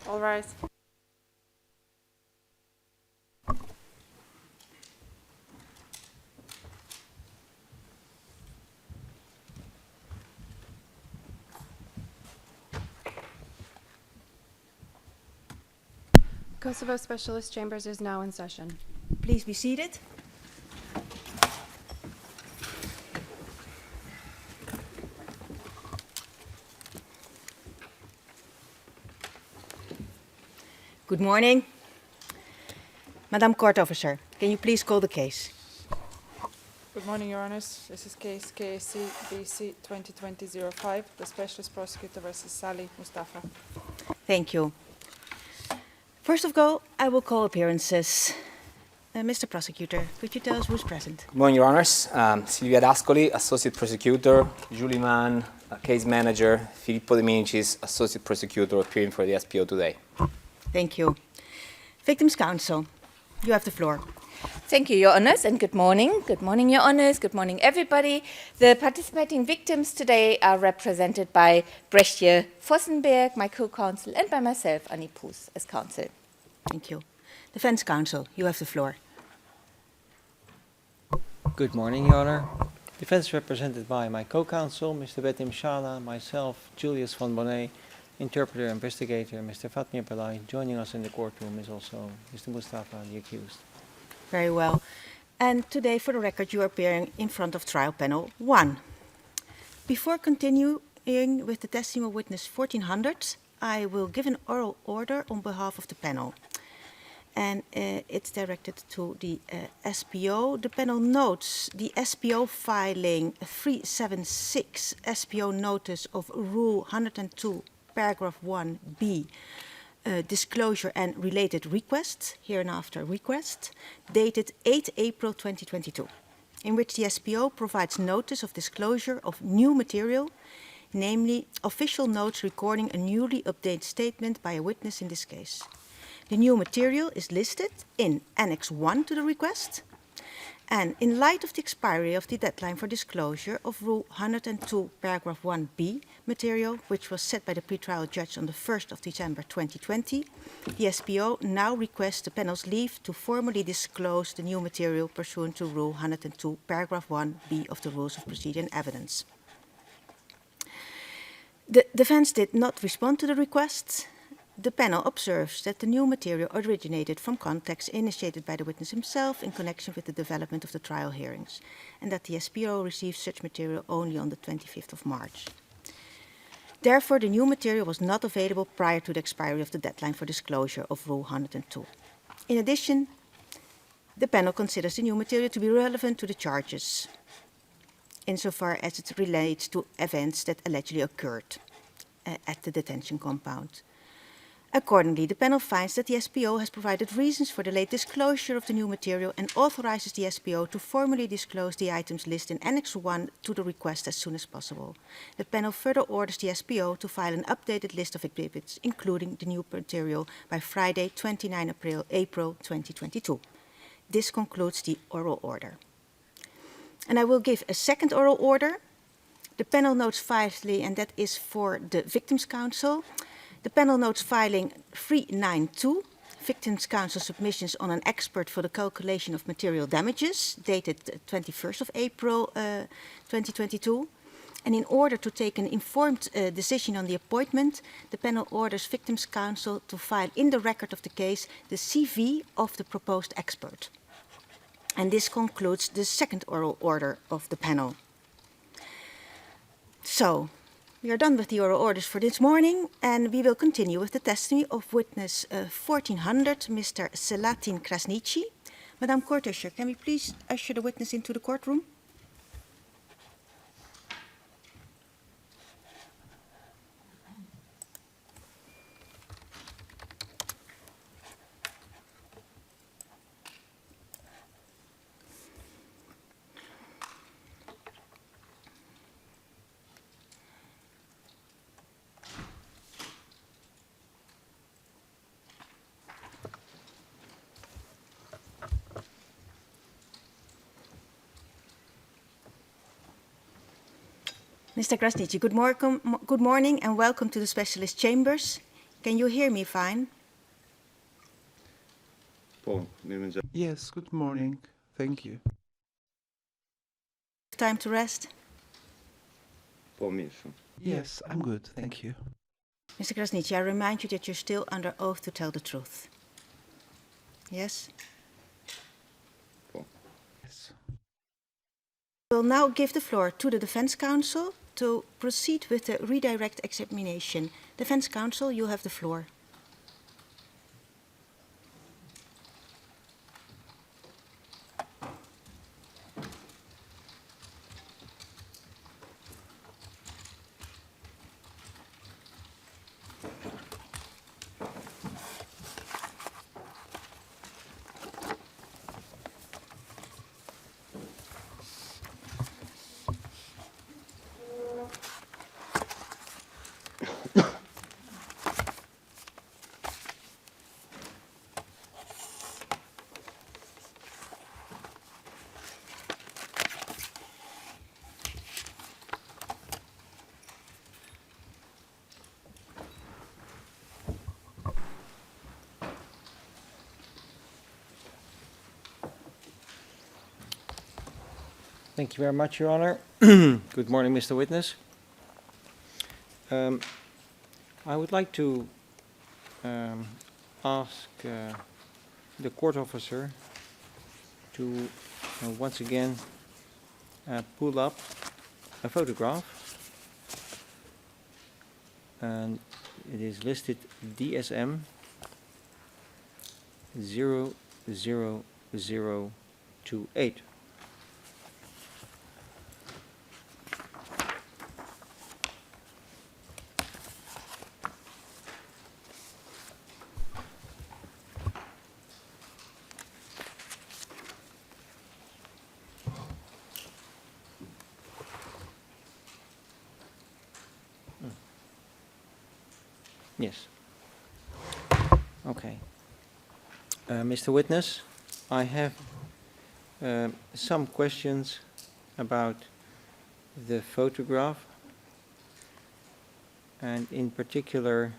All rise. Kosovo Specialist Chambers is now in session. Please be seated. Good morning. Madam Court Officer, can you please call the case? Good morning, Your Honours. This is case KAC BC 2020-05, the Specialist Prosecutor versus Salih Mustafa. Thank you. First of all, I will call appearances. Mr. Prosecutor, could you tell us who's present? Good morning, Your Honours. Silvia D'Ascoli, Associate Prosecutor, Julie Mann, Case Manager, Filippo De Minicis, Associate Prosecutor, appearing for the SPO today. Thank you. Victims' Counsel, you have the floor. Thank you, Your Honours, and good morning. Good morning, Your Honours. Good morning, everybody. The participating victims today are represented by Brechtje Vossenberg, my co-counsel, and by myself, Annie Poes, as counsel. Thank you. Defense Counsel, you have the floor. Good morning, Your Honor. Defense represented by my co-counsel, Mr. Betim Shala, myself, Julius von Bonnet, interpreter, investigator, Mr. Fatmir Pillai. Joining us in the courtroom is also Mr. Mustafa, the accused. Very well. And today, for the record, you are appearing in front of trial panel 1. Before continuing with the testimony of witness 1400, I will give an oral order on behalf of the panel. And it's directed to the SPO. The panel notes the SPO filing 376, SPO notice of Rule 102, paragraph 1b, disclosure and related requests, hereinafter request, dated 8 April 2022, in which the SPO provides notice of disclosure of new material, namely official notes recording a newly updated statement by a witness in this case. The new material is listed in Annex 1 to the request, and in light of the expiry of the deadline for disclosure of Rule 102, paragraph 1b material, which was set by the pretrial judge on the 1st of December 2020, the SPO now requests the panel's leave to formally disclose the new material pursuant to Rule 102, paragraph 1b of the Rules of Procedure and Evidence. The defense did not respond to the request. The panel observes that the new material originated from contacts initiated by the witness himself in connection with the development of the trial hearings, and that the SPO received such material only on the 25th of March. Therefore, the new material was not available prior to the expiry of the deadline for disclosure of Rule 102. In addition, the panel considers the new material to be relevant to the charges, insofar as it relates to events that allegedly occurred at the detention compound. Accordingly, the panel finds that the SPO has provided reasons for the late disclosure of the new material and authorizes the SPO to formally disclose the items listed in Annex 1 to the request as soon as possible. The panel further orders the SPO to file an updated list of exhibits, including the new material, by Friday, 29 April 2022. This concludes the oral order. And I will give a second oral order. The panel notes filing, and that is for the Victims' Counsel. The panel notes filing 392, Victims' Counsel submissions on an expert for the calculation of material damages, dated 21st of April 2022. And in order to take an informed decision on the appointment, the panel orders Victims' Counsel to file in the record of the case the CV of the proposed expert. And this concludes the second oral order of the panel. So, we are done with the oral orders for this morning, and we will continue with the testimony of witness 1400, Mr. Selatin Krasniqi. Madam Court Usher, can we please usher the witness into the courtroom? Mr. Krasniqi, good morning and welcome to the Specialist Chambers. Can you hear me fine? Yes, good morning. Thank you. Time to rest? Yes, I'm good. Thank you. Mr. Krasniqi, I remind you that you're still under oath to tell the truth. Yes? Yes. We'll now give the floor to the Defense Counsel to proceed with the redirect examination. Defense Counsel, you have the floor. Thank you very much, Your Honor. Good morning, Mr. Witness. I would like to ask the court officer to once again pull up a photograph, and it is listed DSM 00028. Yes. Okay. Mr. Witness, I have some questions about the photograph, and in particular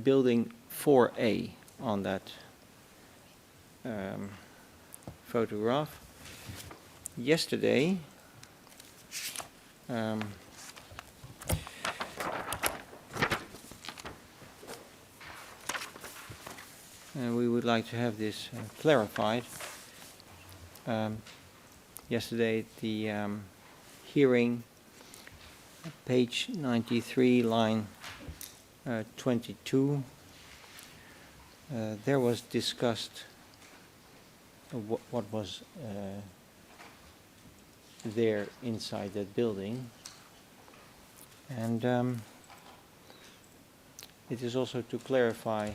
building 4A on that photograph. Yesterday, we would like to have this clarified. Yesterday at the hearing, page 93, line 22, there was discussed what was there inside that building, and it is also to clarify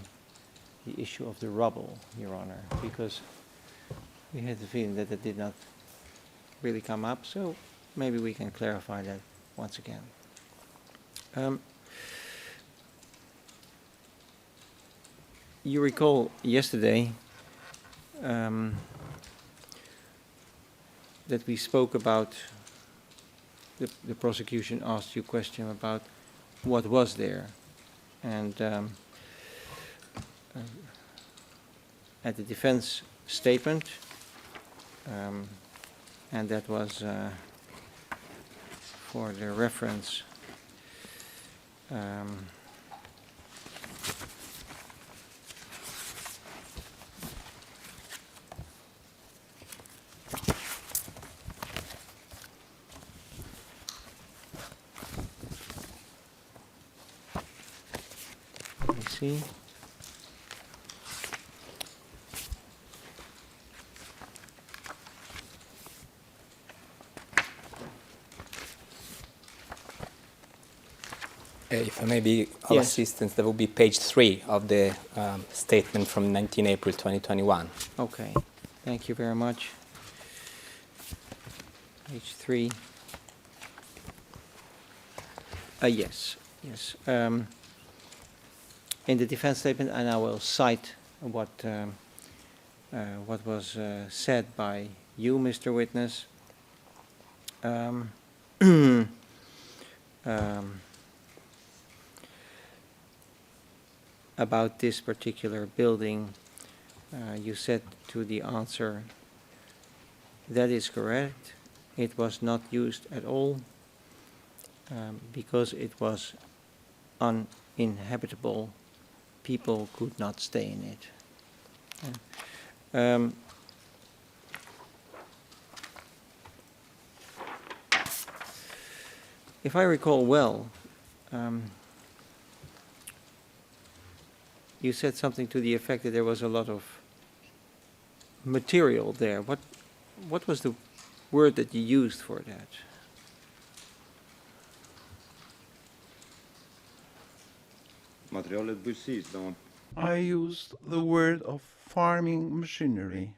the issue of the rubble, Your Honor, because we had the feeling that it did not really come up, so maybe we can clarify that once again. You recall yesterday that we spoke about, the prosecution asked you a question about what was there, and at the defense statement, and that was for the reference let me see. If I may be of Yes. assistance, that will be page 3 of the statement from 19 April 2021. Okay, thank you very much. Page 3. Yes. In the defense statement, and I will cite what was said by you, Mr. Witness. about this particular building, you said to the answer, that is correct. It was not used at all because it was uninhabitable. People could not stay in it. If I recall well, you said something to the effect that there was a lot of material there. What was the word that you used for that? Materialet precis där I used the word of farming machinery.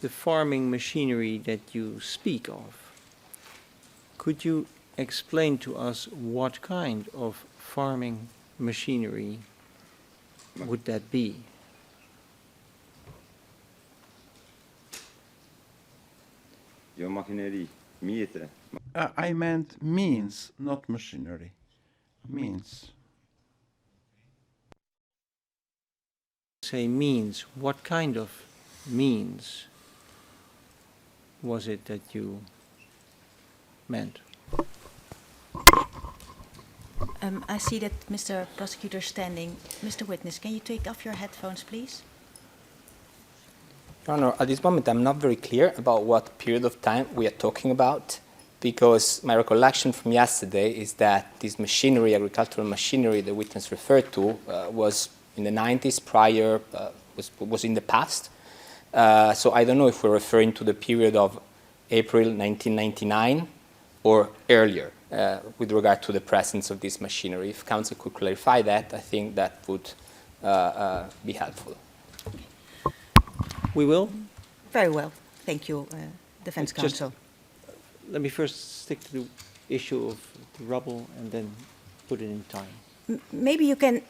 The farming machinery that you speak of. Could you explain to us what kind of farming machinery would that be? gör maskineri, meter. I meant means, not machinery. Means. Say means. What kind of means was it that you meant? I see that Mr. Prosecutor is standing. Mr. Witness, can you take off your headphones, please? Your Honor, at this moment I'm not very clear about what period of time we are talking about, because my recollection from yesterday is that this machinery, agricultural machinery the witness referred to, was in the 90s, was in the past. So I don't know if we're referring to the period of April 1999 or earlier with regard to the presence of this machinery. If Council could clarify that, I think that would be helpful. We will. Very well. Thank you, Defense Just- Counsel. Let me first stick to the issue of the rubble and then put it in time. Maybe you can,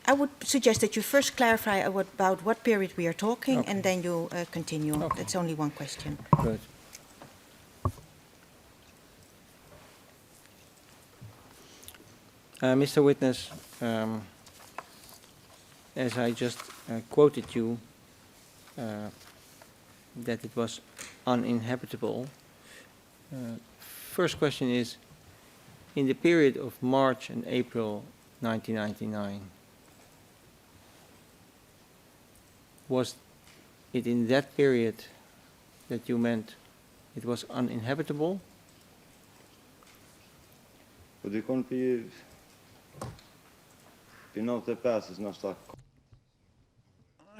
I would suggest that you first clarify about what period we are talking, Okay. and then you continue. Okay. That's only one question. Good. Mr. Witness, as I just quoted you, that it was uninhabitable. First question is, in the period of March and April 1999, was it in that period that you meant it was uninhabitable? Och det kommer bli något passes nästa.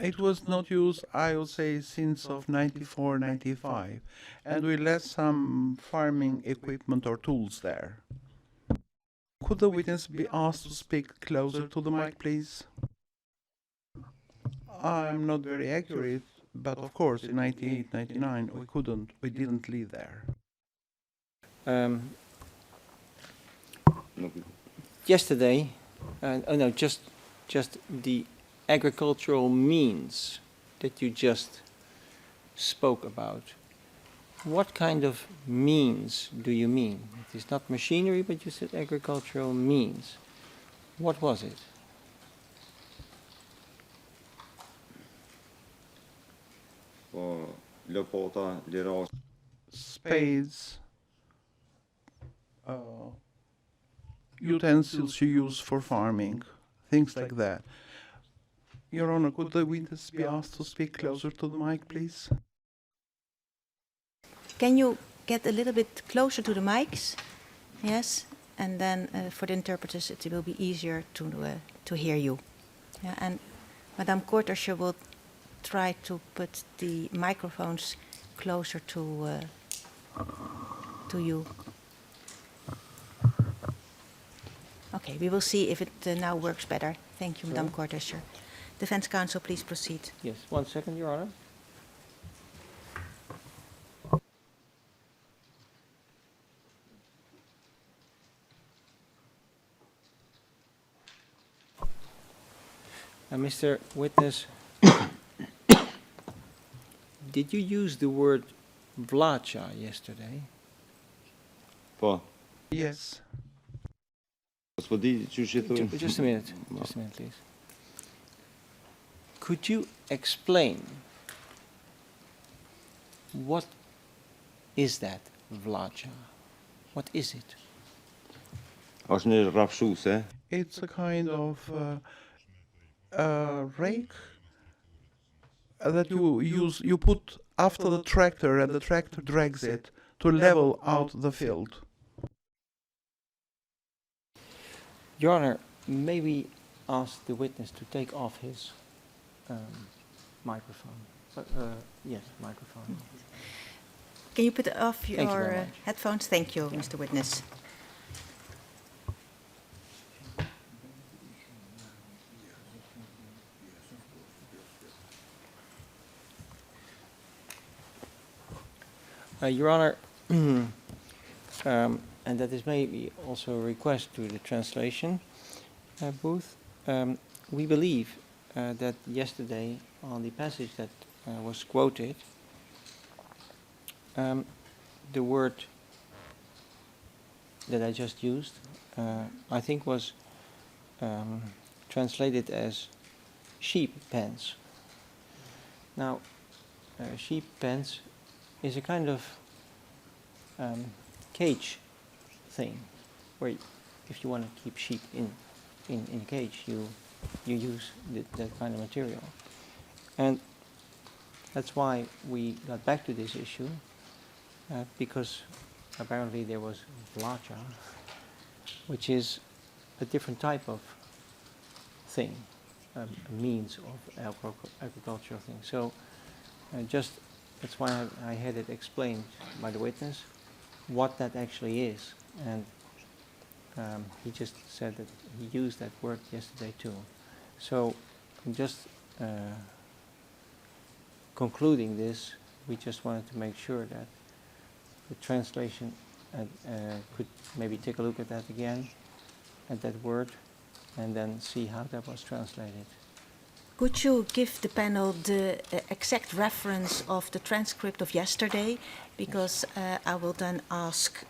It was not used, I would say, since of 94, 95, and we left some farming equipment or tools there. Could the witness be asked to speak closer to the mic, please? I'm not very accurate, but of course, in 98, 99, we didn't live there. Yesterday, just the agricultural means that you just spoke about. What kind of means do you mean? It is not machinery, but you said agricultural means. What was it? Och lopata, liras. Spades, utensils you use for farming, things like that. Your Honor, could the witness be asked to speak closer to the mic, please? Can you get a little bit closer to the mics? Yes, and then for the interpreters it will be easier to hear you. Yeah, and Madame Kortersje will try to put the microphones closer to you. Okay, we will see if it now works better. Thank you, Madame Kortersje. Defense Counsel, please proceed. Yes, 1 second, Your Honor. Mr. Witness, did you use the word Vlacha yesterday. Po, Yes. Господи, чушето... Just a minute, please. Could you explain what is that Vlacha? What is it? Als een rapsoes, hè? It's a kind of rake that you put after the tractor, and the tractor drags it to level out the field. Your Honor, may we ask the witness to take off his microphone? Yes, microphone. Can you put off Thank you your very much. headphones? Thank you, Mr. Witness. Your Honor, and that is maybe also a request to the translation booth. We believe that yesterday on the passage that was quoted, the word that I just used, I think was translated as sheep pens. Now, sheep pens is a kind of cage thing, where if you want to keep sheep in a cage, you use that kind of material. And that's why we got back to this issue, because apparently there was Vlacha, which is a different type of thing, a means of agricultural thing. So that's why I had it explained by the witness what that actually is. And he just said that he used that word yesterday too. So just concluding this, we just wanted to make sure that the translation could maybe take a look at that again, at that word, and then see how that was translated. Could you give the panel the exact reference of the transcript of yesterday? Because I will then ask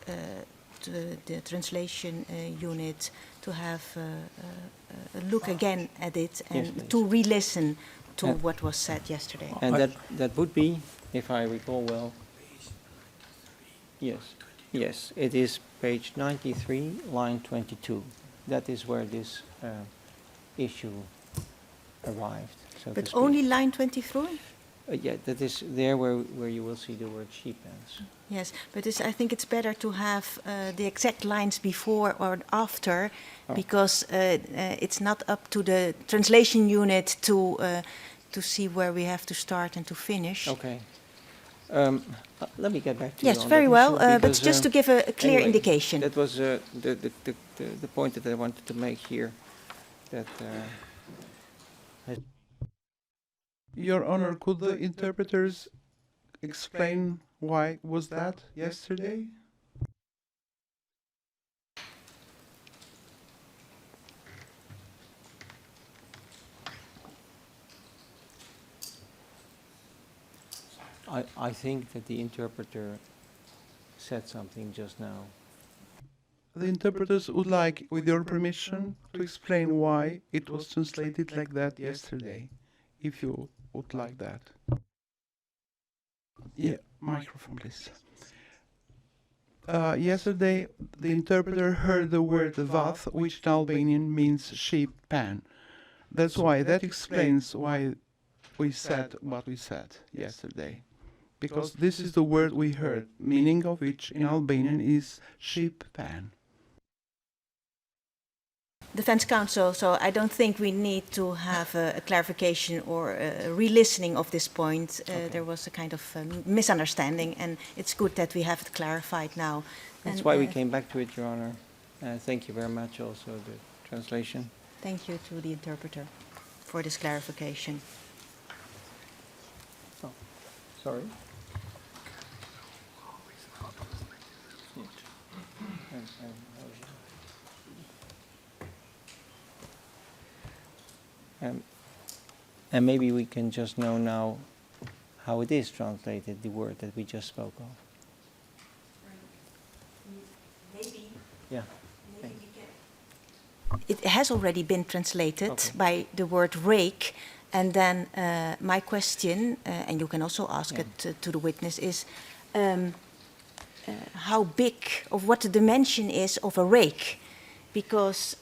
the translation unit to have a look again at it and Yes, please. to re-listen to And- what was said yesterday. And that would be, if I recall well, yes, it is page 93, line 22. That is where this issue arrived. So to But speak. only line 23? Yeah, that is there where you will see the word sheep pens. Yes, but I think it's better to have the exact lines before or after, Oh. because it's not up to the translation unit to see where we have to start and to finish. Okay. Let me get back to Yes, you on very that well, issue, but because, just to give a clear anyway, indication. That was the point that I wanted to make here. That Your Honor, could the interpreters explain why was that yesterday? I think that the interpreter said something just now. The interpreters would like, with your permission, to explain why it was translated like that yesterday, if you would like that. Yeah, microphone, please. Yesterday, the interpreter heard the word vath, which in Albanian means sheep pen. That's why, that explains why we said what we said yesterday. Because this is the word we heard, meaning of which in Albanian is sheep pen. Defense counsel, so I don't think we need to have a clarification or a re-listening of this point. Okay. There was a kind of misunderstanding, and it's good that we have it clarified now. That's And, why we came back to it, Your Honor. Thank you very much also, the translation. Thank you to the interpreter for this clarification. Oh, sorry. And maybe we can just know now how it is translated, the word that we just spoke of. Maybe. Yeah. It has already been translated Okay. by the word rake, and then my question, and you can also ask Yeah. it to the witness, is how big, of what the dimension is of a rake, because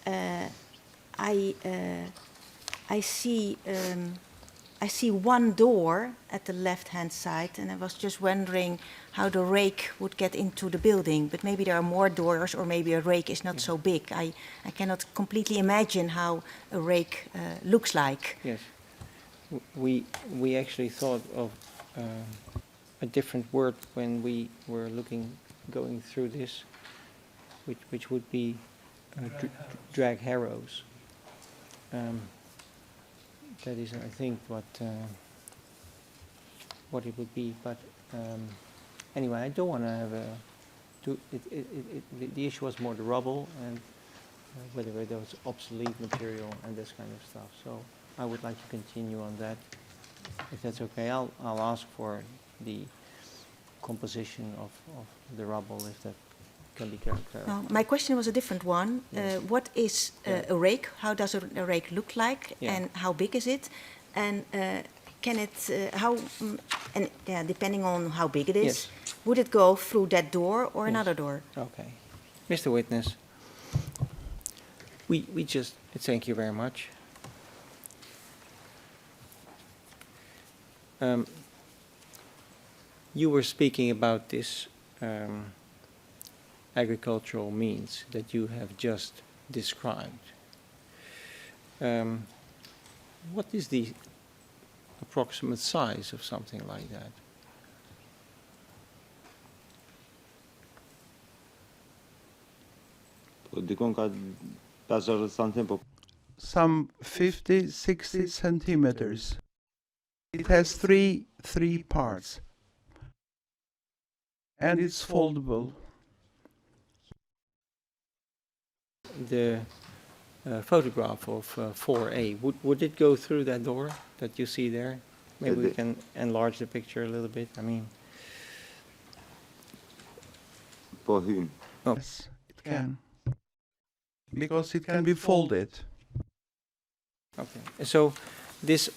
I see one door at the left-hand side, and I was just wondering how the rake would get into the building. But maybe there are more doors, or maybe a rake is not so big. I cannot completely imagine how a rake looks like. Yes. We actually thought of a different word when we were going through this, which would be drag harrows. That is, I think, what it would be. But anyway, I don't want to have a. The issue was more the rubble and whether it was obsolete material and this kind of stuff. So I would like to continue on that. If that's okay, I'll ask for the composition of the rubble, if that can be clarified. Now, my question was a different one. Yes. What is Yeah. a rake? How does a rake look like, Yeah. and how big is it? And can it, and yeah, depending on how big it is, Yes. would it go through that door or Yes. another door? Okay. Mr. Witness, we just, thank you very much. You were speaking about this agricultural means that you have just described. What is the approximate size of something like that? Po dikon ka 50 cm, po Some 50, 60 centimeters. It has three parts. And it's foldable. The photograph of 4A, would it go through that door that you see there? Maybe we can enlarge the picture a little bit. I mean, på hyn. Oh. Yes, it can. Because it can be folded. okay. So this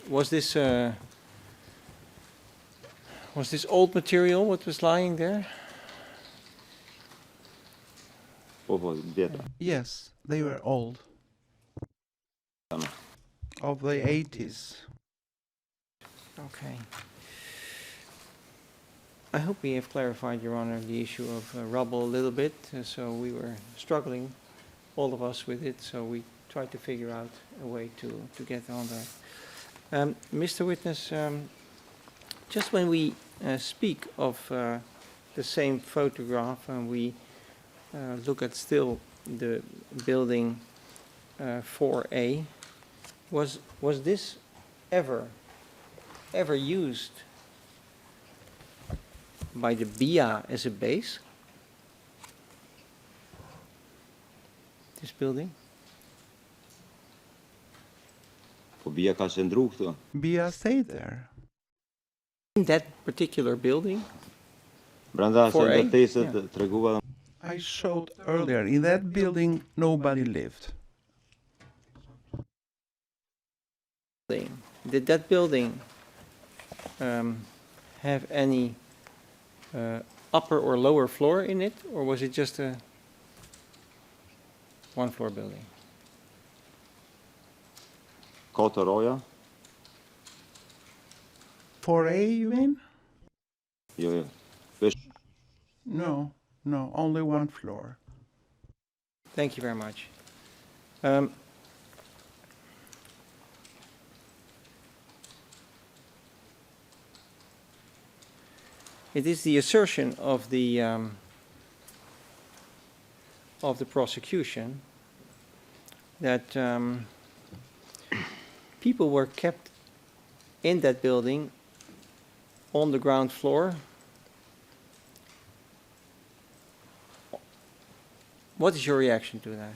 was this old material what was lying there? På beta. Yes, they were old. Of the 80s. Okay. I hope we have clarified, Your Honor, the issue of rubble a little bit. So we were struggling, all of us, with it. So we tried to figure out a way to get on that. Mr. Witness, just when we speak of the same photograph and we look at still the building 4A, was this ever used by the BIA as a base? This building? Po bia ka qëndru këtu. Bia stayed there. In that particular building? Brenda For se A? ndërtesët Yeah. tregova I showed earlier, in that building nobody lived. Did that building have any upper or lower floor in it, or was it just a one-floor building? 4 roja. 4A, you mean? Jo. No, only one floor. Thank you very much. It is the assertion of the prosecution that people were kept in that building on the ground floor. What is your reaction to that?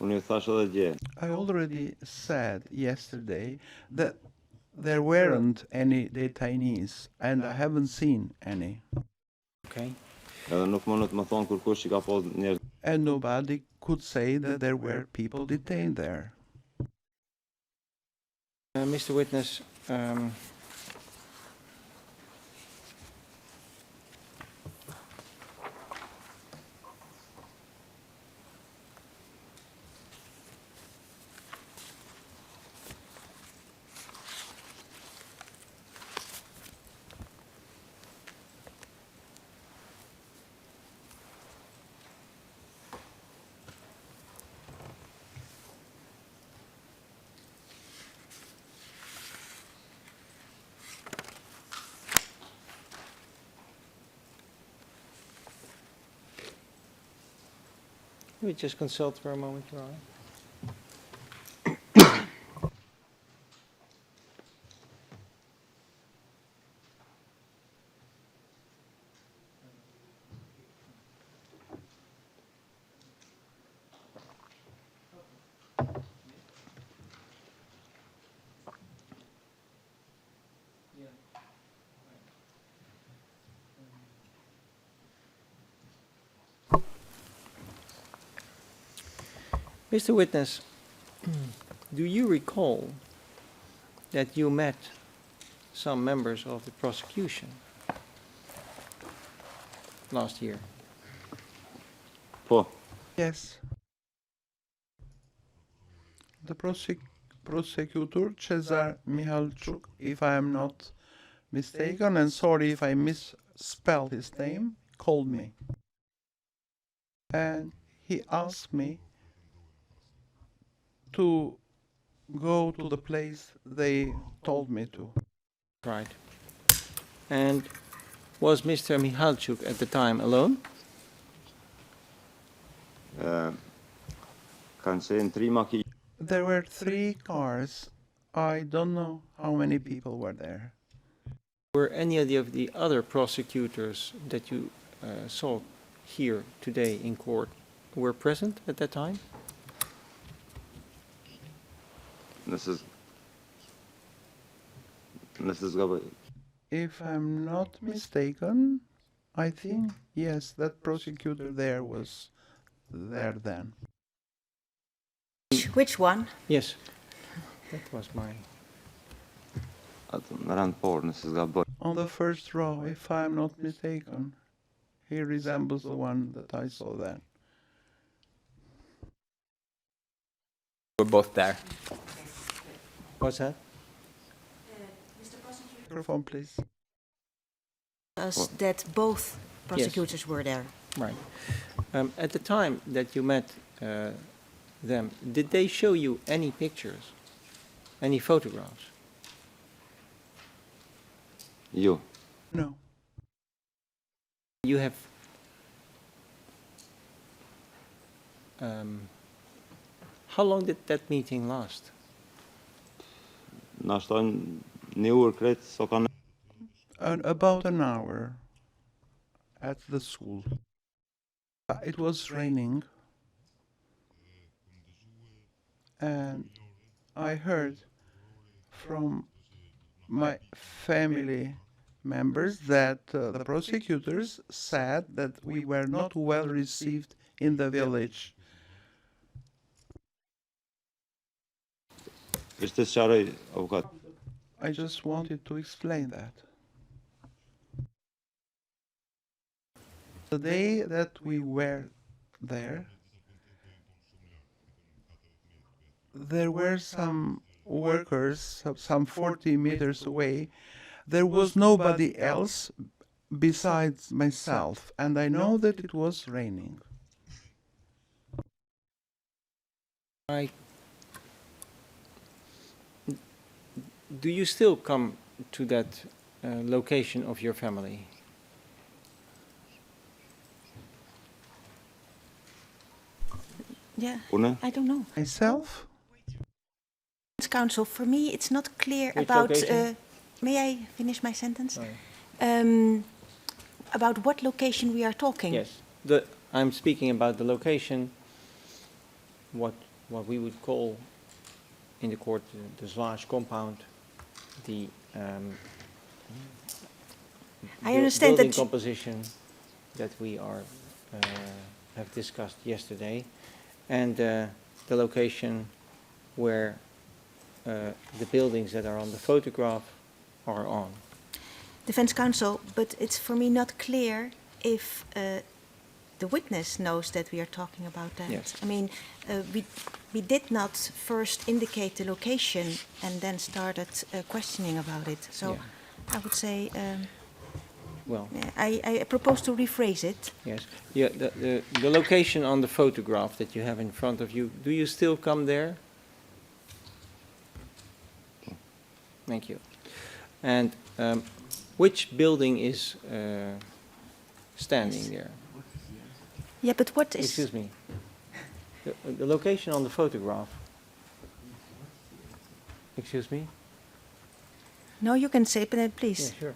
Unë ju thash edhe dje, I already said yesterday that there weren't any detainees, and I haven't seen any. Okay. edhe nuk mundet më thonë kur kush që ka pas njerëz. And nobody could say that there were people detained there. Mr. Witness, let me just consult for a moment, Your Honor. Mr. Witness, do you recall that you met some members of the prosecution last year? Po, Yes. The prosecutor, Cezar Michalczuk, if I am not mistaken, and sorry if I misspelled his name, called me. And he asked me to go to the place they told me to. Right. And was Mr. Michalczuk at the time alone? kanë qenë 3 makinë. There were 3 cars. I don't know how many people were there. Were any of the other prosecutors that you saw here today in court were present at that time? Nëse zgaboj. If I'm not mistaken, I think, yes, that prosecutor there was there then. Which one? Yes. That was my... Atë në rand por, nëse zgaboj. On the first row, if I'm not mistaken. He resembles the one that I saw then. We're both there. What's that? Microphone, please. Us that both prosecutors were there. Right. At the time that you met them, did they show you any pictures, any photographs? Jo, No. You have how long did that meeting last? na shtojnë një urë kretë, so kanë About an hour at the school. It was raining. And I heard from my family members that the prosecutors said that we were not well received in the village. ishte sqaroj avukat. I just wanted to explain that. The day that we were there were some workers, some 40 meters away. There was nobody else besides myself, and I know that it was raining. Do you still come to that location of your family? Yeah, Une? I don't know. Myself? Counsel, for me, it's not clear Which about. location? May I finish my sentence? Sorry. About what location we are talking? Yes. I'm speaking about the location what we would call in the court the Zwaage compound, the I understand building that composition that we have discussed yesterday, and the location where the buildings that are on the photograph are on. Defense counsel, but it's for me not clear if the witness knows that we are talking about that. Yes. I mean, we did not first indicate the location and then started questioning about it. So Yeah. I would say Well, I propose to rephrase it. yes. Yeah, the location on the photograph that you have in front of you, do you still come there? Thank you. And which building is standing there? Yeah, but what is... Excuse me. The location on the photograph. Excuse me? No, you can say it, but please. Yeah, sure.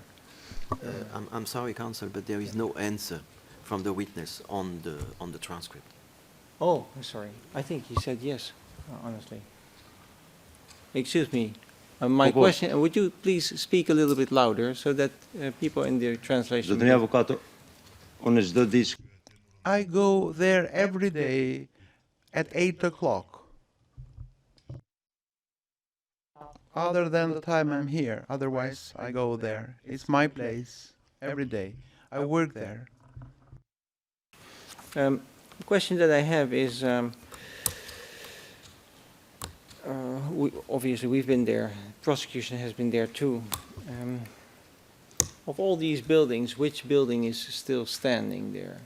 I'm sorry, counsel, but there is no answer from the witness on the transcript. Oh, I'm sorry. I think he said yes, honestly. Excuse me. My question, would you please speak a little bit louder so that people in the translation... Zotëri avokato, unë çdo ditë I go there every day at 8 o'clock. Other than the time I'm here, otherwise I go there. It's my place every day. I work there. The question that I have is, obviously we've been there, prosecution has been there too. Of all these buildings, which building is still standing there?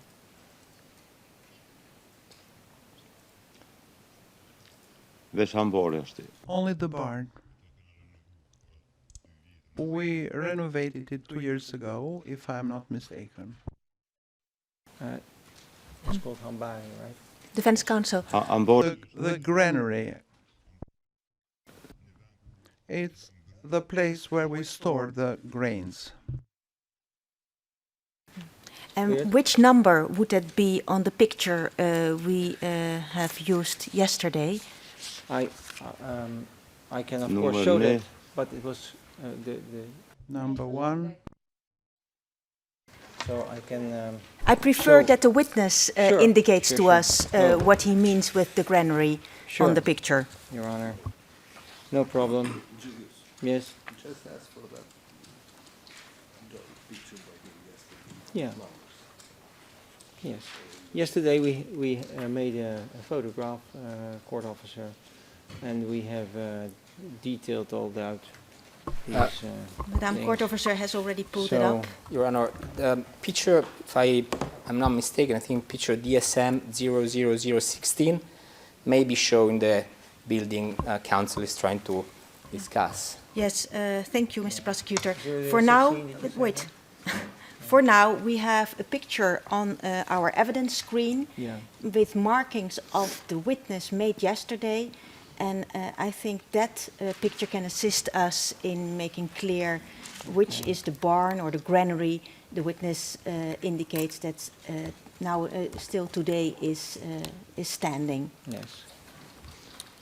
veç hambori është. Only the barn. We renovated it 2 years ago, if I'm not mistaken. It's called Hambari, right? Defense counsel. Hambori, The granary. It's the place where we store the grains. And which number would that be on the picture we have used yesterday? I can of Number course show that, nine. but it was the Number 1. so I can. I prefer So- that the witness Sure, indicates sure, to sure. us No. what he means with the granary Sure. on the picture. Your Honor, no problem. Yes. Yeah. Yes. Yesterday we made a photograph, court officer, and we have detailed all out these. Madam things. Court Officer has already pulled it So- up. Your Honor, the picture, if I'm not mistaken, I think picture DSM 00016 may be showing the building council is trying to discuss. Yes, thank you, Mr. Prosecutor. Zero, For now, 16, wait. For now, we have a picture on our evidence screen Yeah. with markings of the witness made yesterday. And I think that picture can assist us in making clear which is the barn or the granary the witness indicates that now still today is standing. Yes.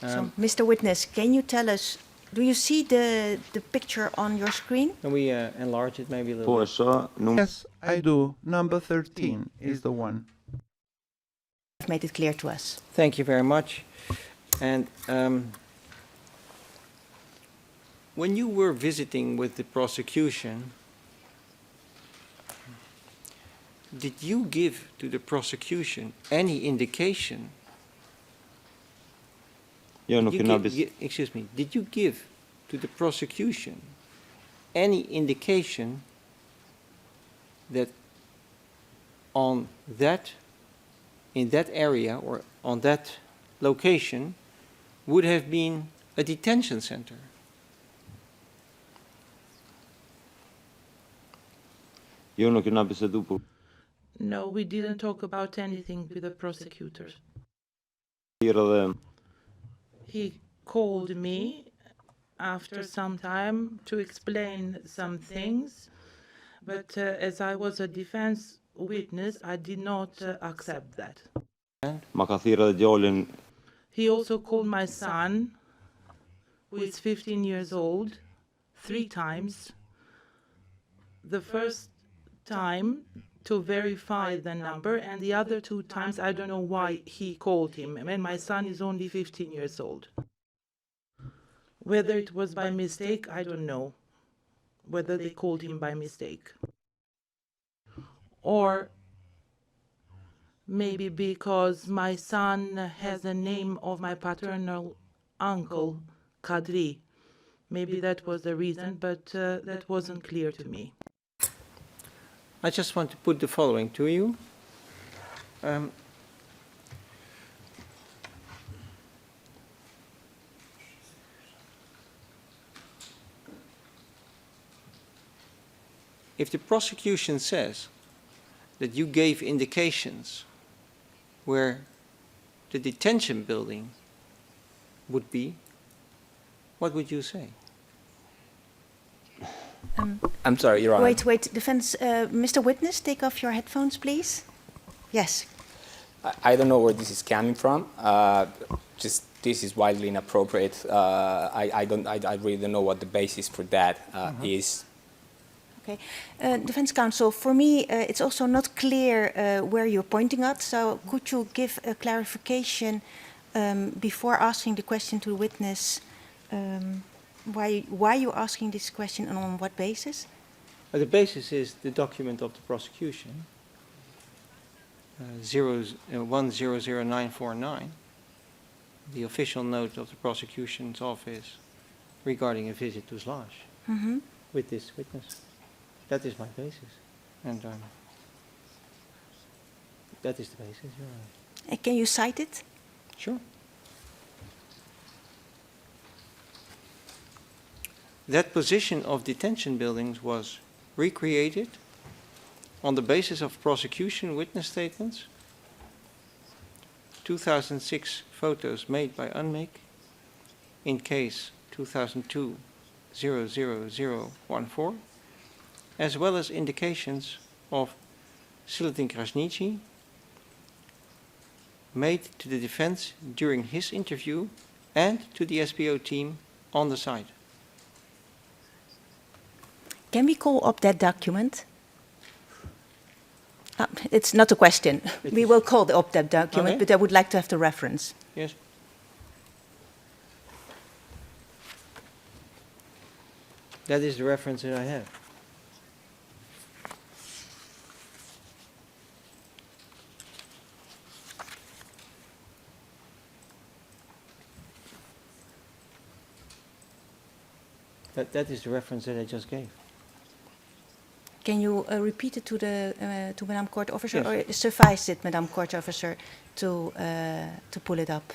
So, Mr. Witness, can you tell us, do you see the picture on your screen? Can we enlarge it maybe a little po e bit? shoh, Yes, I do. Number 13 is the one. You've made it clear to us. Thank you very much. And when you were visiting with the prosecution, did you give to the prosecution any indication? jo nuk You kena excuse me, did you give to the prosecution any indication that on that, in that area or on that location would have been a detention center? jo nuk kena bisedu për No, we didn't talk about anything with the prosecutor. tjerë dhe He called me after some time to explain some things, but as I was a defense witness, I did not accept that. ma ka thirrë edhe djalin He also called my son, who is 15 years old, 3 times. The first time to verify the number, and the other 2 times I don't know why he called him. And my son is only 15 years old. Whether it was by mistake, I don't know. Whether they called him by mistake. Or maybe because my son has the name of my paternal uncle, Kadri. Maybe that was the reason, but that wasn't clear to me. I just want to put the following to you. If the prosecution says that you gave indications where the detention building would be, what would you say? I'm sorry, Your Honor. Wait, defense, Mr. Witness, take off your headphones, please. Yes. I don't know where this is coming from. Just this is wildly inappropriate. I really don't know what the basis for that is. Okay. Defense counsel, for me, it's also not clear where you're pointing at. So could you give a clarification before asking the question to the witness? Why you're asking this question and on what basis? The basis is the document of the prosecution, 100949, the official note of the prosecution's office regarding a visit to Slash with this witness. That is my basis, and that is the basis. You're right. Can you cite it? Sure. That position of detention buildings was recreated on the basis of prosecution witness statements, 2006 photos made by UNMIK in case 2002-00014, as well as indications of Silatin Krasniqi made to the defense during his interview and to the SBO team on the site. Can we call up that document? It's not a question. We will call up that document, Okay. but I would like to have the reference. Yes. That is the reference that I have. That is the reference that I just gave. Can you repeat it to Madam Court Officer, Yes. or suffice it, Madam Court Officer, to pull it up?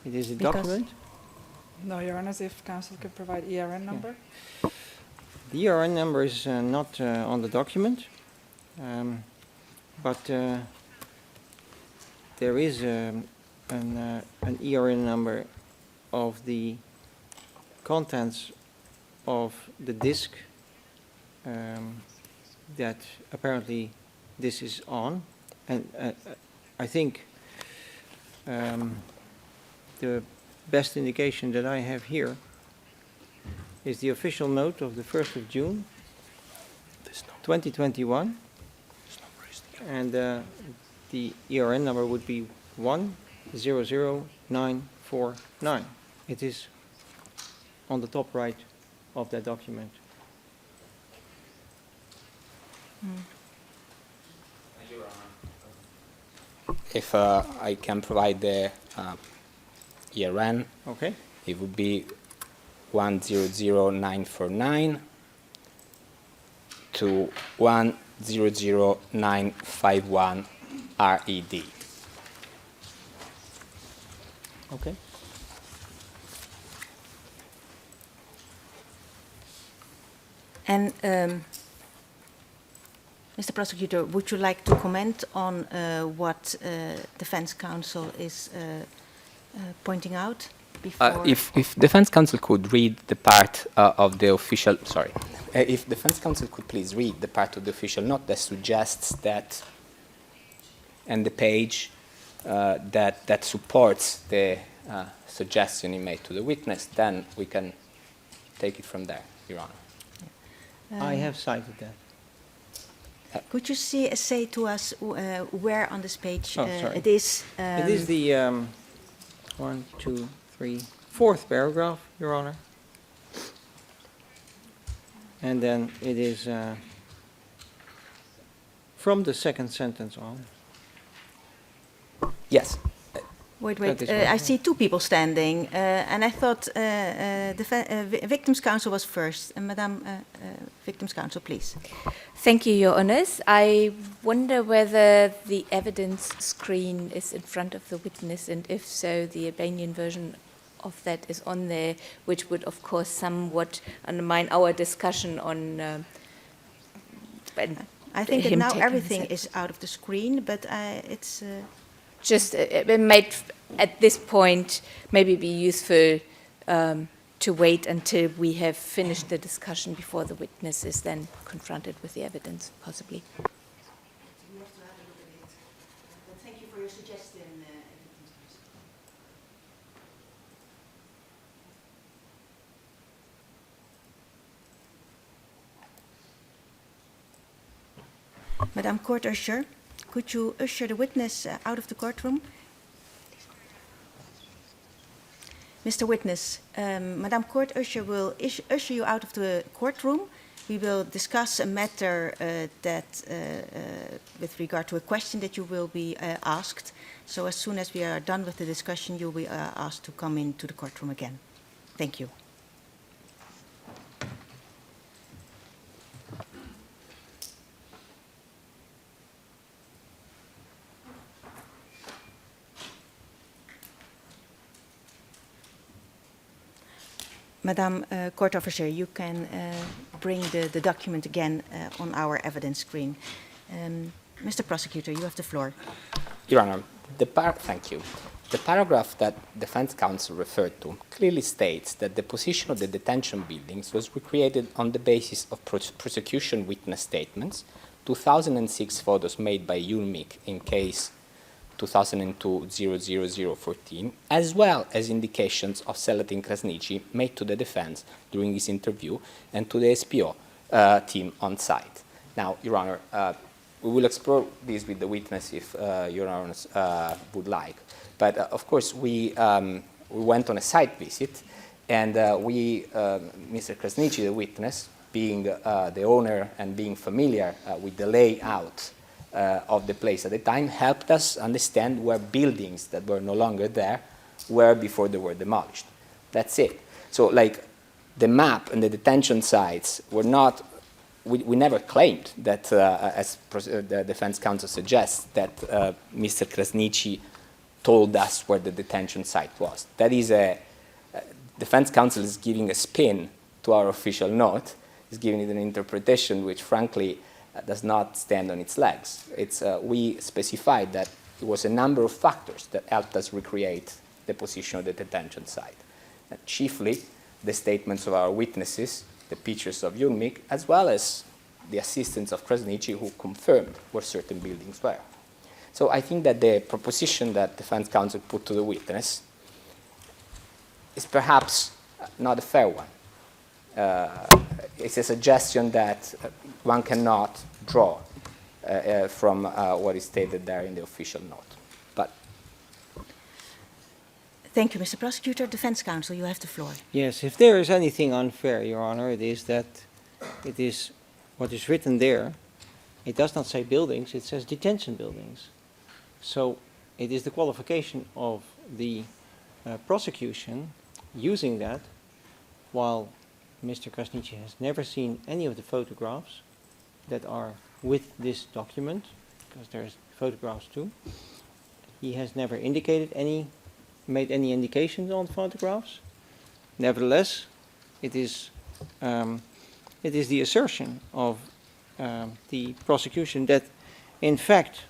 It is a Because- document. No, Your Honor, if counsel can provide ERN number. The ERN number is not on the document, but there is an ERN number of the contents of the disk that apparently this is on, and I think the best indication that I have here is the official note of the 1st of June 2021, and the ERN number would be 100949. It is on the top right of that document. If I can provide the ERN, Okay. it would be 100949 to 100951 RED. Okay. And Mr. Prosecutor, would you like to comment on what defense counsel is pointing out before? If defense counsel could read the part of the official, sorry, if defense counsel could please read the part of the official note that suggests that, and the page that supports the suggestion he made to the witness, then we can take it from there, Your Honor. I have cited that. Could you say to us where on this page Oh, sorry. it is? It is the 1, 2, 3, 4th paragraph, Your Honor. And then it is from the 2nd sentence on. Yes. Wait, That wait. is what- I see two people standing, and I thought the Victims' Counsel was first. Madame Victims' Counsel, please. Thank you, Your Honours. I wonder whether the evidence screen is in front of the witness, and if so, the Albanian version of that is on there, which would, of course, somewhat undermine our discussion on. I think that him now taking everything his is out of the screen, but it's. Just it might, at this point, maybe be useful to wait until we have finished the discussion before the witness is then confronted with the evidence, possibly. We have to have a look at it. But thank you for your suggestion. Madame Court Usher, could you usher the witness out of the courtroom? Mr. Witness, Madame Court Usher will usher you out of the courtroom. We will discuss a matter with regard to a question that you will be asked. So as soon as we are done with the discussion, you'll be asked to come into the courtroom again. Thank you. Madam Court Officer, you can bring the document again on our evidence screen. Mr. Prosecutor, you have the floor. Your Honor, thank you. The paragraph that Defense Counsel referred to clearly states that the position of the detention buildings was recreated on the basis of prosecution witness statements, 2006 photos made by UNMIC in case 2002-00014, as well as indications of Selahattin Krasniqi made to the defense during his interview and to the SPO team on site. Now, Your Honor, we will explore this with the witness if Your Honor would like. But of course, we went on a site visit, and Mr. Krasniqi, the witness, being the owner and being familiar with the layout of the place at the time, helped us understand where buildings that were no longer there were before they were demolished. That's it. So, like, the map and the detention sites were not, we never claimed that, as the Defense Counsel suggests, that Mr. Krasniqi told us where the detention site was. That is Defense Counsel is giving a spin to our official note, is giving it an interpretation which, frankly, does not stand on its legs. We specified that it was a number of factors that helped us recreate the position of the detention site. And chiefly, the statements of our witnesses, the pictures of UNMIC, as well as the assistance of Krasniqi, who confirmed where certain buildings were. So I think that the proposition that Defense Counsel put to the witness is perhaps not a fair one. It's a suggestion that one cannot draw from what is stated there in the official note. But thank you, Mr. Prosecutor. Defense Counsel, you have the floor. Yes, if there is anything unfair, Your Honor, it is that it is what is written there. It does not say buildings, it says detention buildings. So it is the qualification of the prosecution using that, while Mr. Krasniqi has never seen any of the photographs that are with this document, because there's photographs too. He has never made any indications on photographs. Nevertheless, it is the assertion of the prosecution that, in fact,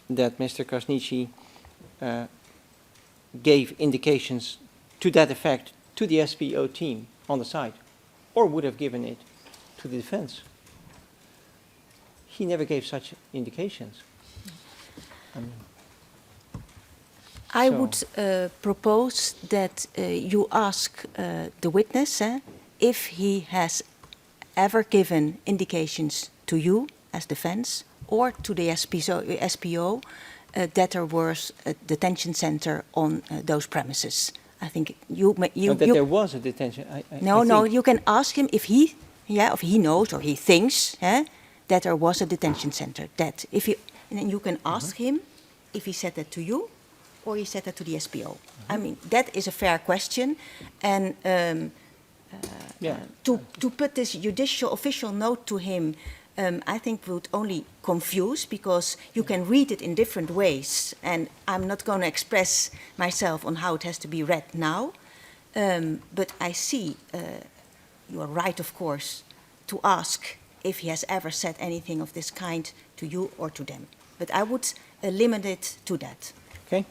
that Mr. Krasniqi gave indications to that effect to the SPO team on the site, or would have given it to the defense. He never gave such indications. I So- would propose that you ask the witness if he has ever given indications to you as defense or to the SPO that there was a detention center on those premises. I think you That there was a detention. no, you can ask him if he, if he knows or he thinks that there was a detention center. That if you, and then you can ask him if he said that to you or he said that to the SPO. I mean, that is a fair question, and to put this judicial official note to him, I think would only confuse, because you can read it in different ways, and I'm not going to express myself on how it has to be read now. But I see you are right, of course, to ask if he has ever said anything of this kind to you or to them. But I would limit it to that. Okay.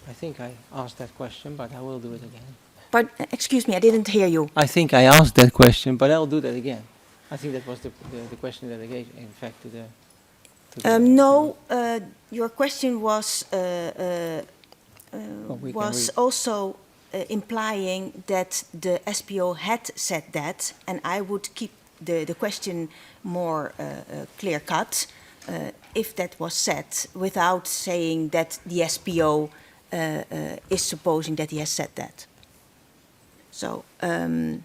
I think I asked that question, but I will do it again. But excuse me, I didn't hear you. I think I asked that question, but I'll do that again. I think that was the question that I gave, in fact, to the No, your question was we can was read. also implying that the SPO had said that, and I would keep the question more clear cut if that was said without saying that the SPO is supposing that he has said that. So I'm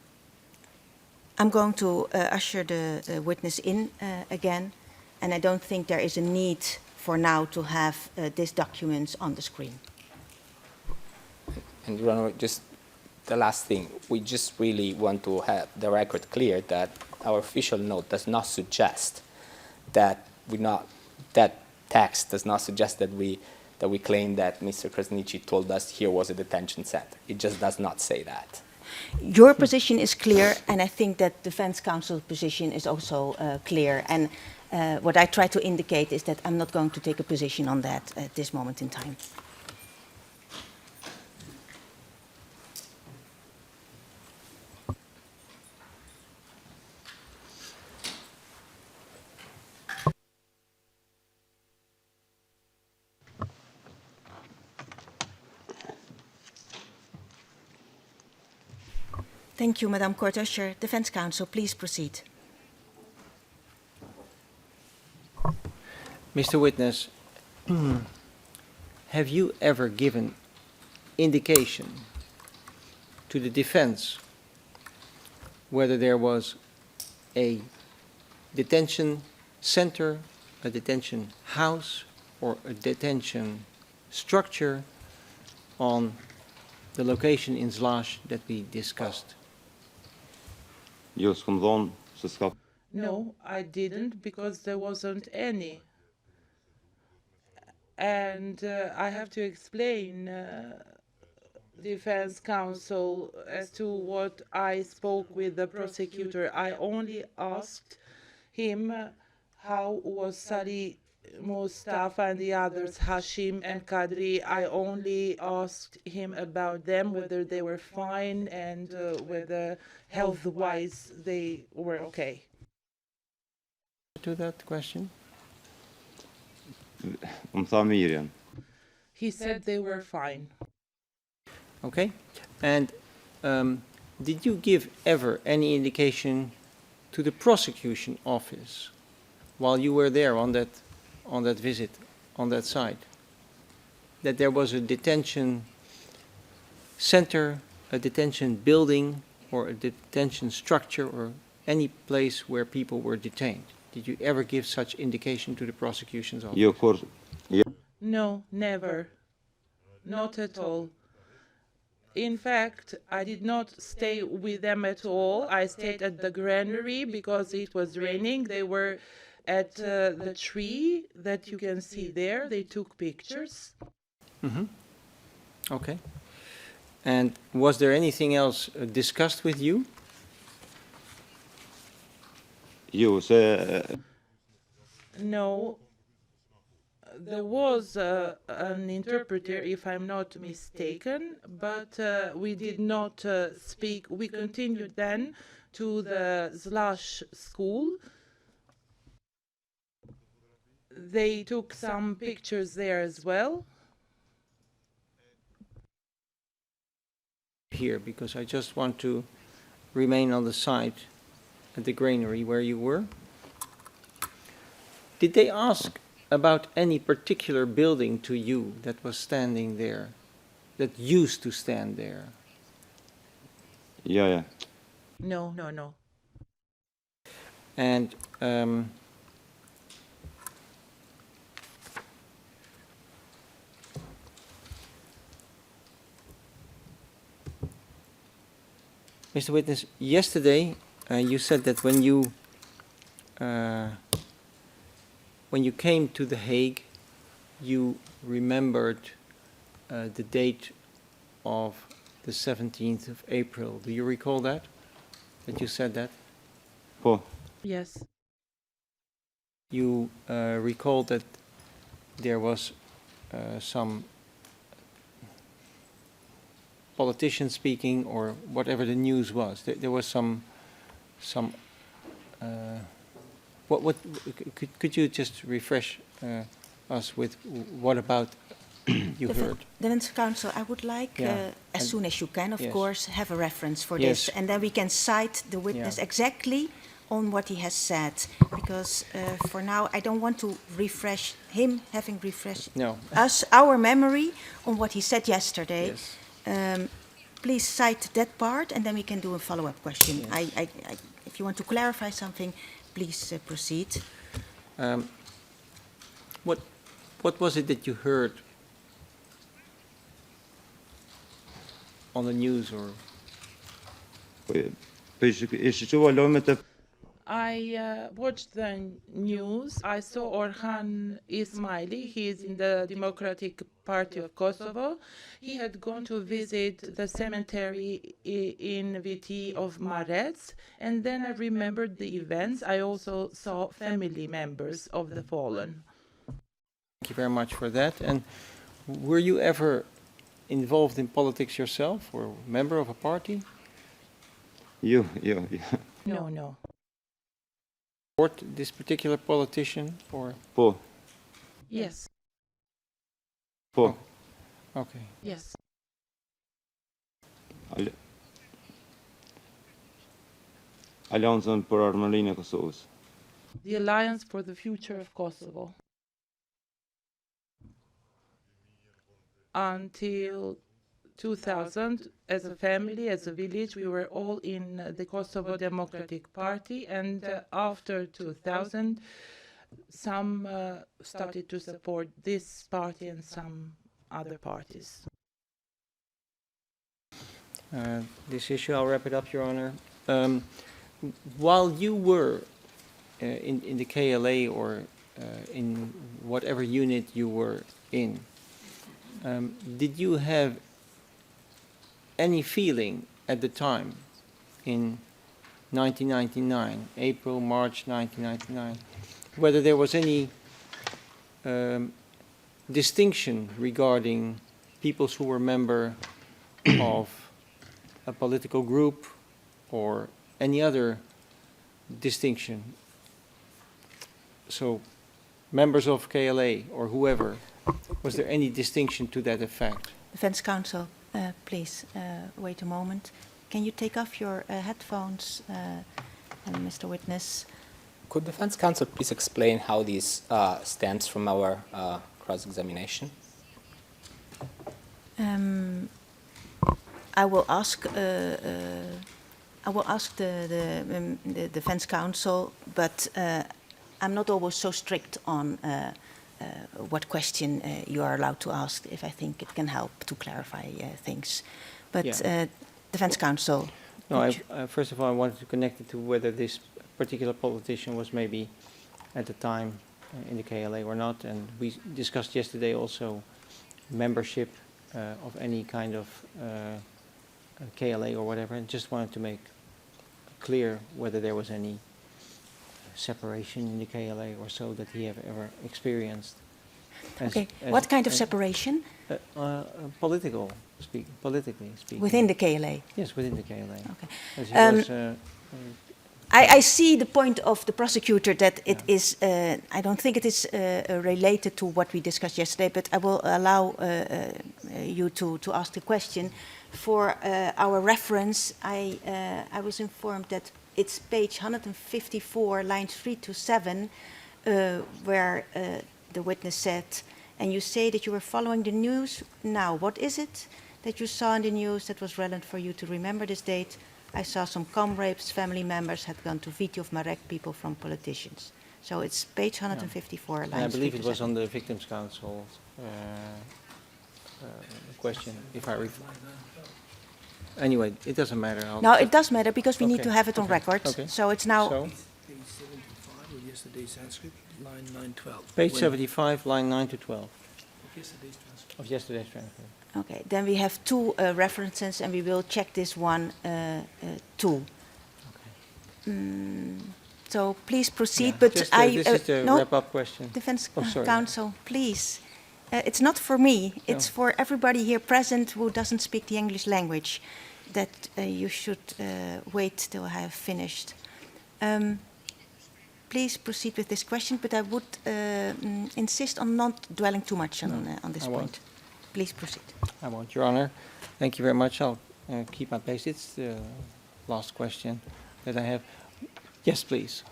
going to usher the witness in again, and I don't think there is a need for now to have these documents on the screen. And Your Honor, just the last thing, we just really want to have the record clear that our official note does not suggest that that text does not suggest that we claim that Mr. Krasniqi told us here was a detention center. It just does not say that. Your position is clear, and I think that defense counsel's position is also clear. And what I try to indicate is that I'm not going to take a position on that at this moment in time. Thank you, Madam Court Usher. Defense counsel, please proceed. Mr. Witness, have you ever given indication to the defense whether there was a detention center, a detention house, or a detention structure on the location in Zlaž that we discussed? No, I didn't, because there wasn't any. And I have to explain, defense counsel, as to what I spoke with the prosecutor. I only asked him how was Sari, Mustafa and the others, Hashim and Kadri. I only asked him about them, whether they were fine and whether health-wise they were okay. To that question? He said they were fine. Okay. And did you give ever any indication to the prosecution office while you were there on that visit, on that site, that there was a detention center, a detention building, or a detention structure, or any place where people were detained? Did you ever give such indication to the prosecution's office? No, never. Not at all. In fact, I did not stay with them at all. I stayed at the granary because it was raining. They were at the tree that you can see there. They took pictures. Mm-hmm. Okay. And was there anything else discussed with you? No. There was an interpreter, if I'm not mistaken, but we did not speak. We continued then to the Zlaž school. They took some pictures there as well. here because I just want to remain on the site at the granary where you were. Did they ask about any particular building to you that was standing there, that used to stand there? Yeah. No, no, no. And Mr. Witness, yesterday you said that when you came to The Hague, you remembered the date of the 17th of April. Do you recall that? That you said that? På. Yes. You recall that there was some politician speaking, or whatever the news was. There was some. What could you just refresh us with what about you heard? The Defense Counsel, I would like, Yeah. as And- soon as you can, of yes. course, have a reference for Yes. this, and then we can cite the witness Yeah. exactly on what he has said. Because for now, I don't want to refresh him, having refreshed No. us, our memory on what he said yesterday. Yes. Please cite that part, and then we can do a follow-up question. Yes. If you want to clarify something, please proceed. What was it that you heard on the news, or? I watched the news. I saw Orhan Ismaili. He is in the Democratic Party of Kosovo. He had gone to visit the cemetery in VT of Marets, and then I remembered the events. I also saw family members of the fallen. Thank you very much for that. And were you ever involved in politics yourself, or a member of a party? Yeah. No, no. Support this particular politician, or? På. Yes, Okay. yes. Alliansen për Armërinë e Kosovës. The Alliance for the Future of Kosovo. Until 2000, as a family, as a village, we were all in the Kosovo Democratic Party, and after 2000, some started to support this party and some other parties. This issue, I'll wrap it up, Your Honor. While you were in the KLA, or in whatever unit you were in, did you have any feeling at the time, in 1999, April, March 1999, whether there was any distinction regarding peoples who were member of a political group or any other distinction? So, members of KLA or whoever, was there any distinction to that effect? Defense Counsel, please wait a moment. Can you take off your headphones, Mr. Witness? Could Defense Counsel please explain how this stems from our cross-examination? I will ask the Defense Counsel, but I'm not always so strict on what question you are allowed to ask, if I think it can help to clarify things. But Yeah. Defense Counsel. No, first of all, I wanted to connect it to whether this particular politician was maybe at the time in the KLA or not. And we discussed yesterday also membership of any kind of KLA or whatever, and just wanted to make clear whether there was any separation in the KLA or so that he have ever experienced. What kind of separation? Politically speaking. Within the KLA? Yes, within the KLA. Okay. As he was, I see the point of the prosecutor that it is, I don't think it is related to what we discussed yesterday, but I will allow you to ask the question. For our reference, I was informed that it's page 154, lines 3 to 7, where the witness said, and you say that you were following the news. Now, what is it that you saw in the news that was relevant for you to remember this date? I saw some comrades, family members had gone to Vitjof Marek, people from politicians. So it's page 154, lines 3 to 7. And I believe it was on the Victims' Council question, if I recall. Anyway, it doesn't matter. No, it does matter because we need Okay, to have it on okay, record. okay. So it's now So, Page 75 of yesterday's transcript, line 912. page 75, line 9 to 12 Of yesterday's transcript. of yesterday's transcript. okay. Then we have two references, and we will check this one too. So please proceed. Yeah, But just, I this is the no wrap-up question. defense Oh, sorry. counsel, please. It's not for me. It's for everybody here present who doesn't speak the English language. That you should wait till I have finished. Please proceed with this question, but I would insist on not dwelling too much on this I point. won't. Please proceed. I won't, Your Honor. Thank you very much. I'll keep my pace. It's the last question that I have. Yes, please.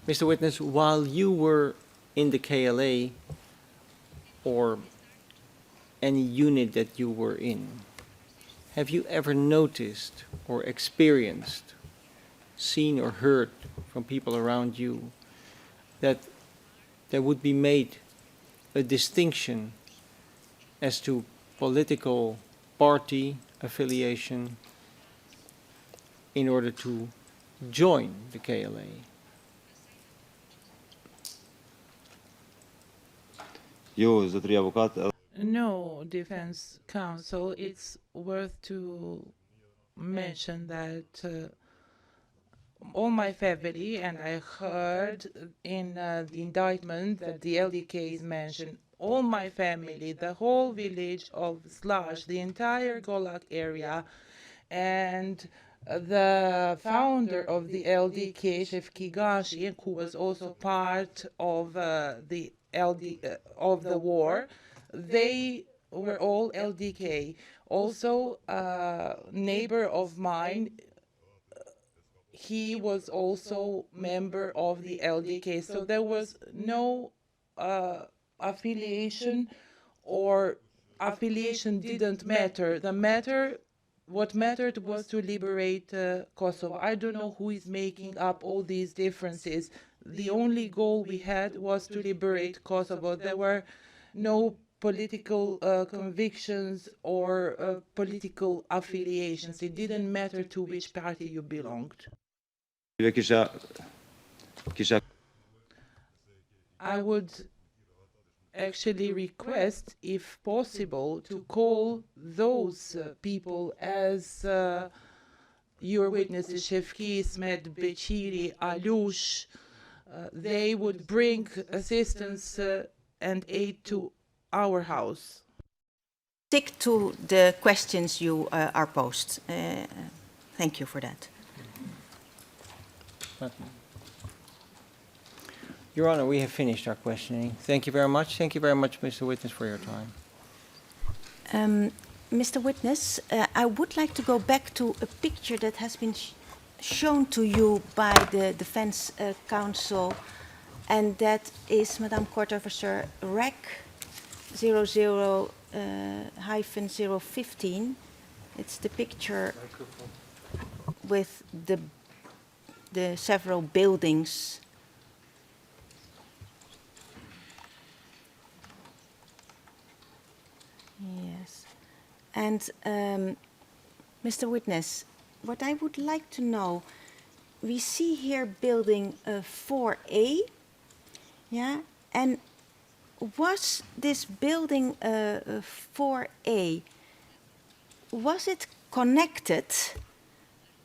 Mr. Witness, while you were in the KLA or any unit that you were in, have you ever noticed or experienced, seen or heard from people around you that there would be made a distinction as to political party affiliation in order to join the KLA? Eu, Zotri Avocat, No, defense counsel, it's worth to mention that all my family, and I heard in the indictment that the LDK is mentioned, all my family, the whole village of Slash, the entire Golak area, and the founder of the LDK, Chef Kigashi, who was also part of the of the war, they were all LDK. Also, a neighbor of mine, he was also member of the LDK. So there was no affiliation, or affiliation didn't matter. What mattered was to liberate Kosovo. I don't know who is making up all these differences. The only goal we had was to liberate Kosovo. There were no political convictions or political affiliations. It didn't matter to which party you belonged. I would actually request, if possible, to call those people as your witnesses, Shefki, Ismet, Bechiri, Alush. They would bring assistance and aid to our house. Stick to the questions you are posed. Thank you for that. Your Honor, we have finished our questioning. Thank you very much. Thank you very much, Mr. Witness, for your time. Mr. Witness, I would like to go back to a picture that has been shown to you by the Defense Counsel, and that is Madame Court Officer REC 00-015. It's the picture with the several buildings. Yes. And Mr. Witness, what I would like to know, we see here building 4A, yeah, and was this building 4A, was it connected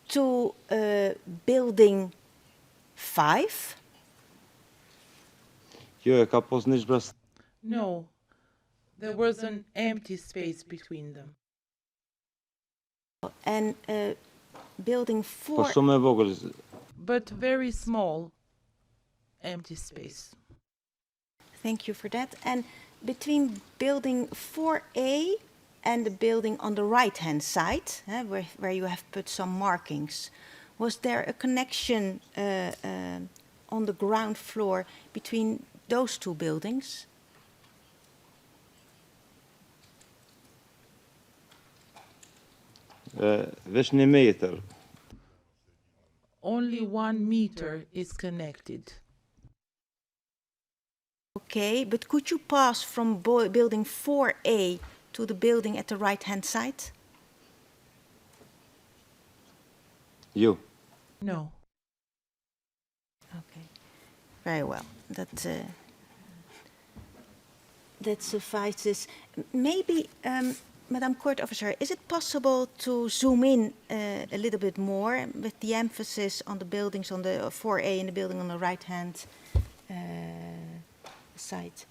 to building 5? No, there was an empty space between them. And building 4, But very small empty space. thank you for that. And between building 4A and the building on the right-hand side, where you have put some markings, was there a connection on the ground floor between those two buildings? Vishni meter. Only 1 meter is connected. Okay, but could you pass from building 4A to the building at the right-hand side? You. No. Okay, very well. That suffices. Maybe, Madam Court Officer, is it possible to zoom in a little bit more with the emphasis on the buildings on the 4A and the building on the right-hand side?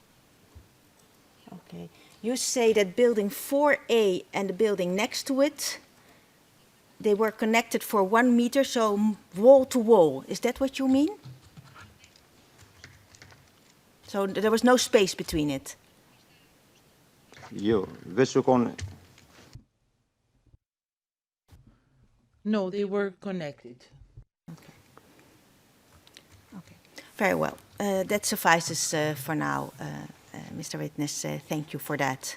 Okay. You say that building 4A and the building next to it, they were connected for 1 meter, so wall to wall. Is that what you mean? So there was no space between it? You. Vishukon. No, they were connected. Okay, very well. That suffices for now, Mr. Witness. Thank you for that.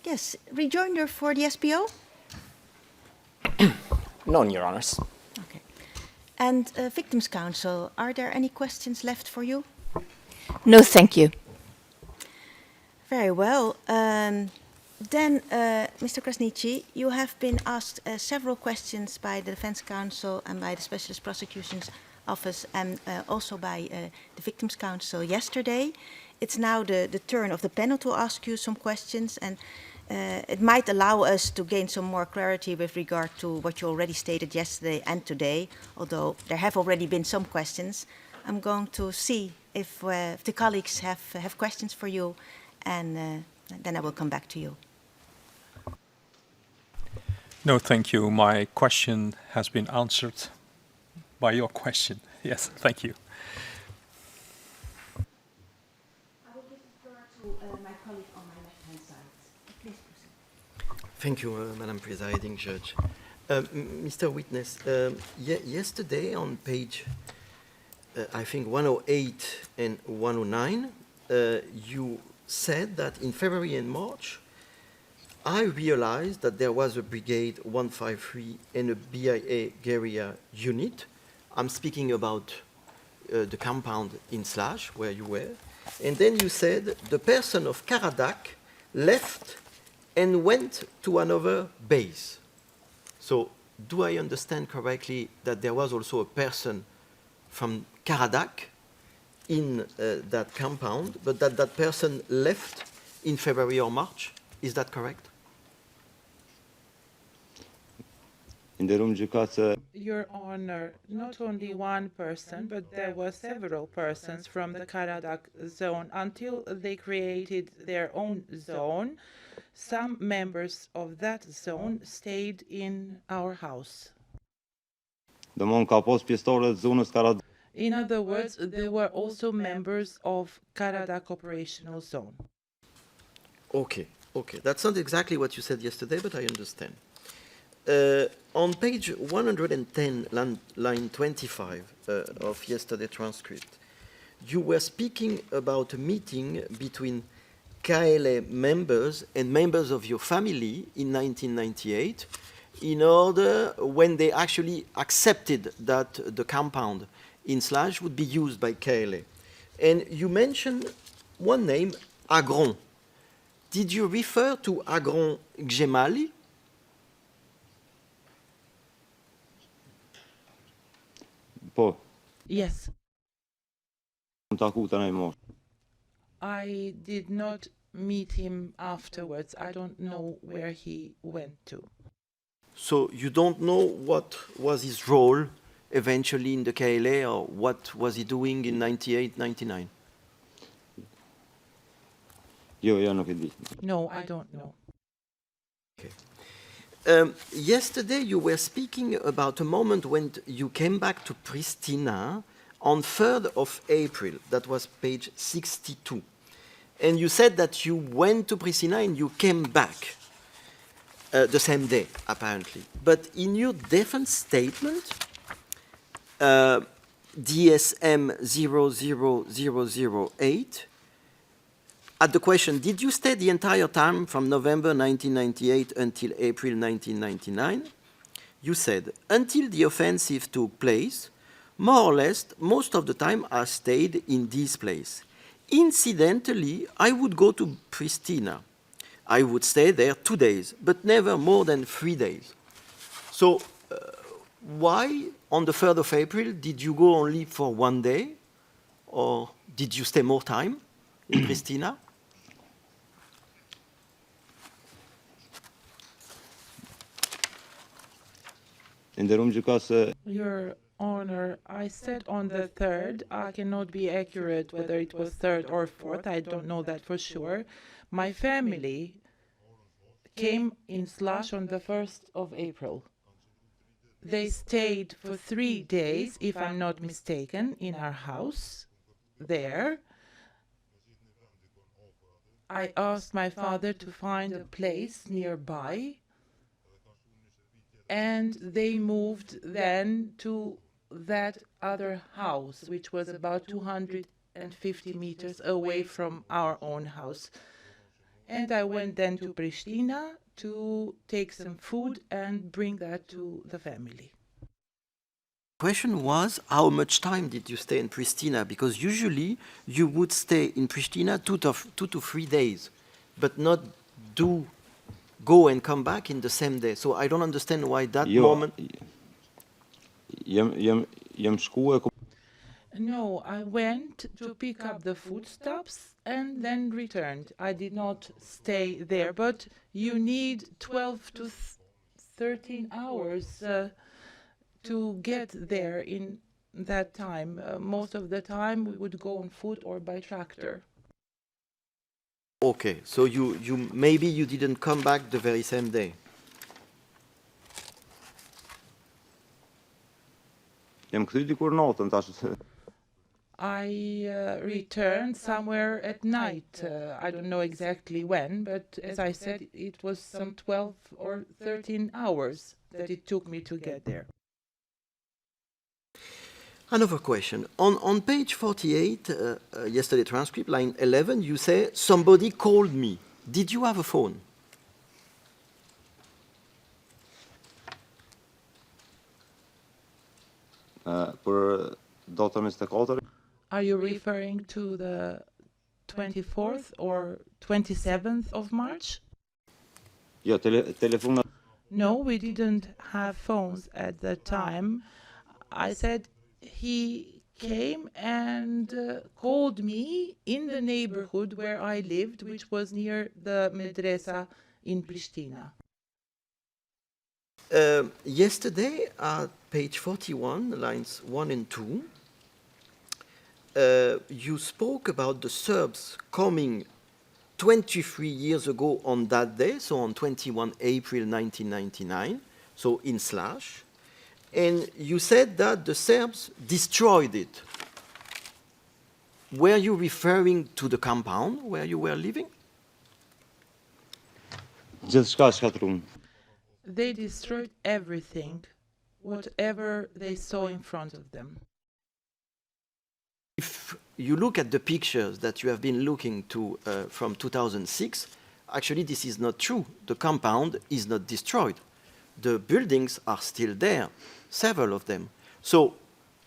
Yes, rejoinder for the SPO? None, Your Honors. Okay. And Victims' Counsel, are there any questions left for you? No, thank you. Very well. Then, Mr. Krasniqi, you have been asked several questions by the Defense Counsel and by the Specialist Prosecution's Office and also by the Victims' Counsel yesterday. It's now the turn of the panel to ask you some questions, and it might allow us to gain some more clarity with regard to what you already stated yesterday and today, although there have already been some questions. I'm going to see if the colleagues have questions for you, and then I will come back to you. No, thank you. My question has been answered by your question. Yes, thank you. I will give the floor to my colleague on my left-hand side. Please proceed. Thank you, Madam Presiding Judge. Mr. Witness, yesterday on page, I think 108 and 109, you said that in February and March, I realized that there was a Brigade 153 and a BIA guerrilla unit. I'm speaking about the compound in Slash, where you were. And then you said the person of Karadak left and went to another base. So do I understand correctly that there was also a person from Karadak in that compound, but that person left in February or March? Is that correct? In the room, Your Honor, not only one person, but there were several persons from the Karadak zone until they created their own zone. Some members of that zone stayed in our house. In other words, they were also members of Karadak operational zone. Okay, okay. That's not exactly what you said yesterday, but I understand. On page 110, line 25 of yesterday's transcript, you were speaking about a meeting between KLA members and members of your family in 1998 in order when they actually accepted that the compound in Slash would be used by KLA. And you mentioned one name, Agron. Did you refer to Agron Ggemali? Yes. I did not meet him afterwards. I don't know where he went to. So you don't know what was his role eventually in the KLA, or what was he doing in 98, 99? No, I don't know. Okay. Yesterday you were speaking about a moment when you came back to Pristina on 3rd of April, that was page 62. And you said that you went to Pristina and you came back the same day, apparently. But in your defense statement, DSM 00008, at the question, did you stay the entire time from November 1998 until April 1999? You said, until the offensive took place, more or less, most of the time I stayed in this place. Incidentally, I would go to Pristina. I would stay there 2 days, but never more than 3 days. So, why, on the 3rd of April, did you go only for 1 day? Or did you stay more time in Pristina? Your Honor, I said on the 3rd. I cannot be accurate whether it was 3rd or 4th. I don't know that for sure. My family came in Slush on the 1st of April. They stayed for 3 days, if I'm not mistaken, in our house there. I asked my father to find a place nearby, and they moved then to that other house, which was about 250 meters away from our own house. And I went then to Pristina to take some food and bring that to the family. Question was, how much time did you stay in Pristina? Because usually you would stay in Pristina 2 to 3 days, but not go and come back in the same day. So I don't understand why that moment... No, I went to pick up the foodstuffs and then returned. I did not stay there, but you need 12 to 13 hours to get there in that time. Most of the time we would go on foot or by tractor. Okay, so maybe you didn't come back the very same day. I returned somewhere at night. I don't know exactly when, but as I said, it was some 12 or 13 hours that it took me to get there. Another question. On page 48, yesterday transcript, line 11, you say, somebody called me. Did you have a phone? Are you referring to the 24th or 27th of March? No, we didn't have phones at the time. I said he came and called me in the neighborhood where I lived, which was near the Medresa in Pristina. Yesterday, at page 41, lines 1 and 2, you spoke about the Serbs coming 23 years ago on that day, so on 21 April 1999, so in Slash, and you said that the Serbs destroyed it. Were you referring to the compound where you were living? They destroyed everything, whatever they saw in front of them. If you look at the pictures that you have been looking to from 2006, actually this is not true. The compound is not destroyed. The buildings are still there, several of them. So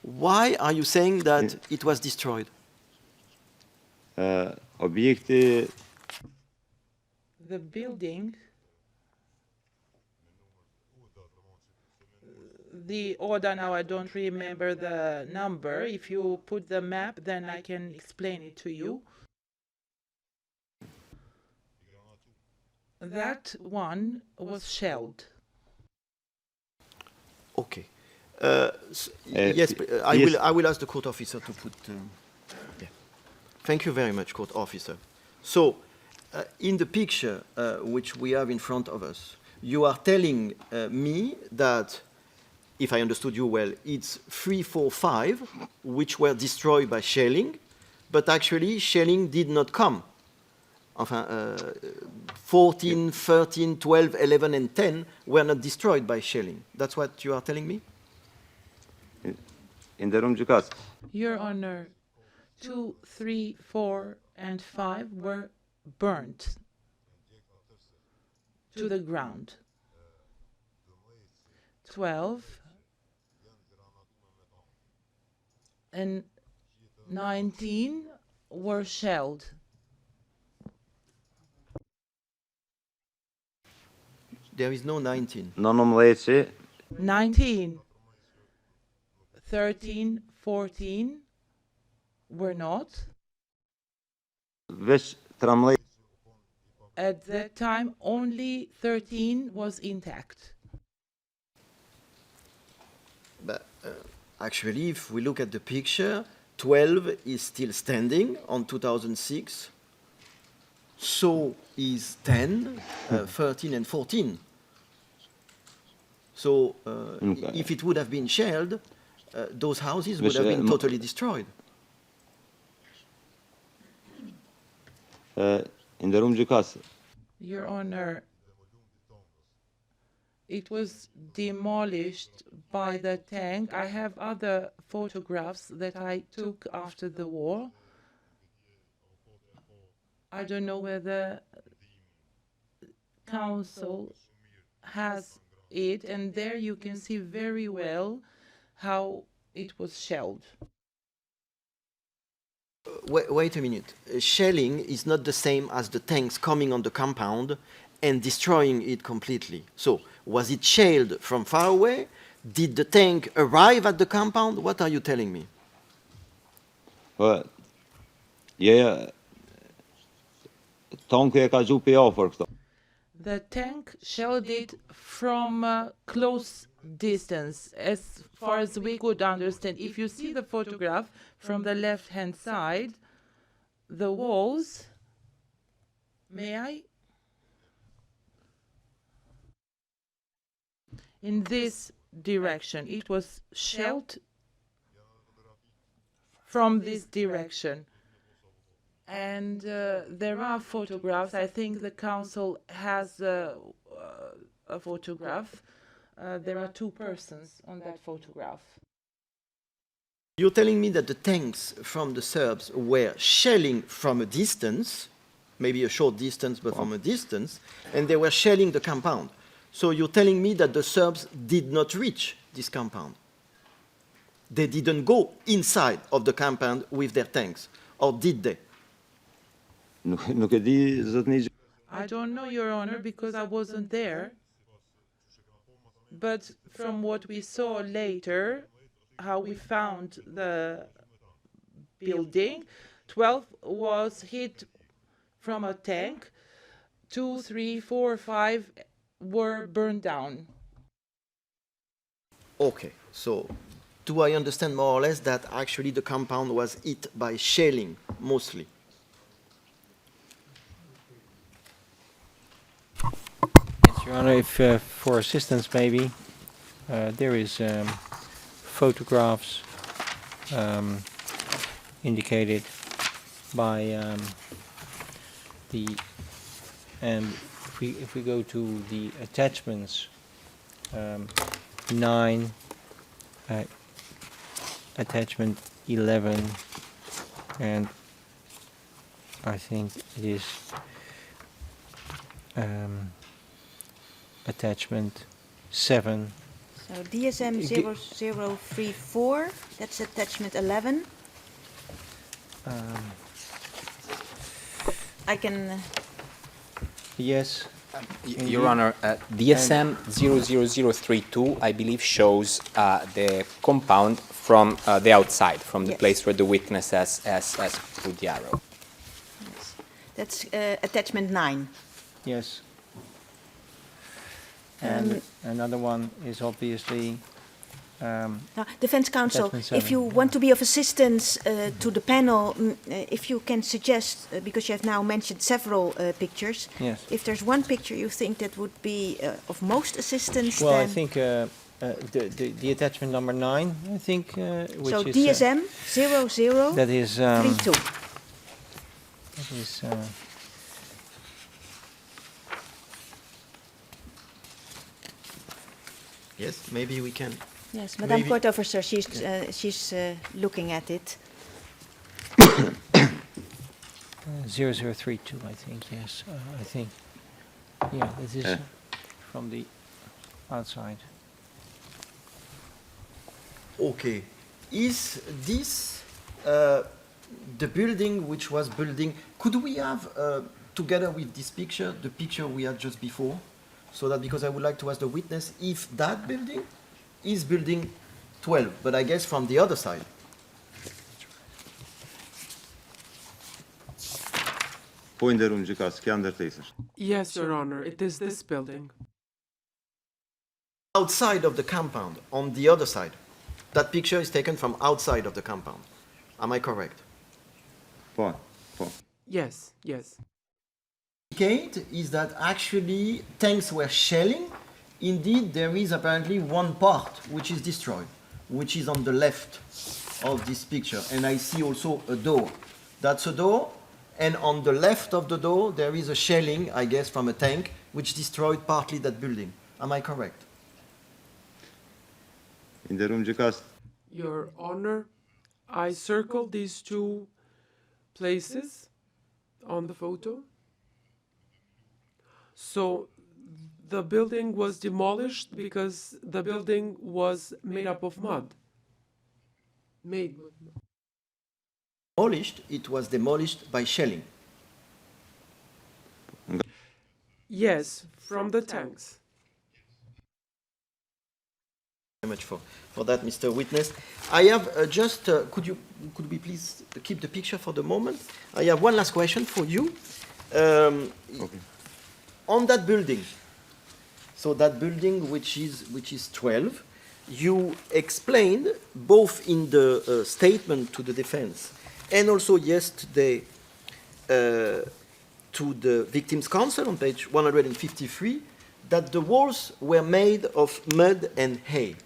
why are you saying that it was destroyed? The building, the order now, I don't remember the number. If you put the map, then I can explain it to you. That one was shelled. Okay. Yes, I will ask the court officer to put... yeah. Thank you very much, court officer. So, in the picture which we have in front of us, you are telling me that if I understood you well, it's 3, 4, 5, which were destroyed by shelling, but actually shelling did not come. Enfin, 14, 13, 12, 11, and 10 were not destroyed by shelling. That's what you are telling me? Înderumcı caz. Your Honor, 2, 3, 4, and 5 were burnt to the ground. 12 and 19 were shelled. There is no 19. Nonumleci 19, 13, 14 were not. ve tramlay At that time, only 13 was intact. But actually, if we look at the picture, 12 is still standing on 2006. So is 10, 13, and 14. So Okay. if it would have been shelled, those houses would have been totally destroyed. înderumcı caz. Your Honor, it was demolished by the tank. I have other photographs that I took after the war. I don't know whether council has it, and there you can see very well how it was shelled. Wait a minute. Shelling is not the same as the tanks coming on the compound and destroying it completely. So, was it shelled from far away? Did the tank arrive at the compound? What are you telling me? Tanku e ka gjupi afër këto. The tank shelled it from close distance, as far as we could understand. If you see the photograph from the left-hand side, the walls, may I? In this direction, it was shelled from this direction. And there are photographs. I think the council has a photograph. There are 2 persons on that photograph. You're telling me that the tanks from the Serbs were shelling from a distance, maybe a short distance, but from a distance, and they were shelling the compound. So you're telling me that the Serbs did not reach this compound. They didn't go inside of the compound with their tanks, or did they? Nuk e di zotni. I don't know, Your Honor, because I wasn't there. But from what we saw later, how we found the building, 12 was hit from a tank, 2, 3, 4, 5 were burned down. Okay, so do I understand more or less that actually the compound was hit by shelling, mostly? Yes, Your Honor, if for assistance maybe, there is photographs indicated by the, and if we go to the attachments, 9, attachment 11, and I think it is attachment 7. So DSM 0034, that's attachment 11. I can... Yes. Your Honor, DSM 00032, I believe, shows the compound from the outside, from the place where the witness has put the arrow. Yes. That's attachment 9. Yes. And another one is obviously... Now, Defense Counsel, attachment if 7. you want to be of assistance to the panel, if you can suggest, because you have now mentioned several pictures, Yes. if there's one picture you think that would be of most assistance, Well, then... I think the attachment number 9, I think, which So is... DSM 0032. that is... that is... Yes, maybe we can. Yes, Madame maybe- Court Officer, she's looking at it. 0032, I think, yes. I think, yeah, this is from the outside. Okay. Is this the building which was building? Could we have, together with this picture, the picture we had just before? So that, because I would like to ask the witness if that building is building 12, but I guess from the other side. Poinderunjika, Skandertaser. Yes, Your Honor, it is this building. Outside of the compound, on the other side. That picture is taken from outside of the compound. Am I correct? Fine. Yes, yes. Indicate is that actually tanks were shelling. Indeed, there is apparently one part which is destroyed, which is on the left of this picture. And I see also a door. That's a door. And on the left of the door, there is a shelling, I guess, from a tank, which destroyed partly that building. Am I correct? Your Honor, I circled these two places on the photo. So the building was demolished because the building was made up of mud. Made with mud. Demolished, it was demolished by shelling. Yes, from the tanks. Very much for that, Mr. Witness. I have could we please keep the picture for the moment? I have one last question for you. Okay. On that building, so that building which is 12, you explained both in the statement to the defense and also yesterday to the Victims' Counsel on page 153 that the walls were made of mud and hay.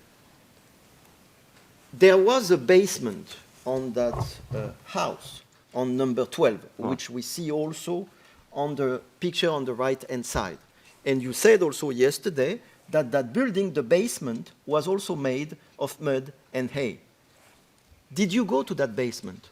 There was a basement on that house, on number 12, which we see also on the picture on the right-hand side. And you said also yesterday that that building, the basement, was also made of mud and hay. Did you go to that basement?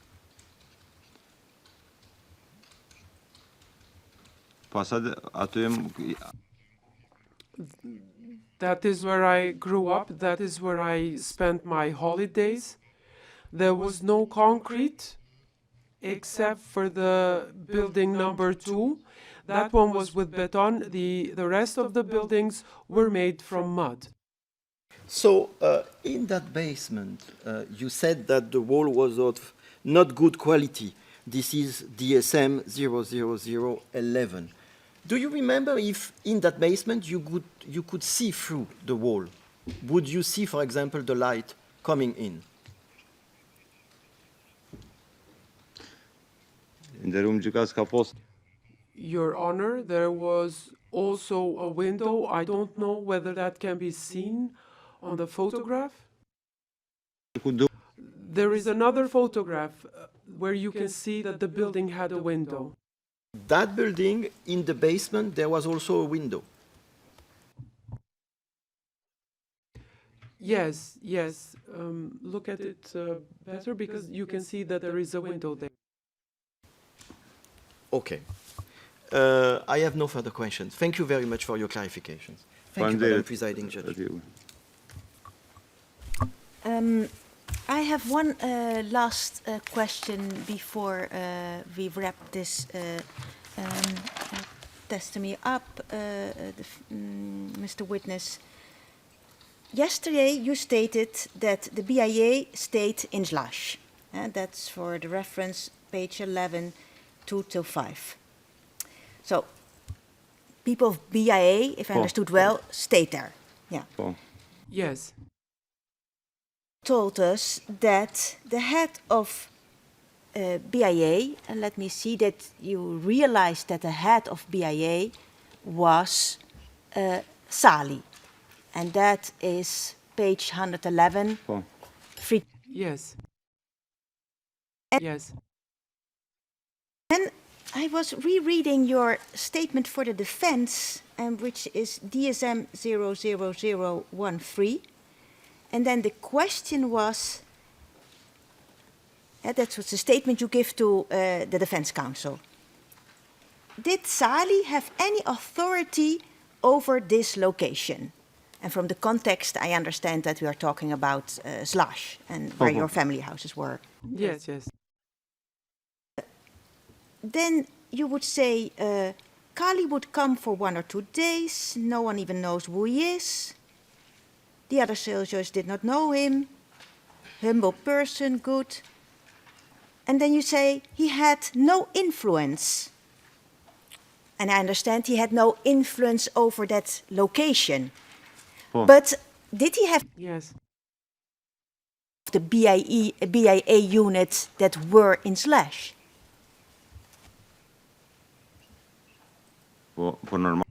That is where I grew up. That is where I spent my holidays. There was no concrete except for the building number 2. That one was with beton. The rest of the buildings were made from mud. So in that basement, you said that the wall was of not good quality. This is DSM 00011. Do you remember if in that basement you could see through the wall? Would you see, for example, the light coming in? Your Honor, there was also a window. I don't know whether that can be seen on the photograph. There is another photograph where you can see that the building had a window. That building, in the basement, there was also a window. Yes, yes. Look at it better because you can see that there is a window there. Okay. I have no further questions. Thank you very much for your clarifications. Thank you, Madam Presiding Judge. I have one last question before we wrap this testimony up, Mr. Witness. Yesterday you stated that the BIA stayed in Zlaž. That's for the reference page 11, 2-5. So people of BIA, if I understood well, stayed there. Yeah. Yes. Told us that the head of BIA, and let me see that you realized that the head of BIA was Sali, and that is page 111. Po. Free. Yes. Yes. And I was rereading your statement for the defense, which is DSM 00013. And then the question was, that was the statement you give to the defense counsel. Did Sali have any authority over this location? And from the context, I understand that we are talking about Slash and where your family houses were. Yes, yes. Then you would say, Kali would come for 1 or 2 days. No one even knows who he is. The other soldiers did not know him. Humble person, good. And then you say he had no influence. And I understand he had no influence over that location. Oh. But did he have Yes. the BIA units that were in Slash? For normal.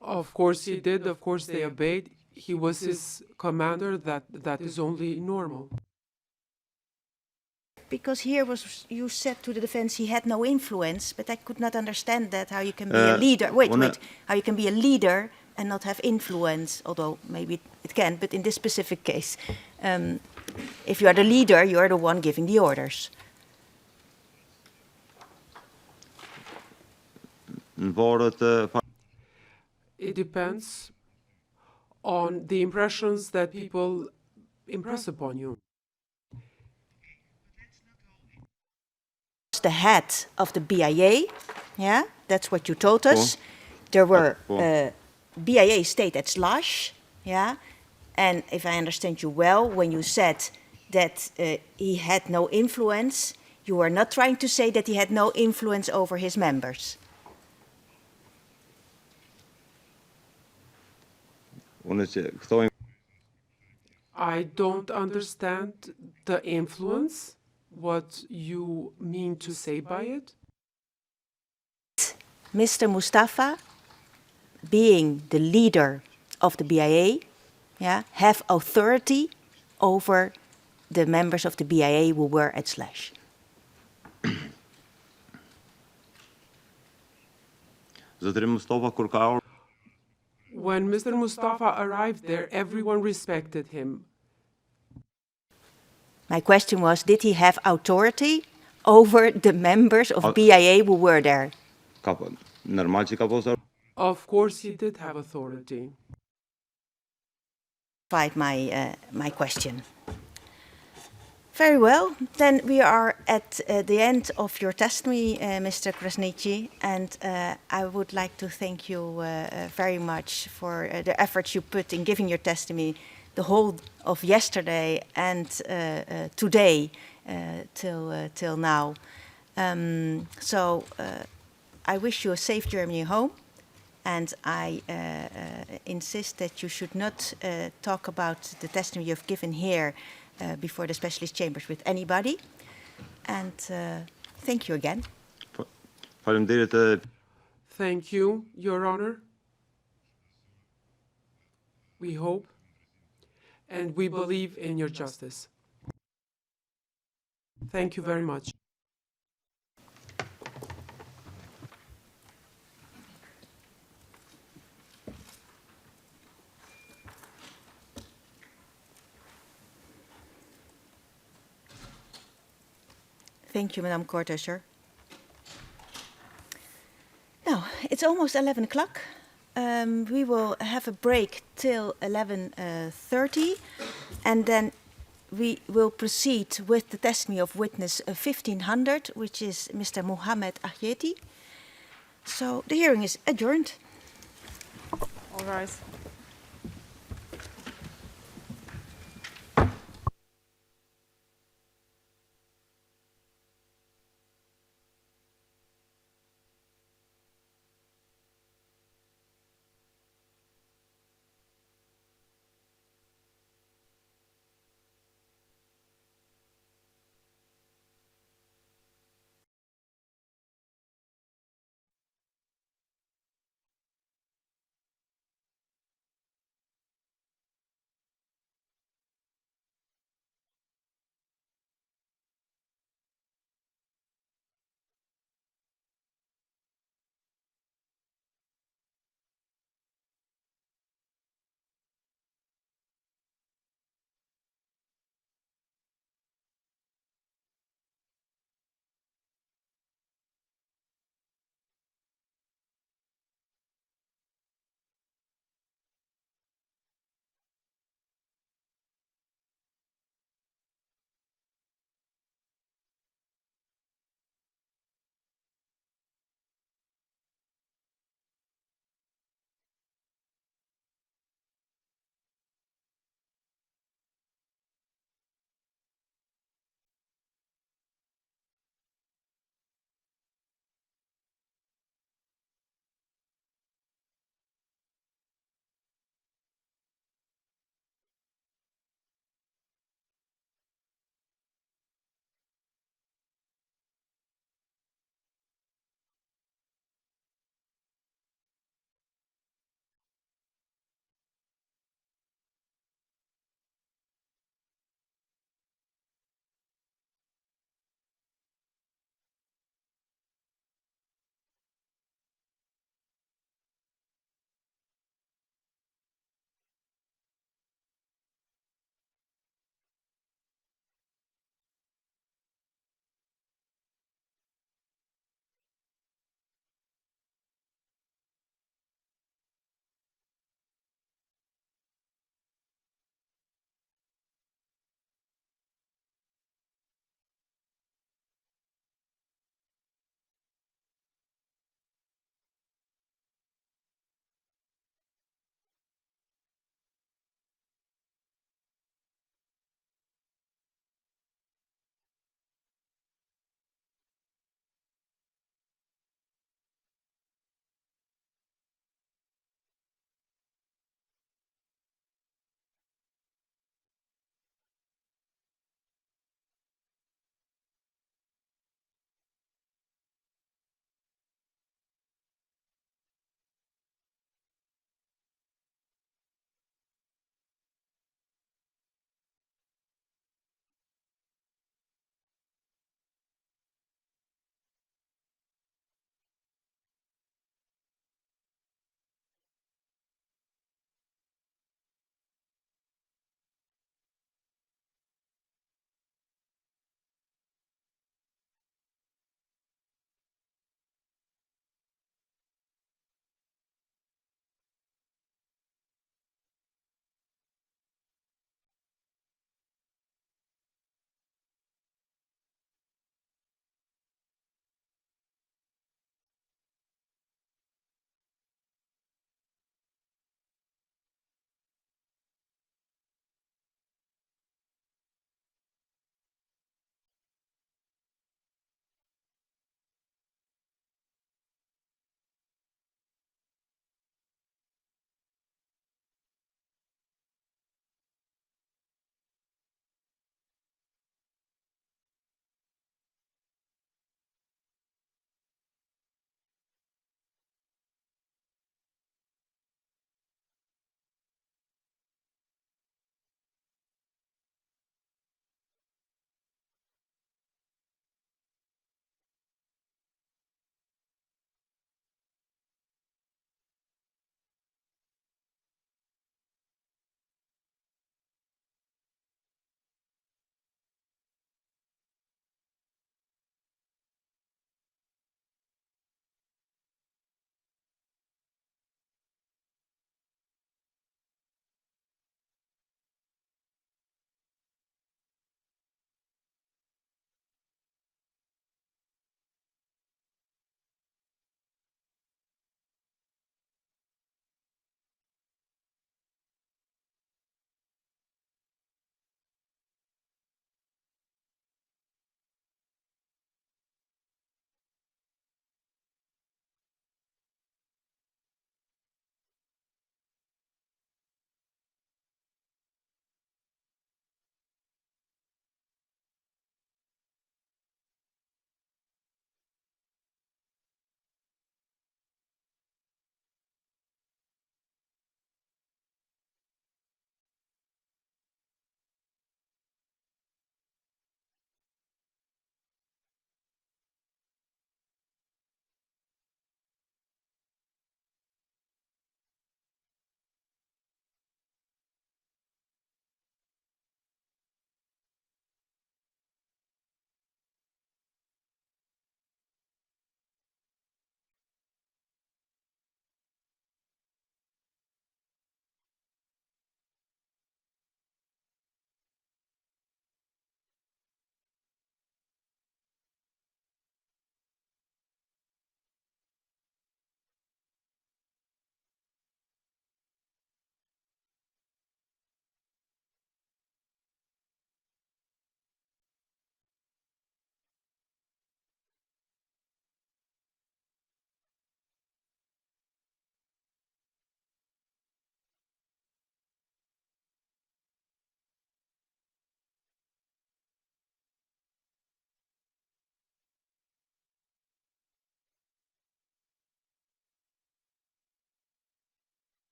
Of course he did. Of course they obeyed. He was his commander. That is only normal. Because here was you said to the defense he had no influence, but I could not understand that how you can be a leader. Wait, how you can be a leader and not have influence? Although maybe it can, but in this specific case, if you are the leader, you are the one giving the orders. It depends on the impressions that people impress upon you. The head of the BIA, yeah, that's what you told us. There were BIA stayed at Slash, yeah, and if I understand you well, when you said that he had no influence, you were not trying to say that he had no influence over his members. I don't understand the influence, what you mean to say by it. Mr. Mustafa, being the leader of the BIA, yeah, have authority over the members of the BIA who were at Slash. When Mr. Mustafa arrived there, everyone respected him. My question was, did he have authority over the members of BIA who were there? Of course he did have authority. My question. Very well. Then we are at the end of your testimony, Mr. Krasniqi, and I would like to thank you very much for the efforts you put in giving your testimony the whole of yesterday and today till now. So I wish you a safe journey home, and I insist that you should not talk about the testimony you've given here before the specialist chambers with anybody. And thank you again. Thank you, Your Honor. We hope and we believe in your justice. Thank you very much. Thank you, Madame Kortesser. Now, it's almost 11 o'clock. We will have a break till 11:30, and then we will proceed with the testimony of witness 1500, which is Mr. Mohammed Ahyeti. So the hearing is adjourned. All rise.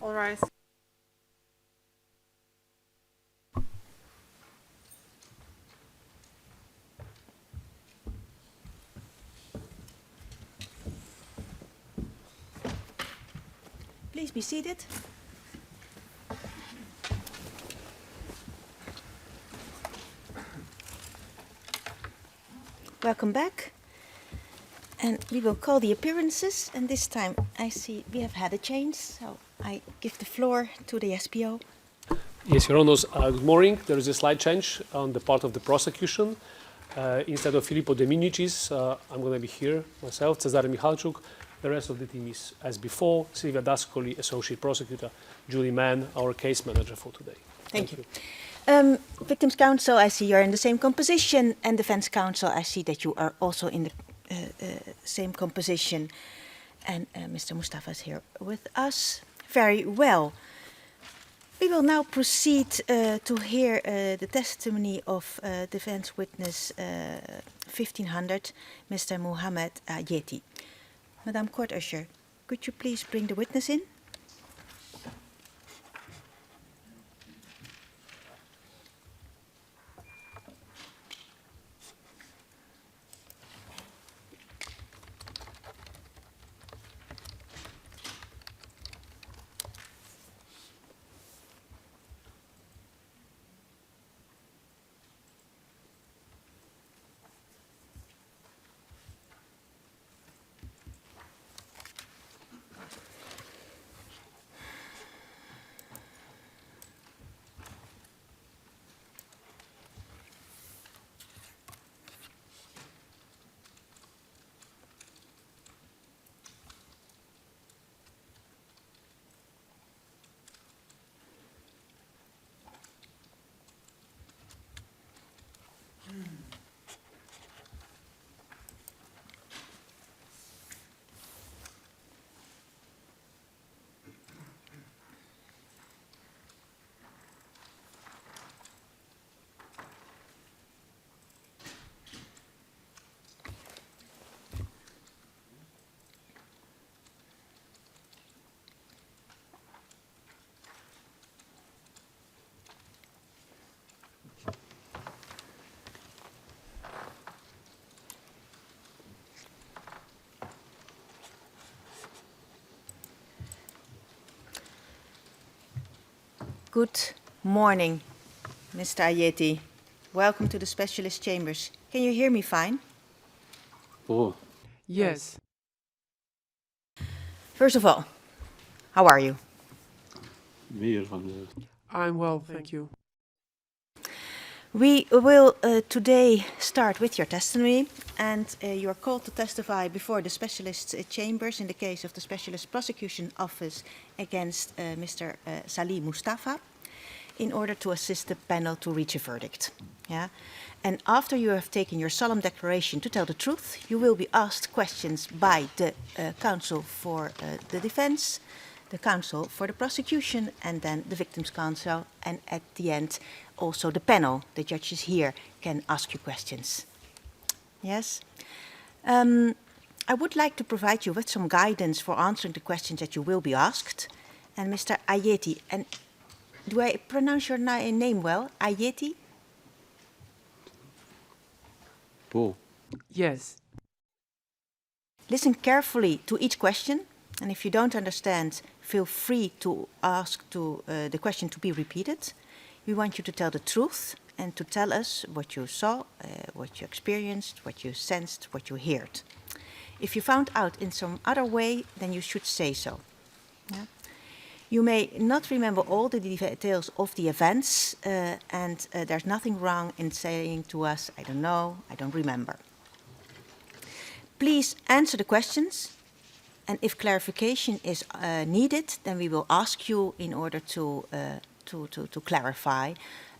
All rise. Please be seated. Welcome back. And we will call the appearances, and this time I see we have had a change, so I give the floor to the SPO. Yes, Your Honours, good morning. There is a slight change on the part of the prosecution. Instead of Filippo De Minicis, I'm going to be here myself, Cesare Michalczuk. The rest of the team is as before. Silvia Dascoli, Associate Prosecutor. Julie Mann, our case manager for today. Thank you. Victims Counsel, I see you're in the same composition, and Defense Counsel, I see that you are also in the same composition. And Mr. Mustafa is here with us. Very well. We will now proceed to hear the testimony of defense witness 1500, Mr. Mohammed Ayeti. Madame Court Usher, could you please bring the witness in? Good morning, Mr. Ayeti. Welcome to the Specialist Chambers. Can you hear me fine? Oh. Yes. First of all, how are you? I'm well, thank you. We will today start with your testimony, and you are called to testify before the Specialist Chambers in the case of the Specialist Prosecution Office against Mr. Salih Mustafa in order to assist the panel to reach a verdict. Yeah? And after you have taken your solemn declaration to tell the truth, you will be asked questions by the counsel for the defense, the counsel for the prosecution, and then the victim's counsel, and at the end also the panel, the judges here, can ask you questions. Yes? I would like to provide you with some guidance for answering the questions that you will be asked. And Mr. Ayeti, and do I pronounce your name well? Ayeti? Paul. Yes. Listen carefully to each question, and if you don't understand, feel free to ask the question to be repeated. We want you to tell the truth and to tell us what you saw, what you experienced, what you sensed, what you heard. If you found out in some other way, then you should say so. Yeah? You may not remember all the details of the events, and there's nothing wrong in saying to us, I don't know, I don't remember. Please answer the questions, and if clarification is needed, then we will ask you in order to clarify.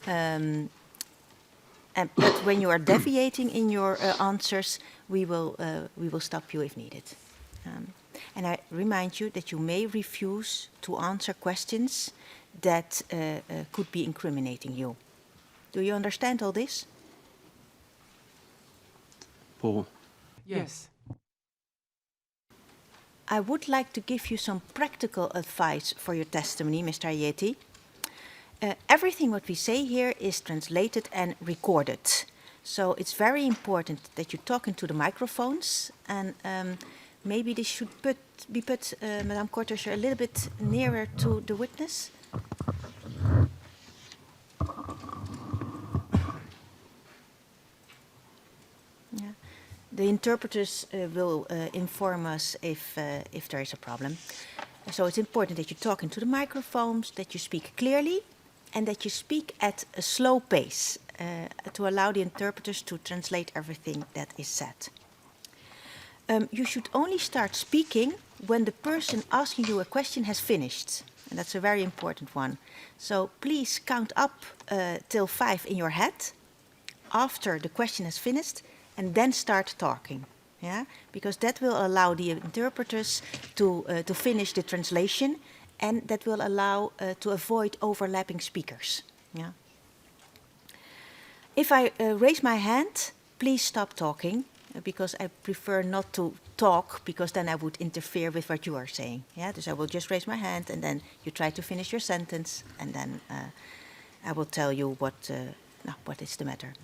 But when you are deviating in your answers, we will stop you if needed. And I remind you that you may refuse to answer questions that could be incriminating you. Do you understand all this? Yes. I would like to give you some practical advice for your testimony, Mr. Ayeti. Everything what we say here is translated and recorded. So it's very important that you talk into the microphones, and maybe this should be put, Madame Kortescher, a little bit nearer to the witness. Yeah. The interpreters will inform us if there is a problem. So it's important that you talk into the microphones, that you speak clearly, and that you speak at a slow pace to allow the interpreters to translate everything that is said. You should only start speaking when the person asking you a question has finished. And that's a very important one. So please count up till 5 in your head after the question has finished, and then start talking. Yeah? Because that will allow the interpreters to finish the translation, and that will allow to avoid overlapping speakers. Yeah? If I raise my hand, please stop talking, because I prefer not to talk, because then I would interfere with what you are saying. Yeah? So I will just raise my hand, and then you try to finish your sentence, and then I will tell you what is the matter.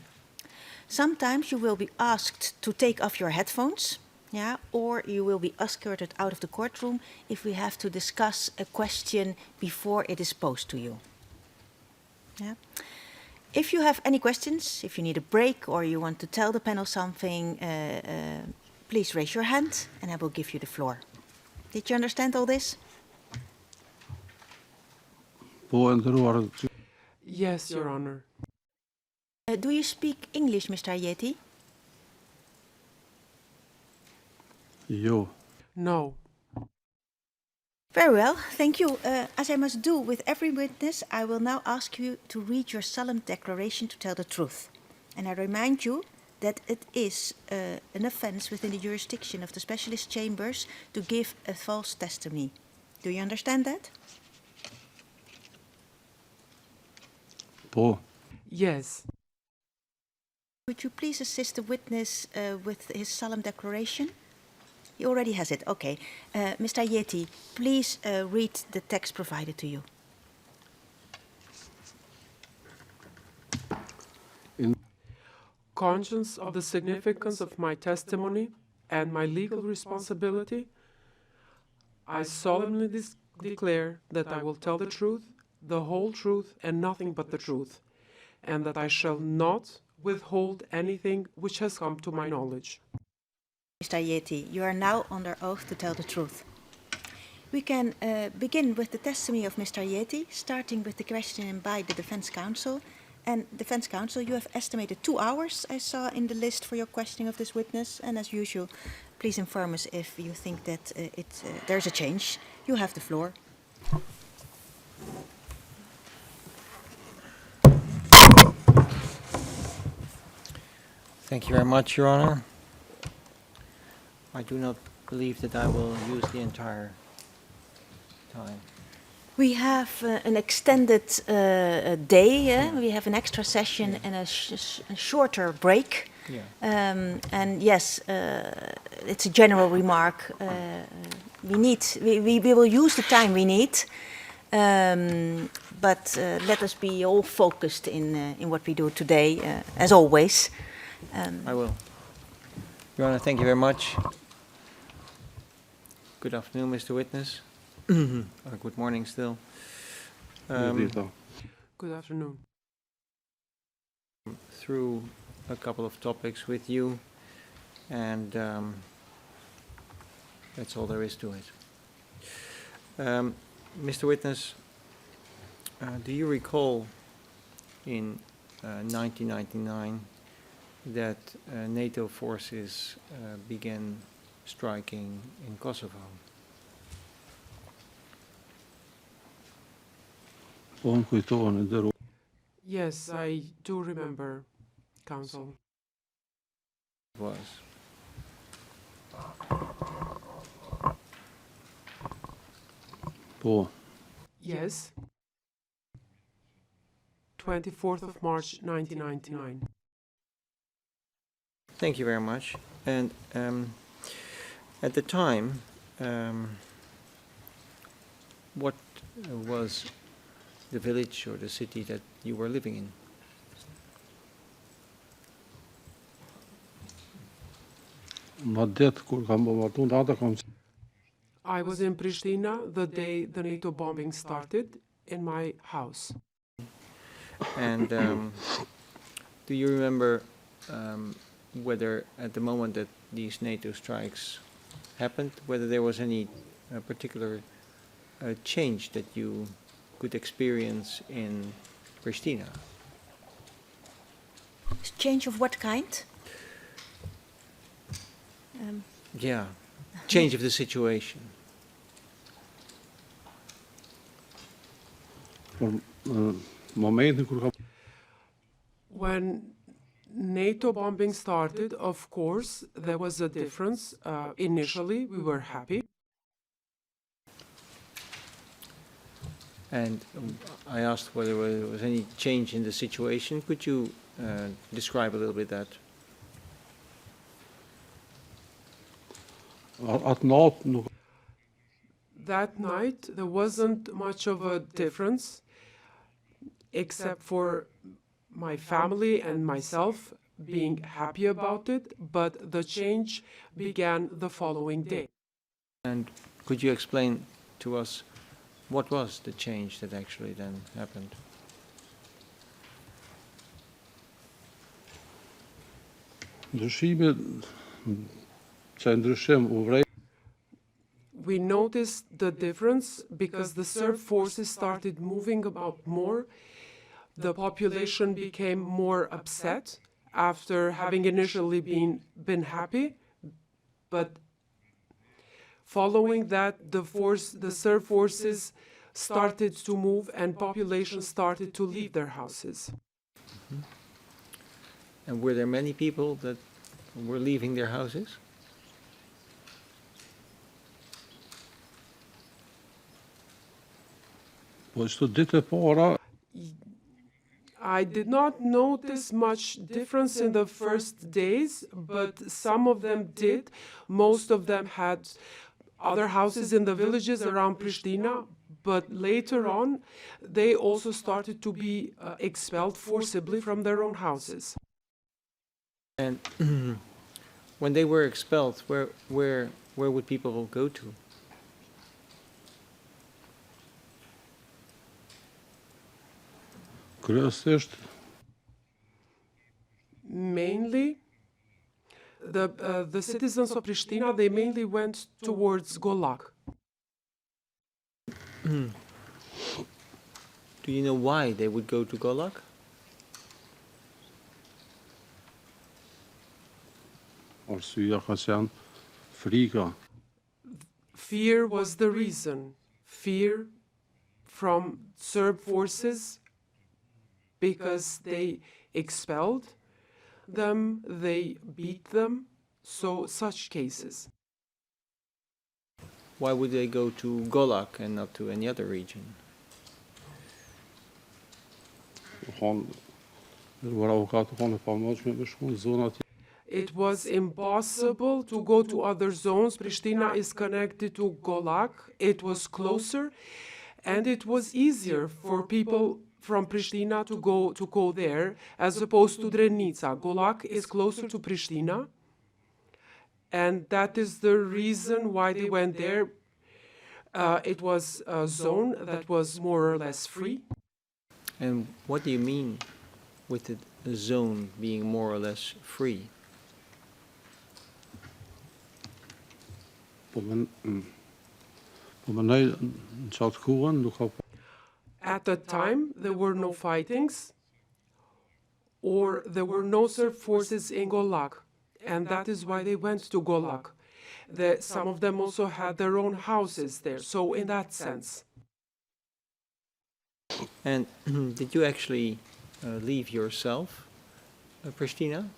Sometimes you will be asked to take off your headphones, yeah, or you will be escorted out of the courtroom if we have to discuss a question before it is posed to you. Yeah. If you have any questions, if you need a break or you want to tell the panel something, please raise your hand and I will give you the floor. Did you understand all this? Yes, Your Honor. Do you speak English, Mr. Ayeti? No. Very well, thank you. As I must do with every witness, I will now ask you to read your solemn declaration to tell the truth. And I remind you that it is an offense within the jurisdiction of the specialist chambers to give a false testimony. Do you understand that? Yes. Would you please assist the witness with his solemn declaration? He already has it. Okay. Mr. Ayeti, please read the text provided to you. Conscious of the significance of my testimony and my legal responsibility, I solemnly declare that I will tell the truth, the whole truth, and nothing but the truth, and that I shall not withhold anything which has come to my knowledge. Mr. Ayeti, you are now under oath to tell the truth. We can begin with the testimony of Mr. Ayeti, starting with the questioning by the Defense Counsel. And Defense Counsel, you have estimated 2 hours, I saw in the list for your questioning of this witness. And as usual, please inform us if you think that there's a change. You have the floor. Thank you very much, Your Honor. I do not believe that I will use the entire time. We have an extended day. We have an extra session and a shorter break. Yeah. And yes, it's a general remark. We will use the time we need, but let us be all focused in what we do today, as always. I will. Your Honor, thank you very much. Good afternoon, Mr. Witness. Or good morning still. Good afternoon. Through a couple of topics with you, and that's all there is to it. Mr. Witness, do you recall in 1999 that NATO forces began striking in Kosovo? Yes, I do remember, Counsel. It was. Yes. 24th of March, 1999. Thank you very much. And at the time, what was the village or the city that you were living in? I was in Pristina the day the NATO bombing started in my house. And do you remember whether at the moment that these NATO strikes happened, whether there was any particular change that you could experience in Pristina? Change of what kind? Yeah, change of the situation. When NATO bombing started, of course, there was a difference. Initially, we were happy. And I asked whether there was any change in the situation. Could you describe a little bit that? That night, there wasn't much of a difference, except for my family and myself being happy about it, but the change began the following day. And could you explain to us what was the change that actually then happened? We noticed the difference because the Serb forces started moving about more. The population became more upset after having initially been happy, but following that, the Serb forces started to move and population started to leave their houses. Mm-hmm. And were there many people that were leaving their houses? I did not notice much difference in the first days, but some of them did. Most of them had other houses in the villages around Pristina, but later on, they also started to be expelled forcibly from their own houses. And when they were expelled, where would people go to? Mainly, the citizens of Pristina, they mainly went towards Golag. Do you know why they would go to Golag? Fear was the reason. Fear from Serb forces, because they expelled them, they beat them, so such cases. Why would they go to Golag and not to any other region? It was impossible to go to other zones. Pristina is connected to Golag. It was closer, and it was easier for people from Pristina to go there, as opposed to Drenica. Golag is closer to Pristina, and that is the reason why they went there. It was a zone that was more or less free. And what do you mean with the zone being more or less free? At the time, there were no fightings, or there were no Serb forces in Golag, and that is why they went to Golag. Some of them also had their own houses there, so in that sense. And did you actually leave yourself, Pristina?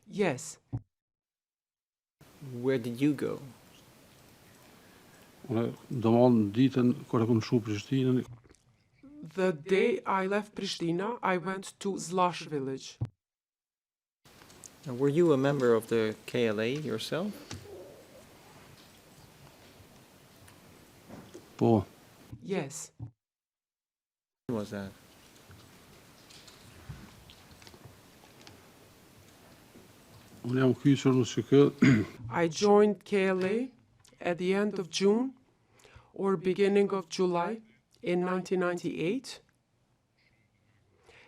Yes. Where did you go? The day I left Pristina, I went to Zlash village. Were you a member of the KLA yourself? Po. Yes. When was that? Unë jam kyçur në SHK I joined KLA at the end of June or beginning of July in 1998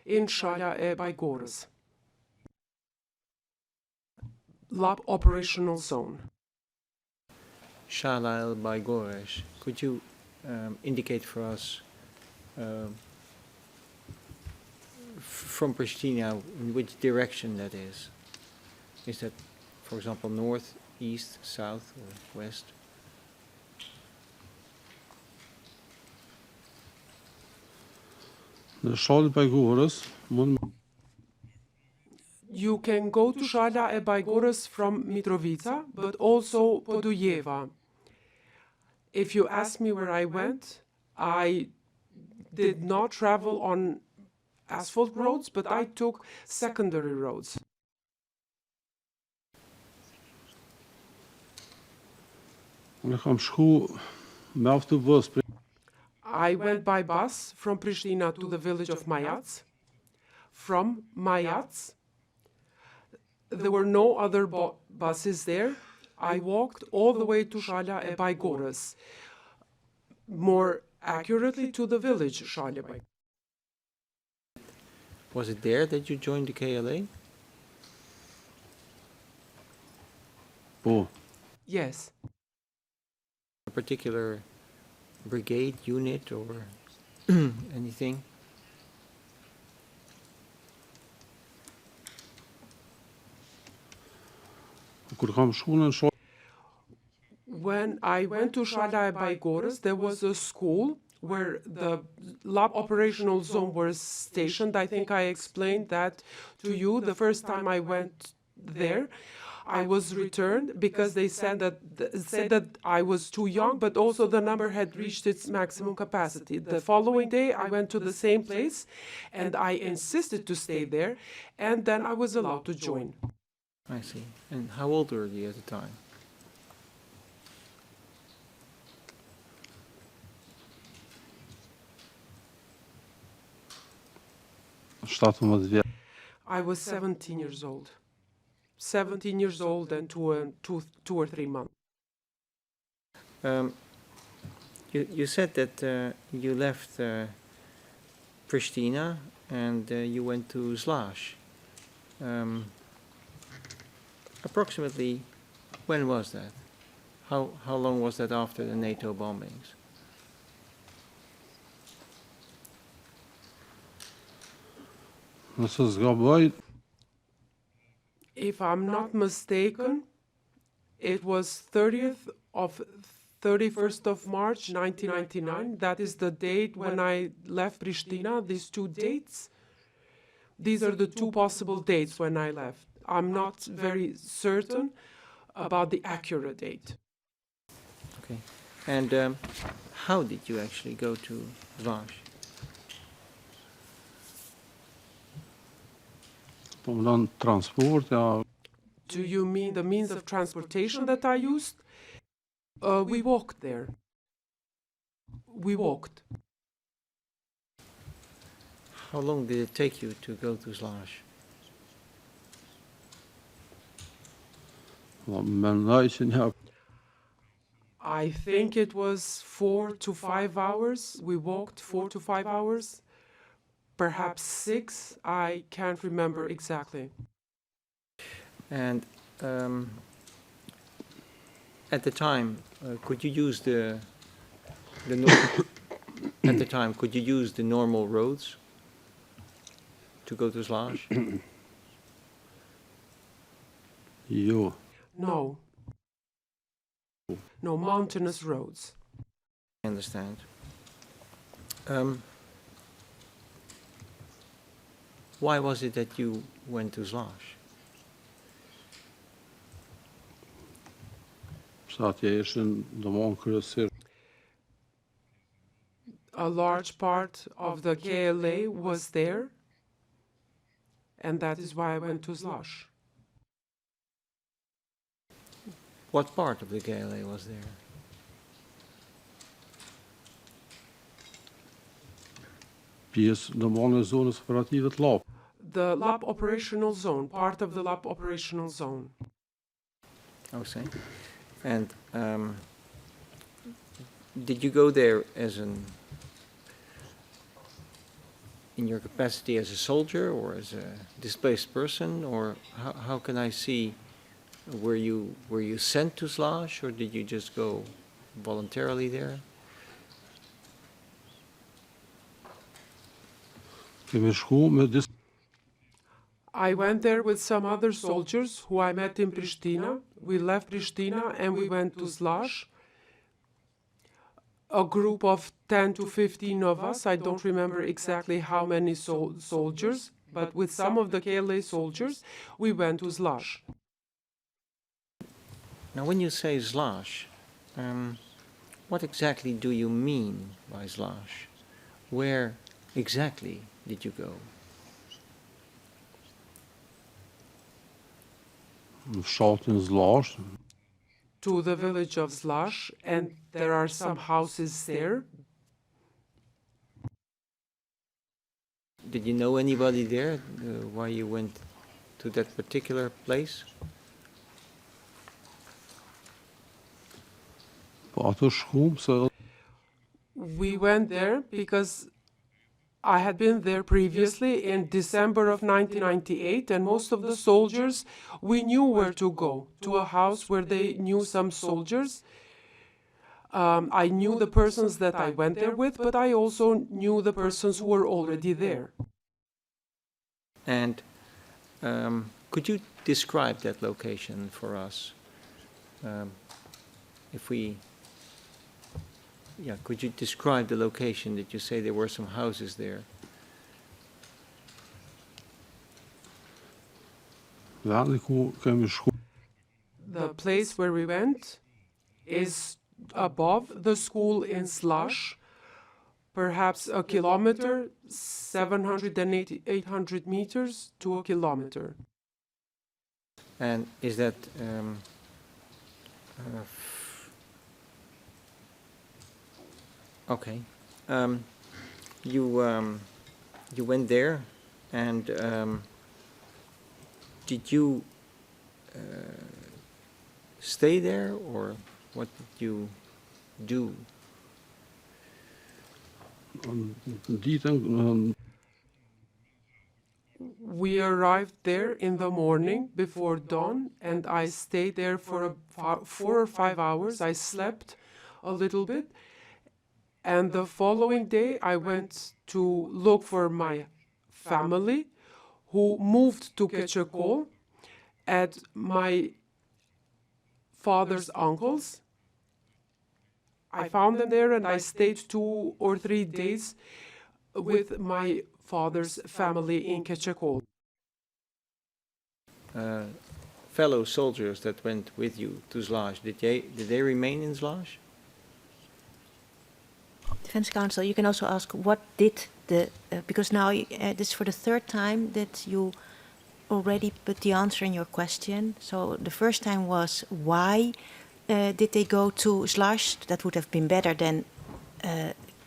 in Shala e Bajgorës. Lab operational zone. Shala El Baigores. Could you indicate for us from Pristina in which direction that is? Is that, for example, north, east, south, or west? Në Shala e Bajgorës mund You can go to Shala e Bajgorës from Mitrovica, but also Podujeva. If you ask me where I went, I did not travel on asphalt roads, but I took secondary roads. Unë kam shku me autobus I went by bus from Pristina to the village of Majac. From Majac, there were no other buses there. I walked all the way to Shala e Bajgorës, more accurately to the village Shala e Bajgorës. Was it there that you joined the KLA? Po. Yes. A particular brigade, unit, or anything? Kur kam shku në Shala When I went to Shala e Bajgorës, there was a school where the lab operational zone was stationed. I think I explained that to you the first time I went there. I was returned because they said that I was too young, but also the number had reached its maximum capacity. The following day, I went to the same place, and I insisted to stay there, and then I was allowed to join. I see. And how old were you at the time? I was 17 years old. 17 years old and two or 3 months. You said that you left Pristina and you went to Zlaž. Approximately, when was that? How long was that after the NATO bombings? If I'm not mistaken, it was 31st of March 1999. That is the date when I left Pristina, these two dates. These are the two possible dates when I left. I'm not very certain about the accurate date. Okay. And how did you actually go to Zlaž? Do you mean the means of transportation that I used? We walked there. We walked. How long did it take you to go to Zlaž? I think it was 4 to 5 hours. We walked 4 to 5 hours. Perhaps 6, I can't remember exactly. And at the time, could you use the at the time could you use the normal roads to go to Zlaž? No. No mountainous roads. I understand. Why was it that you went to Zlaž? A large part of the KLA was there, and that is why I went to Zlaž. What part of the KLA was there? The lab operational zone, part of the lab operational zone. I see. And did you go there as in your capacity as a soldier or as a displaced person, or how can I see? Were you sent to Slash, or did you just go voluntarily there? I went there with some other soldiers who I met in Pristina. We left Pristina and we went to Slash. A group of 10 to 15 of us, I don't remember exactly how many soldiers, but with some of the KLA soldiers, we went to Slash. Now, when you say Slash, what exactly do you mean by Slash? Where exactly did you go? To the village of Slash, and there are some houses there. Did you know anybody there? Why you went to that particular place? We went there because I had been there previously in December of 1998, and most of the soldiers, we knew where to go, to a house where they knew some soldiers. I knew the persons that I went there with, but I also knew the persons who were already there. And could you describe that location for us? Could you describe the location that you say there were some houses there? The place where we went is above the school in Slash, perhaps a kilometer, 700 and 800 meters to a kilometer. And is that okay? You went there, and did you stay there, or what did you do? We arrived there in the morning before dawn, and I stayed there for 4 or 5 hours. I slept a little bit, and the following day I went to look for my family who moved to Keçekol at my father's uncle's. I found them there, and I stayed 2 or 3 days with my father's family in Keçekol. Fellow soldiers that went with you to Slash, did they remain in Slash? Defense Counsel, you can also ask what did because now this is for the third time that you already put the answer in your question. So the first time was why did they go to Slash? That would have been better than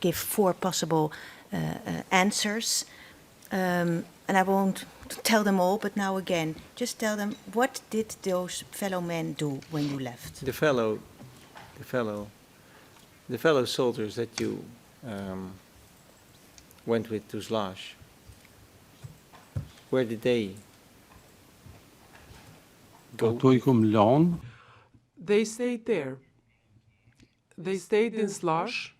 give 4 possible answers. And I won't tell them all, but now again, just tell them, what did those fellow men do when you left? The fellow soldiers that you went with to Slash, where did they go? They stayed there. They stayed in Slash,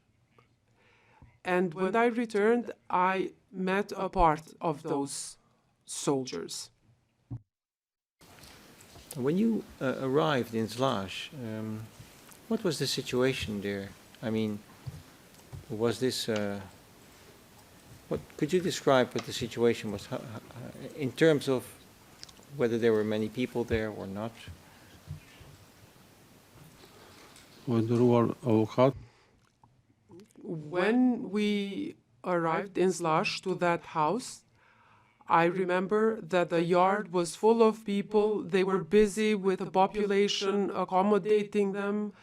and when I returned, I met a part of those soldiers. When you arrived in Slash, what was the situation there? I mean, was this... what could you describe what the situation was in terms of whether there were many people there or not? When we arrived in Slash to that house, I remember that the yard was full of people. They were busy with the population, accommodating them.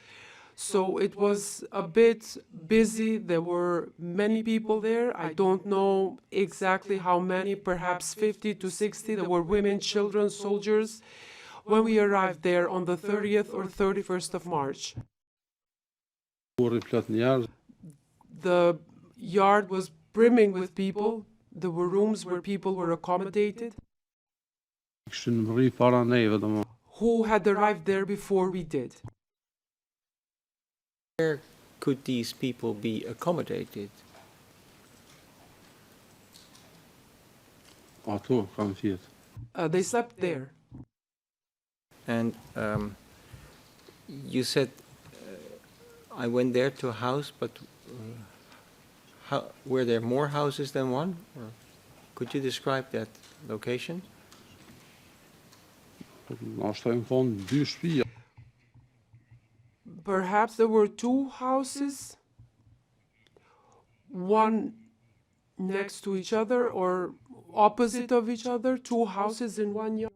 So it was a bit busy. There were many people there. I don't know exactly how many, perhaps 50 to 60. There were women, children, soldiers when we arrived there on the 30th or 31st of March. The yard was brimming with people. There were rooms where people were accommodated. Who had arrived there before we did? Where could these people be accommodated? They slept there. And you said, I went there to a house, but were there more houses than one? Or could you describe that location? Perhaps there were two houses, one next to each other or opposite of each other, two houses in one yard.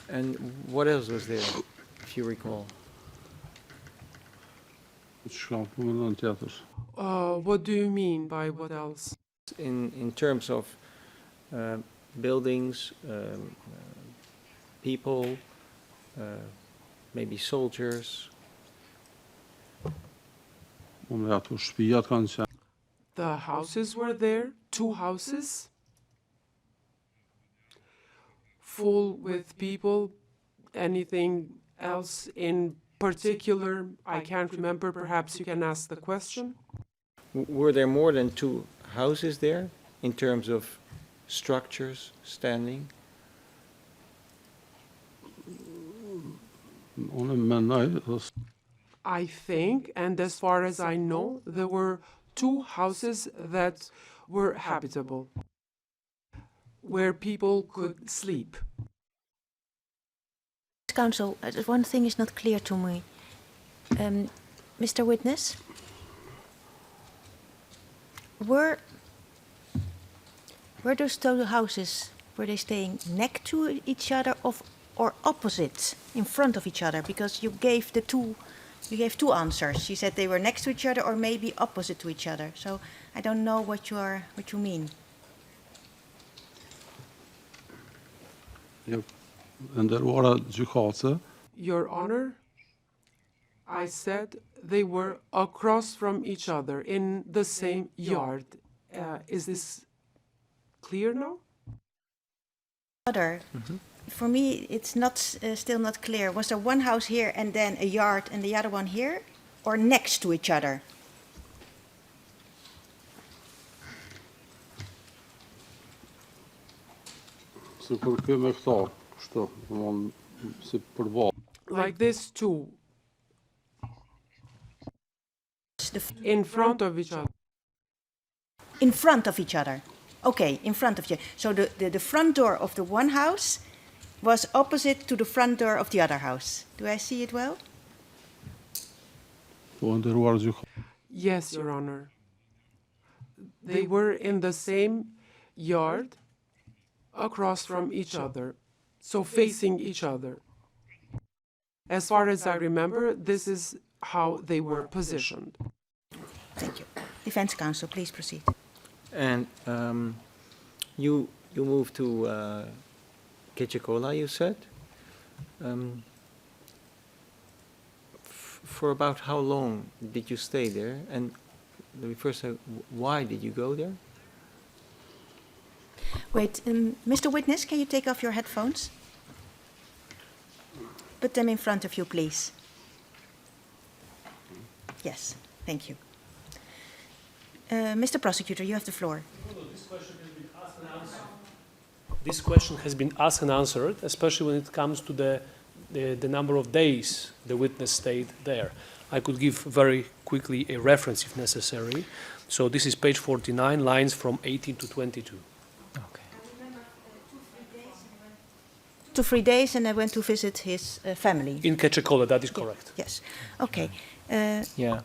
And what else was there, if you recall? What do you mean by what else? In terms of buildings, people, maybe soldiers. The houses were there, two houses, full with people. Anything else in particular, I can't remember. Perhaps you can ask the question. Were there more than two houses there in terms of structures standing? I think, and as far as I know, there were two houses that were habitable, where people could sleep. Counsel, one thing is not clear to me. Mr. Witness, were those two houses, were they staying next to each other or opposite, in front of each other? Because you gave two answers. You said they were next to each other or maybe opposite to each other. So I don't know what you mean. Your Honor, I said they were across from each other in the same yard. Is this clear now? For me, it's not still not clear. Was there one house here and then a yard and the other one here, or next to each other? Like this too. In front of each other. In front of each other. Okay, in front of each other. So the front door of the one house was opposite to the front door of the other house. Do I see it well? Yes, Your Honor. They were in the same yard across from each other, so facing each other. As far as I remember, this is how they were positioned. Thank you. Defense counsel, please proceed. And you moved to Keçiökola, you said? For about how long did you stay there? And first, why did you go there? Wait, Mr. Witness, can you take off your headphones? Put them in front of you, please. Yes, thank you. Mr. Prosecutor, you have the floor. This question has been asked and answered, especially when it comes to the number of days the witness stayed there. I could give very quickly a reference if necessary. So this is page 49, lines from 18 to 22. Okay. 2-3 days, and I went to visit his family. In Keçiökola, that is correct. Yes. Okay. Yeah.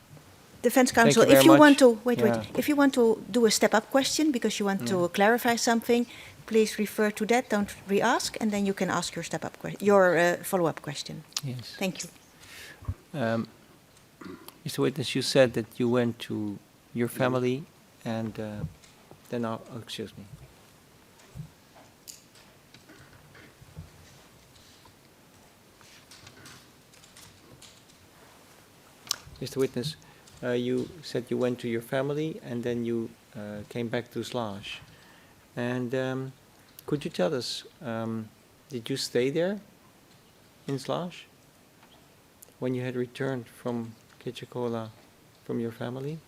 Defense Thank counsel, you very if you much. want to wait, Yeah. if you want to do a step-up question because you want to clarify something, please refer to that. Don't re-ask, and then you can ask your step-up your follow-up question. Yes. Thank you. Mr. Witness, you said that you went to your family and then, excuse me. Mr. Witness, you said you went to your family and then you came back to Slash. And could you tell us, did you stay there in Slash when you had returned from Kechakola from your family?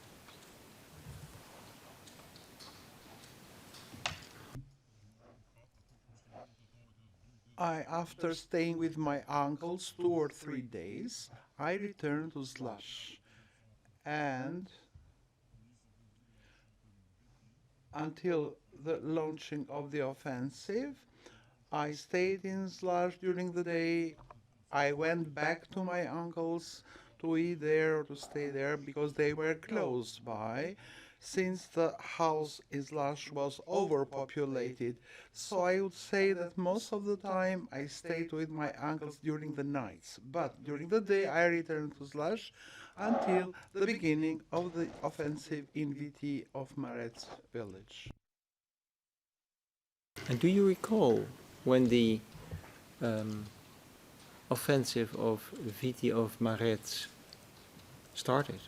After staying with my uncles 2 or 3 days, I returned to Slush. And until the launching of the offensive, I stayed in Slush during the day. I went back to my uncles to eat there or to stay there because they were close by, since the house in Slush was overpopulated. So I would say that most of the time I stayed with my uncles during the nights, but during the day I returned to Slush until the beginning of the offensive in VT of Maret's village. And do you recall when the offensive of VT of Maret started?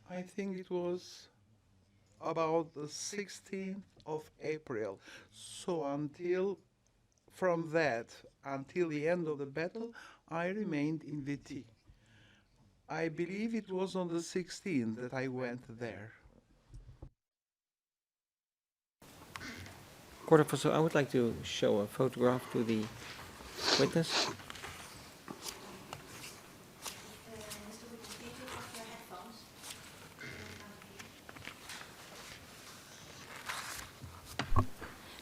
I think it was about the 16th of April. So from that until the end of the battle, I remained in VT. I believe it was on the 16th that I went there. Court officer, I would like to show a photograph to the witness.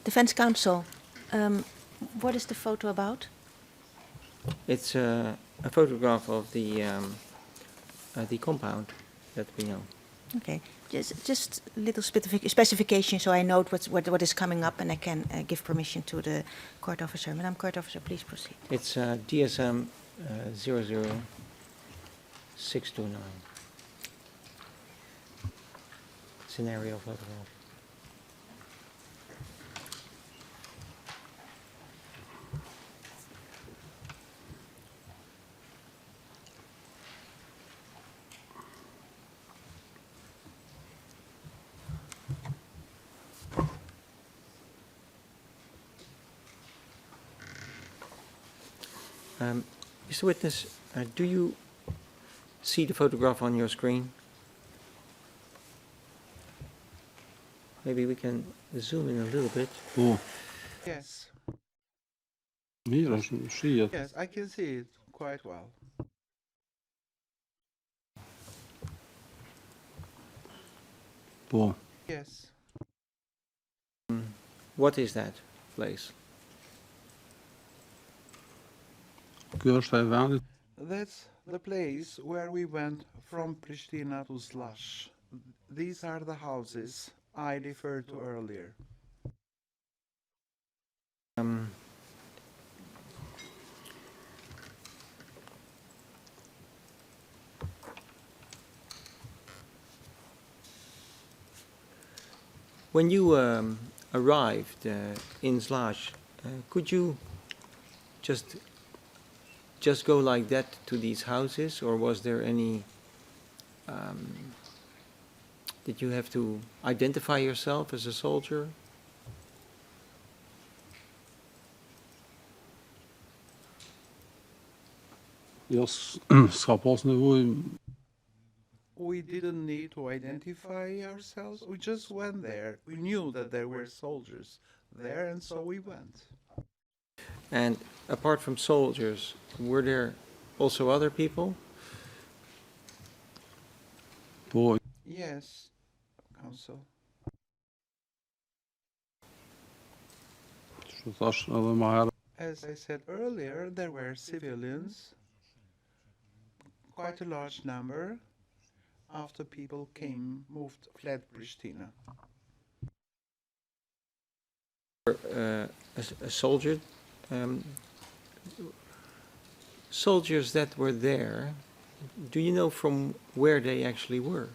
Defense counsel, what is the photo about? It's a photograph of the compound that we know. Okay, just a little specification so I know what is coming up and I can give permission to the court officer. Madam Court Officer, please proceed. It's DSM 00629. Scenario photograph. Mr. Witness, do you see the photograph on your screen? Maybe we can zoom in a little bit. Yes. Yes, Yes, I can see it quite well. Yes. What is that place? That's the place where we went from Pristina to Slash. These are the houses I referred to earlier. When you arrived in Slash, could you just go like that to these houses, or was there any? Did you have to identify yourself as a soldier? We didn't need to identify ourselves. We just went there. We knew that there were soldiers there, and so we went. And apart from soldiers, were there also other people? Yes, counsel. was edhe më herët. As I said earlier, there were civilians, quite a large number, after people fled Pristina. A soldier, soldiers that were there, do you know from where they actually were?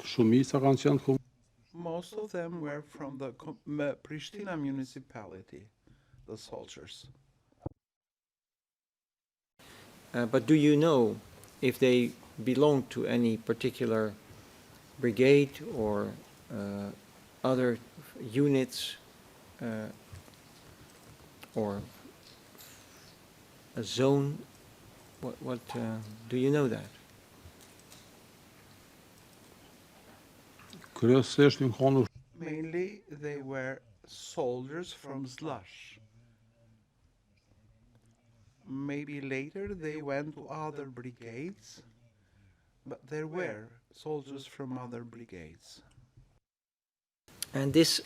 Shumica kanë qenë Most of them were from the Pristina municipality, the soldiers. But do you know if they belonged to any particular brigade or other units or a zone? What do you know that? kryesisht një kanë Mainly, they were soldiers from Slush. Maybe later they went to other brigades, but there were soldiers from other brigades. And this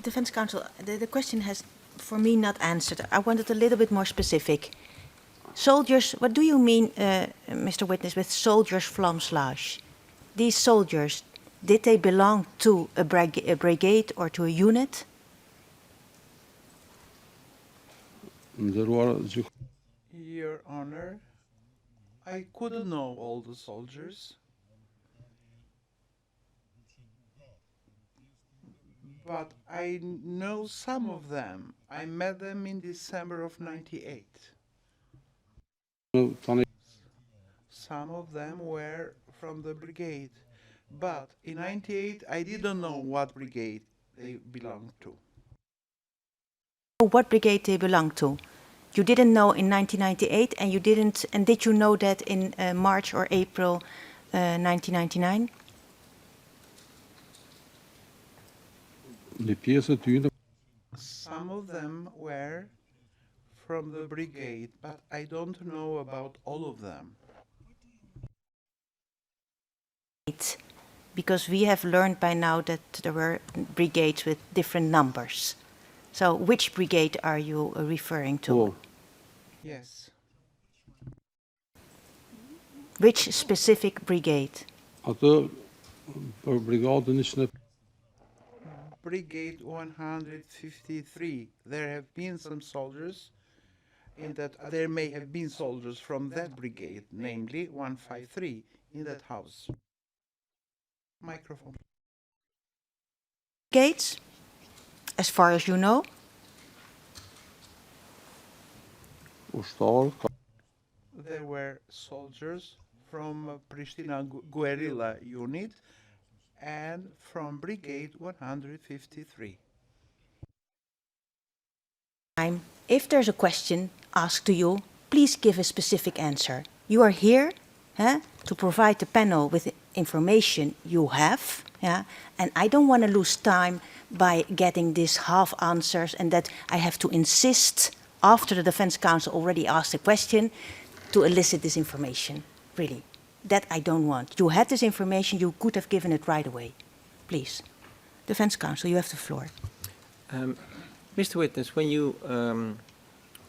Defense Counsel, the question has, for me, not answered. I wanted a little bit more specific. Soldiers, what do you mean, Mr. Witness, with soldiers from Slush? These soldiers, did they belong to a brigade or to a unit? nderuar Your Honor, I couldn't know all the soldiers, but I know some of them. I met them in December of '98. tani Some of them were from the brigade, but in '98 I didn't know what brigade they belonged to. What brigade they belonged to? You didn't know in 1998, and you didn't, and did you know that in March or April 1999? një pjesë e tyre Some of them were from the brigade, but I don't know about all of them. Because we have learned by now that there were brigades with different numbers. So which brigade are you referring to? po Yes. Which specific brigade? atë për brigadën 100 Brigade 153. There have been some soldiers in that, there may have been soldiers from that brigade, namely 153, in that house. Microphone. Brigades, as far as you know? ushtarë There were soldiers from Pristina guerrilla unit and from Brigade 153. If there's a question asked to you, please give a specific answer. You are here to provide the panel with information you have, and I don't want to lose time by getting these half answers and that I have to insist after the Defense Counsel already asked a question to elicit this information. Really, that I don't want. You had this information, you could have given it right away. Please. Defense Counsel, you have the floor. Mr. Witness, when you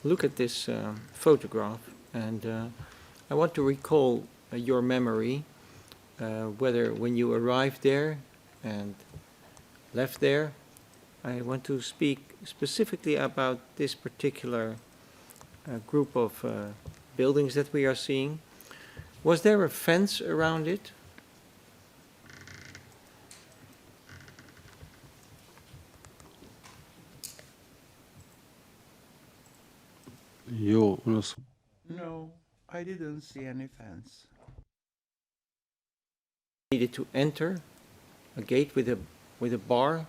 look at this photograph, and I want to recall your memory, whether when you arrived there and left there, I want to speak specifically about this particular group of buildings that we are seeing. Was there a fence around it? jo unë No, I didn't see any fence. Needed to enter a gate with a bar.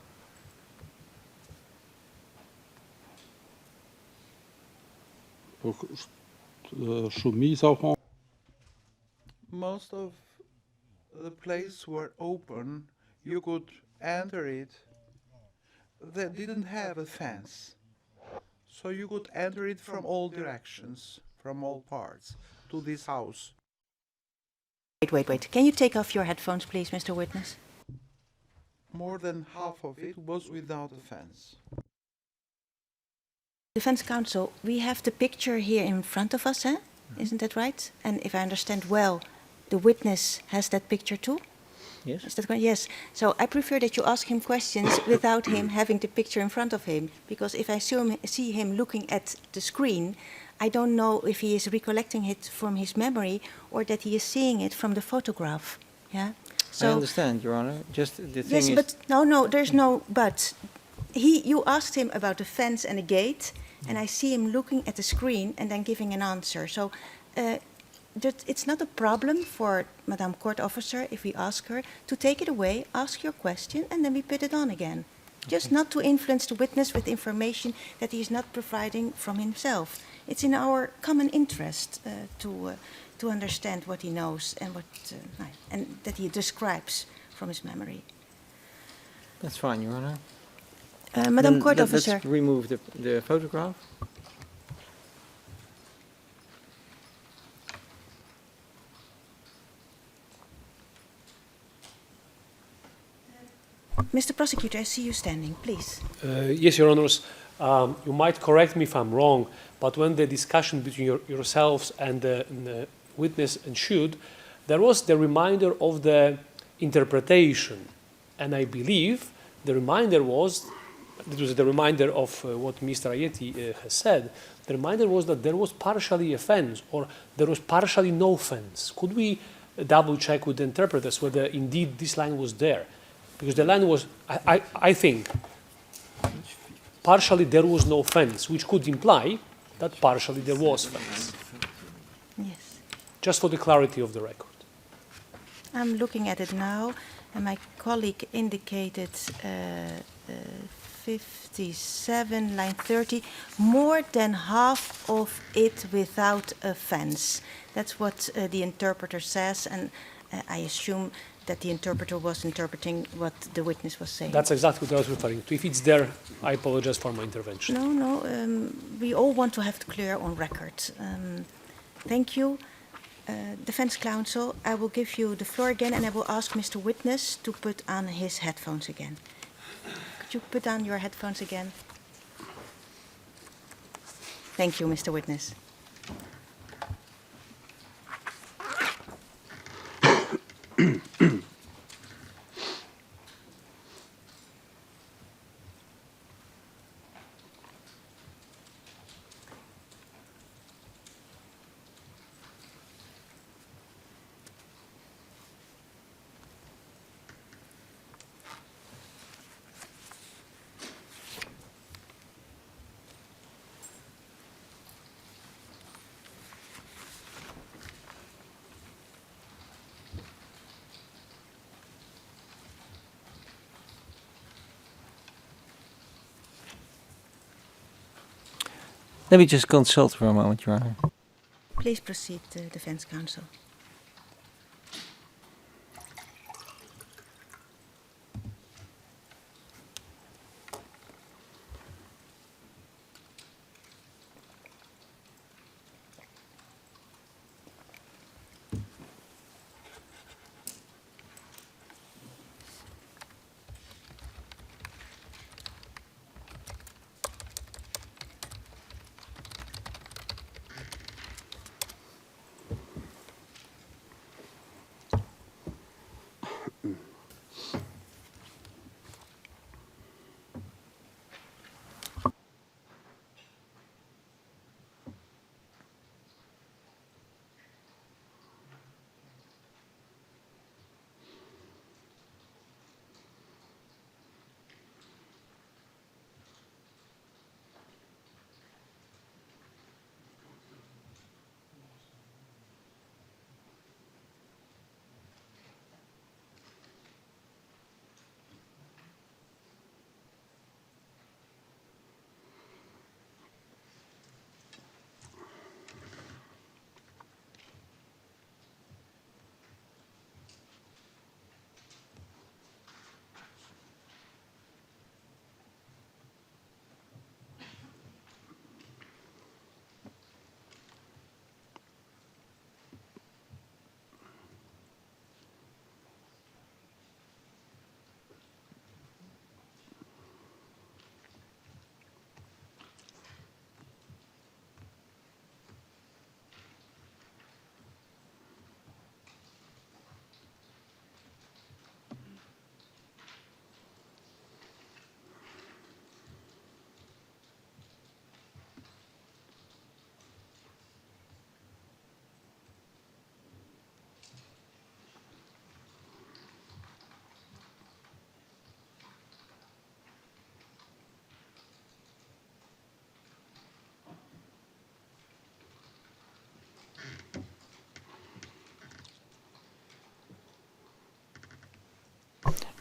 po shumica kanë Most of the places were open. You could enter it. They didn't have a fence. So you could enter it from all directions, from all parts, to this house. Wait. Can you take off your headphones, please, Mr. Witness? more than half of it was without a fence. Defense counsel, we have the picture here in front of us, eh? Isn't that right? And if I understand well, the witness has that picture too? Yes. Is that correct? Yes. So I prefer that you ask him questions without him having the picture in front of him, because if I see him looking at the screen, I don't know if he is recollecting it from his memory or that he is seeing it from the photograph. Yeah. I understand, Your Honor. Just the thing Yes, is... but no, there's no but. You asked him about the fence and the gate, and I see him looking at the screen and then giving an answer. So it's not a problem for Madame Court Officer if we ask her to take it away, ask your question, and then we put it on again. Just not to influence the witness with information that he is not providing from himself. It's in our common interest to understand what he knows and and that he describes from his memory. That's fine, Your Honor. Madam Then Court Officer. Let's remove the photograph. Mr. Prosecutor, I see you standing. Please. Yes, Your Honors. You might correct me if I'm wrong, but when the discussion between yourselves and the witness ensued, there was the reminder of the interpretation. And I believe the reminder was, it was the reminder of what Mr. Ayeti has said, the reminder was that there was partially a fence or there was partially no fence. Could we double check with the interpreters whether indeed this line was there? Because the line was, I think, partially there was no fence, which could imply that partially there was fence. Yes. Just for the clarity of the record. I'm looking at it now, and my colleague indicated 57, line 30, more than half of it without a fence. That's what the interpreter says, and I assume that the interpreter was interpreting what the witness was saying. That's exactly what I was referring to. If it's there, I apologize for my intervention. No, we all want to have it clear on record. Thank you. Defense counsel, I will give you the floor again, and I will ask Mr. Witness to put on his headphones again. Could you put on your headphones again? Thank you, Mr. Witness. Let me just consult for a moment, Your Honor. Please proceed, defense counsel.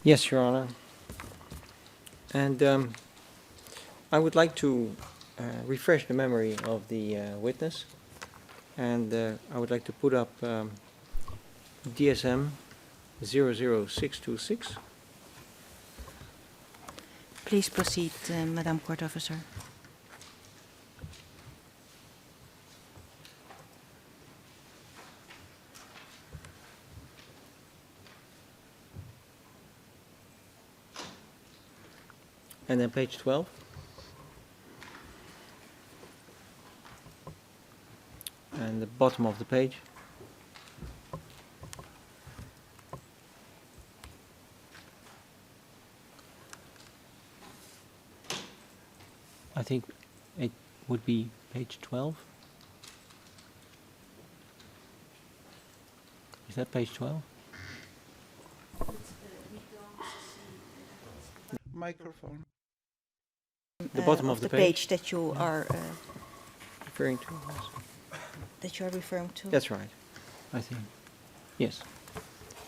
Yes, Your Honor. And I would like to refresh the memory of the witness. And I would like to put up DSM 00626. Please proceed, Madam Court Officer. And then page 12. And the bottom of the page. I think it would be page 12. Is that page 12? Microphone. The bottom of the page that you are referring to. that you are referring to. That's right, I think. Yes.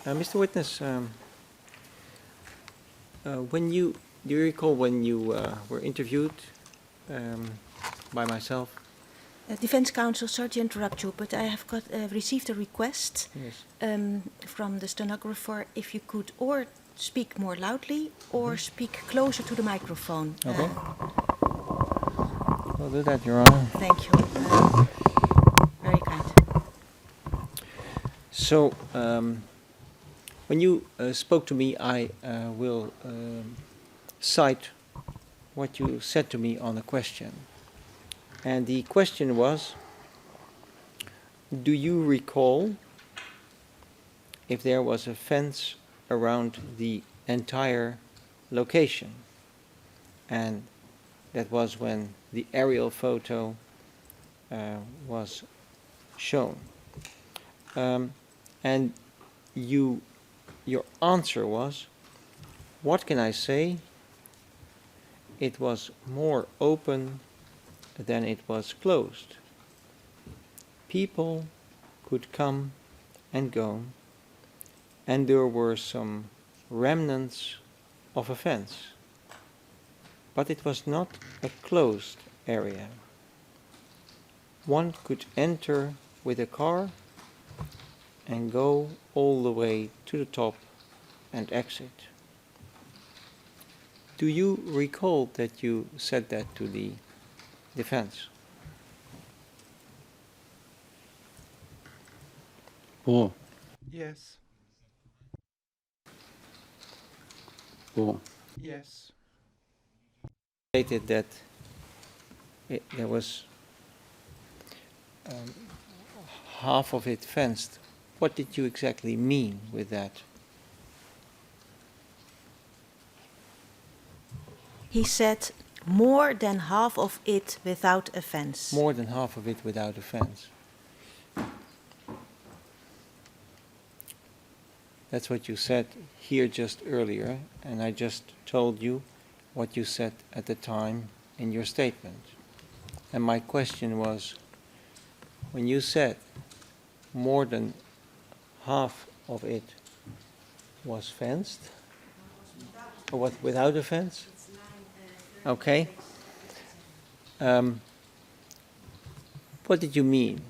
Mr. Witness, do you recall when you were interviewed by myself? Defense counsel, sorry to interrupt you, but I have received a request Yes. from the stenographer if you could or speak more loudly or speak closer to the microphone. Okay. I'll do that, Your Honor. Thank you. Very kind. So, when you spoke to me, I will cite what you said to me on a question. And the question was, do you recall if there was a fence around the entire location? And that was when the aerial photo was shown. And your answer was, what can I say? It was more open than it was closed. People could come and go, and there were some remnants of a fence. But it was not a closed area. One could enter with a car and go all the way to the top and exit. Do you recall that you said that to the defense? Bom, Yes. bom. Yes. Stated that there was half of it fenced. What did you exactly mean with that? He said more than half of it without a fence. More than half of it without a fence. That's what you said here just earlier, and I just told you what you said at the time in your statement. And my question was, when you said more than half of it was fenced, or what, without a fence? Okay. What did you mean?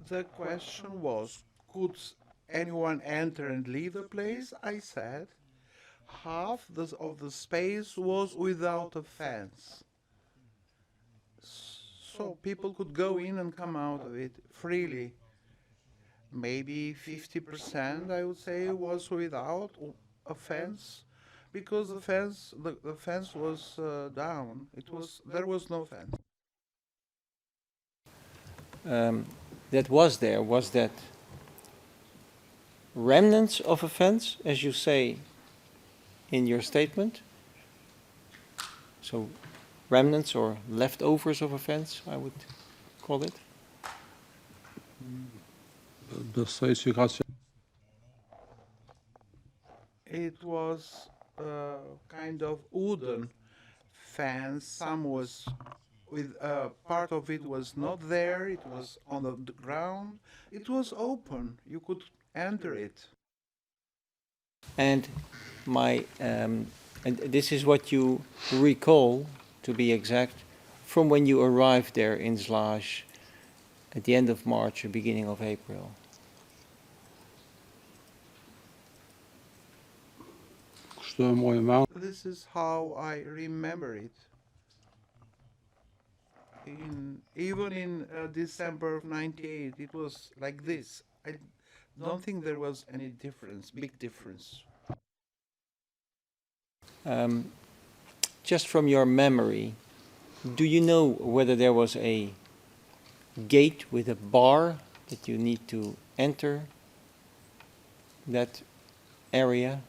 The question was, could anyone enter and leave the place? I said, half of the space was without a fence. So people could go in and come out of it freely. Maybe 50%, I would say, was without a fence, because the fence was down. There was no fence. That was there, was that remnants of a fence, as you say in your statement? So remnants or leftovers of a fence, I would call it? It was kind of wooden fence. Some was with part of it was not there, it was on the ground, it was open, you could enter it. And and this is what you recall, to be exact, from when you arrived there in Zlaj at the end of March or beginning of April. This is how I remember it. Even in December of '98, it was like this. I don't think there was any difference, big difference. Just from your memory, do you know whether there was a gate with a bar that you need to enter that area?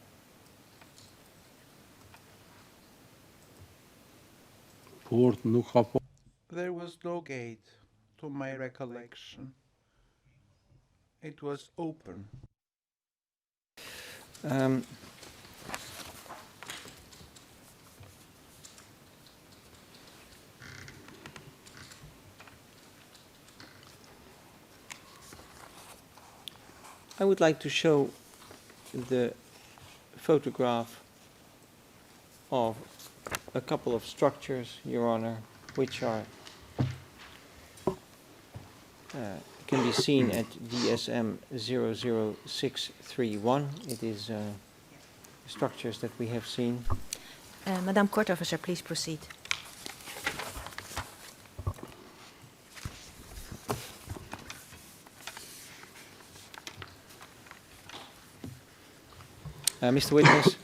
There was no gate, to my recollection. It was open. I would like to show the photograph of a couple of structures, Your Honor, which are can be seen at DSM 00631. It is structures that we have seen. Madam Court Officer, please proceed. Mr. Witness.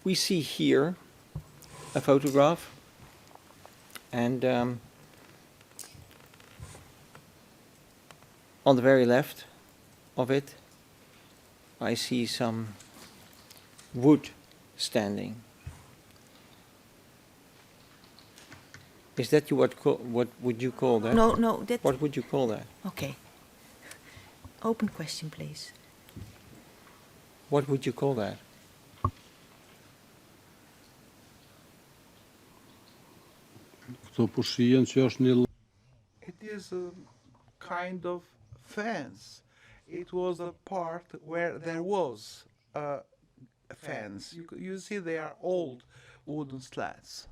We see here a photograph, and on the very left of it, I see some wood standing. Is that what would you call that? No. What would you call that? Okay. Open question, please. What would you call that? It is a kind of fence. It was a part where there was a fence. You see, they are old wooden slats.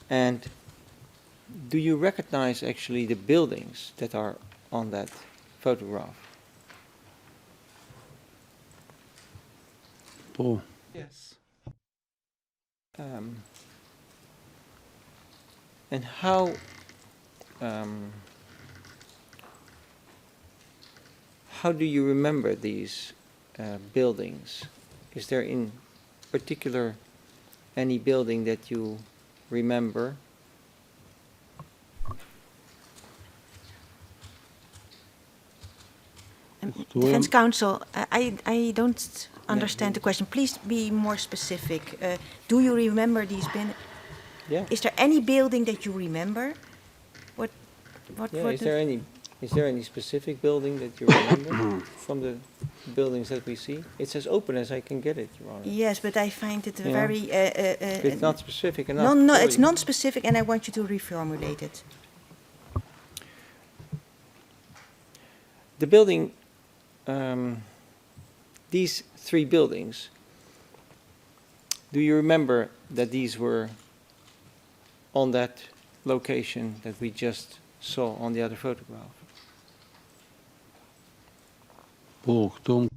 And do you recognize actually the buildings that are on that photograph? Yes. And how do you remember these buildings? Is there in particular any building that you remember? Defense Counsel, I don't understand the question. Please be more specific. Do you remember these buildings? Yeah. Is there any building that you remember? What Is there any specific building that you remember from the buildings that we see? It's as open as I can get it, Your Honor. Yes, but I find it Yeah. very... it's not specific enough. No, for it's you. non-specific, and I want you to reformulate it. The building, these three buildings, do you remember that these were on that location that we just saw on the other photograph?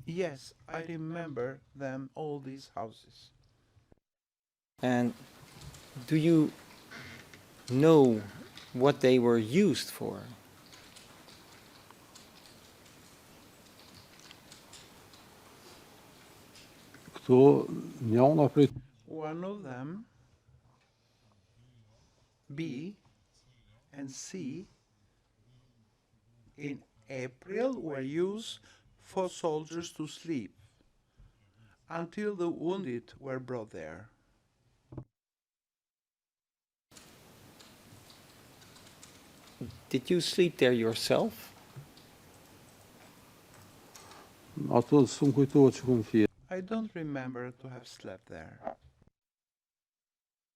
Yes, I remember them, all these houses. And do you know what they were used for? One of them, B and C, in April were used for soldiers to sleep until the wounded were brought there. Did you sleep there yourself? atë s'm kujtohet që kum fje. I don't remember to have slept there.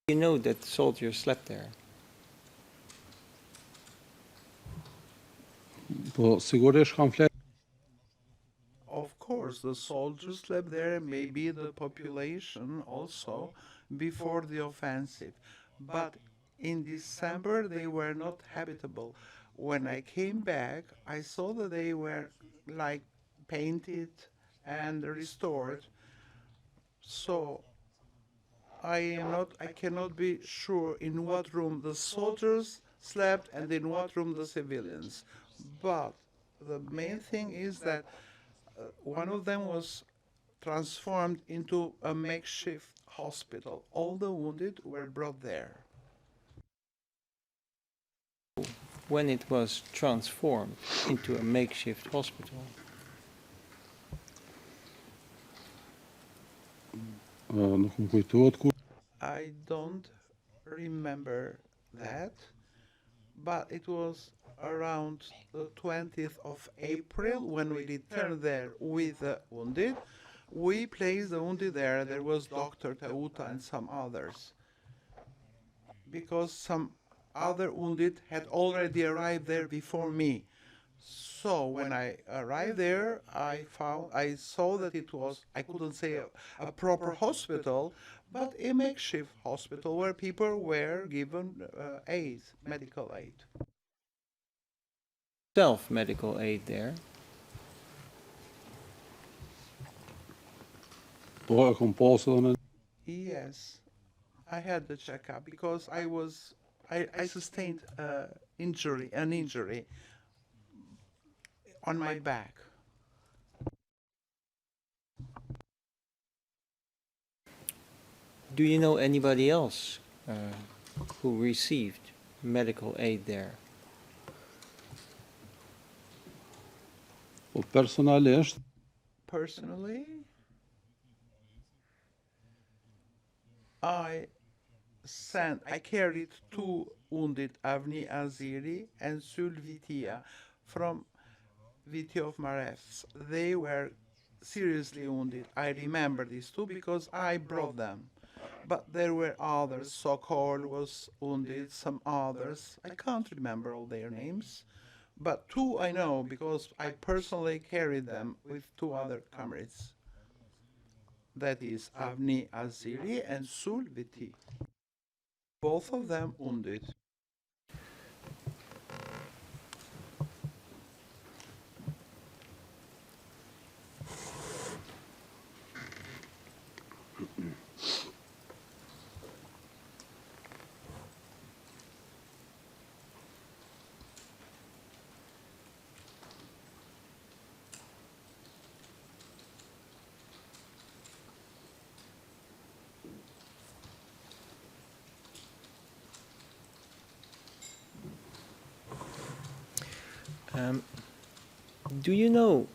You know that soldiers slept there. Po sigurisht kam flet. Of course, the soldiers slept there, maybe the population also, before the offensive. But in December, they were not habitable. When I came back, I saw that they were like painted and restored. So I cannot be sure in what room the soldiers slept and in what room the civilians. But the main thing is that one of them was transformed into a makeshift hospital. All the wounded were brought there. When it was transformed into a makeshift hospital. Nuk më kujtohet kur. I don't remember that, but it was around the 20th of April when we returned there with the wounded. We placed the wounded there. There was Dr. Tauta and some others, because some other wounded had already arrived there before me. So when I arrived there, I saw that it was, I couldn't say a proper hospital, but a makeshift hospital where people were given aid, medical aid. Self-medical aid there. Po e kom pasur edhe në. Yes, I had the checkup because I sustained an injury on my back. Do you know anybody else who received medical aid there? Po personalisht. Personally, I carried two wounded, Avni Aziri and Sul Vitia, from Viti of Marefs. They were seriously wounded. I remember these two because I brought them. But there were others. Sokol was wounded, some others. I can't remember all their names. But two I know because I personally carried them with two other comrades. That is Avni Aziri and Sul Viti. Both of them wounded. Do you know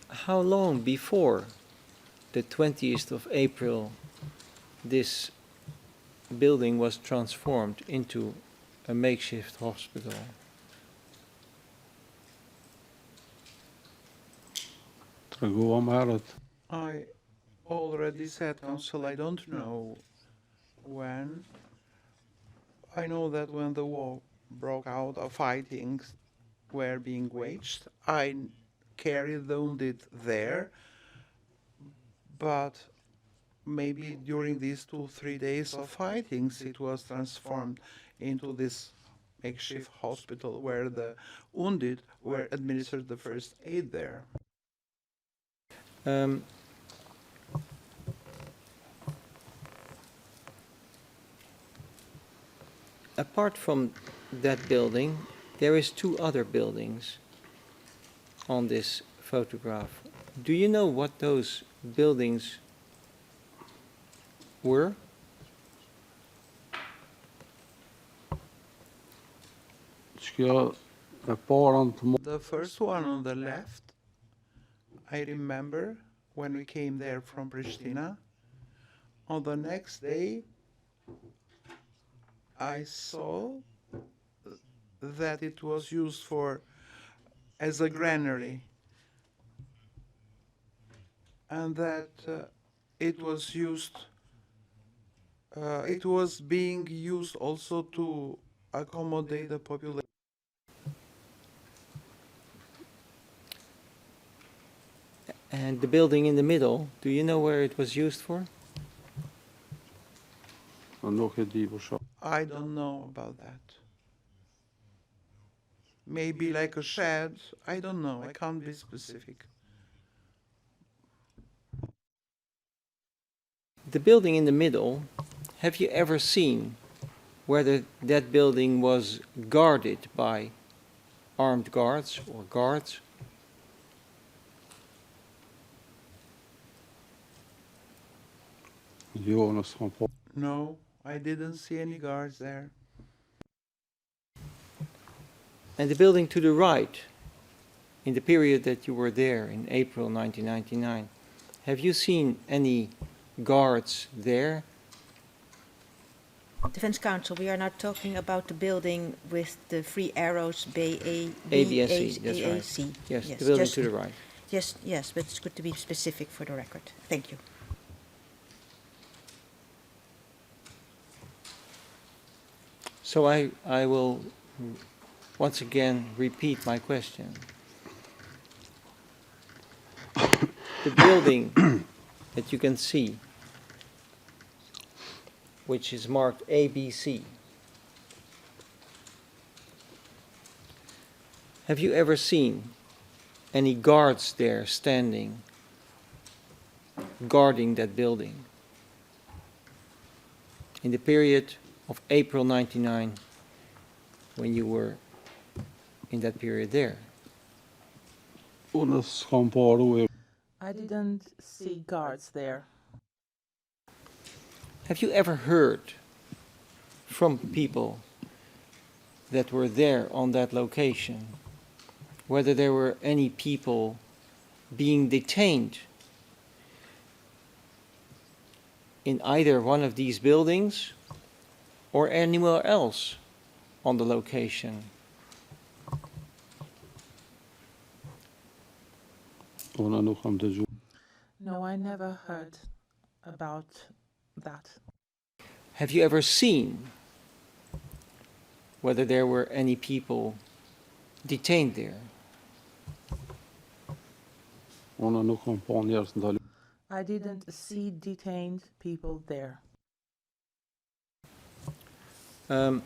how long before the 20th of April this building was transformed into a makeshift hospital? Tregova më herët. I already said, Council, I don't know when. I know that when the war broke out, fightings were being waged. I carried the wounded there, but maybe during these 2-3 days of fightings, it was transformed into this makeshift hospital where the wounded were administered the first aid there. Apart from that building, there is two other buildings on this photograph. Do you know what those buildings were? The first one on the left, I remember when we came there from Pristina. On the next day, I saw that it was used as a granary. and that it was used. It was being used also to accommodate the population. And the building in the middle, do you know where it was used for? I don't know about that. Maybe like a shed. I don't know. I can't be specific. The building in the middle, have you ever seen whether that building was guarded by armed guards or guards? No, I didn't see any guards there. And the building to the right, in the period that you were there in April 1999, have you seen any guards there? Defense Counsel, we are now talking about the building with the three arrows, ABSC, that's right. AAC. Yes, the building just- to the right. Yes, but it's good to be specific for the record. Thank you. So I will once again repeat my question. The building that you can see, which is marked ABC, have you ever seen any guards there standing, guarding that building in the period of April 99, when you were in that period there? I didn't see guards there. Have you ever heard from people that were there on that location whether there were any people being detained in either one of these buildings or anywhere else on the location? No, I never heard about that. Have you ever seen whether there were any people detained there? I didn't see detained people there. Do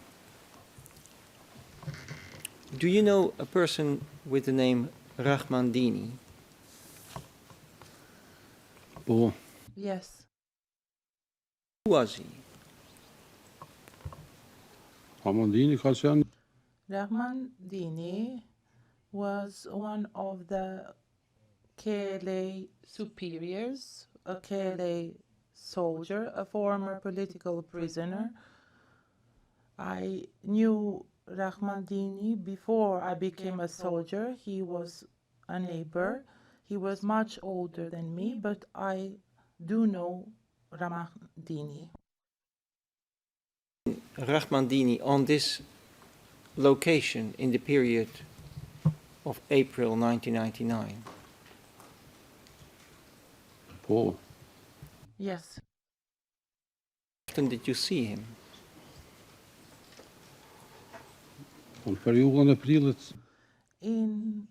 you know a person with the name Rahmandini? Yes. Who was he? Rahman Dini was one of the KLA superiors, a KLA soldier, a former political prisoner. I knew Rahman Dini before I became a soldier. He was a neighbor. He was much older than me, but I do know Rahman Dini. Rahmandini on this location in the period of April 1999? Yes. How often did you see him? In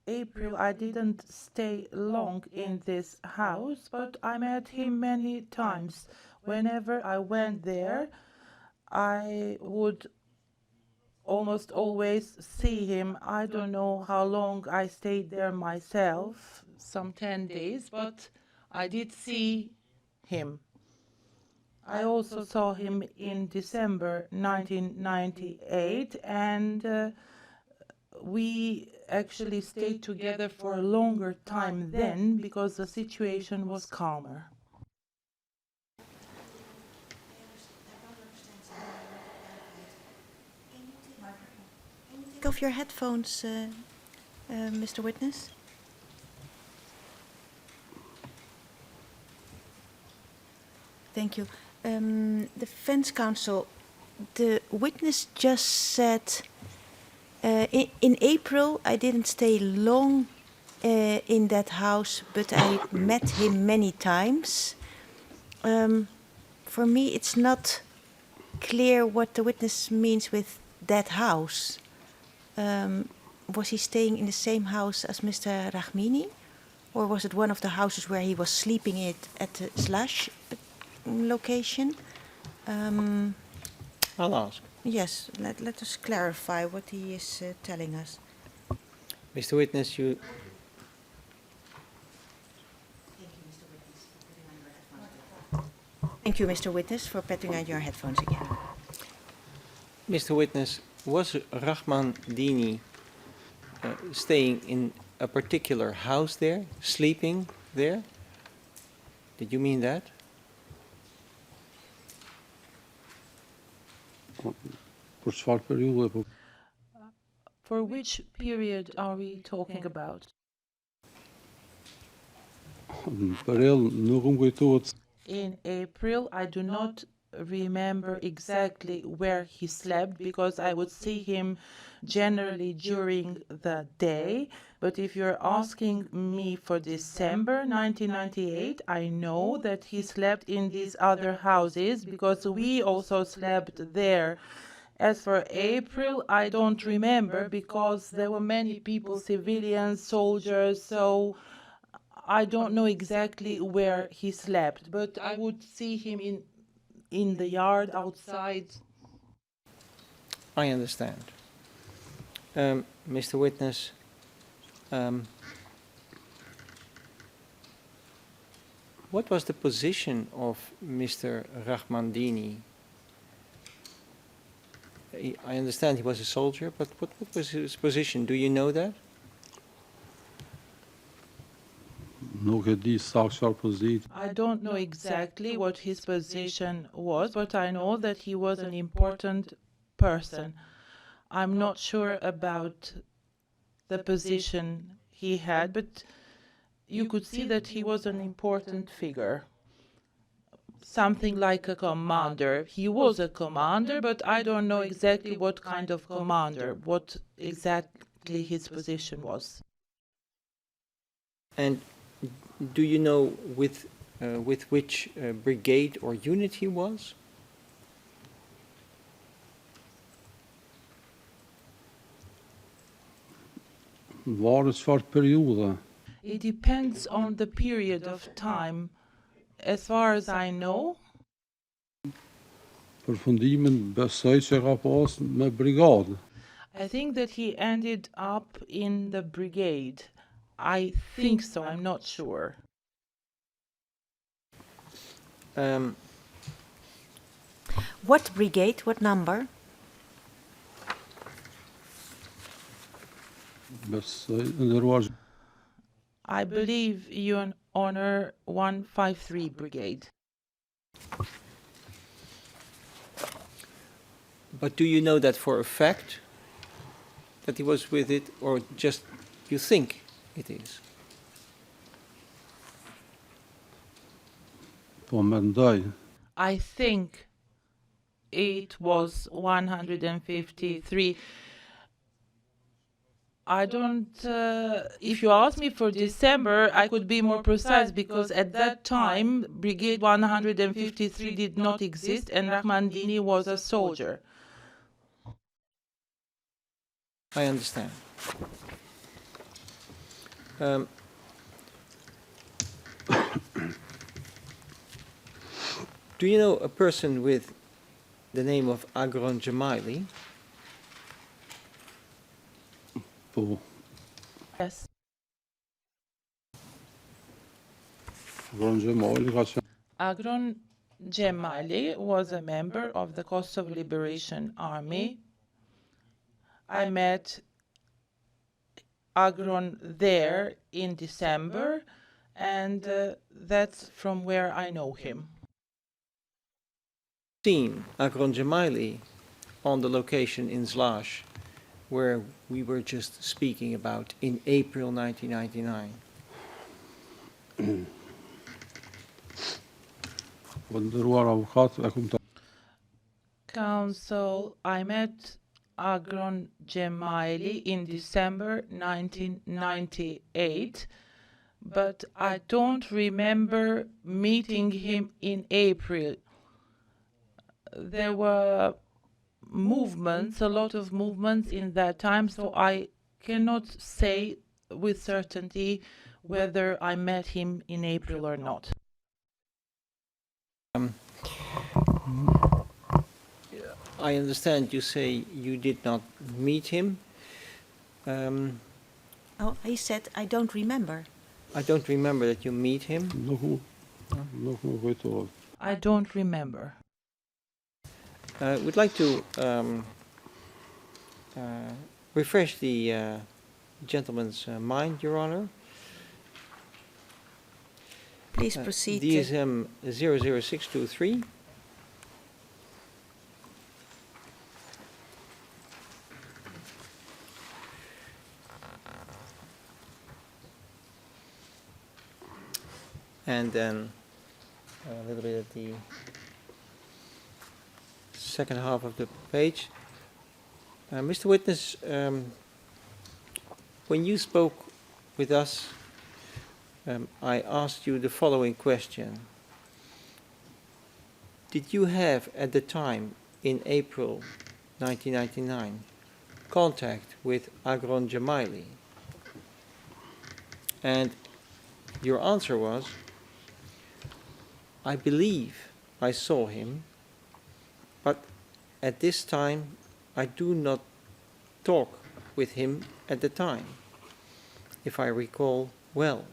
April, I didn't stay long in this house, but I met him many times. Whenever I went there, I would almost always see him. I don't know how long I stayed there myself, some 10 days, but I did see him. I also saw him in December 1998, and we actually stayed together for a longer time then because the situation was calmer. Take off your headphones, Mr. Witness. Thank you. Defense Counsel, the witness just said, in April I didn't stay long in that house, but I met him many times. For me, it's not clear what the witness means with that house. Was he staying in the same house as Mr. Rahmini? Or was it one of the houses where he was sleeping at the Slash location? I'll ask. Yes, let us clarify what he is telling us. Mr. Witness, you... Thank you, Mr. Witness, for putting on your headphones again. Mr. Witness, was Rahman Dini staying in a particular house there, sleeping there? Did you mean that? Voor zwart periode heb ik For which period are we talking about? een pereel nog omgetoerd. In April, I do not remember exactly where he slept because I would see him generally during the day. But if you're asking me for December 1998, I know that he slept in these other houses because we also slept there. As for April, I don't remember because there were many people, civilians, soldiers, so I don't know exactly where he slept, but I would see him in the yard outside. I understand. Mr. Witness, what was the position of Mr. Rahmandini? I understand he was a soldier, but what was his position? Do you know that? Nog die straks positie. I don't know exactly what his position was, but I know that he was an important person. I'm not sure about the position he had, but you could see that he was an important figure. Something like a commander. He was a commander, but I don't know exactly what kind of commander, what exactly his position was. And do you know with which brigade or unit he was? Waar is zwart periode? It depends on the period of time. As far as I know, Van die men besluit zich op was met brigade. I think that he ended up in the brigade. I think so, I'm not sure. What brigade? What number? Er was I believe Your Honor 153 Brigade. But do you know that for a fact that he was with it, or just you think it is? van mijn duy. I think it was 153. I don't, if you ask me for December, I could be more precise because at that time, Brigade 153 did not exist and Rahmandini was a soldier. I understand. Do you know a person with the name of Agron Jamaili? Yes. Agron Jemaili was a member of the Kosovo Liberation Army. I met Agron there in December, and that's from where I know him. Seen Agron Jemaili on the location in Zlaž, where we were just speaking about in April 1999. Counsel, I met Agron Gemaili in December 1998, but I don't remember meeting him in April. There were movements, a lot of movements in that time, so I cannot say with certainty whether I met him in April or not. I understand you say you did not meet him. Oh, he said, I don't remember. I don't remember that you meet him. Nog nooit hoor. I don't remember. We'd like to refresh the gentleman's mind, Your Honor. Please proceed. DSM 00623. And then a little bit at the second half of the page. Mr. Witness, when you spoke with us, I asked you the following question. Did you have at the time, in April 1999, contact with Agron Gemaili? And your answer was, I believe I saw him, but at this time I do not talk with him at the time, if I recall well.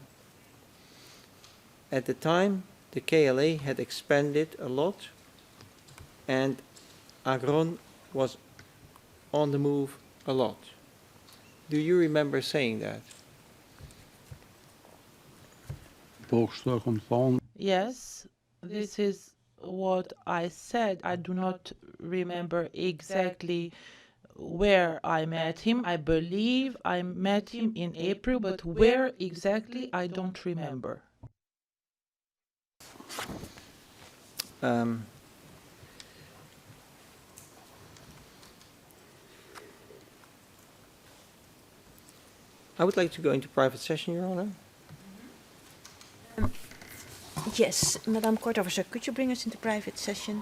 At the time, the KLA had expanded a lot, and Agron was on the move a lot. Do you remember saying that? Yes, this is what I said. I do not remember exactly where I met him. I believe I met him in April, but where exactly, I don't remember. I would like to go into private session, Your Honor. Yes, Madame Court Officer, could you bring us into private session?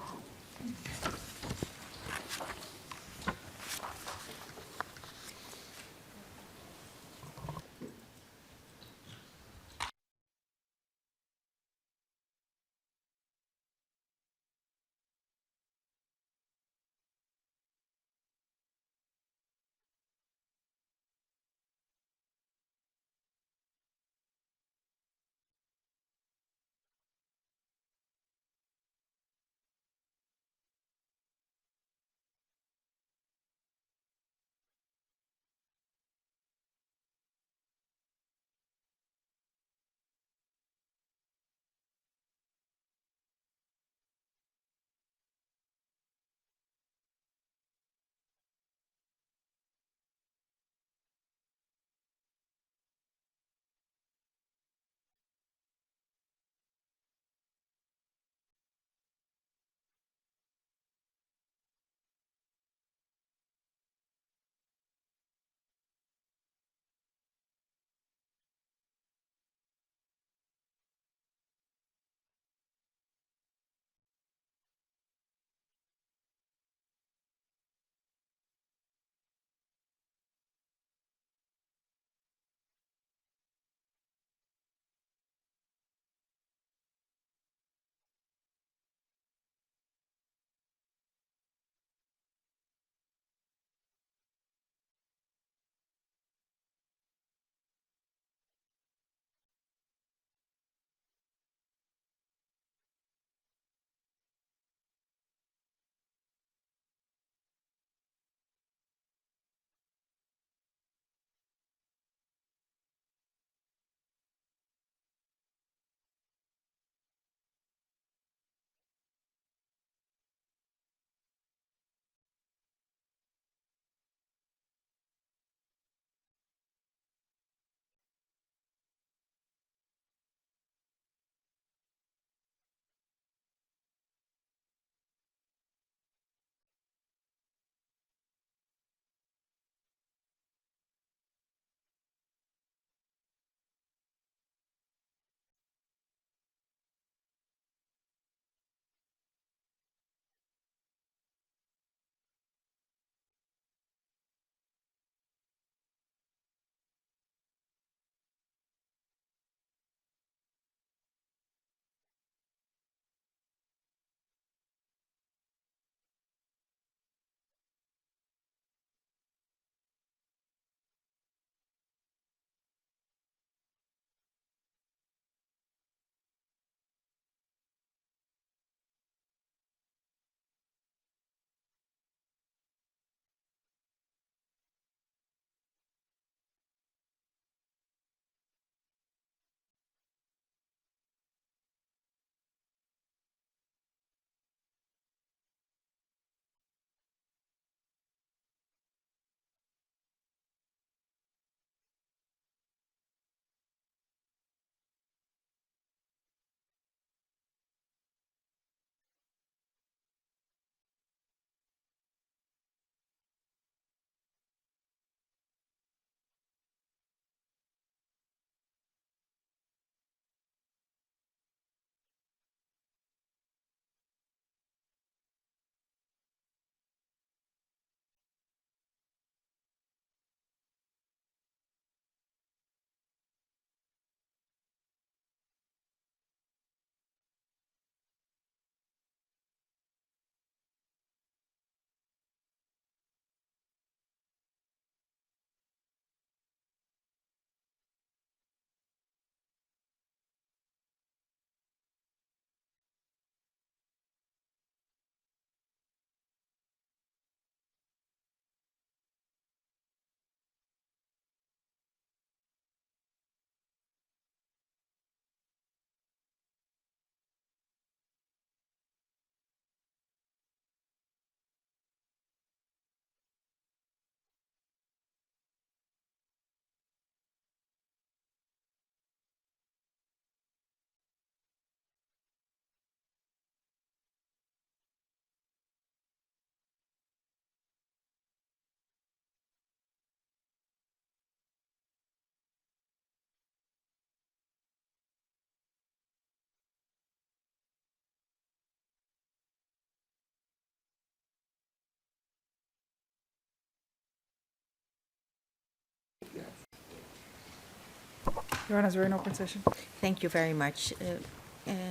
Your Honor, we're in open session. Thank you very much.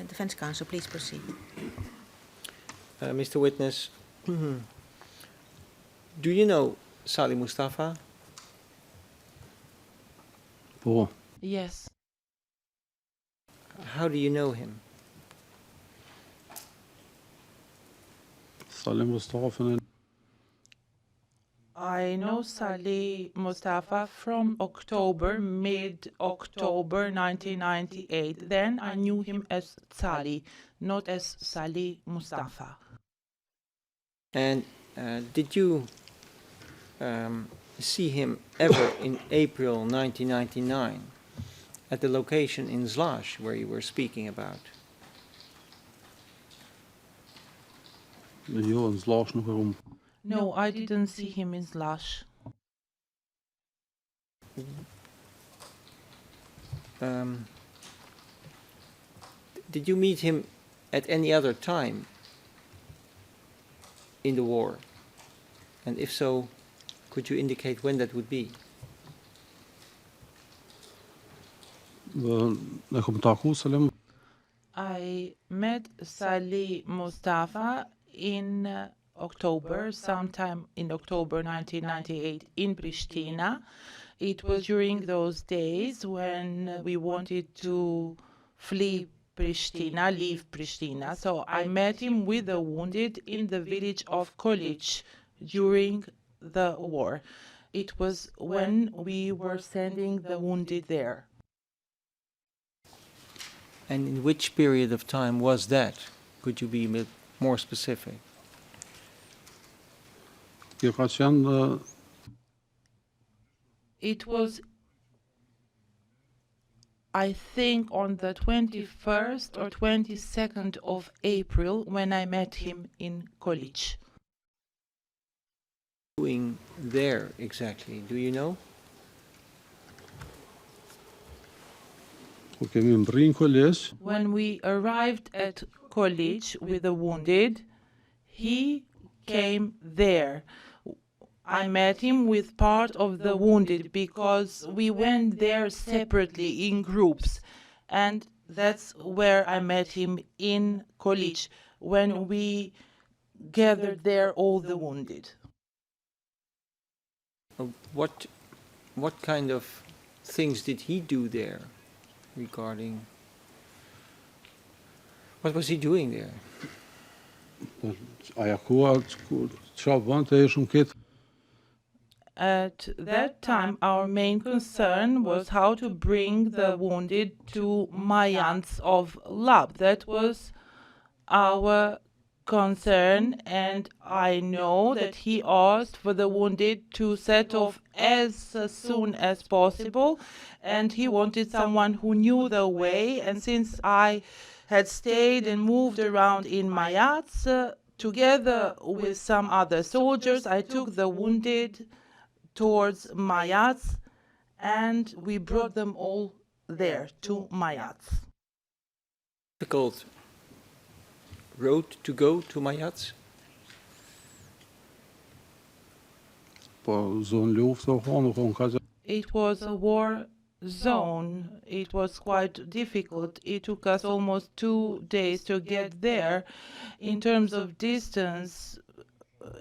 Defense counsel, please proceed. Mr. Witness, do you know Salih Mustafa? Paul. Yes. How do you know him? Salih Mustafa. I know Salih Mustafa from mid-October 1998. Then I knew him as Salih, not as Salih Mustafa. And did you see him ever in April 1999 at the location in Zlaž where you were speaking about? No, I didn't see him in Zlaž. Did you meet him at any other time in the war? And if so, could you indicate when that would be? I met Salih Mustafa in October, sometime in October 1998 in Pristina. It was during those days when we wanted to flee Pristina, leave Pristina. So I met him with the wounded in the village of Kolic during the war. It was when we were sending the wounded there. And in which period of time was that? Could you be a bit more specific? It was, I think, on the 21st or 22nd of April when I met him in Kolic. Doing there exactly, do you know? When we arrived at Kolic with the wounded, he came there. I met him with part of the wounded because we went there separately in groups, and that's where I met him in Kolic when we gathered there all the wounded. What kind of things did he do there regarding... What was he doing there? At that time, our main concern was how to bring the wounded to Mayans of Lab. That was our concern, and I know that he asked for the wounded to set off as soon as possible, and he wanted someone who knew the way. And since I had stayed and moved around in Mayats, together with some other soldiers, I took the wounded towards Mayats, and we brought them all there to Mayats. Difficult road to go to Mayats? It was a war zone. It was quite difficult. It took us almost 2 days to get there. In terms of distance,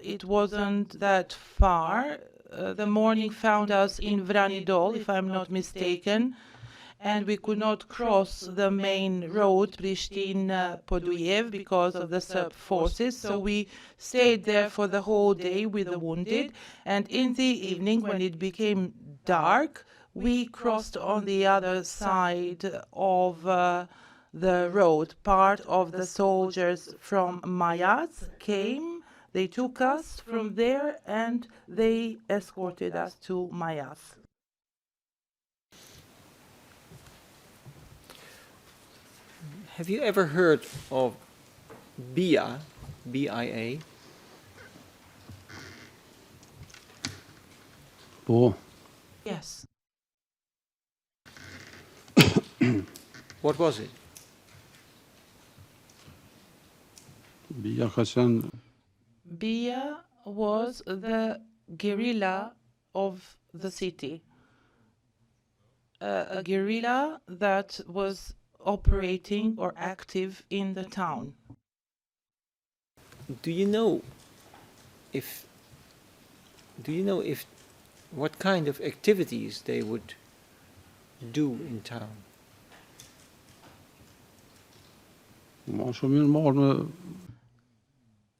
it wasn't that far. The morning found us in Vranidol, if I'm not mistaken, and we could not cross the main road, Pristina-Podujev, because of the Serb forces. So we stayed there for the whole day with the wounded, and in the evening, when it became dark, we crossed on the other side of the road. Part of the soldiers from Mayats came. They took us from there and they escorted us to Mayats. Have you ever heard of BIA, B-I-A? Yes. What was it? BIA was the guerrilla of the city. a guerrilla that was operating or active in the town. Do you know if what kind of activities they would do in town?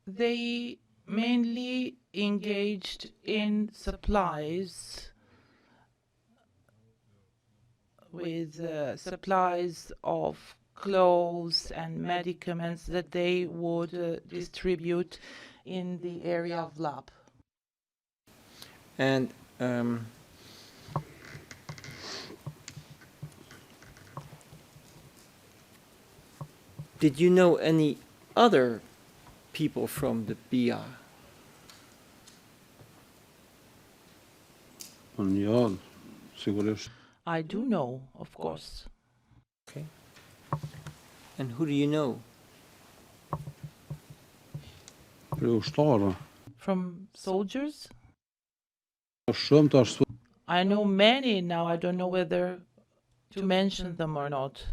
They mainly engaged in supplies, with supplies of clothes and medicaments that they would distribute in the area of Lap. And did you know any other people from the BIA? I do know, of course. Okay. And who do you know? From soldiers? I know many now. I don't know whether to mention them or not.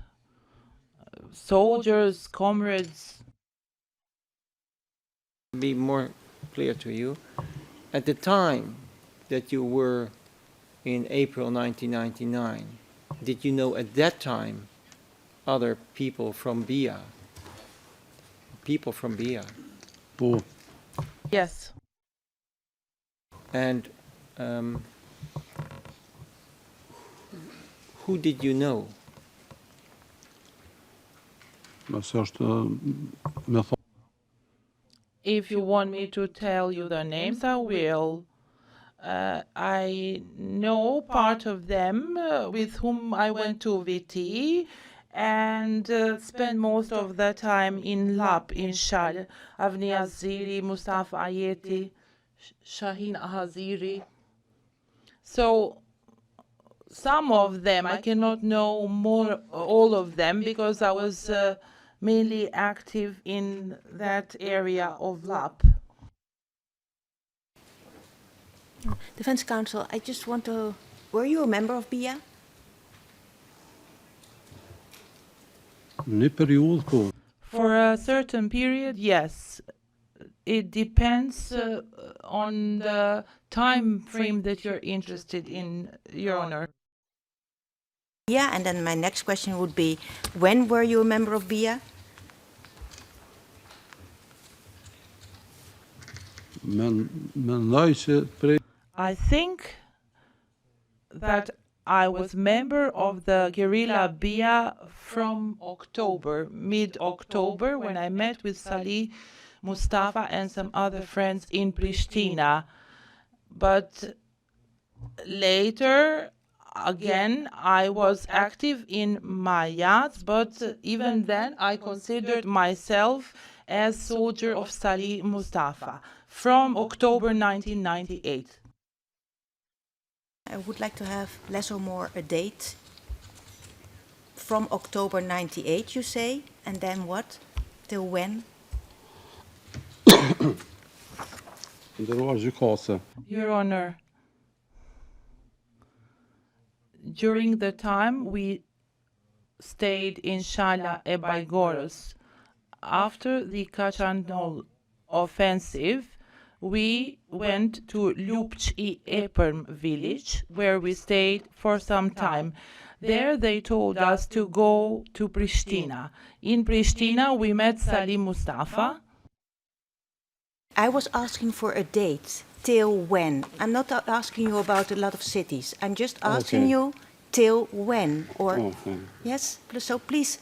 Soldiers, comrades. Be more clear to you. At the time that you were in April 1999, did you know at that time other people from BIA? People from BIA? Yes. And who did you know? If you want me to tell you their names, I will. I know part of them with whom I went to VT and spent most of the time in Lap, in Shal, Avni Aziri, Mustafa Ayeti, Shaheen Ahaziri. So some of them, I cannot know all of them, because I was mainly active in that area of Lap. Defense Counsel, I just want to... Were you a member of BIA? For a certain period, yes. It depends on the time frame that you're interested in, Your Honor. Yeah, and then my next question would be, when were you a member of BIA? I think that I was member of the guerrilla BIA from October, mid-October, when I met with Salih Mustafa and some other friends in Pristina. But later, again, I was active in Mayat, but even then I considered myself as soldier of Salih Mustafa from October 1998. I would like to have less or more a date. From October 98, you say, and then what? Till when? Your Honor, during the time we stayed in Shala e Baigoros, after the Kachanol offensive, we went to Lupchi Eperm village, where we stayed for some time. There they told us to go to Pristina. In Pristina, we met Salih Mustafa. I was asking for a date. Till when? I'm not asking you about a lot of cities. I'm just asking you till when. Or yes, so please.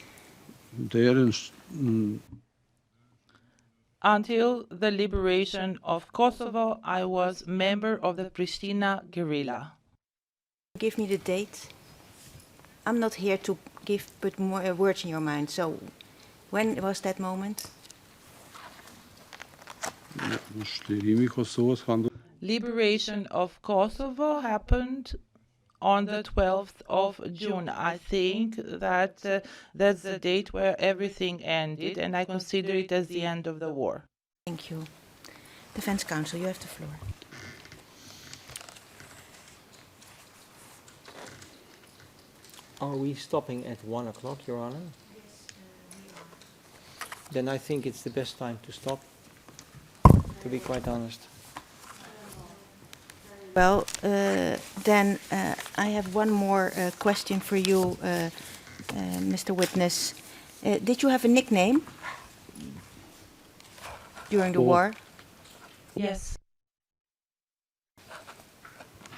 Until the liberation of Kosovo, I was member of the Pristina guerrilla. Give me the date. I'm not here to put more words in your mind. So, when was that moment? Liberation of Kosovo happened on the 12th of June. I think that that's the date where everything ended, and I consider it as the end of the war. Thank you. Defense Counsel, you have the floor. Are we stopping at 1 o'clock, Your Honor? Then I think it's the best time to stop, to be quite honest. Well, then I have one more question for you, Mr. Witness. Did you have a nickname during the war? Yes.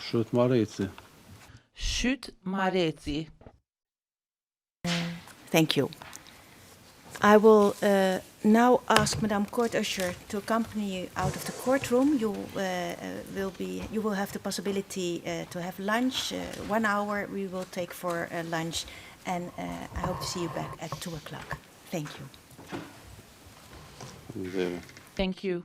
Shoot Maritzi. Shoot Marezi. Thank you. I will now ask Madame Court Usher to accompany you out of the courtroom. You will have the possibility to have lunch. 1 hour we will take for lunch, and I hope to see you back at 2 o'clock. Thank you. Thank you.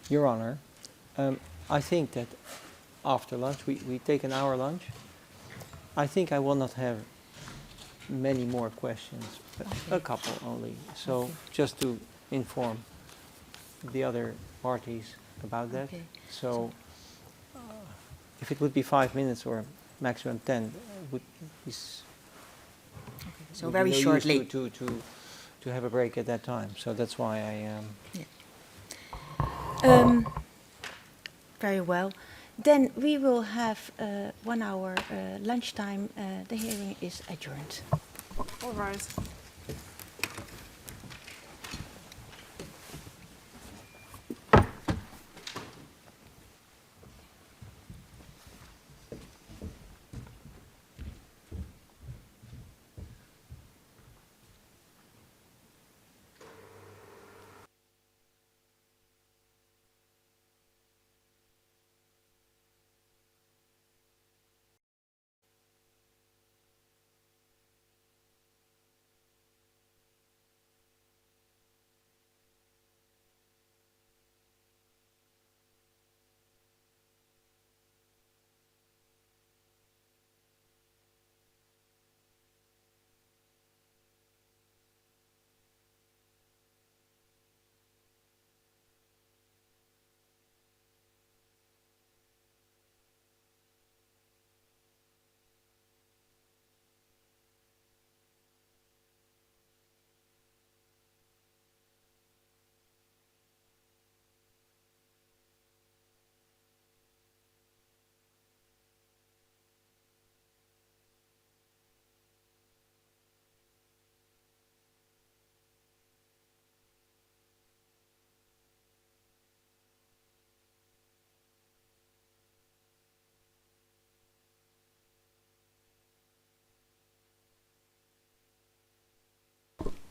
Your Honor, I think that after lunch, we take an hour lunch. I think I will not have many more questions, but a couple only. So just to inform the other parties about that. So if it would be 5 minutes or maximum 10, would be So very shortly. To have a break at that time. So that's why I Very well. Then we will have 1 hour lunchtime. The hearing is adjourned. All rise.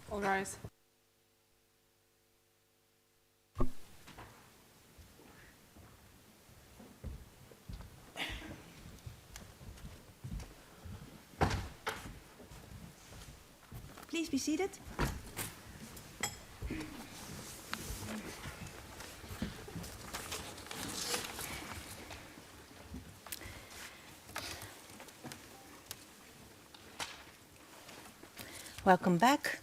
All rise. Please be seated. Welcome back.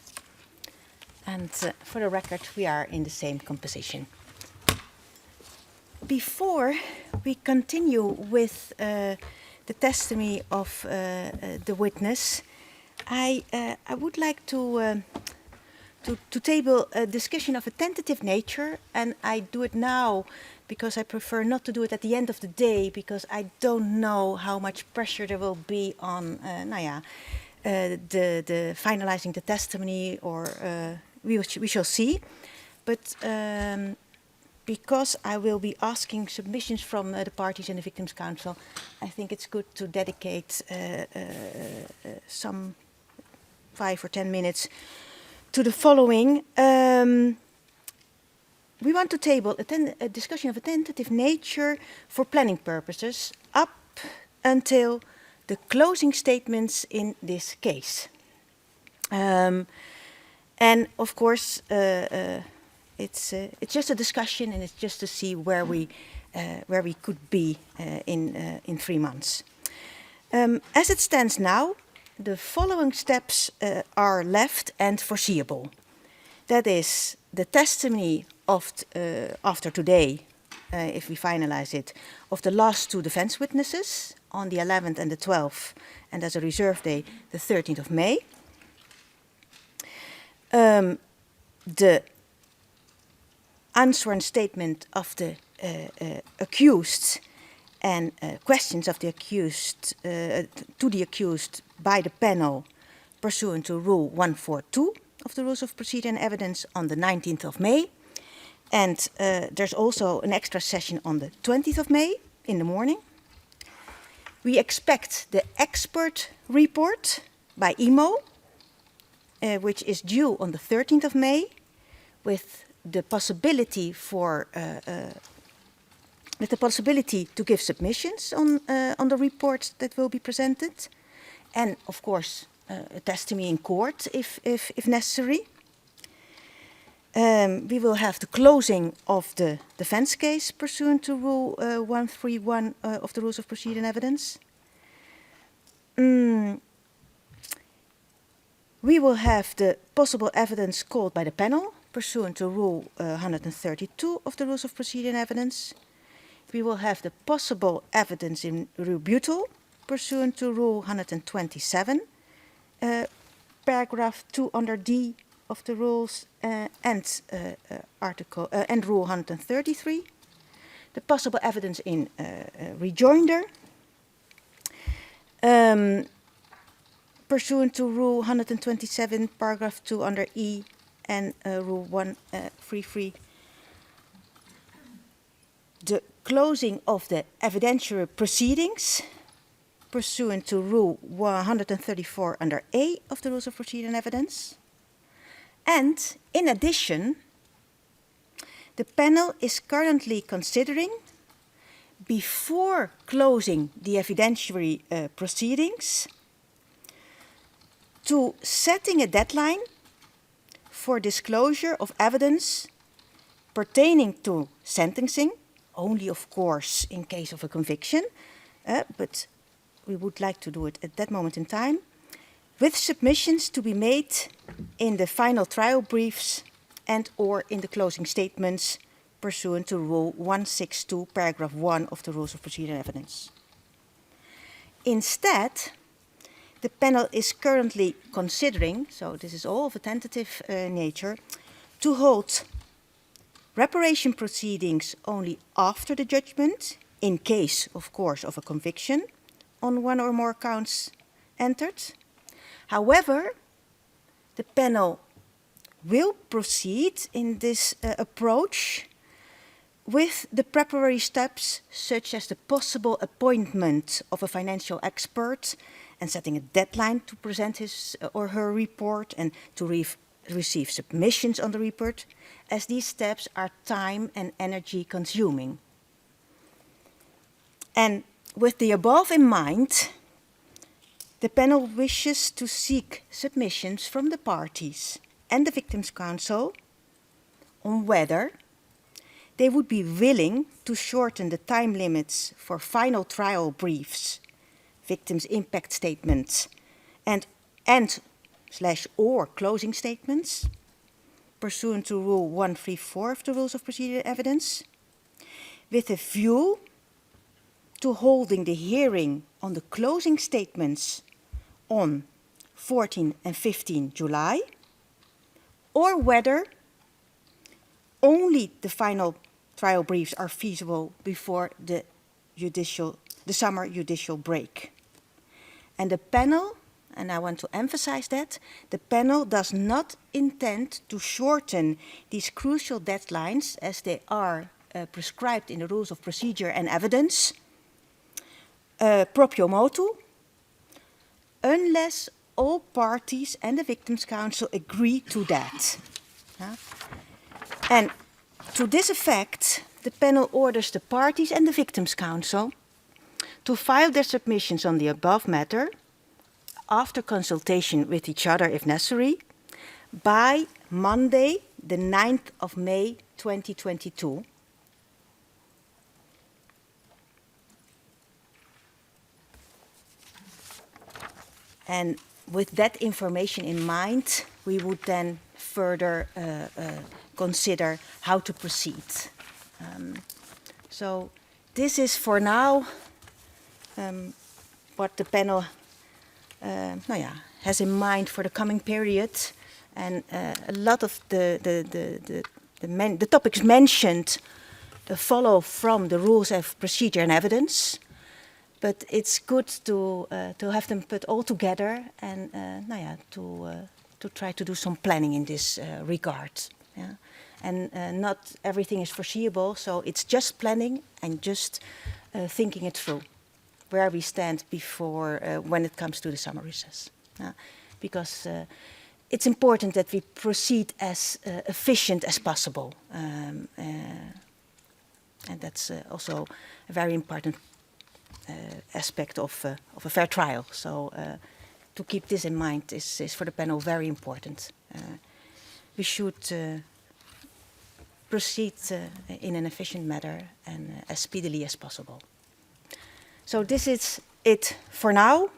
And for the record, we are in the same composition. Before we continue with the testimony of the witness, I would like to table a discussion of a tentative nature, and I do it now because I prefer not to do it at the end of the day, because I don't know how much pressure there will be on the finalizing the testimony, or we shall see. But because I will be asking submissions from the parties and the Victims' Council, I think it's good to dedicate some 5 or 10 minutes to the following. We want to table a discussion of a tentative nature for planning purposes up until the closing statements in this case. And of course, it's just a discussion, and it's just to see where we could be in 3 months. As it stands now, the following steps are left and foreseeable. That is the testimony of after today, if we finalize it, of the last 2 defense witnesses on the 11th and the 12th, and as a reserve day, the 13th of May. The answer and statement of the accused and questions of the accused to the accused by the panel pursuant to Rule 142 of the Rules of Procedure and Evidence on the 19th of May. And there's also an extra session on the 20th of May in the morning. We expect the expert report by IMO, which is due on the 13th of May, with the possibility to give submissions on the reports that will be presented, and of course a testimony in court if necessary. We will have the closing of the defense case pursuant to Rule 131 of the Rules of Procedure and Evidence. We will have the possible evidence called by the panel pursuant to Rule 132 of the Rules of Procedure and Evidence. We will have the possible evidence in rebuttal pursuant to Rule 127, paragraph 2 under D of the rules and Rule 133. The possible evidence in rejoinder pursuant to Rule 127, paragraph 2 under E and Rule 133. The closing of the evidentiary proceedings pursuant to Rule 134 under A of the Rules of Procedure and Evidence. And in addition, the panel is currently considering, before closing the evidentiary proceedings, to setting a deadline for disclosure of evidence pertaining to sentencing, only of course in case of a conviction, but we would like to do it at that moment in time, with submissions to be made in the final trial briefs and or in the closing statements pursuant to Rule 162, paragraph 1 of the Rules of Procedure and Evidence. Instead, the panel is currently considering, so this is all of a tentative nature, to hold reparation proceedings only after the judgment, in case, of course, of a conviction on 1 or more counts entered. However, the panel will proceed in this approach with the preparatory steps, such as the possible appointment of a financial expert and setting a deadline to present his or her report and to receive submissions on the report, as these steps are time and energy consuming. And with the above in mind, the panel wishes to seek submissions from the parties and the Victims' Council on whether they would be willing to shorten the time limits for final trial briefs, victims' impact statements, and/or closing statements, pursuant to Rule 134 of the Rules of Procedure and Evidence, with a view to holding the hearing on the closing statements on 14 and 15 July, or whether only the final trial briefs are feasible before the summer judicial break. And the panel, and I want to emphasize that, the panel does not intend to shorten these crucial deadlines as they are prescribed in the Rules of Procedure and Evidence, proprio motu, unless all parties and the Victims' Council agree to that. And to this effect, the panel orders the parties and the Victims' Council to file their submissions on the above matter, after consultation with each other if necessary, by Monday, the 9th of May 2022. And with that information in mind, we would then further consider how to proceed. So this is for now what the panel has in mind for the coming period. And a lot of the topics mentioned follow from the rules of procedure and evidence. But it's good to have them put all together and to try to do some planning in this regard. Yeah? And not everything is foreseeable, so it's just planning and just thinking it through, where we stand before when it comes to the summer recess. Because it's important that we proceed as efficient as possible. And that's also a very important aspect of a fair trial. So to keep this in mind is for the panel very important. We should proceed in an efficient manner and as speedily as possible. So this is it for now.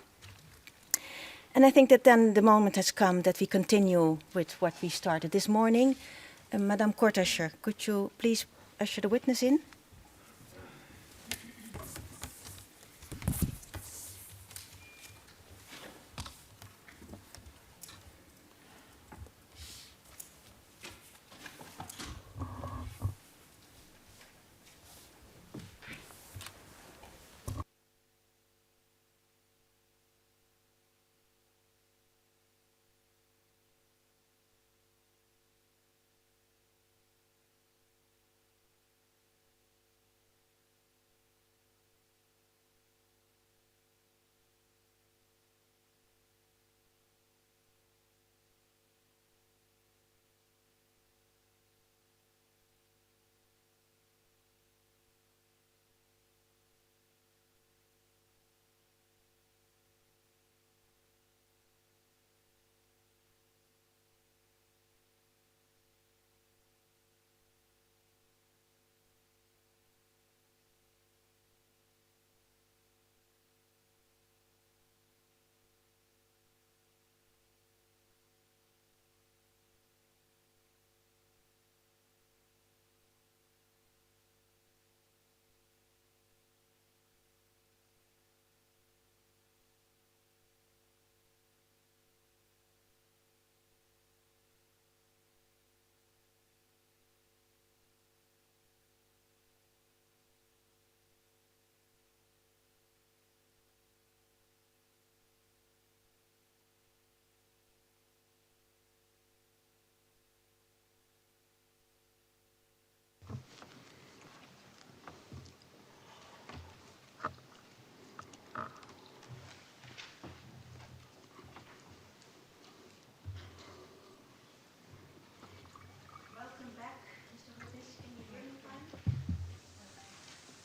And I think that then the moment has come that we continue with what we started this morning. Madame Kortascher, could you please usher the witness in?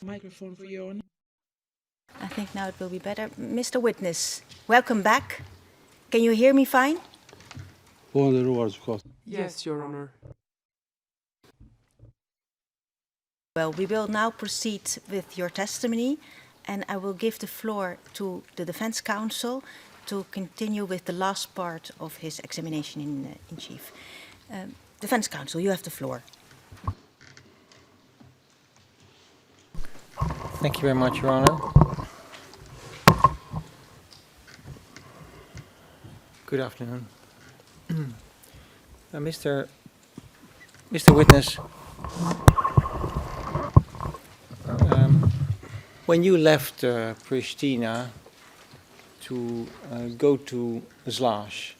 Microphone for you. I think now it will be better. Mr. Witness, welcome back. Can you hear me fine? Yes, Your Honor. Well, we will now proceed with your testimony, and I will give the floor to the defense counsel to continue with the last part of his examination in chief. Defense counsel, you have the floor. Thank you very much, Your Honor. Good afternoon. Mr. Witness, when you left Pristina to go to Zlaj,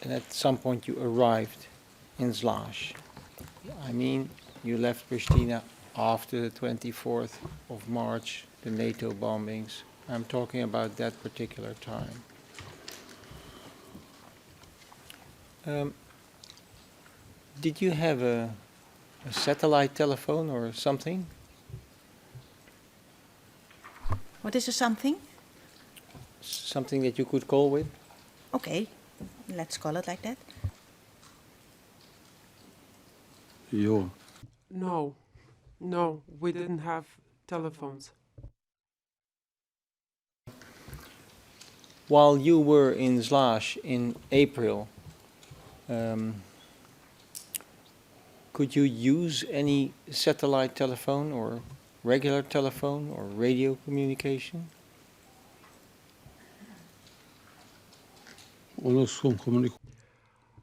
and at some point you arrived in Zlaj, I mean, you left Pristina after the 24th of March, the NATO bombings. I'm talking about that particular time. Did you have a satellite telephone or something? What is a something? Something that you could call with? Okay, let's call it like that. Jo. No, no, we didn't have telephones. While you were in Zlaž in April, could you use any satellite telephone or regular telephone or radio communication?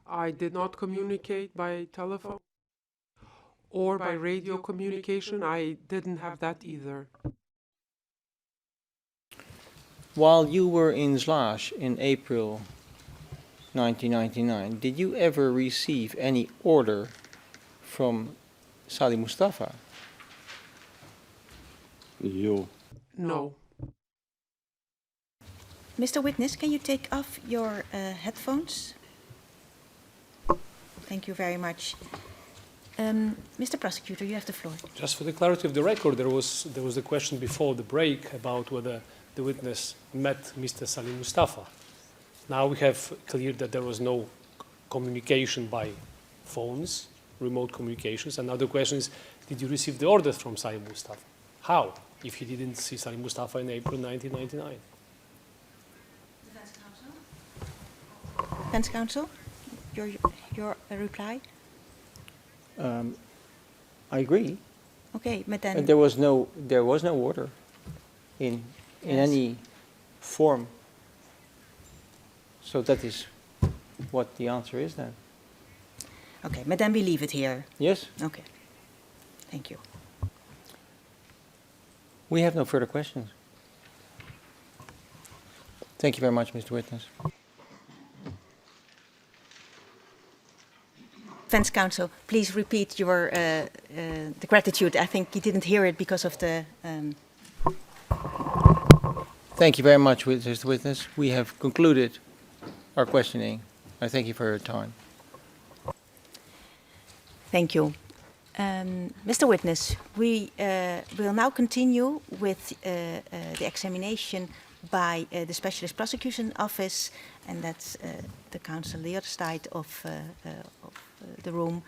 I did not communicate by telephone or by radio communication. I didn't have that either. While you were in Zlaž in April 1999, did you ever receive any order from Salih Mustafa? Jo. No. Mr. Witness, can you take off your headphones? Thank you very much. Mr. Prosecutor, you have the floor. Just for the clarity of the record, there was a question before the break about whether the witness met Mr. Salih Mustafa. Now we have cleared that there was no communication by phones, remote communications, and now the question is, did you receive the orders from Salih Mustafa? How, if you didn't see Salih Mustafa in April 1999? Defense counsel, your reply? I agree. Okay, but then... And there was no order in any form. So that is what the answer is then. Okay, but then we leave it here. Yes? Okay. Thank you. We have no further questions. Thank you very much, Mr. Witness. Defense counsel, please repeat your the gratitude. I think you didn't hear it because of the... Thank you very much, Mr. Witness. We have concluded our questioning. I thank you for your time. Thank you. Mr. Witness, we will now continue with the examination by the Specialist Prosecution Office, and that's the counsel on the other side of the room.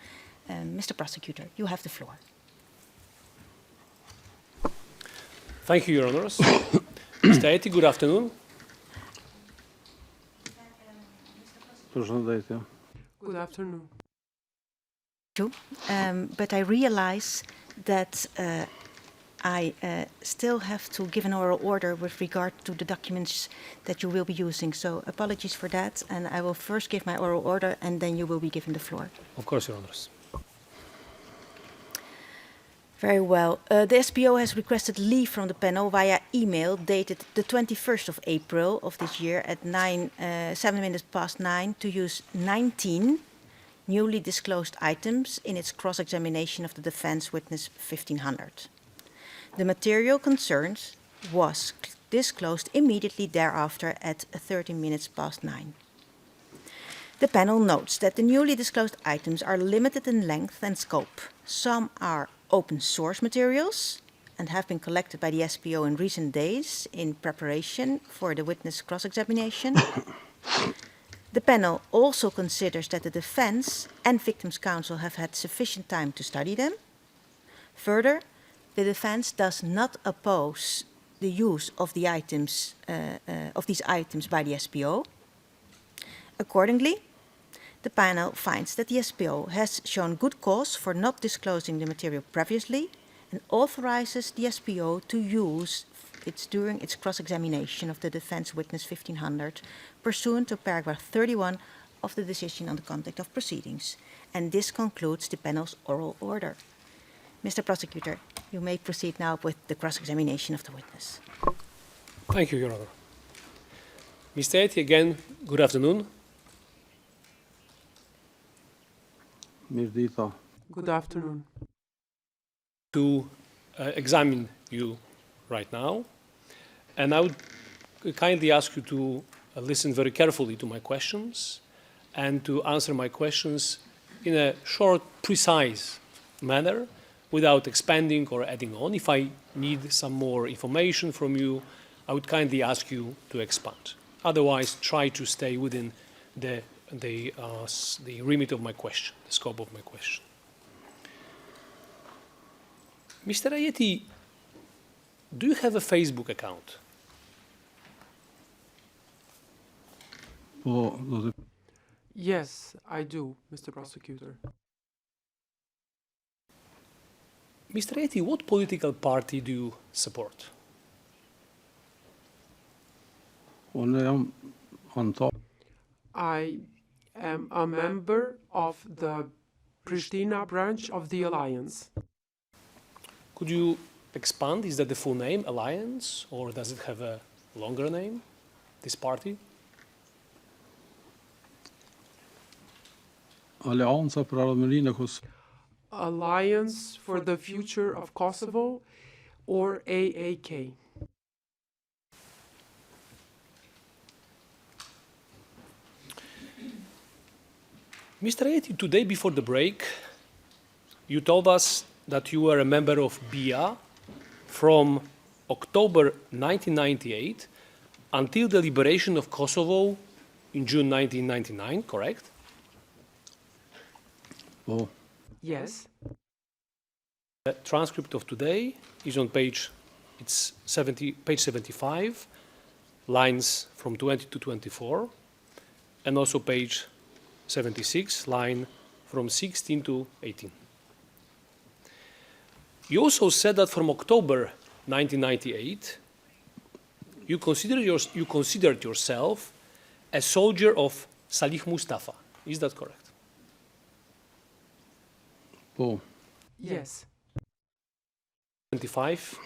Mr. Prosecutor, you have the floor. Thank you, Your Honors. Mr. Eti, good afternoon. Good afternoon. But I realize that I still have to give an oral order with regard to the documents that you will be using. So apologies for that, and I will first give my oral order and then you will be given the floor. Of course, Your Honors. Very well. The SPO has requested leave from the panel via email dated the 21st of April of this year at 7 minutes past 9 to use 19 newly disclosed items in its cross-examination of the defense witness 1500. The material concerned was disclosed immediately thereafter at 13 minutes past 9. The panel notes that the newly disclosed items are limited in length and scope. Some are open source materials and have been collected by the SPO in recent days in preparation for the witness cross-examination. The panel also considers that the defense and victims' counsel have had sufficient time to study them. Further, the defense does not oppose the use of the items of these items by the SPO. Accordingly, the panel finds that the SPO has shown good cause for not disclosing the material previously and authorizes the SPO to use it during its cross-examination of the defense witness 1500 pursuant to paragraph 31 of the decision on the conduct of proceedings. And this concludes the panel's oral order. Mr. Prosecutor, you may proceed now with the cross-examination of the witness. Thank you, Your Honor. Mr. Eti, again, good afternoon. Good afternoon. To examine you right now, and I would kindly ask you to listen very carefully to my questions and to answer my questions in a short, precise manner without expanding or adding on. If I need some more information from you, I would kindly ask you to expand. Otherwise, try to stay within the remit of my question, the scope of my question. Mr. Ayeti, do you have a Facebook account? Po, do të Yes, I do, Mr. Prosecutor. Mr. Ayeti, what political party do you support? unë jam antar I am a member of the Pristina branch of the Alliance. Could you expand? Is that the full name, Alliance, or does it have a longer name, this party? Aleanca për Ardhmërinë e Kosovës. Alliance for the Future of Kosovo, or AAK. Mr. Ayeti, today before the break, you told us that you were a member of BIA from October 1998 until the liberation of Kosovo in June 1999, correct? Po, Yes. The transcript of today is on page 75, lines from 20 to 24, and also page 76, line from 16 to 18. You also said that from October 1998, you considered yourself a soldier of Salih Mustafa. Is that correct? po, Yes. 25,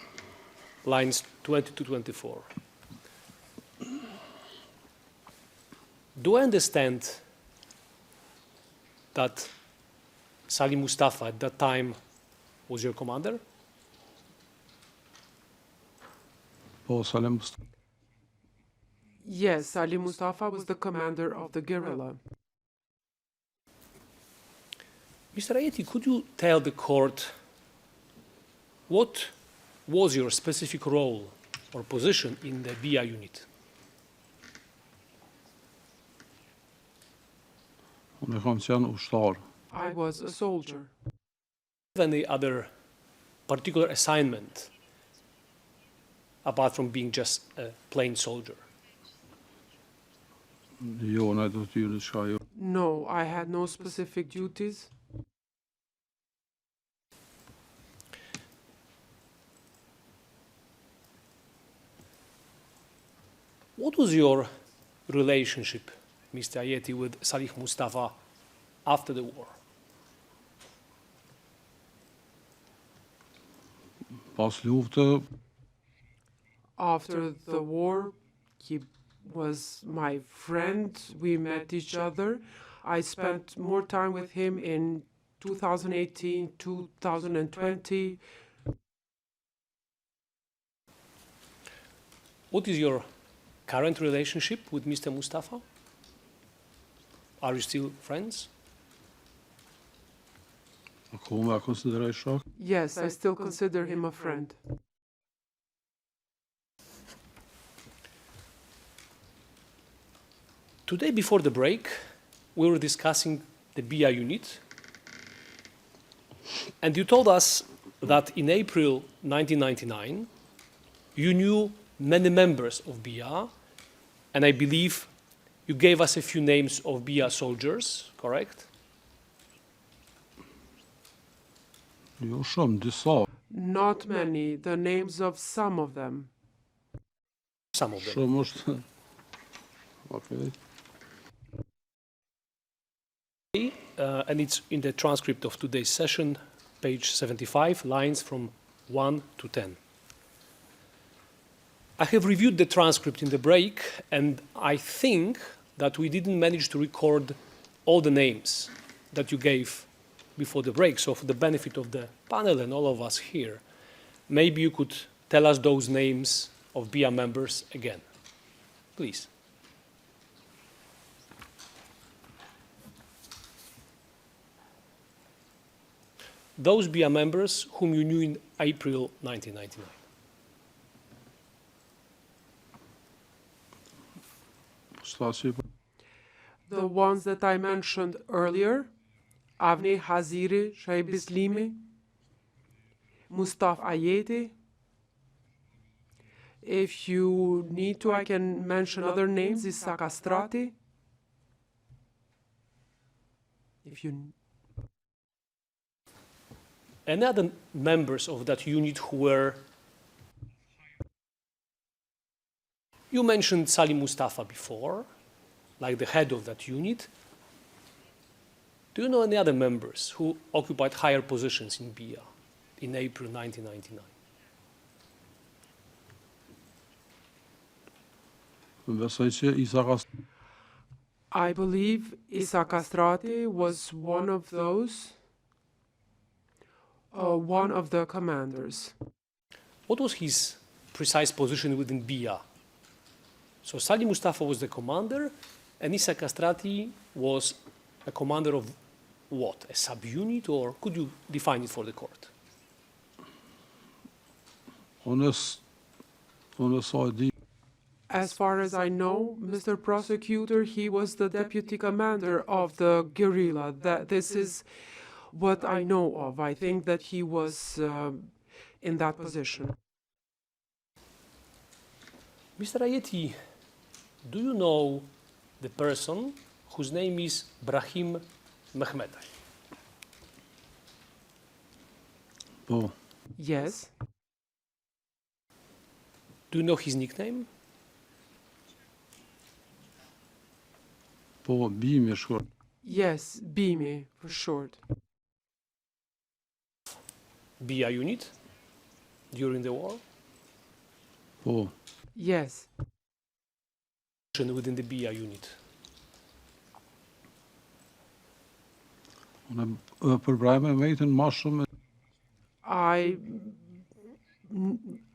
lines 20 to 24. Do I understand that Salih Mustafa at that time was your commander? po, Salem Yes, Ali Mustafa was the commander of the guerrilla. Mr. Ayeti, could you tell the court what was your specific role or position in the BIA unit? Unë kam qenë ushtar. I was a soldier. Any other particular assignment apart from being just a plain soldier? Jo, në do t'yre çka jo. No, I had no specific duties. What was your relationship, Mr. Ayeti, with Salih Mustafa after the war? Pas luftë, After the war, he was my friend. We met each other. I spent more time with him in 2018, 2020. What is your current relationship with Mr. Mustafa? Are you still friends? akoma e konsideroj shok. Yes, I still consider him a friend. Today, before the break, we were discussing the BIA unit, and you told us that in April 1999, you knew many members of BIA, and I believe you gave us a few names of BIA soldiers, correct? Jo shumë, disa. Not many, the names of some of them. Some of them. Shumë është. Okay. And it's in the transcript of today's session, page 75, lines from 1 to 10. I have reviewed the transcript in the break, and I think that we didn't manage to record all the names that you gave before the break. So for the benefit of the panel and all of us here, maybe you could tell us those names of BIA members again. Please. Those BIA members whom you knew in April 1999. The ones that I mentioned earlier, Avni Haziri Shaibislimi, Mustafa Ayeti. If you need to, I can mention other names, Issa Castrati. If you... Any other members of that unit who were... You mentioned Salim Mustafa before, like the head of that unit. Do you know any other members who occupied higher positions in BIA in April 1999? I believe Issa Castrati was one of those, one of the commanders. What was his precise position within BIA? So Salim Mustafa was the commander, and Issa Castrati was a commander of what? A subunit, or could you define it for the court? As far as I know, Mr. Prosecutor, he was the deputy commander of the guerrilla. This is what I know of. I think that he was in that position. Mr. Ayeti, do you know the person whose name is Brahim Mehmetay? Oh. Yes. Do you know his nickname? Yes, Bimi for short. BIA unit during the war? Oh. Yes. Within the BIA unit?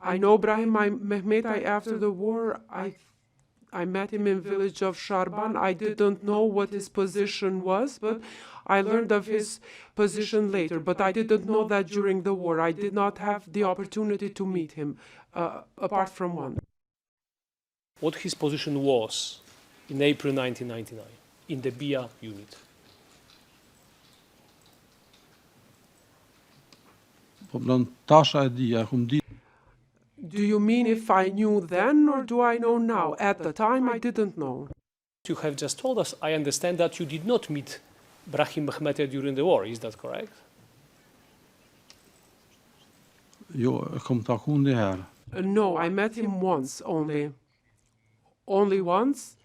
I know Brahim Mehmetay after the war. I met him in village of Sharban. I didn't know what his position was, but I learned of his position later. But I didn't know that during the war. I did not have the opportunity to meet him, apart from one. What his position was in April 1999 in the BIA unit? Do you mean if I knew then, or do I know now? At the time, I didn't know. You have just told us, I understand that you did not meet Brahim Mehmetay during the war. Is that correct? No, I met him once only. Only once.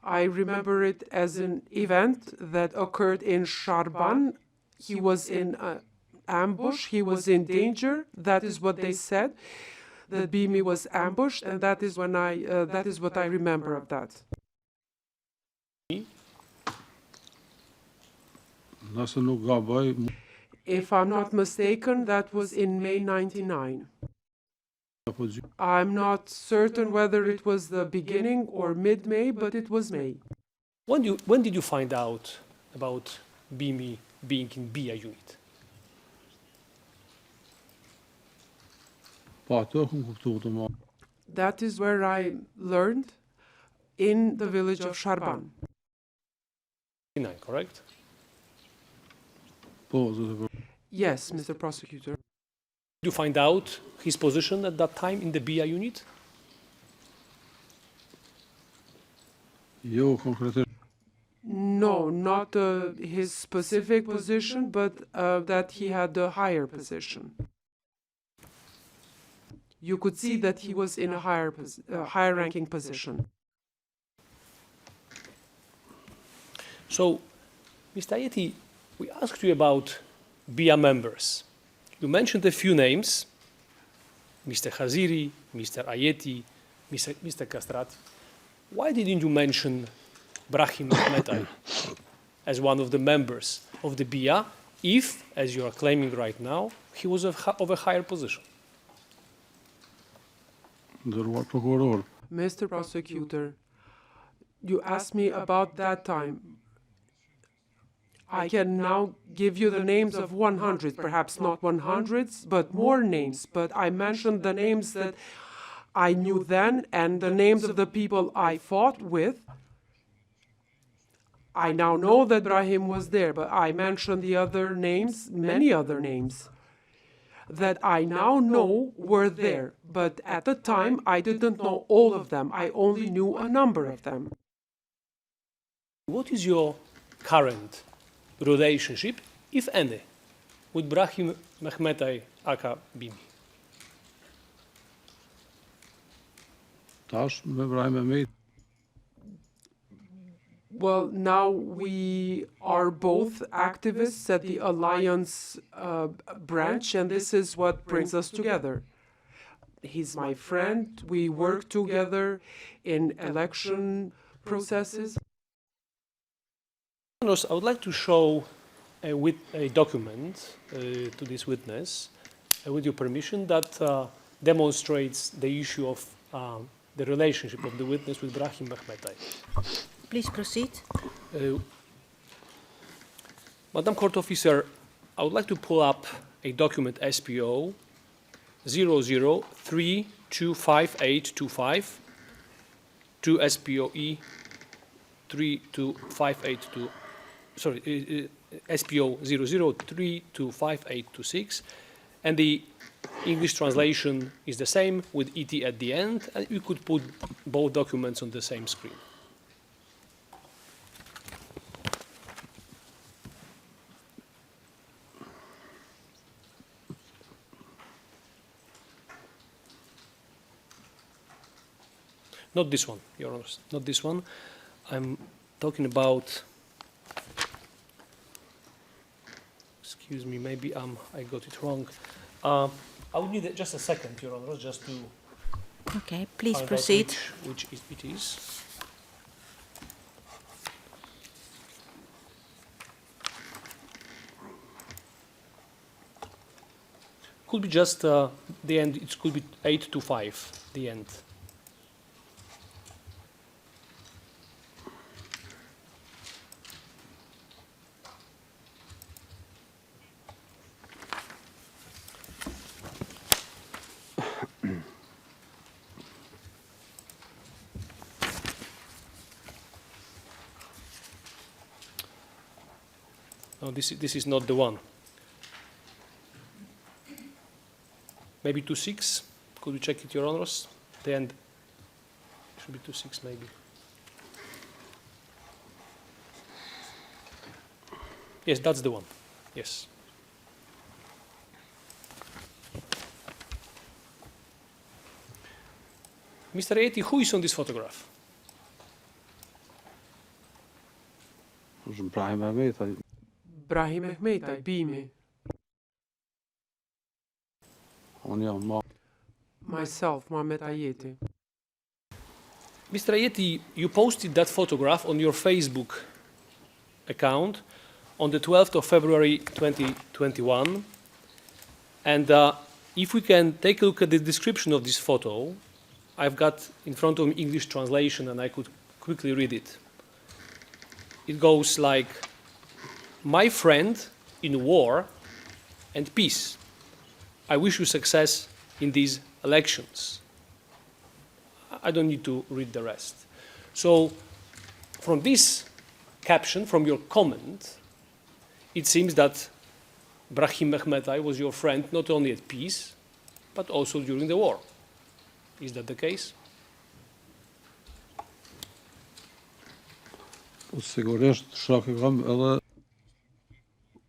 I remember it as an event that occurred in Sharban. He was in ambush. He was in danger. That is what they said. That Bimi was ambushed, and that is when that is what I remember of that. If I'm not mistaken, that was in May 1999. I'm not certain whether it was the beginning or mid-May, but it was May. When did you find out about Bimi being in BIA unit? That is where I learned, in the village of Sharban. Correct? Yes, Mr. Prosecutor. Did you find out his position at that time in the BIA unit? No, not his specific position, but that he had a higher position. You could see that he was in a higher ranking position. So, Mr. Ayeti, we asked you about BIA members. You mentioned a few names, Mr. Haziri, Mr. Ayeti, Mr. Castrati. Why didn't you mention Brahim Mehmetay as one of the members of the BIA if, as you are claiming right now, he was of a higher position? Mr. Prosecutor, you asked me about that time. I can now give you the names of 100, perhaps not 100s, but more names. But I mentioned the names that I knew then and the names of the people I fought with. I now know that Brahim was there, but I mentioned the other names, many other names. that I now know were there, but at the time I didn't know all of them. I only knew a number of them. What is your current relationship, if any, with Brahim Mehmetai aka Bimi? Tash me Brahim Mehmet. Well, now we are both activists at the Alliance branch, and this is what brings us together. He's my friend. We work together in election processes. I would like to show a document to this witness, with your permission, that demonstrates the issue of the relationship of the witness with Brahim Mehmetai. Please proceed. Madam Court Officer, I would like to pull up a document SPO 00325825 to SPOE 3258 SPO 00325826, and the English translation is the same with ET at the end, and you could put both documents on the same screen. Not this one, Your Honor, not this one. I'm talking about, excuse me, maybe I got it wrong. I would need just a second, Your Honor, just to Okay, please find out proceed. which it is. Could be just the end, it could be 8 to 5, the end. No, this is not the one. Maybe 2.6. Could you check it, Your Honors? The end should be 2.6 maybe. Yes, that's the one. Yes. Mr. Ayeti, who is on this photograph? Brahim Mehmet. Brahim Mehmetai, Bimi. Myself, Mohamed Ayeti. Mr. Ayeti, you posted that photograph on your Facebook account on the 12th of February 2021. And if we can take a look at the description of this photo, I've got in front of me English translation and I could quickly read it. It goes like, "My friend in war and peace. I wish you success in these elections." I don't need to read the rest. So from this caption, from your comment, it seems that Brahim Mehmetai was your friend not only at peace, but also during the war. Is that the case?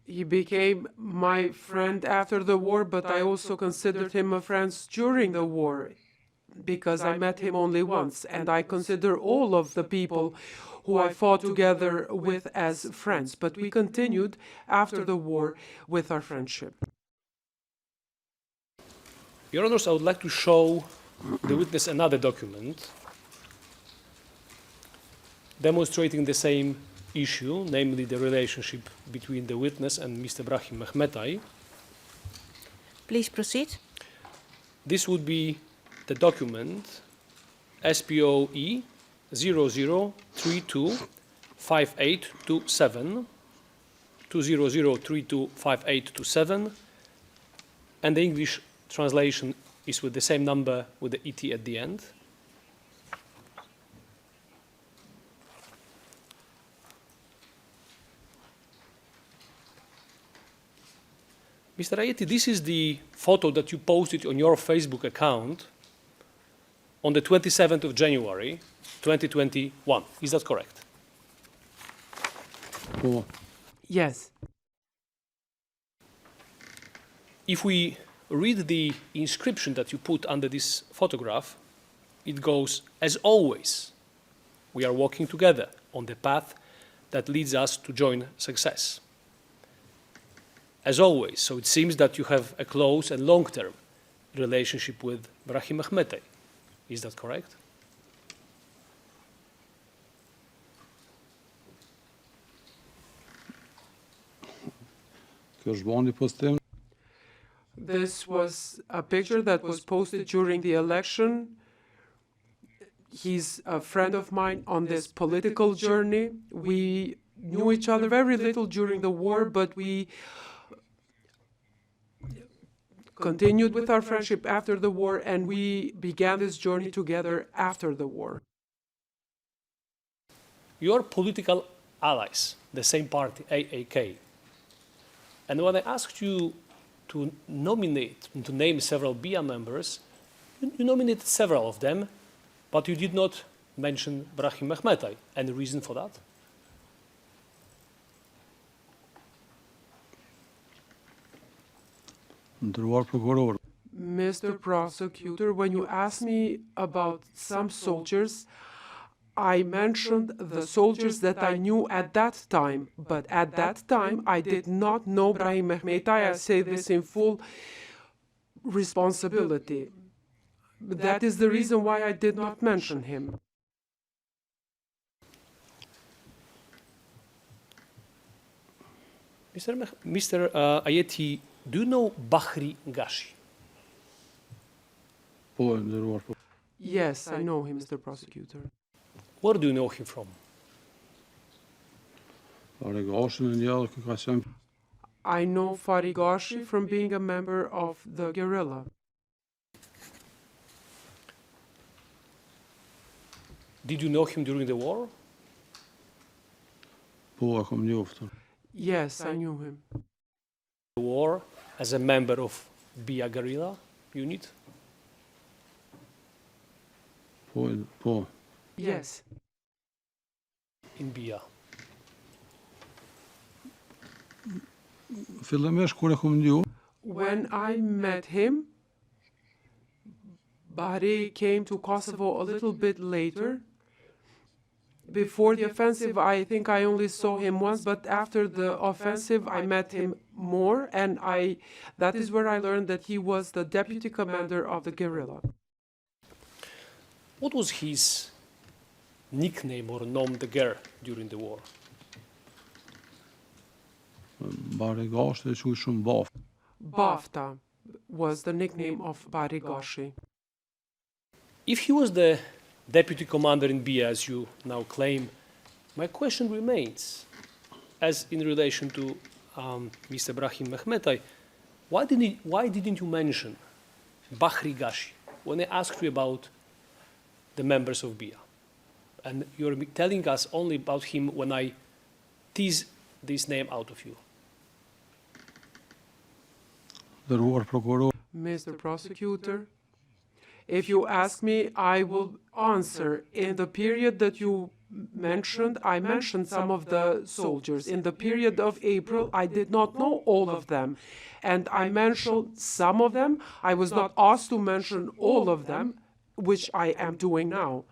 He became my friend after the war, but I also considered him a friend during the war because I met him only once, and I consider all of the people who I fought together with as friends. But we continued after the war with our friendship. Your Honors, I would like to show the witness another document demonstrating the same issue, namely the relationship between the witness and Mr. Brahim Mehmetai. Please proceed. This would be the document SPOE 00325827 200325827, and the English translation is with the same number with the ET at the end. Mr. Ayeti, this is the photo that you posted on your Facebook account on the 27th of January, 2021. Is that correct? Po. Yes. If we read the inscription that you put under this photograph, it goes, "As always, we are walking together on the path that leads us to joint success." As always, so it seems that you have a close and long-term relationship with Brahim Mehmetay. Is that correct? Kjo është bani postim. This was a picture that was posted during the election. He's a friend of mine on this political journey. We knew each other very little during the war, but we continued with our friendship after the war, and we began this journey together after the war. Your political allies, the same party, AAK. And when I asked you to nominate, to name several BIA members, you nominated several of them, but you did not mention Brahim Mehmetay. Any reason for that? Ndëruar prokuror. Mr. Prosecutor, when you asked me about some soldiers, I mentioned the soldiers that I knew at that time, but at that time I did not know Brahim Mehmetay. I say this in full responsibility. That is the reason why I did not mention him. Mr. Ayeti, do you know Bahri Gashi? Po, ndëruar prokuror. Yes, I know him, Mr. Prosecutor. Where do you know him from? I know Farigashi from being a member of the guerrilla. Did you know him during the war? Po, e kam njoftur. Yes, I knew him. The war as a member of BIA guerrilla unit? Po. Yes. In BIA. Fillimisht kur e kam ndju. When I met him, Bahri came to Kosovo a little bit later. Before the offensive, I think I only saw him once, but after the offensive, I met him more, and that is where I learned that he was the deputy commander of the guerrilla. What was his nickname or nom de guerre during the war? Barigashi e quaj shumë Baf. Bafta was the nickname of Barigashi. If he was the deputy commander in BIA, as you now claim, my question remains, as in relation to Mr. Brahim Mehmetay, why didn't you mention Bahri Gashi when I asked you about the members of BIA? And you're telling us only about him when I tease this name out of you. Ndëruar prokuror. Mr. Prosecutor, if you ask me, I will answer. In the period that you mentioned, I mentioned some of the soldiers. In the period of April, I did not know all of them. And I mentioned some of them. I was not asked to mention all of them, which I am doing now.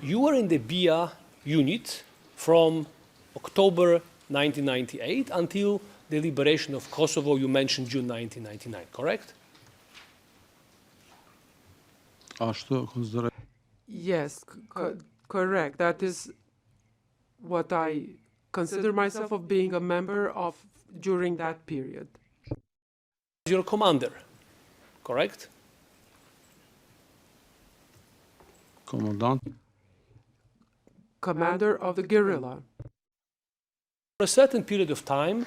You were in the BIA unit from October 1998 until the liberation of Kosovo, you mentioned June 1999, correct? Ashtu konsideroj. Yes, correct. That is what I consider myself of being a member of during that period. Your commander, correct? Commandant. Commander of the guerrilla. For a certain period of time,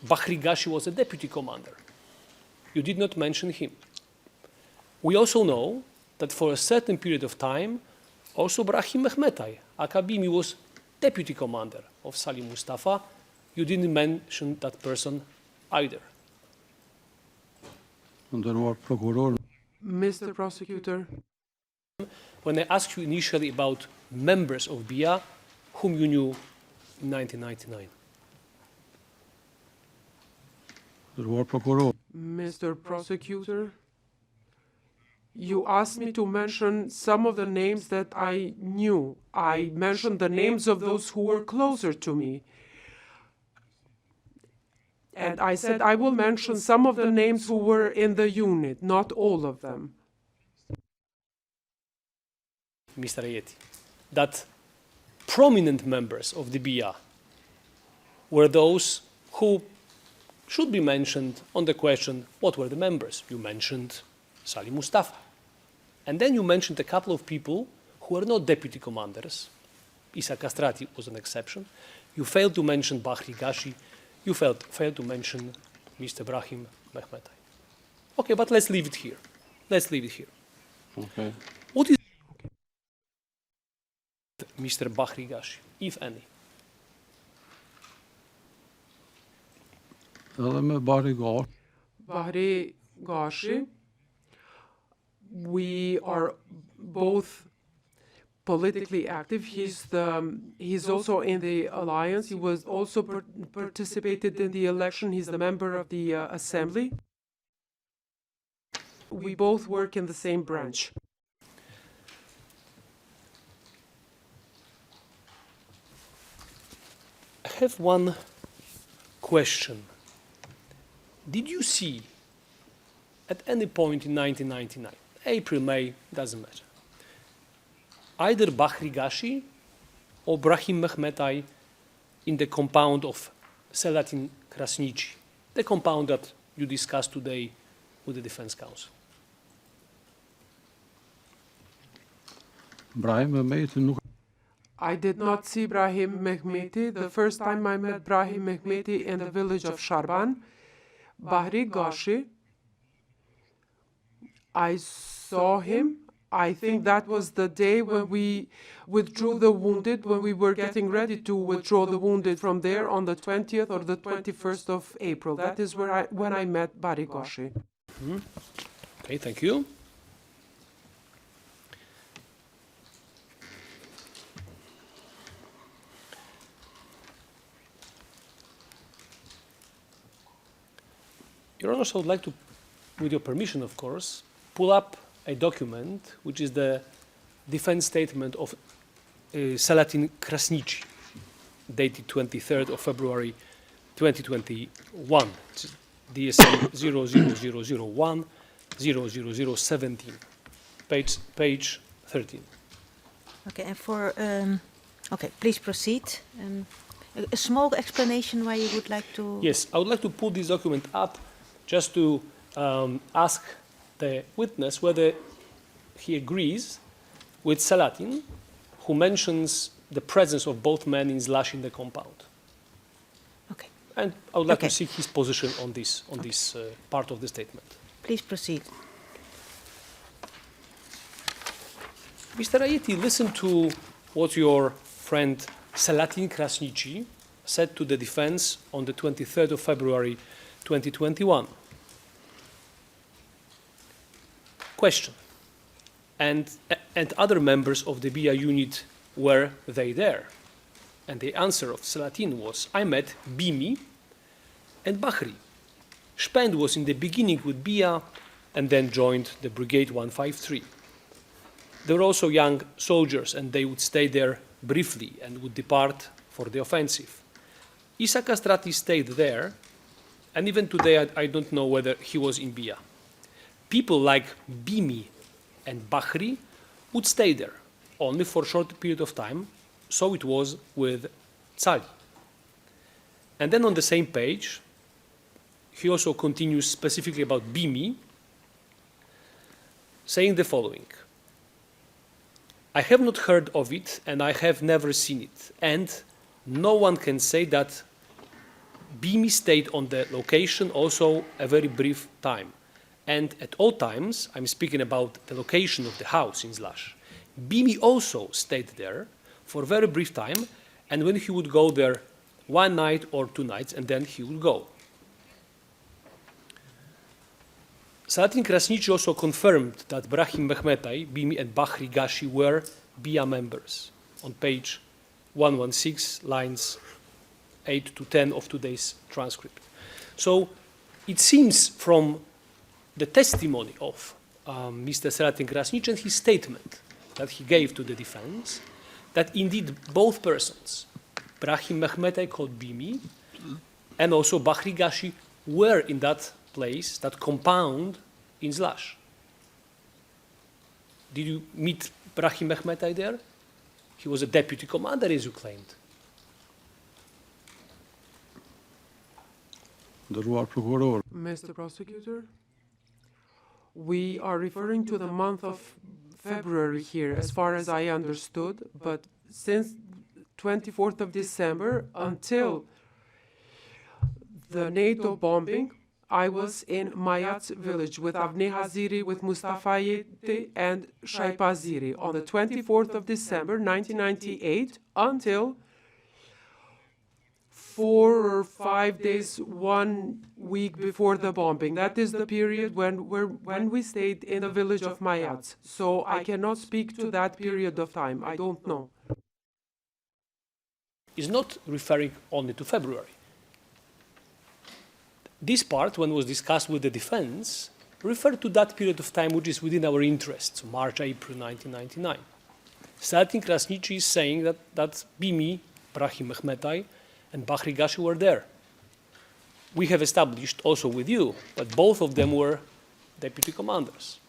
Bahri Gashi was a deputy commander. You did not mention him. We also know that for a certain period of time, also Brahim Mehmetay, Akabimi, was deputy commander of Salim Mustafa, you didn't mention that person either. Mr. Prosecutor, When I asked you initially about members of BIA, whom you knew in 1999. Mr. Prosecutor, you asked me to mention some of the names that I knew. I mentioned the names of those who were closer to me. And I said I will mention some of the names who were in the unit, not all of them. Mr. Aieti, that prominent members of the BIA were those who should be mentioned on the question, what were the members? You mentioned Salim Mustafa. And then you mentioned a couple of people who were not deputy commanders. Isa Castrati was an exception. You failed to mention Bahri Gashi. You failed to mention Mr. Brahim Mehmetai. Okay, but let's leave it here. Let's leave it here. Okay. What is Mr. Bahri Gashi, if any? Bahri Gashi, we are both politically active. He's also in the alliance. He was also participated in the election. He's the member of the assembly. We both work in the same branch. I have one question. Did you see at any point in 1999, April, May, doesn't matter, either Bahri Gashi or Brahim Mehmetai in the compound of Selatin Krasniqi, the compound that you discussed today with the Defense Council? I did not see Brahim Mehmeti. The first time I met Brahim Mehmeti in the village of Sharban. Bahri Gashi, I saw him. I think that was the day when we withdrew the wounded, when we were getting ready to withdraw the wounded from there on the 20th or the 21st of April. That is when I met Bahri Gashi. Okay, thank you. Your Honor, I would like to, with your permission, of course, pull up a document which is the defense statement of Selatin Krasniqi, dated 23rd of February 2021, DSM 00001 00017, page 13. Okay, and okay, please proceed. A small explanation why you would like to... Yes, I would like to pull this document up just to ask the witness whether he agrees with Selatin, who mentions the presence of both men in the compound. Okay. And I would like to see his position on this part of the statement. Please proceed. Mr. Aieti, listen to what your friend Selatin Krasniqi said to the defense on the 23rd of February 2021. Question. And other members of the BIA unit, were they there? And the answer of Selatin was, I met Bimi and Bahri. Spend was in the beginning with BIA and then joined the Brigade 153. There were also young soldiers and they would stay there briefly and would depart for the offensive. Isa Castrati stayed there, and even today I don't know whether he was in BIA. People like Bimi and Bahri would stay there, only for a short period of time, so it was with Tzali. And then on the same page, he also continues specifically about Bimi, saying the following. I have not heard of it and I have never seen it. And no one can say that Bimi stayed on the location also a very brief time. And at all times, I'm speaking about the location of the house in Zlash, Bimi also stayed there for a very brief time. And when he would go there 1 night or 2 nights, and then he would go. Salatin Krasniqi also confirmed that Brahim Mehmetai, Bimi, and Bahri Gashi were BIA members on page 116, lines 8 to 10 of today's transcript. So it seems from the testimony of Mr. Salatin Krasniqi and his statement that he gave to the defense that indeed both persons, Brahim Mehmetai called Bimi and also Bahri Gashi, were in that place, that compound in Zlash. Did you meet Brahim Mehmetai there? He was a deputy commander, as you claimed. Mr. Prosecutor, we are referring to the month of February here, as far as I understood, but since 24th of December until the NATO bombing, I was in Mayats village with Avni Haziri, with Mustafa Yeti and Shaip Haziri on the 24th of December 1998 until 4 or 5 days, 1 week before the bombing. That is the period when we stayed in the village of Mayats. So I cannot speak to that period of time. I don't know. Is not referring only to February. This part, when it was discussed with the defense, referred to that period of time which is within our interests, March, April 1999. Salatin Krasniqi is saying that Bimi, Brahim Mehmetai, and Bahri Gashi were there. We have established also with you that both of them were deputy commanders.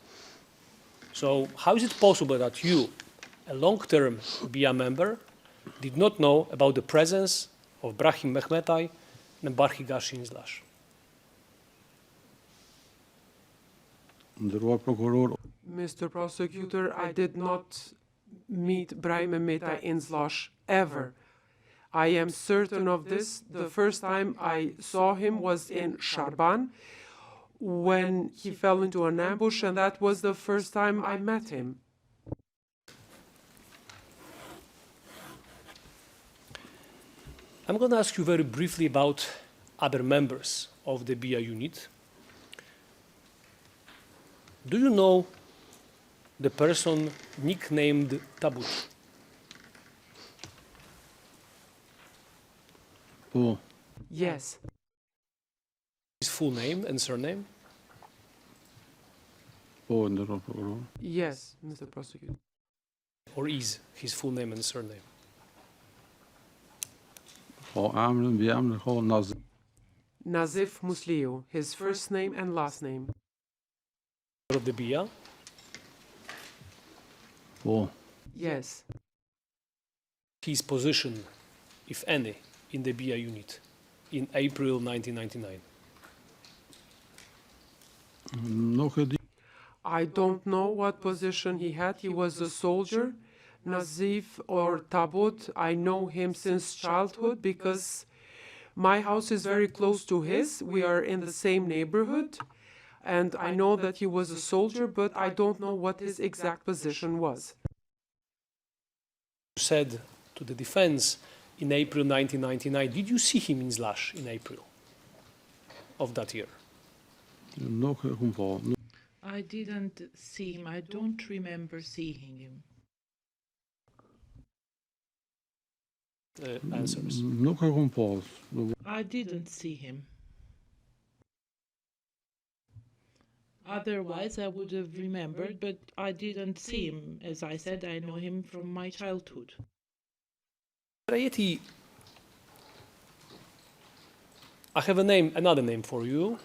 So how is it possible that you, a long-term BIA member, did not know about the presence of Brahim Mehmetai and Bahri Gashi in Zlash? Mr. Prosecutor, I did not meet Brahim Mehmetai in Zlash ever. I am certain of this. The first time I saw him was in Sharban when he fell into an ambush, and that was the first time I met him. I'm going to ask you very briefly about other members of the BIA unit. Do you know the person nicknamed Tabut? Oh. Yes. His full name and surname? Oh, yes, Mr. Prosecutor. Or is his full name and surname? Nazif Musliu, his first name and last name. Of the BIA? Oh. Yes. His position, if any, in the BIA unit in April 1999? I don't know what position he had. He was a soldier. Nazif or Tabut, I know him since childhood because my house is very close to his. We are in the same neighborhood. And I know that he was a soldier, but I don't know what his exact position was. You said to the defense in April 1999, did you see him in Zlash in April of that year? I didn't see him. I don't remember seeing him. Answers. I didn't see him. Otherwise, I would have remembered, but I didn't see him. As I said, I know him from my childhood. Yeti, I have another name for you.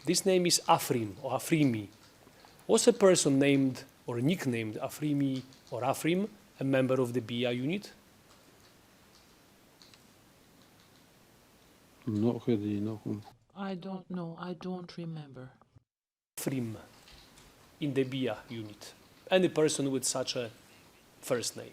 This name is Afrim or Afrimi. Was a person named or nicknamed Afrimi or Afrim a member of the BIA unit? I don't know. I don't remember. Afrim in the BIA unit. Any person with such a first name.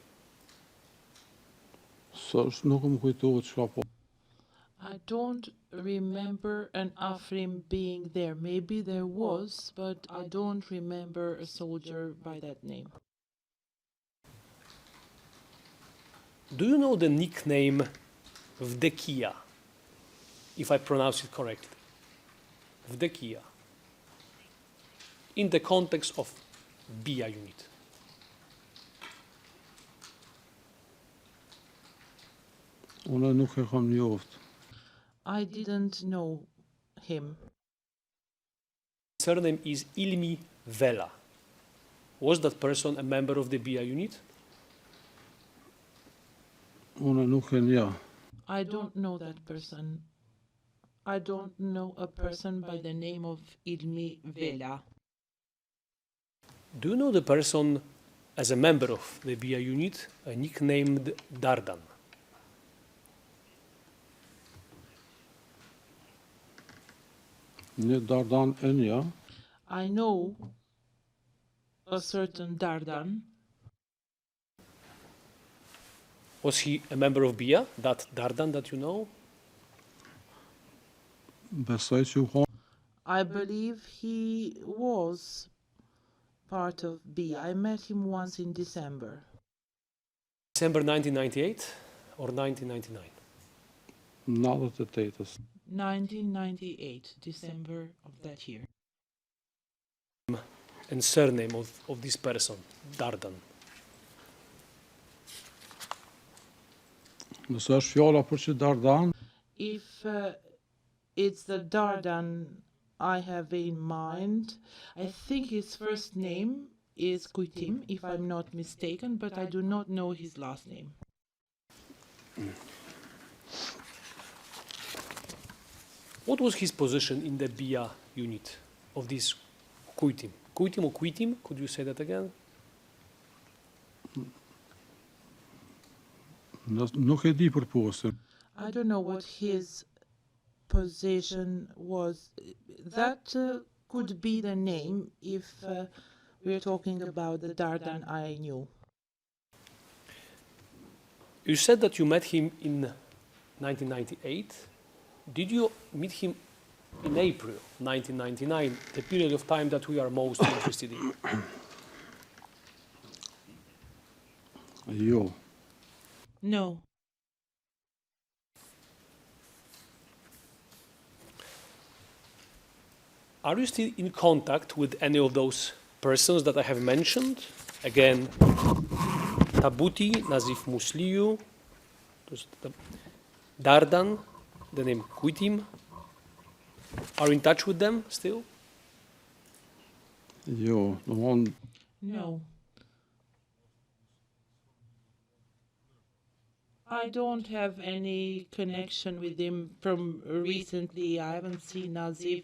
I don't remember an Afrim being there. Maybe there was, but I don't remember a soldier by that name. Do you know the nickname Vdekia, if I pronounce it correctly. Vdekia. In the context of BIA unit. Unë nuk e kam njoft. I didn't know him. Surname is Ilmi Vela. Was that person a member of the BIA unit? Unë nuk e nja. I don't know that person. I don't know a person by the name of Ilmi Vela. Do you know the person as a member of the BIA unit, nicknamed Dardan? Një Dardan e nja. I know a certain Dardan. Was he a member of BIA, that Dardan that you know? Besoj që u kon. I believe he was part of B. I met him once in December. December 1998 or 1999? 98-ës. 1998, December of that year. And surname of this person, Dardan. Nëse është fjala për që Dardan, If it's the Dardan I have in mind, I think his first name is Kuitim, if I'm not mistaken, but I do not know his last name. What was his position in the BIA unit of this Kuitim? Kuitim or Kuitim? Could you say that again? nuk e di për postën. I don't know what his position was. That could be the name if we're talking about the Dardan I knew. You said that you met him in 1998. Did you meet him in April 1999, the period of time that we are most interested in? Jo. No. Are you still in contact with any of those persons that I have mentioned? Again, Tabuti, Nazif Musliu, Dardan, the name Kuitim. Are you in touch with them still? Jo, domthon No. I don't have any connection with him from recently. I haven't seen Nazif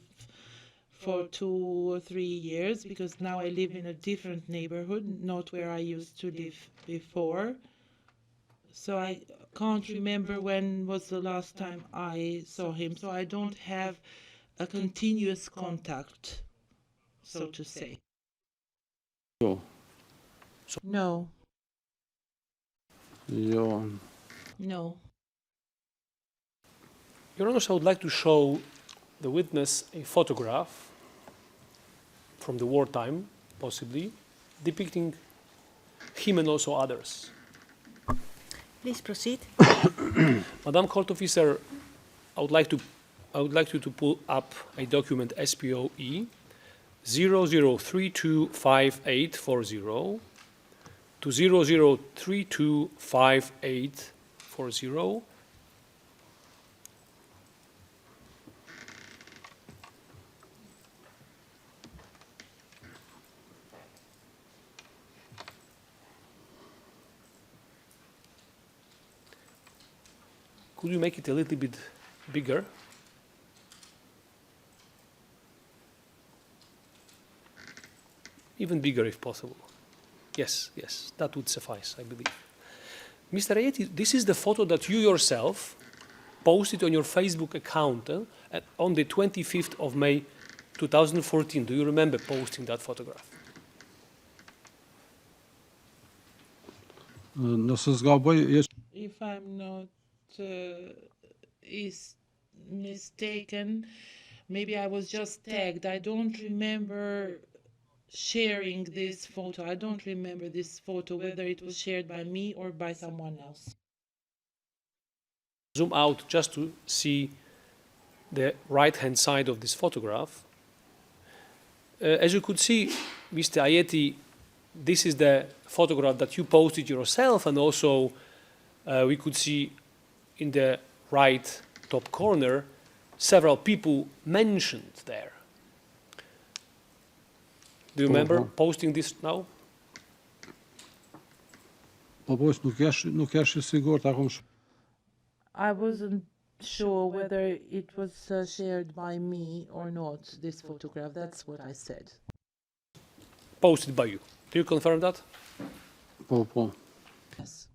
for 2 or 3 years because now I live in a different neighborhood, not where I used to live before. So I can't remember when was the last time I saw him. So I don't have a continuous contact, so to say. jo. No. Jo. No. Your Honor, I would like to show the witness a photograph from the wartime, possibly, depicting him and also others. Please proceed. Madam Court Officer, I would like you to pull up a document SPOE 00325840 to 00325840. Could you make it a little bit bigger? Even bigger if possible. Yes, yes, that would suffice, I believe. Mr. Ayeti, this is the photo that you yourself posted on your Facebook account on the 25th of May 2014. Do you remember posting that photograph? Nëse zgaboj, If I'm not is mistaken, maybe I was just tagged. I don't remember sharing this photo. I don't remember this photo, whether it was shared by me or by someone else. zoom out just to see the right-hand side of this photograph. As you could see, Mr. Ayeti, this is the photograph that you posted yourself, and also we could see in the right top corner several people mentioned there. Do you remember posting this now? I wasn't sure whether it was shared by me or not, this photograph. That's what I said. Posted by you. Do you confirm that? Yes.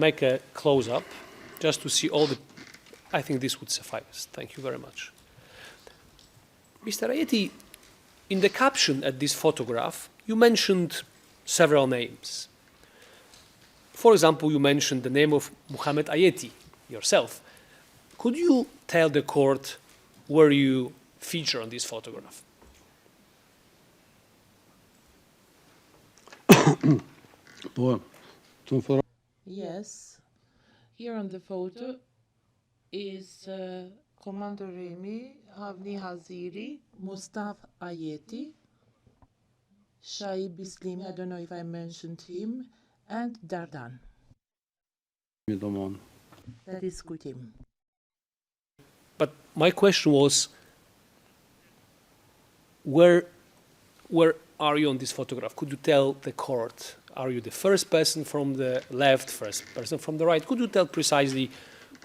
Make a close-up just to see all the... I think this would suffice. Thank you very much. Mr. Ayeti, in the caption at this photograph, you mentioned several names. For example, you mentioned the name of Muhammad Ayeti yourself. Could you tell the court where you feature on this photograph? Yes. Here on the photo is Commander Remi, Avni Haziri, Mustafa Ayeti, Shaib Bislimi, I don't know if I mentioned him, and Dardan. That is Kutim. But my question was, where are you on this photograph? Could you tell the court? Are you the first person from the left, first person from the right? Could you tell precisely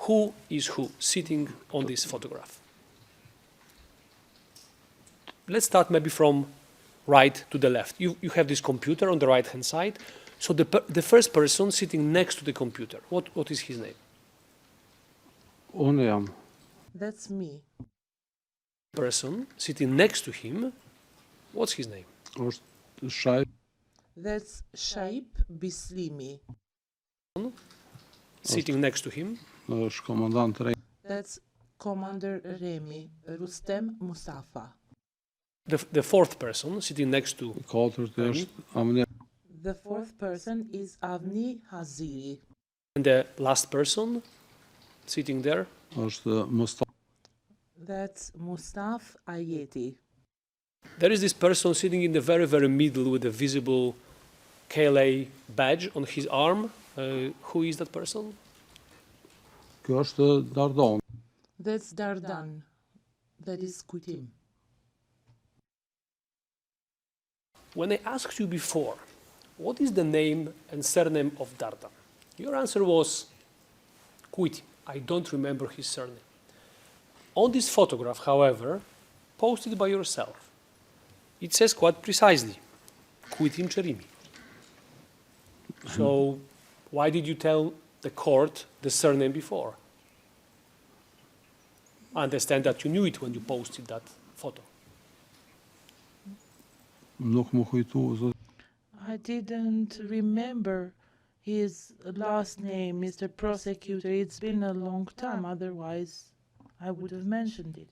who is who sitting on this photograph? Let's start maybe from right to the left. You have this computer on the right-hand side. So the first person sitting next to the computer, what is his name? That's me. Person sitting next to him, what's his name? That's Shaib Bislimi. Sitting next to him. That's Commander Remi, Rustem Mustafa. The fourth person sitting next to him. The fourth person is Avni Haziri. And the last person sitting there? That's Mustafa Ayeti. There is this person sitting in the very, very middle with a visible KLA badge on his arm. Who is that person? That's Dardan. That is Kutim. When I asked you before, what is the name and surname of Dardan? Your answer was Kutim. I don't remember his surname. On this photograph, however, posted by yourself, it says quite precisely, Kutim Cherimi. So why did you tell the court the surname before? I understand that you knew it when you posted that photo. I didn't remember his last name, Mr. Prosecutor. It's been a long time, otherwise I would have mentioned it.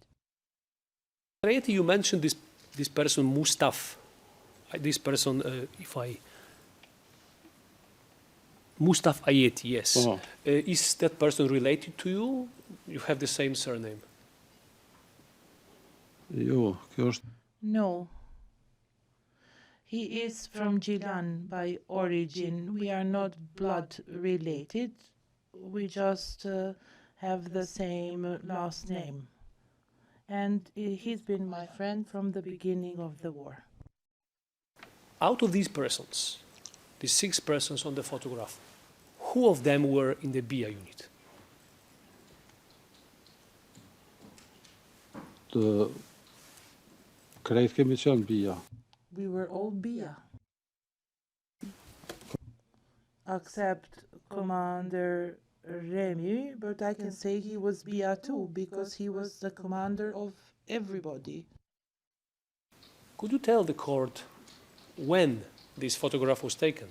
Ayeti, you mentioned this person, Mustafa. This person, Mustafa Ayeti, yes. Is that person related to you? You have the same surname. No. He is from Gilan by origin. We are not blood related. We just have the same last name. And he's been my friend from the beginning of the war. Out of these persons, these 6 persons on the photograph, who of them were in the BIA unit? We were all BIA. Except Commander Remi, but I can say he was BIA too, because he was the commander of everybody. Could you tell the court when this photograph was taken?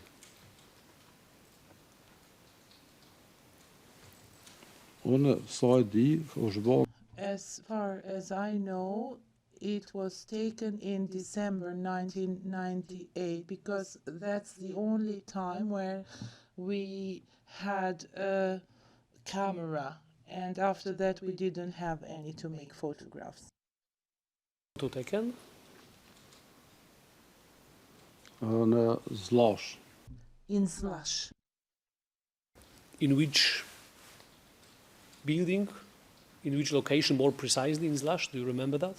As far as I know, it was taken in December 1998, because that's the only time where we had a camera, and after that we didn't have any to make photographs. Photo taken? Een slash. In Slush. In which building? In which location, more precisely, in Zlash? Do you remember that?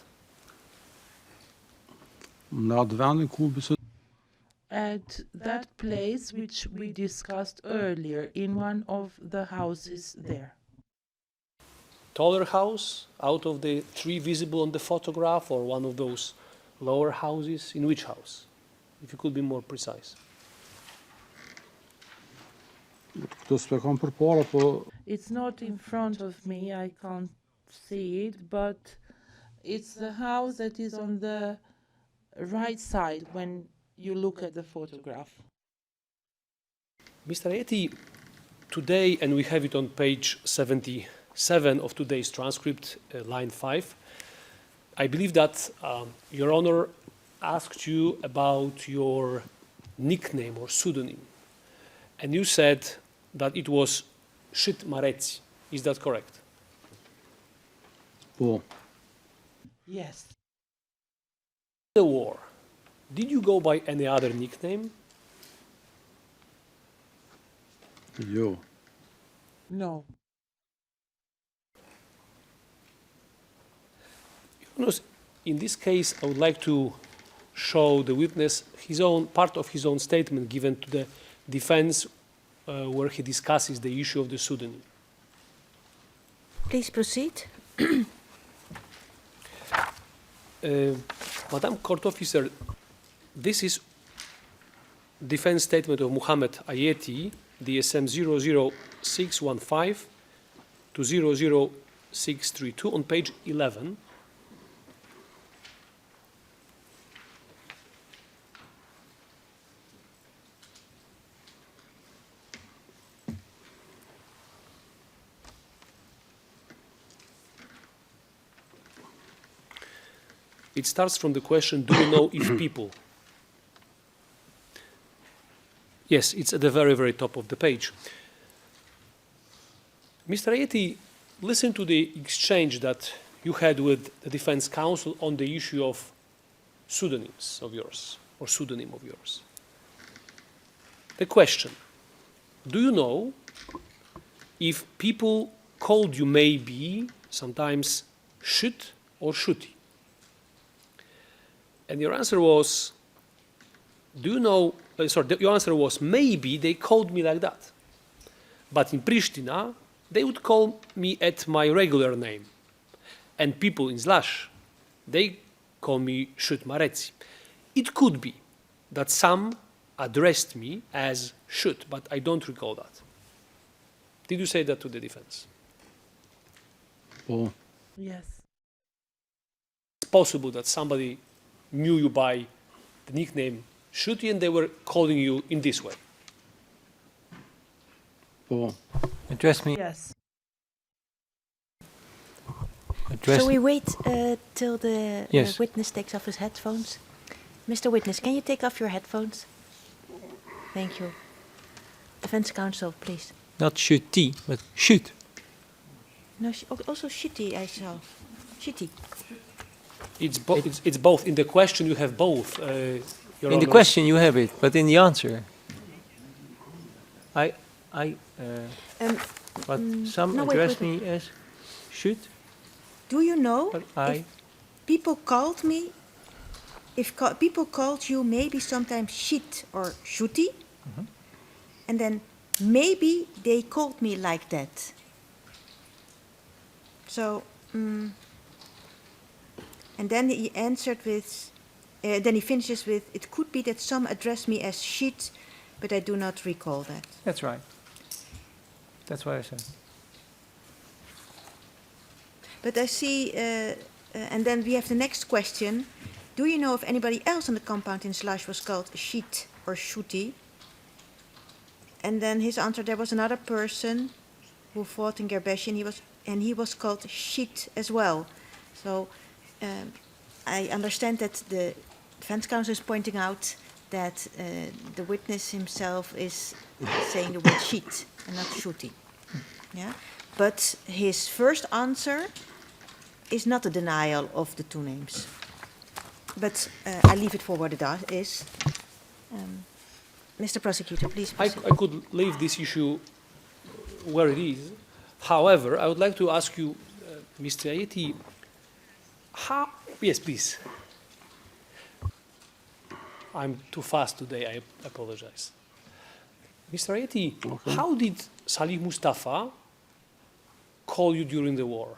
Na de wending At that place which we discussed earlier, in one of the houses there. Taller house, out of the three visible on the photograph, or one of those lower houses? In which house? If you could be more precise. It's not in front of me, I can't see it, but it's the house that is on the right side when you look at the photograph. Mr. Ayeti, today, and we have it on page 77 of today's transcript, line 5, I believe that Your Honor asked you about your nickname or pseudonym, and you said that it was Shit Marezi. Is that correct? Yes. The war, did you go by any other nickname? Jo. No. In this case, I would like to show the witness his own part of his own statement given to the defense, where he discusses the issue of the pseudonym. Please proceed. Madam Court Officer, this is defense statement of Muhammad Ayeti, DSM 00615 to 00632 on page 11. It starts from the question, do you know if people? Yes, it's at the very, very top of the page. Mr. Ayeti, listen to the exchange that you had with the defense counsel on the issue of pseudonyms of yours, or pseudonym of yours. The question, do you know if people called you maybe, sometimes Shit or Shuti? And your answer was, do you know, your answer was, maybe they called me like that. But in Pristina, they would call me at my regular name. And people in Zlash, they call me Shut Marezi. It could be that some addressed me as Shut, but I don't recall that. Did you say that to the defense? Yes. It's possible that somebody knew you by the nickname Shuti and they were calling you in this way. Address me. Yes. Shall we wait till the Yes. witness takes off his headphones? Mr. Witness, can you take off your headphones? Thank you. Defense counsel, please. Not Shuti, but Shoot. No, also shitty, I saw. Shitty. It's both. In the question you have both. Your In the Honor. question you have it, but in the answer, but some no, wait, address wait. me as Shoot. Do you know But if people called me, if people called you maybe sometimes shit or shooty, and then maybe they called me like that. So, and then he answered with, then he finishes with, it could be that some address me as shit, but I do not recall that. That's right. That's what I said. But I see, and then we have the next question. Do you know if anybody else on the compound in Slush was called Sheet or Shooty? And then his answer, there was another person who fought in Gerbeshi, and he was called Sheet as well. So I understand that the defense counsel is pointing out that the witness himself is saying the word Sheet and not Shooty. Yeah? But his first answer is not a denial of the two names. But I leave it for what it is. Mr. Prosecutor, please I proceed. could leave this issue where it is. However, I would like to ask you, Mr. Ayeti, how... Yes, please. I'm too fast today, I apologize. Mr. Ayeti, how did Salih Mustafa call you during the war?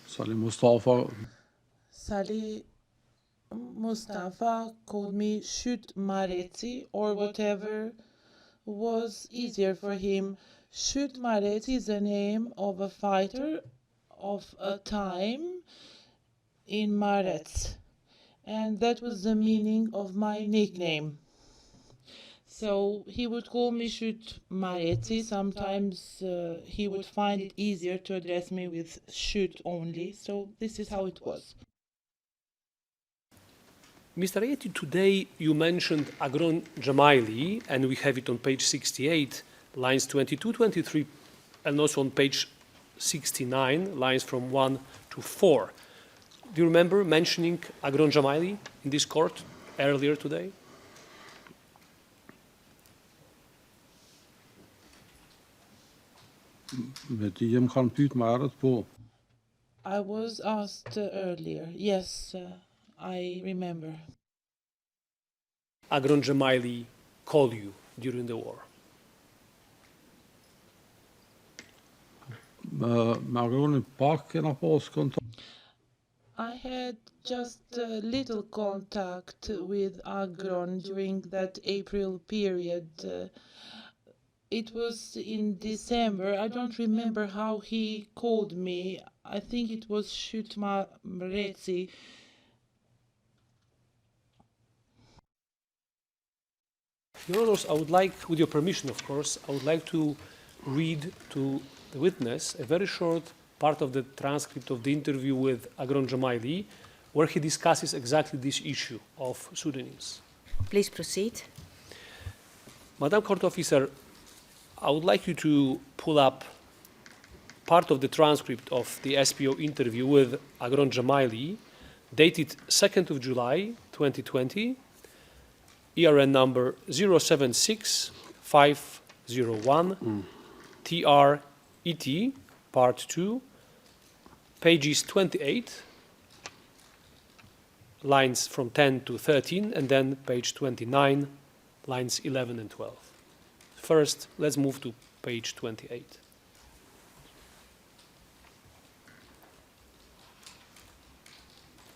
Salih Mustafa Salih Mustafa called me Shoot Mareti or whatever was easier for him. Shoot Mareti is the name of a fighter of a time in Maretz, and that was the meaning of my nickname. So he would call me Shoot Mareti. Sometimes he would find it easier to address me with Shoot only. So this is how it was. Mr. Ayeti, today you mentioned Agron Jamaili, and we have it on page 68, lines 22, 23, and also on page 69, lines from 1 to 4. Do you remember mentioning Agron Jamaili in this court earlier today? met die hem gaan puut maar het po. I was asked earlier. Yes, I remember. Agron Jamaili called you during the war. Maar gewoon een paar keer naar Pols contact. I had just a little contact with Agron during that April period. It was in December. I don't remember how he called me. I think it was Shutma Mrezi. Your Honors, I would like, with your permission, of course, I would like to read to the witness a very short part of the transcript of the interview with Agron Jamaili, where he discusses exactly this issue of pseudonyms. Please proceed. Madam Court Officer, I would like you to pull up part of the transcript of the SPO interview with Agron Jamaili, dated 2nd of July, 2020, ERN number 076501, TRET, Part 2, pages 28, lines from 10 to 13, and then page 29, lines 11 and 12. First, let's move to page 28.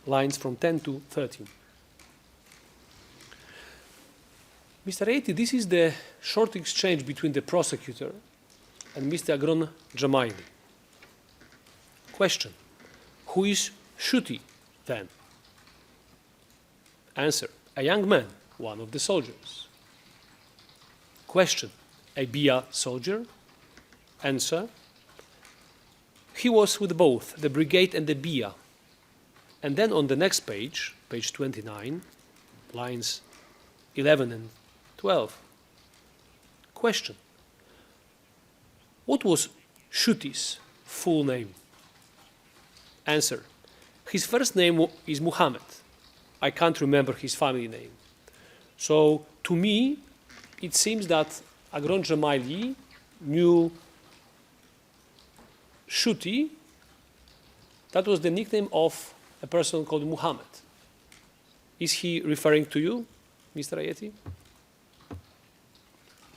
Lines from 10 to 13. Mr. Ayeti, this is the short exchange between the prosecutor and Mr. Agron Jamaili. Question: who is Shuti then? Answer: a young man, one of the soldiers. Question: a BIA soldier? Answer: he was with both the brigade and the BIA. And then on the next page, page 29, lines 11 and 12. Question: what was Shuti's full name? Answer: his first name is Muhammad. I can't remember his family name. So to me, it seems that Agron Jamaili knew Shuti. That was the nickname of a person called Muhammad. Is he referring to you, Mr. Ayeti?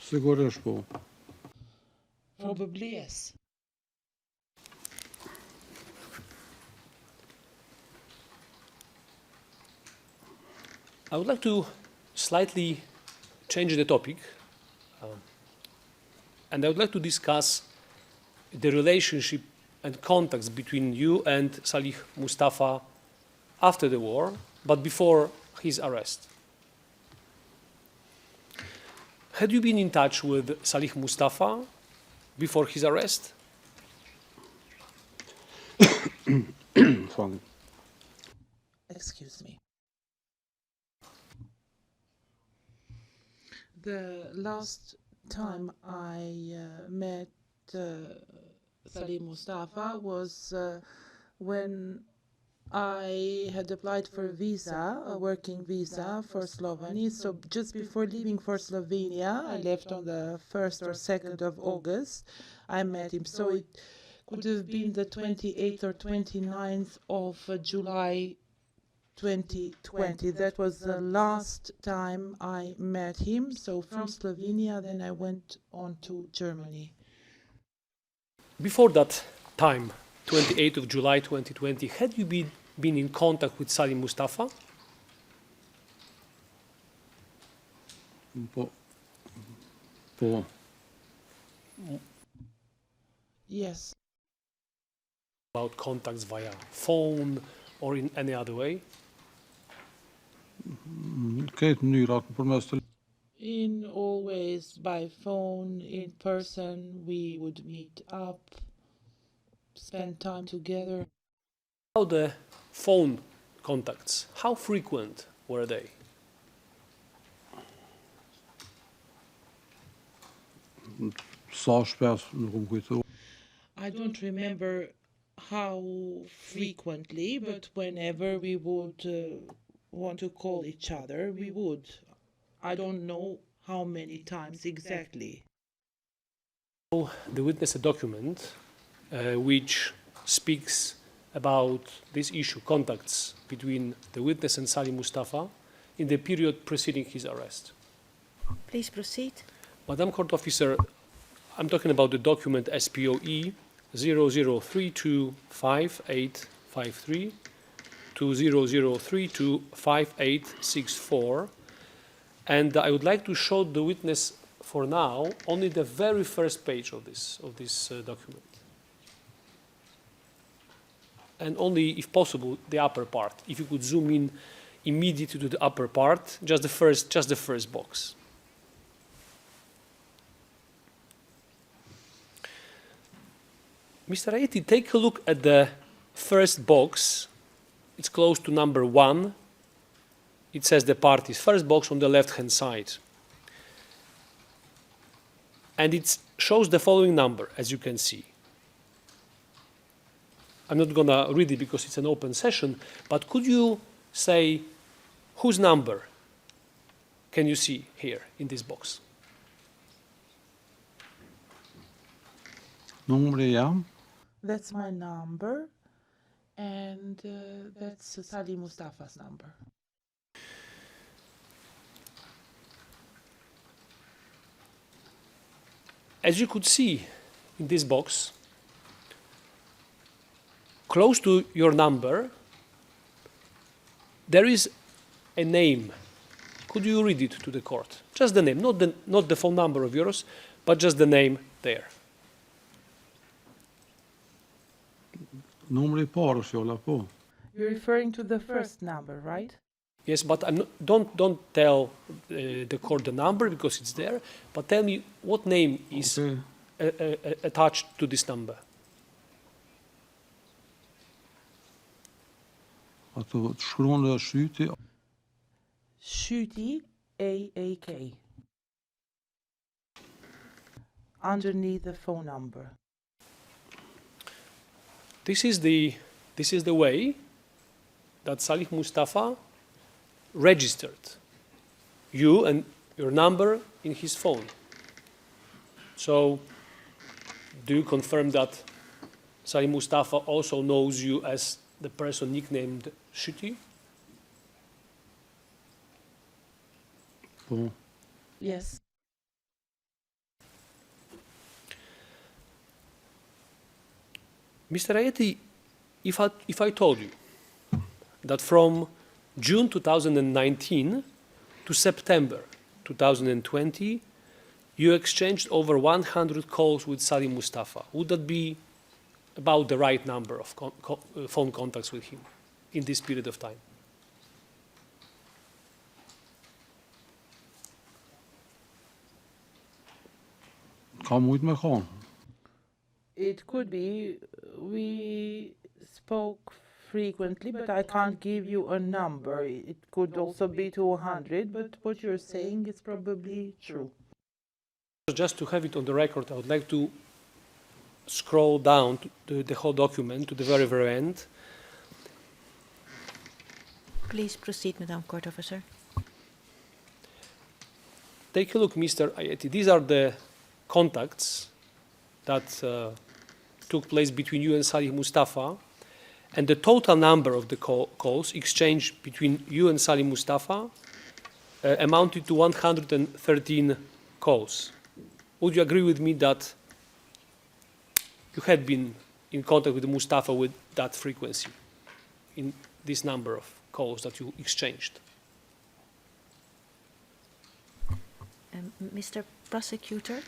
Сигурно. Probably yes. I would like to slightly change the topic, and I would like to discuss the relationship and contacts between you and Salih Mustafa after the war, but before his arrest. Had you been in touch with Salih Mustafa before his arrest? Excuse me. The last time I met Salim Mustafa was when I had applied for a visa, a working visa for Slovenia. So just before leaving for Slovenia, I left on the 1st or 2nd of August. I met him. So it could have been the 28th or 29th of July 2020. That was the last time I met him. So from Slovenia, then I went on to Germany. Before that time, 28th of July 2020, had you been in contact with Salim Mustafa? Yes. About contacts via phone or in any other way? In always by phone, in person, we would meet up, spend time together. How the phone contacts, how frequent were they? I don't remember how frequently, but whenever we would want to call each other, we would. I don't know how many times exactly. The witness a document which speaks about this issue, contacts between the witness and Salim Mustafa in the period preceding his arrest. Please proceed. Madam Court Officer, I'm talking about the document SPOE 00325853 to 00325864, and I would like to show the witness for now only the very first page of this document, and only, if possible, the upper part. If you could zoom in immediately to the upper part, just the first box. Mr. Ayeti, take a look at the first box. It's close to number 1. It says the parties. First box on the left-hand side. And it shows the following number, as you can see. I'm not going to read it because it's an open session, but could you say whose number can you see here in this box? That's my number, and that's Salim Mustafa's number. As you could see in this box, close to your number, there is a name. Could you read it to the court? Just the name, not the phone number of yours, but just the name there. You're referring to the first number, right? Yes, but don't tell the court the number because it's there, but tell me what name is attached to this number. Shuti AAK. Underneath the phone number. This is the way that Salim Mustafa registered you and your number in his phone. So, do you confirm that Salim Mustafa also knows you as the person nicknamed Shuti? Yes. Mr. Ayeti, if I told you that from June 2019 to September 2020, you exchanged over 100 calls with Salim Mustafa, would that be about the right number of phone contacts with him in this period of time? It could be. We spoke frequently, but I can't give you a number. It could also be 200, but what you're saying is probably true. Just to have it on the record, I would like to scroll down to the whole document to the very, very end. Please proceed, Madam Court Officer. Take a look, Mr. Ayeti. These are the contacts that took place between you and Salih Mustafa, and the total number of the calls exchanged between you and Salih Mustafa amounted to 113 calls. Would you agree with me that you had been in contact with Mustafa with that frequency in this number of calls that you exchanged? Mr. Prosecutor?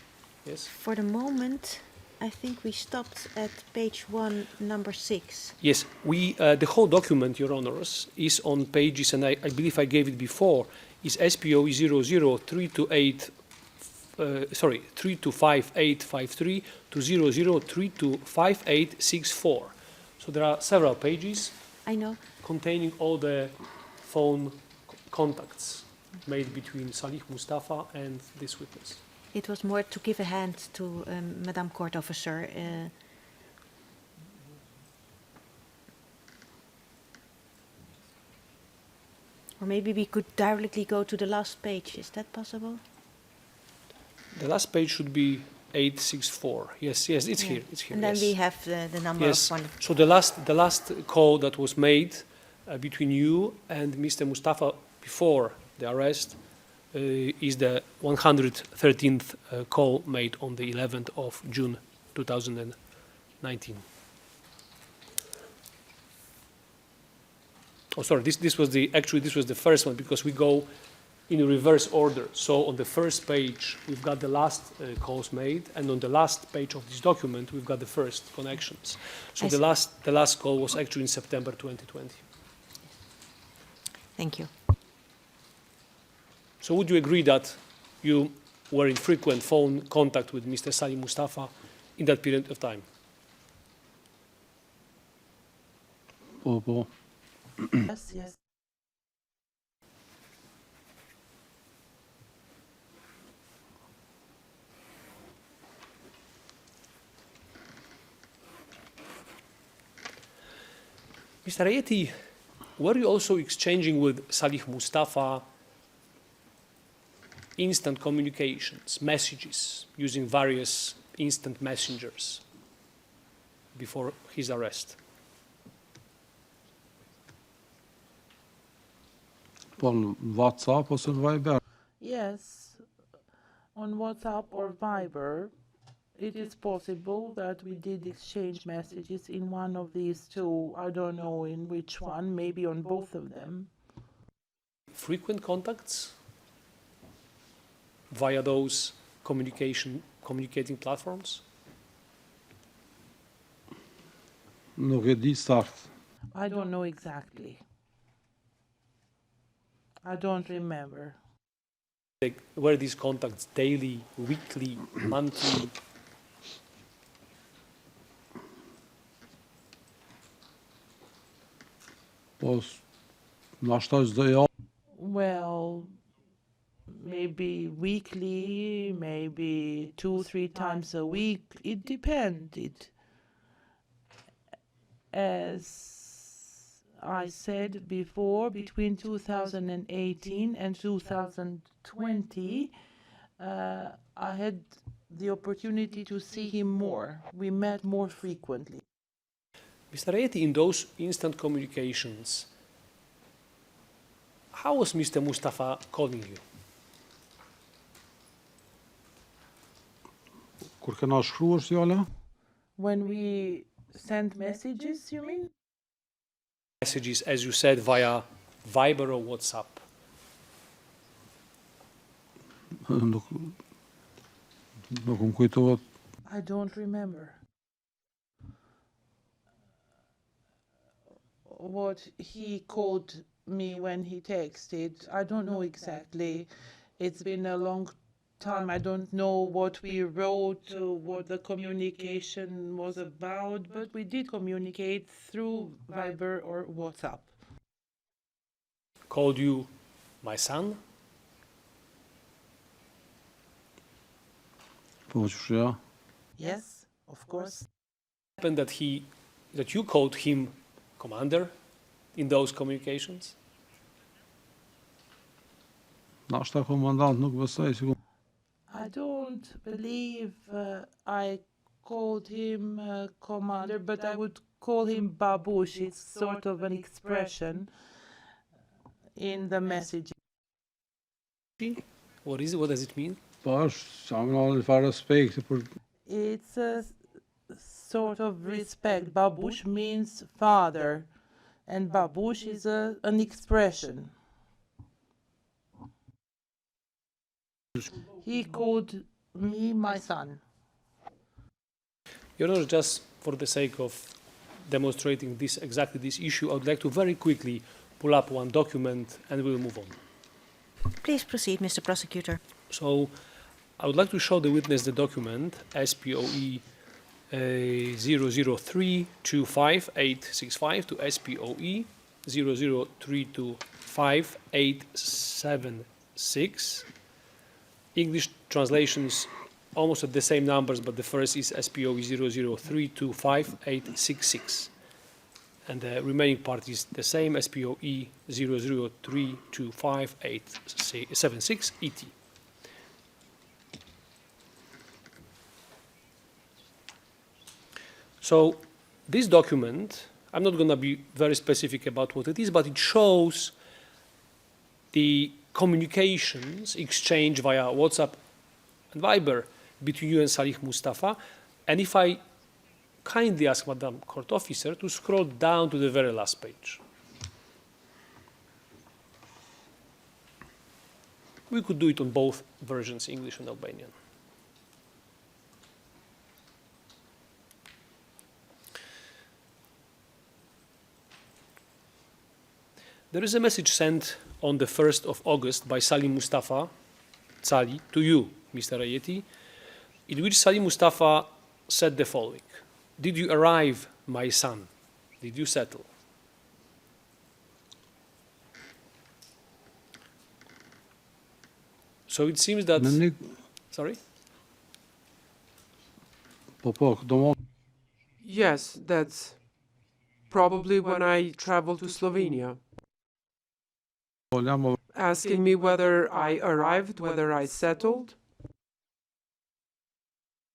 Yes. For the moment, I think we stopped at page 1, number 6. Yes, the whole document, Your Honors, is on pages, and I believe I gave it before, is SPO 00328, 325853 to 00325864. So there are several pages. I know. Containing all the phone contacts made between Salih Mustafa and this witness. It was more to give a hand to Madam Court Officer. Or maybe we could directly go to the last page. Is that possible? The last page should be 864. Yes, it's here. It's here. And then yes. we have the number Yes. of one. So the last call that was made between you and Mr. Mustafa before the arrest is the 113th call made on the 11th of June 2019. Oh, sorry, this was the first one because we go in reverse order. So on the first page, we've got the last calls made, and on the last page of this document, we've got the first connections. So the last call was actually in September 2020. Thank you. So would you agree that you were in frequent phone contact with Mr. Salih Mustafa in that period of time? Yes, yes. Mr. Ayeti, were you also exchanging with Salih Mustafa instant communications, messages, using various instant messengers before his arrest? On WhatsApp or Viber? Yes, on WhatsApp or Viber, it is possible that we did exchange messages in one of these two. I don't know in which one, maybe on both of them. Frequent contacts via those communicating platforms? Nog e di start. I don't know exactly. I don't remember. Were these contacts daily, weekly, monthly? Well, maybe weekly, maybe 2-3 times a week. It depended. As I said before, between 2018 and 2020, I had the opportunity to see him more. We met more frequently. Mr. Ayeti, in those instant communications, how was Mr. Mustafa calling you? Kur kena shkruar fjala? When we sent messages, you mean? Messages, as you said, via Viber or WhatsApp. Nuk më kujtohet. I don't remember. What he called me when he texted, I don't know exactly. It's been a long time I don't know what we wrote, what the communication was about, but we did communicate through Viber or WhatsApp. Called you my son? Yes, of course. Happened that you called him commander in those communications? I don't believe I called him commander, but I would call him Babush. It's sort of an expression in the message. What is it? What does it mean? It's a sort of respect. Babush means father, and Babush is an expression. He called me my son. Your Honor, just for the sake of demonstrating exactly this issue, I would like to very quickly pull up one document and we'll move on. Please proceed, Mr. Prosecutor. So I would like to show the witness the document SPOE 003258565 to SPOE 003258676. English translations almost at the same numbers, but the first is SPOE 003258666. And the remaining part is the same, SPOE 003258676 ET. So this document, I'm not going to be very specific about what it is, but it shows the communications exchanged via WhatsApp and Viber between you and Salih Mustafa. And if I kindly ask Madam Court Officer to scroll down to the very last page. We could do it on both versions, English and Albanian. There is a message sent on the 1st of August by Salih Mustafa, Salih, to you, Mr. Ayeti, in which Salih Mustafa said the following: "Did you arrive, my son? Did you settle?" So it seems that... Sorry? Yes, that's probably when I traveled to Slovenia. Asking me whether I arrived, whether I settled.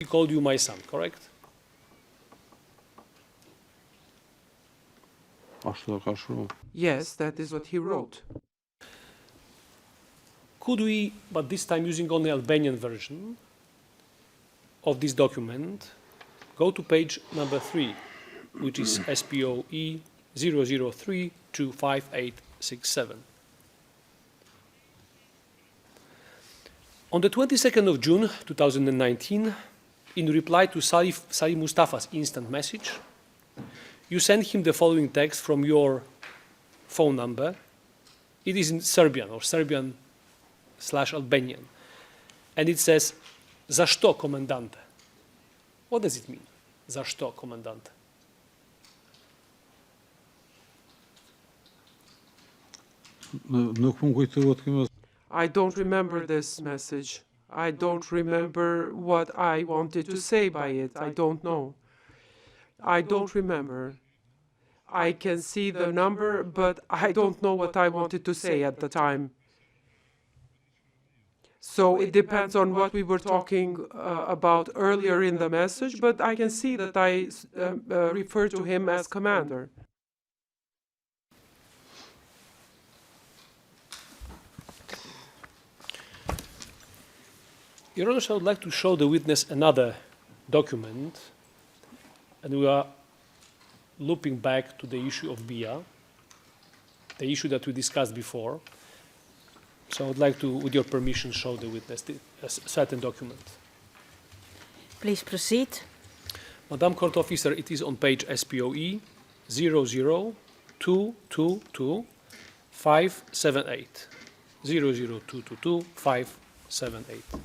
He called you my son, correct? Yes, that is what he wrote. Could we, but this time using only Albanian version of this document, go to page number 3, which is SPOE 003258667. On the 22nd of June 2019, in reply to Salih Mustafa's instant message, you sent him the following text from your phone number. It is in Serbian or Serbian/Albanian. And it says, "Zašto, komandante?" What does it mean? Zašto, komandante? I don't remember this message. I don't remember what I wanted to say by it. I don't know. I don't remember. I can see the number, but I don't know what I wanted to say at the time. So it depends on what we were talking about earlier in the message, but I can see that I refer to him as commander. Your Honor, I would like to show the witness another document, and we are looping back to the issue of BIA, the issue that we discussed before. So I would like to, with your permission, show the witness a certain document. Please proceed. Madam Court Officer, it is on page SPOE 00222-578. 00222-578.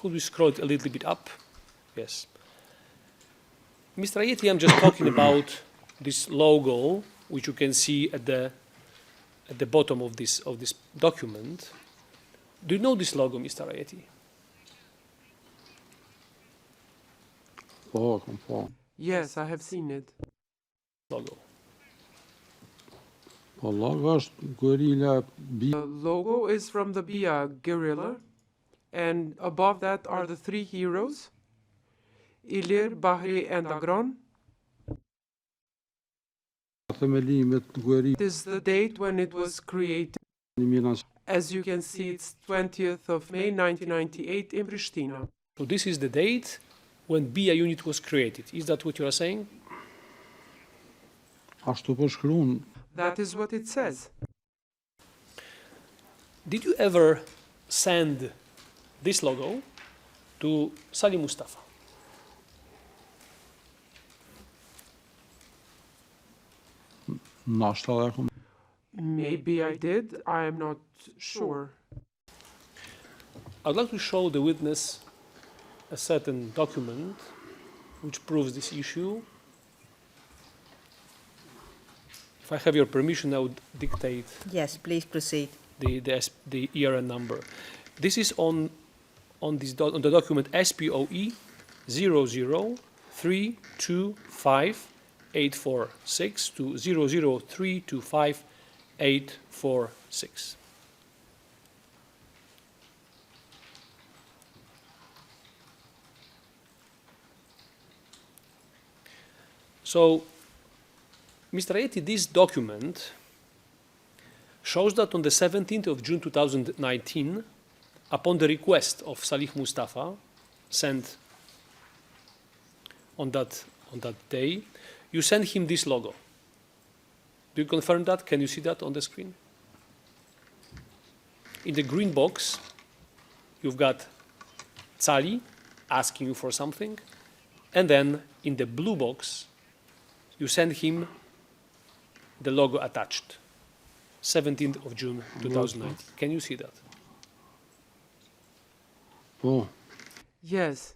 Could we scroll it a little bit up? Yes. Mr. Ayeti, I'm just talking about this logo, which you can see at the bottom of this document. Do you know this logo, Mr. Ayeti? Yes, I have seen it. Logo. The logo is from the BIA guerrilla, and above that are the three heroes, Ilir, Bahri, and Agron. This is the date when it was created. As you can see, it's 20th of May 1998 in Pristina. So this is the date when BIA unit was created. Is that what you are saying? That is what it says. Did you ever send this logo to Salih Mustafa? Maybe I did. I am not sure. I'd like to show the witness a certain document which proves this issue. If I have your permission, I would dictate. Yes, please proceed. The ERN number. This is on the document SPOE 003258446 to 003258446. So, Mr. Ayeti, this document shows that on the 17th of June 2019, upon the request of Salih Mustafa, sent on that day, you sent him this logo. Do you confirm that? Can you see that on the screen? In the green box, you've got Salih asking you for something, and then in the blue box, you send him the logo attached. 17th of June 2019. Can you see that? Oh. Yes.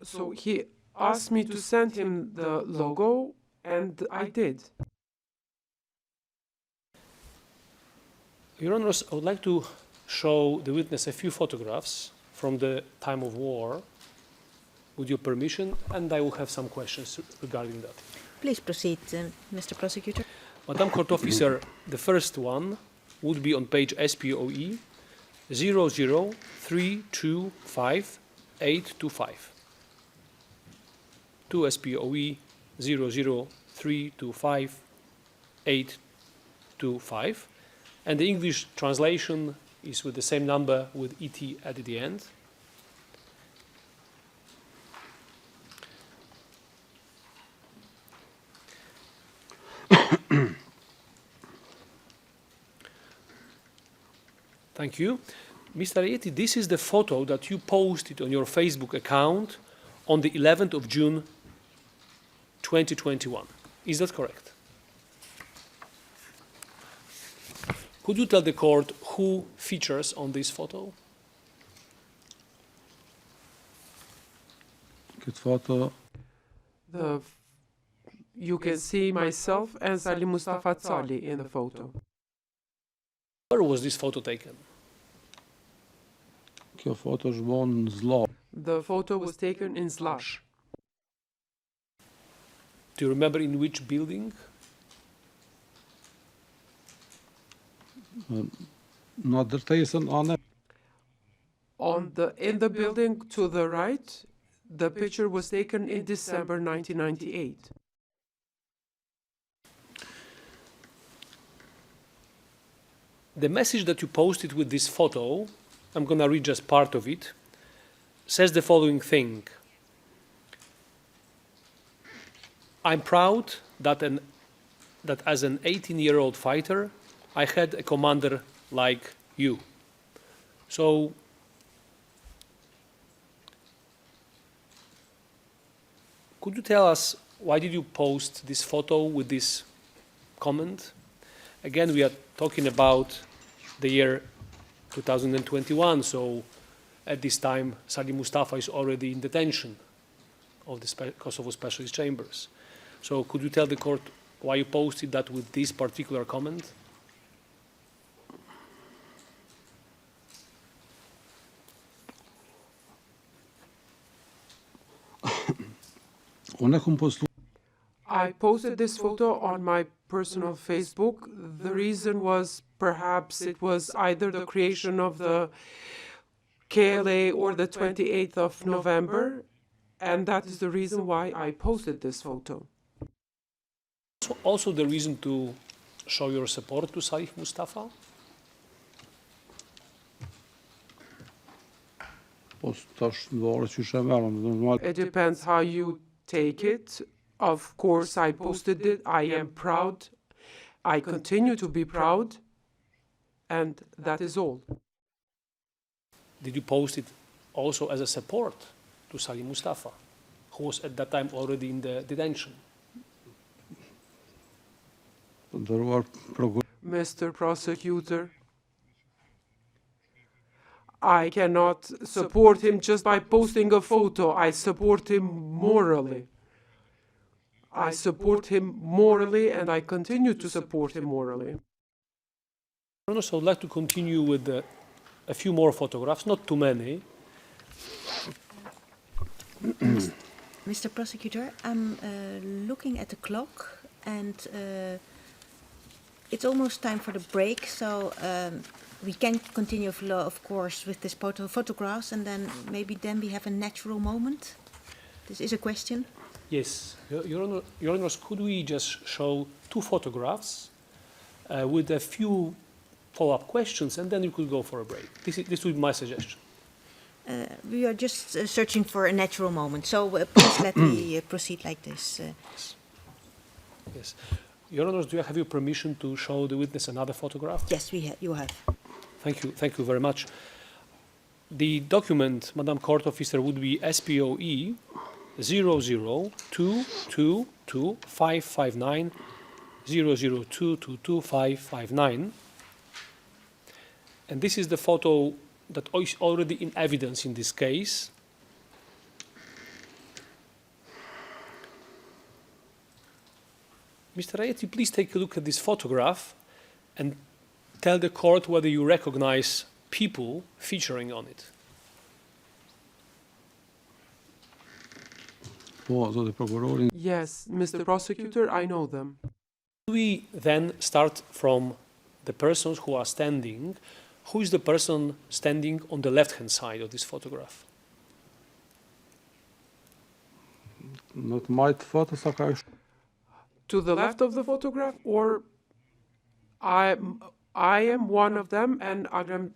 So he asked me to send him the logo, and I did. Your Honors, I would like to show the witness a few photographs from the time of war, with your permission, and I will have some questions regarding that. Please proceed, Mr. Prosecutor. Madam Court Officer, the first one would be on page SPOE 003258525. To SPOE 003258525. And the English translation is with the same number with ET at the end. Thank you. Mr. Ayeti, this is the photo that you posted on your Facebook account on the 11th of June 2021. Is that correct? Could you tell the court who features on this photo? You can see myself and Salih Mustafa Tzali in the photo. Where was this photo taken? The photo was taken in Zlash. Do you remember in which building? In the building to the right, the picture was taken in December 1998. The message that you posted with this photo, I'm going to read just part of it, says the following thing. I'm proud that as an 18-year-old fighter, I had a commander like you. So, could you tell us why did you post this photo with this comment? Again, we are talking about the year 2021, so at this time, Salim Mustafa is already in detention of the Kosovo Specialist Chambers. So could you tell the court why you posted that with this particular comment? I posted this photo on my personal Facebook. The reason was perhaps it was either the creation of the KLA or the 28th of November, and that is the reason why I posted this photo. So also the reason to show your support to Salih Mustafa? It depends how you take it. Of course, I posted it. I am proud. I continue to be proud. And that is all. Did you post it also as a support to Salih Mustafa, who was at that time already in the detention? Mr. Prosecutor, I cannot support him just by posting a photo. I support him morally. I support him morally, and I continue to support him morally. So I'd like to continue with a few more photographs, not too many. Mr. Prosecutor, I'm looking at the clock, and it's almost time for the break, so we can continue, of course, with this photographs, and then maybe we have a natural moment. This is a question. Yes, Your Honors, could we just show two photographs with a few follow-up questions, and then you could go for a break? This would be my suggestion. We are just searching for a natural moment, so please let me proceed like this. Yes. Your Honors, do you have your permission to show the witness another photograph? Yes, you have. Thank you very much. The document, Madam Court Officer, would be SPOE 002222559 002222559. And this is the photo that is already in evidence in this case. Mr. Ayeti, please take a look at this photograph and tell the court whether you recognize people featuring on it. Yes, Mr. Prosecutor, I know them. We then start from the persons who are standing. Who is the person standing on the left-hand side of this photograph? To the left of the photograph, or I am one of them, and Agram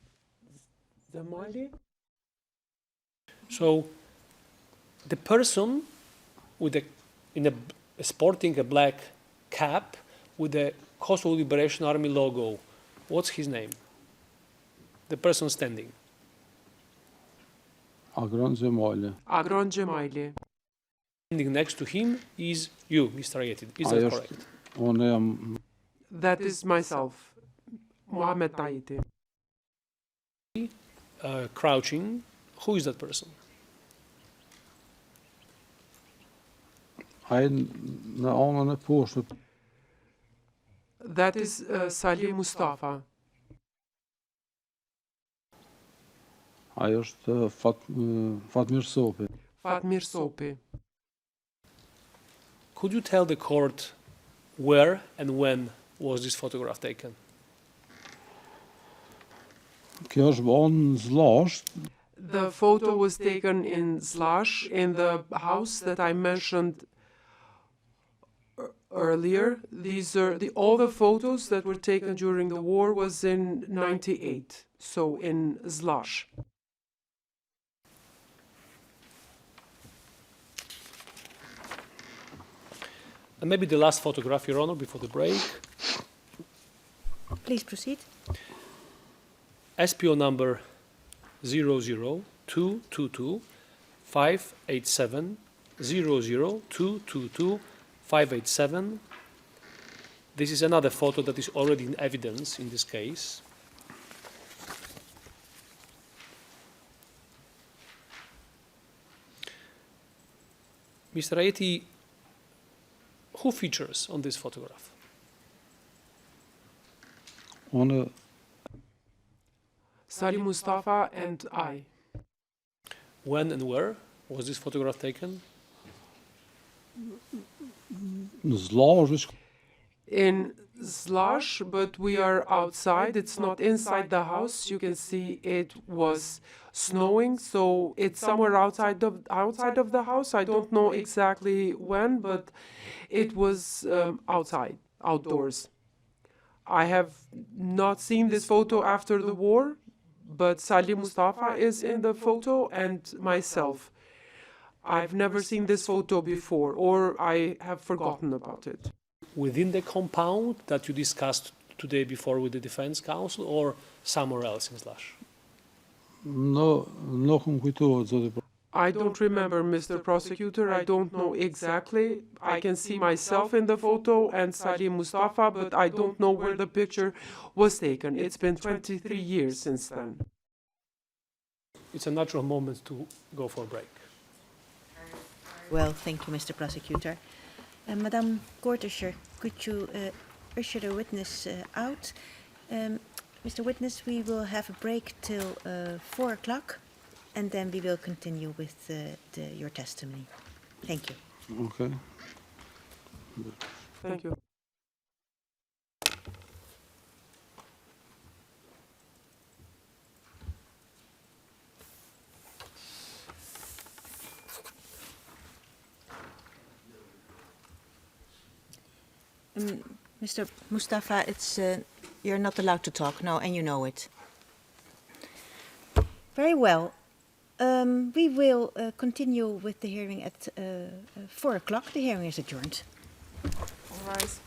Zamali? So the person with sporting a black cap with the Kosovo Liberation Army logo, what's his name? The person standing. Agron Cemali. Agron Cemali. Standing next to him is you, Mr. Ayeti. Is that correct? That is myself, Mohamed Ayeti. Crouching, who is that person? That is Salih Mustafa. Fatmir Sopi. Fatmir Sopi. Could you tell the court where and when was this photograph taken? The photo was taken in Zlash, in the house that I mentioned earlier. These are all the photos that were taken during the war was in '98, so in Zlash. And maybe the last photograph, Your Honor, before the break. Please proceed. SPO number 00222 587 00222 587. This is another photo that is already in evidence in this case. Mr. Ayeti, who features on this photograph? Salih Mustafa and I. When and where was this photograph taken? In Slush, but we are outside. It's not inside the house. You can see it was snowing, so it's somewhere outside of the house. I don't know exactly when, but it was outdoors. I have not seen this photo after the war, but Salih Mustafa is in the photo and myself. I've never seen this photo before, or I have forgotten about it. Within the compound that you discussed today before with the Defense Council, or somewhere else in Slush? I don't remember, Mr. Prosecutor. I don't know exactly. I can see myself in the photo and Salih Mustafa, but I don't know where the picture was taken. It's been 23 years since then. It's a natural moment to go for a break. Well, thank you, Mr. Prosecutor. Madame Court-Usher, could you usher the witness out? Mr. Witness, we will have a break till 4 o'clock, and then we will continue with your testimony. Thank you. Okay. Thank you. Mr. Mustafa, it's you're not allowed to talk, no, and you know it. Very well. We will continue with the hearing at 4 o'clock. The hearing is adjourned. All rise.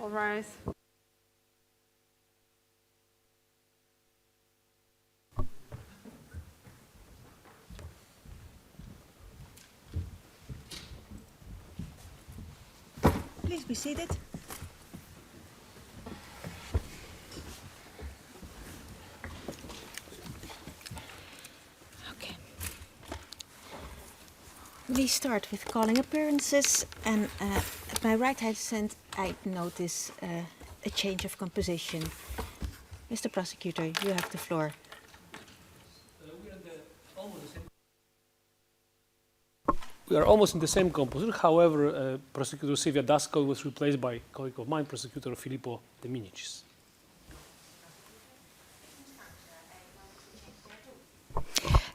All rise. Please be seated. Okay. We start with calling appearances, and at my right-hand side I notice a change of composition. Mr. Prosecutor, you have the floor. We are almost in the same composition. However, Prosecutor Silvia Dasco was replaced by a colleague of mine, Prosecutor Filippo De Minicis.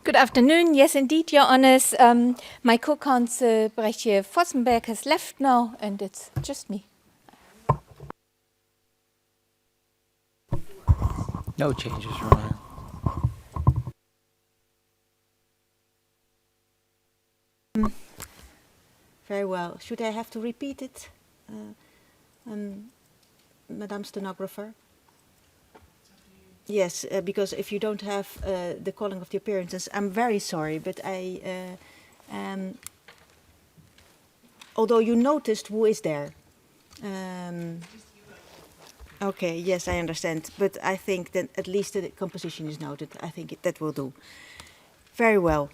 Good afternoon. Yes, indeed, Your Honours. My co-counsel Brechtje Vossenberg has left now, and it's just me. No changes, Your Honor. Very well. Should I have to repeat it, Madame Stenographer? Yes, because if you don't have the calling of the appearances, I'm very sorry, but although you noticed who is there. Okay, yes, I understand, but I think that at least the composition is noted. I think that will do. Very well.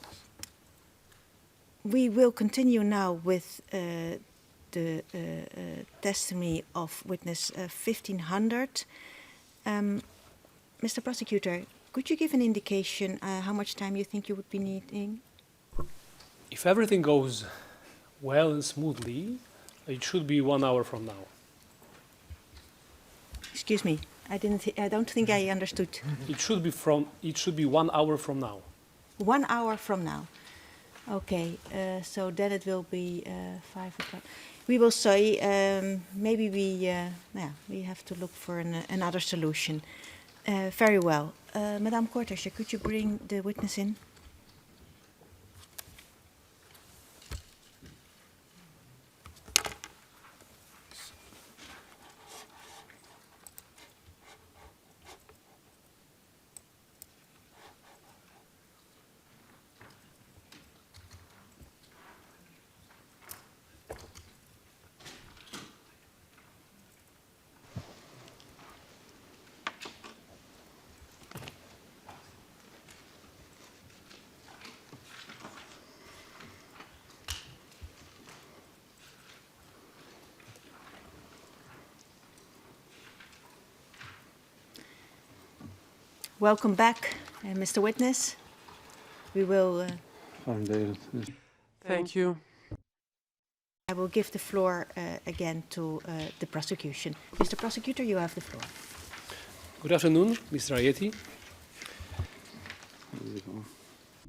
We will continue now with the testimony of witness 1500. Mr. Prosecutor, could you give an indication how much time you think you would be needing? If everything goes well and smoothly, it should be 1 hour from now. Excuse me, I don't think I understood. It should be 1 hour from now. 1 hour from now. Okay, so then it will be 5 o'clock. We will say maybe we have to look for another solution. Very well. Madame Kortesje, could you bring the witness in? Welcome back, Mr. Witness. We will... Thank you. I will give the floor again to the prosecution. Mr. Prosecutor, you have the floor. Good afternoon, Mr. Ayeti.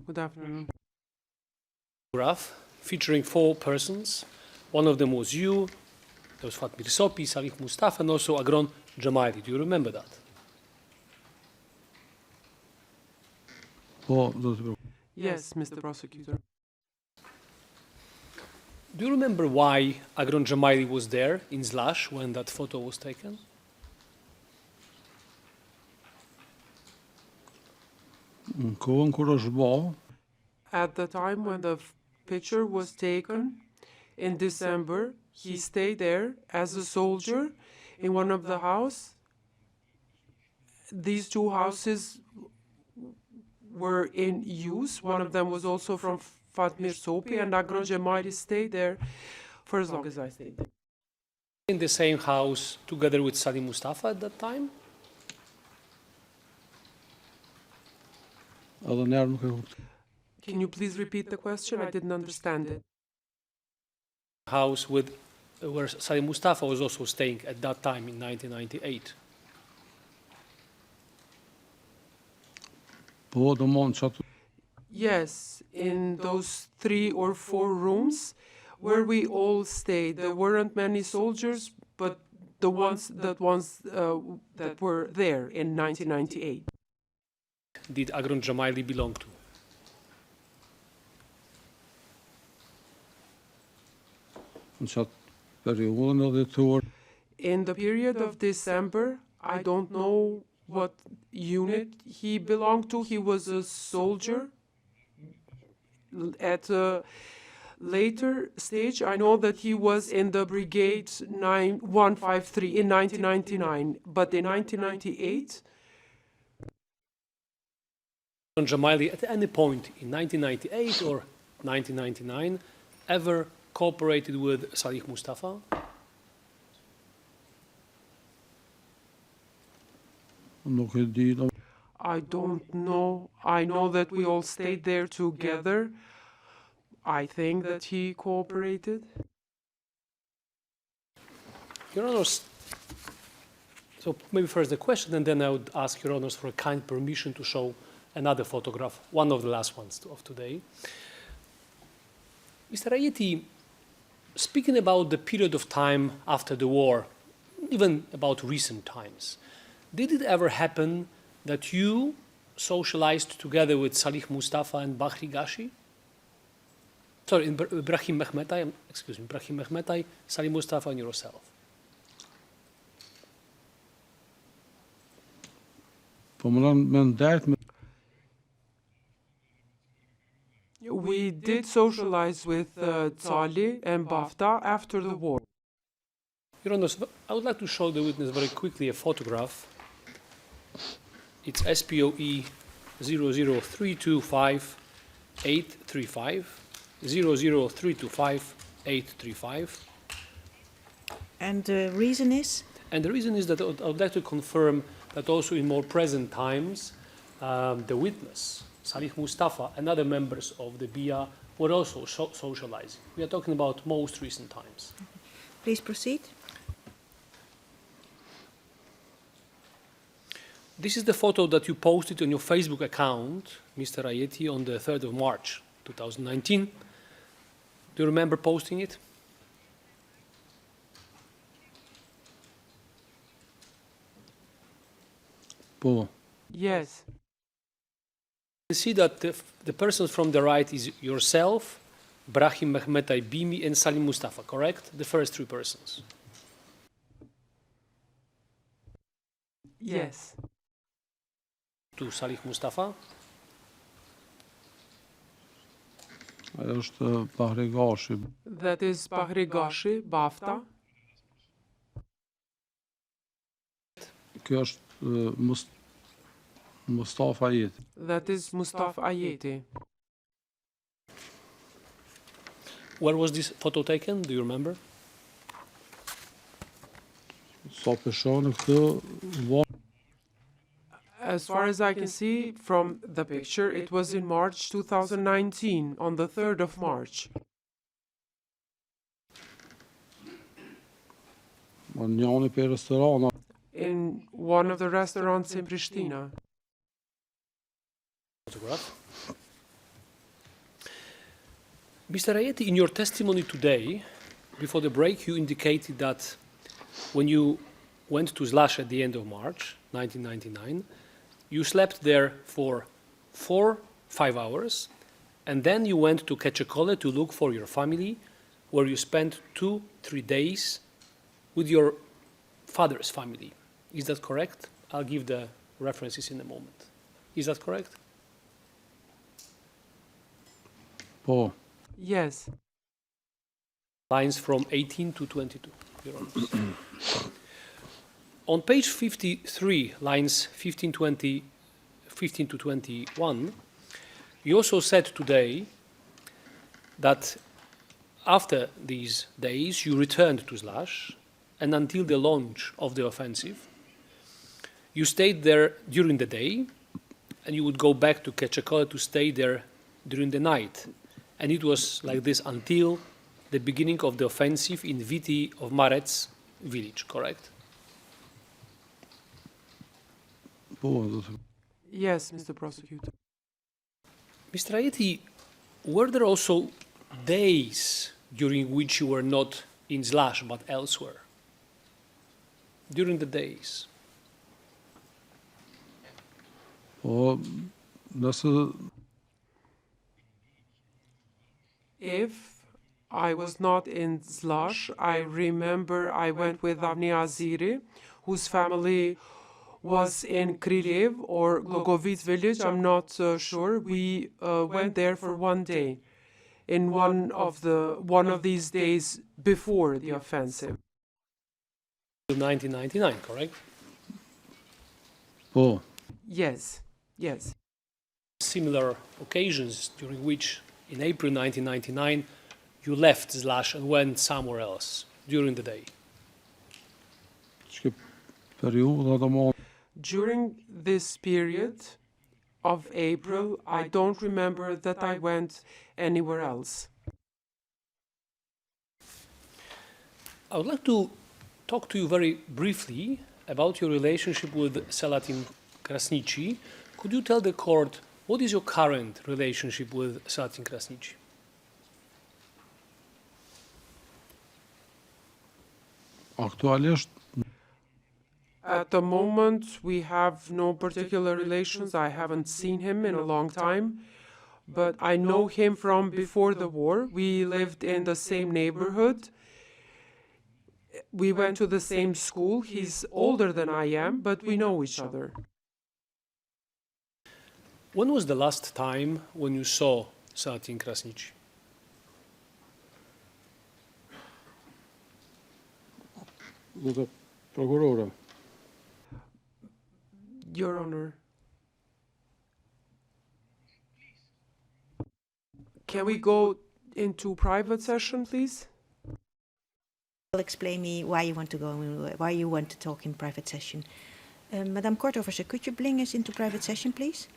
Good afternoon. Photograph featuring 4 persons. One of them was you, there was Fatmir Sopi, Salih Mustafa, and also Agron Jamaili. Do you remember that? Yes, Mr. Prosecutor. Do you remember why Agron Jamaili was there in Zlash when that photo was taken? At the time when the picture was taken in December, he stayed there as a soldier in one of the houses. These 2 houses were in use. One of them was also from Fatmir Sopi, and Agron Jamaili stayed there for as long as I stayed there. In the same house together with Salih Mustafa at that time? Can you please repeat the question? I didn't understand it. House with where Salih Mustafa was also staying at that time in 1998. Yes, in those 3 or 4 rooms where we all stayed. There weren't many soldiers, but the ones that were there in 1998. Did Agron Jamaili belong to? in the period of December, I don't know what unit he belonged to. He was a soldier. At a later stage, I know that he was in the Brigade 153 in 1999, but in 1998, Jamaili, at any point in 1998 or 1999, ever cooperated with Salih Mustafa? Nuk e di, I don't know. I know that we all stayed there together. I think that he cooperated. Your Honors, so maybe first the question, and then I would ask Your Honors for a kind permission to show another photograph, one of the last ones of today. Mr. Ayeti, speaking about the period of time after the war, even about recent times, did it ever happen that you socialized together with Salih Mustafa and Bahri Gashi? Sorry, Ibrahim Mehmetai, excuse me, Ibrahim Mehmetai, Salih Mustafa and yourself. po më nënë me ndajt me We did socialize with Tsali and Bafta after the war. Your Honors, I would like to show the witness very quickly a photograph. It's SPOE 00325-835, 00325-835. And the reason is? And the reason is that I would like to confirm that also in more present times, the witness, Salih Mustafa, and other members of the BIA were also socializing. We are talking about most recent times. Please proceed. This is the photo that you posted on your Facebook account, Mr. Ayeti, on the 3rd of March, 2019. Do you remember posting it? po. Yes. You see that the person from the right is yourself, Brahim Mehmetai Bimi, and Salim Mustafa, correct? The first three persons. Yes. To Salih Mustafa. Ajo është Bahri Gashi. That is Bahri Gashi, Bafta. Kjo është Mustafa Ayeti. That is Mustafa Ayeti. Where was this photo taken? Do you remember? Sa peshoni këtë As far as I can see from the picture, it was in March 2019, on the 3rd of March. në njëri për restorana. In one of the restaurants in Pristina. Photograph. Mr. Ayeti, in your testimony today, before the break, you indicated that when you went to Zlash at the end of March 1999, you slept there for 4-5 hours, and then you went to Keçekole to look for your family, where you spent 2-3 days with your father's family. Is that correct? I'll give the references in a moment. Is that correct? Po. Yes. Lines from 18 to 22, Your Honor. On page 53, lines 15 to 21, you also said today that after these days you returned to Zlash, and until the launch of the offensive, you stayed there during the day, and you would go back to Keçekole to stay there during the night. And it was like this until the beginning of the offensive in Viti of Marets village, correct? Po. Yes, Mr. Prosecutor. Mr. Ayeti, were there also days during which you were not in Zlash but elsewhere? During the days? Po, nëse If I was not in Zlash. I remember I went with Avni Aziri, whose family was in Krylev or Glogovit village. I'm not sure. We went there for one day, in one of these days before the offensive. 1999, correct? Oh, Yes, yes. Similar occasions during which, in April 1999, you left Zlash and went somewhere else during the day. During this period of April, I don't remember that I went anywhere else. I would like to talk to you very briefly about your relationship with Selatin Krasniqi. Could you tell the court what is your current relationship with Selatin Krasniqi? Aktualisht At the moment, we have no particular relations. I haven't seen him in a long time, but I know him from before the war. We lived in the same neighborhood. We went to the same school. He's older than I am, but we know each other. When was the last time when you saw Selatin Krasniqi? the prokurora. Your Honor. Can we go into private session, please? Will explain me why you want to go, why you want to talk in private session. Madame Court Officer, could you bring us into private session, please?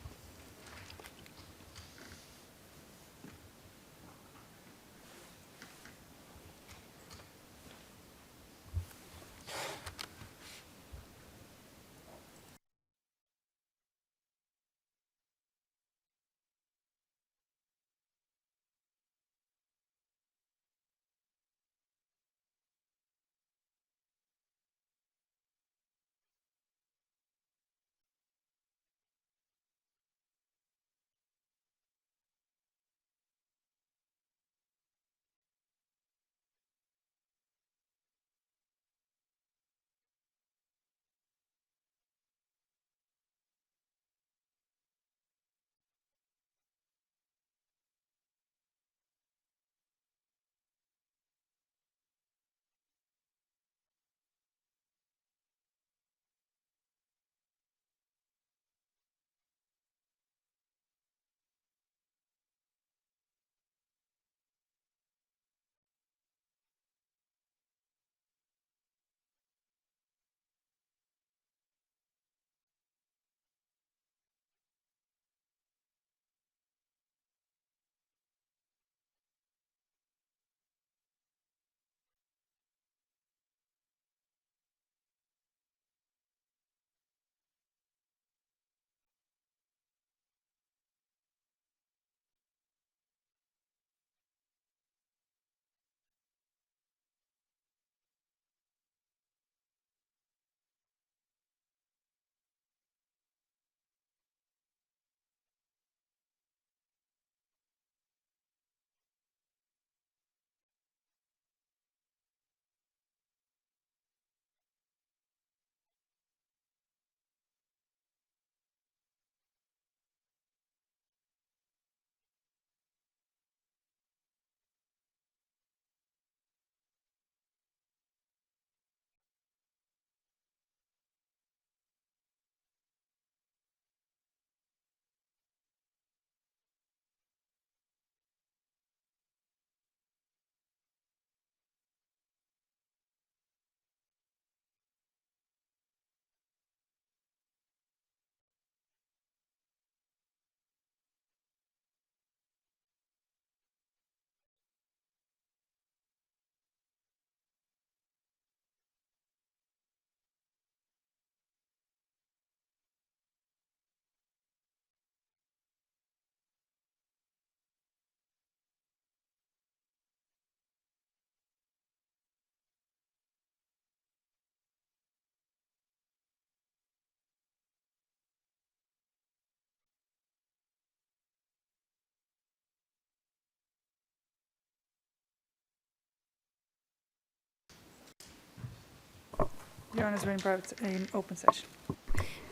Your Honours, we're in in open session.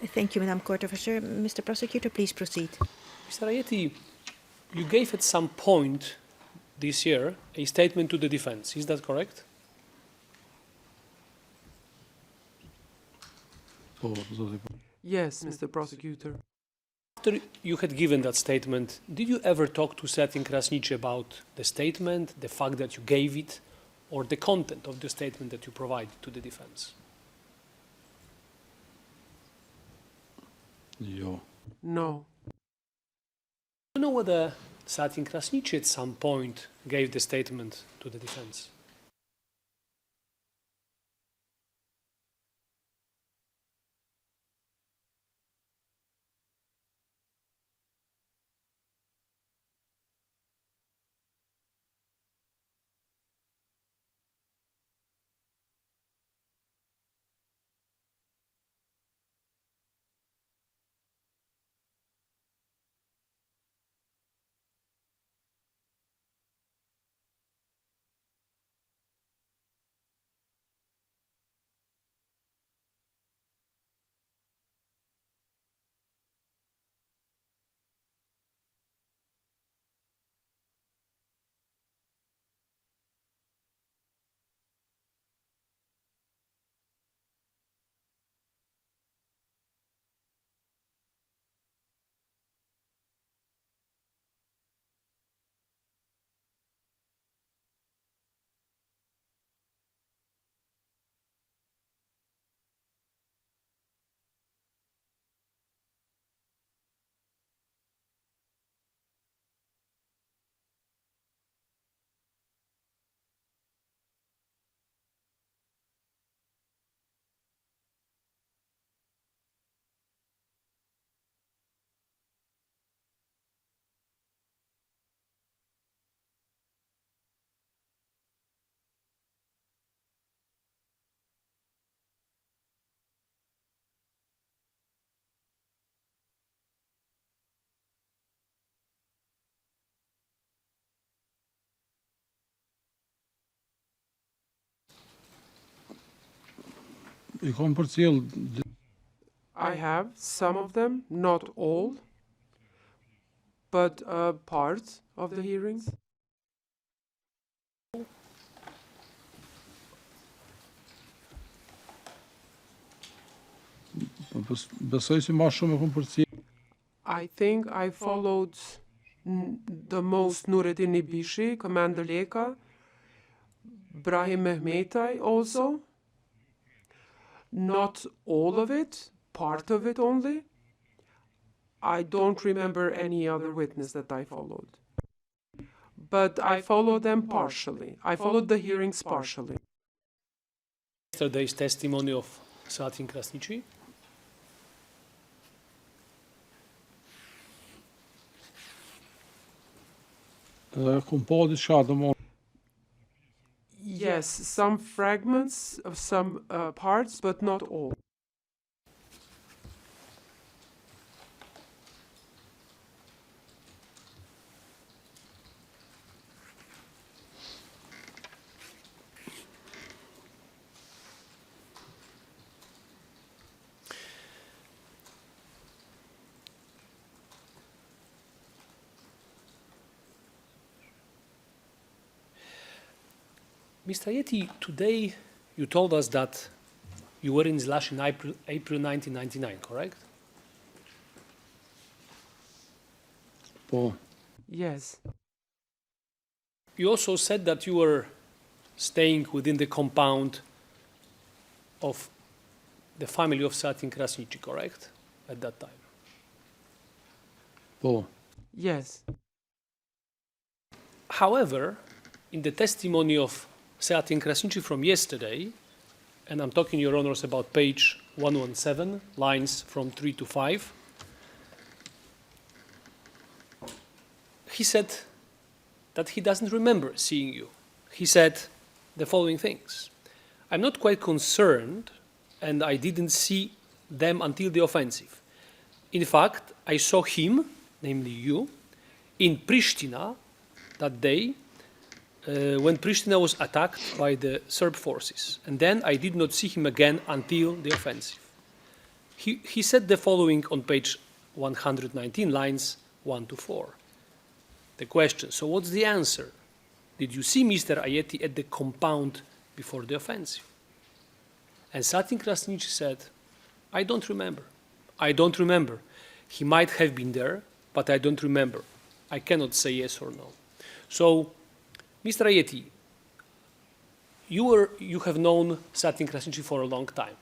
Thank you, Madam Court Officer. Mr. Prosecutor, please proceed. Mr. Ayeti, you gave at some point this year a statement to the defense. Is that correct? Yes, Mr. Prosecutor. After you had given that statement, did you ever talk to Seatin Krasniqi about the statement, the fact that you gave it, or the content of the statement that you provided to the defense? Jo. No. Do you know whether Seatin Krasniqi at some point gave the statement to the defense? I have some of them, not all, but part of the hearings. I think I followed the most Nureddin Ibishi, Commander Leka, Brahim Mehmetai also. Not all of it, part of it only. I don't remember any other witness that I followed. But I followed them partially. I followed the hearings partially. Yesterday's testimony of Seatin Krasniqi. Yes, some fragments of some parts, but not all. Mr. Ayeti, today you told us that you were in Zlash in April 1999, correct? Yes. You also said that you were staying within the compound of the family of Seatin Krasniqi, correct? At that time. Yes. However, in the testimony of Seatin Krasniqi from yesterday, and I'm talking, Your Honors, about page 117, lines from 3 to 5, he said that he doesn't remember seeing you. He said the following things: I'm not quite concerned, and I didn't see them until the offensive. In fact, I saw him, namely you, in Pristina that day when Pristina was attacked by the Serb forces, and then I did not see him again until the offensive. He said the following on page 119, lines 1 to 4. The question, so what's the answer? Did you see Mr. Ajeti at the compound before the offensive? And Satin Krasniqi said, I don't remember. I don't remember. He might have been there, but I don't remember. I cannot say yes or no. So, Mr. Ajeti, you have known Satin Krasniqi for a long time.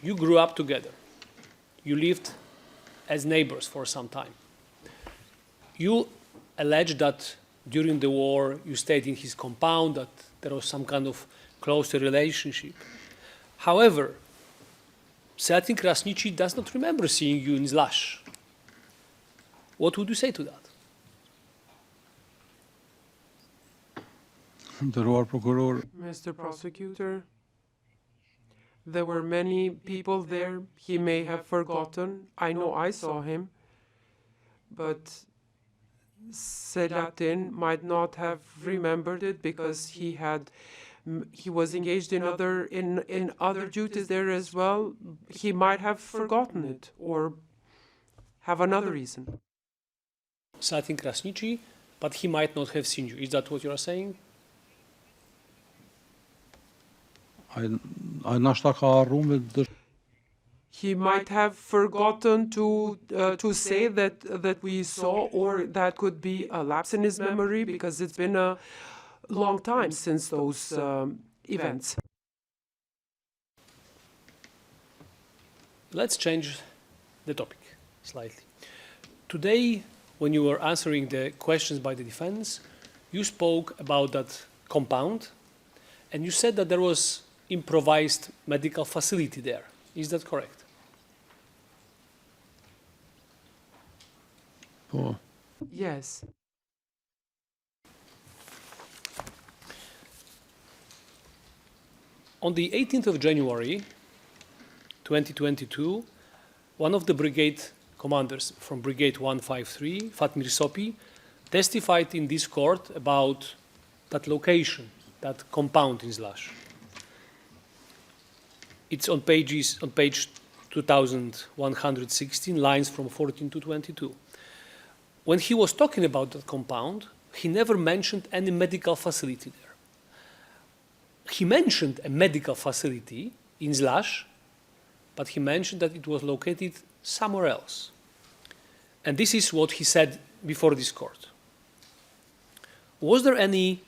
You grew up together. You lived as neighbors for some time. You allege that during the war you stayed in his compound, that there was some kind of closer relationship. However, Satin Krasniqi does not remember seeing you in Zlash. What would you say to that? Mr. Prosecutor, there were many people there. He may have forgotten. I know I saw him. But Selahattin might not have remembered it because he was engaged in other duties there as well. He might have forgotten it or have another reason. Satin Krasniqi, but he might not have seen you. Is that what you are saying? He might have forgotten to say that we saw, or that could be a lapse in his memory because it's been a long time since those events. Let's change the topic slightly. Today, when you were answering the questions by the defense, you spoke about that compound, and you said that there was improvised medical facility there. Is that correct? Yes. On the 18th of January, 2022, one of the brigade commanders from Brigade 153, Fatmir Sopi, testified in this court about that location, that compound in Zlash. It's on page 2116, lines from 14 to 22. When he was talking about that compound, he never mentioned any medical facility there. He mentioned a medical facility in Zlash, but he mentioned that it was located somewhere else. And this is what he said before this court. Was there any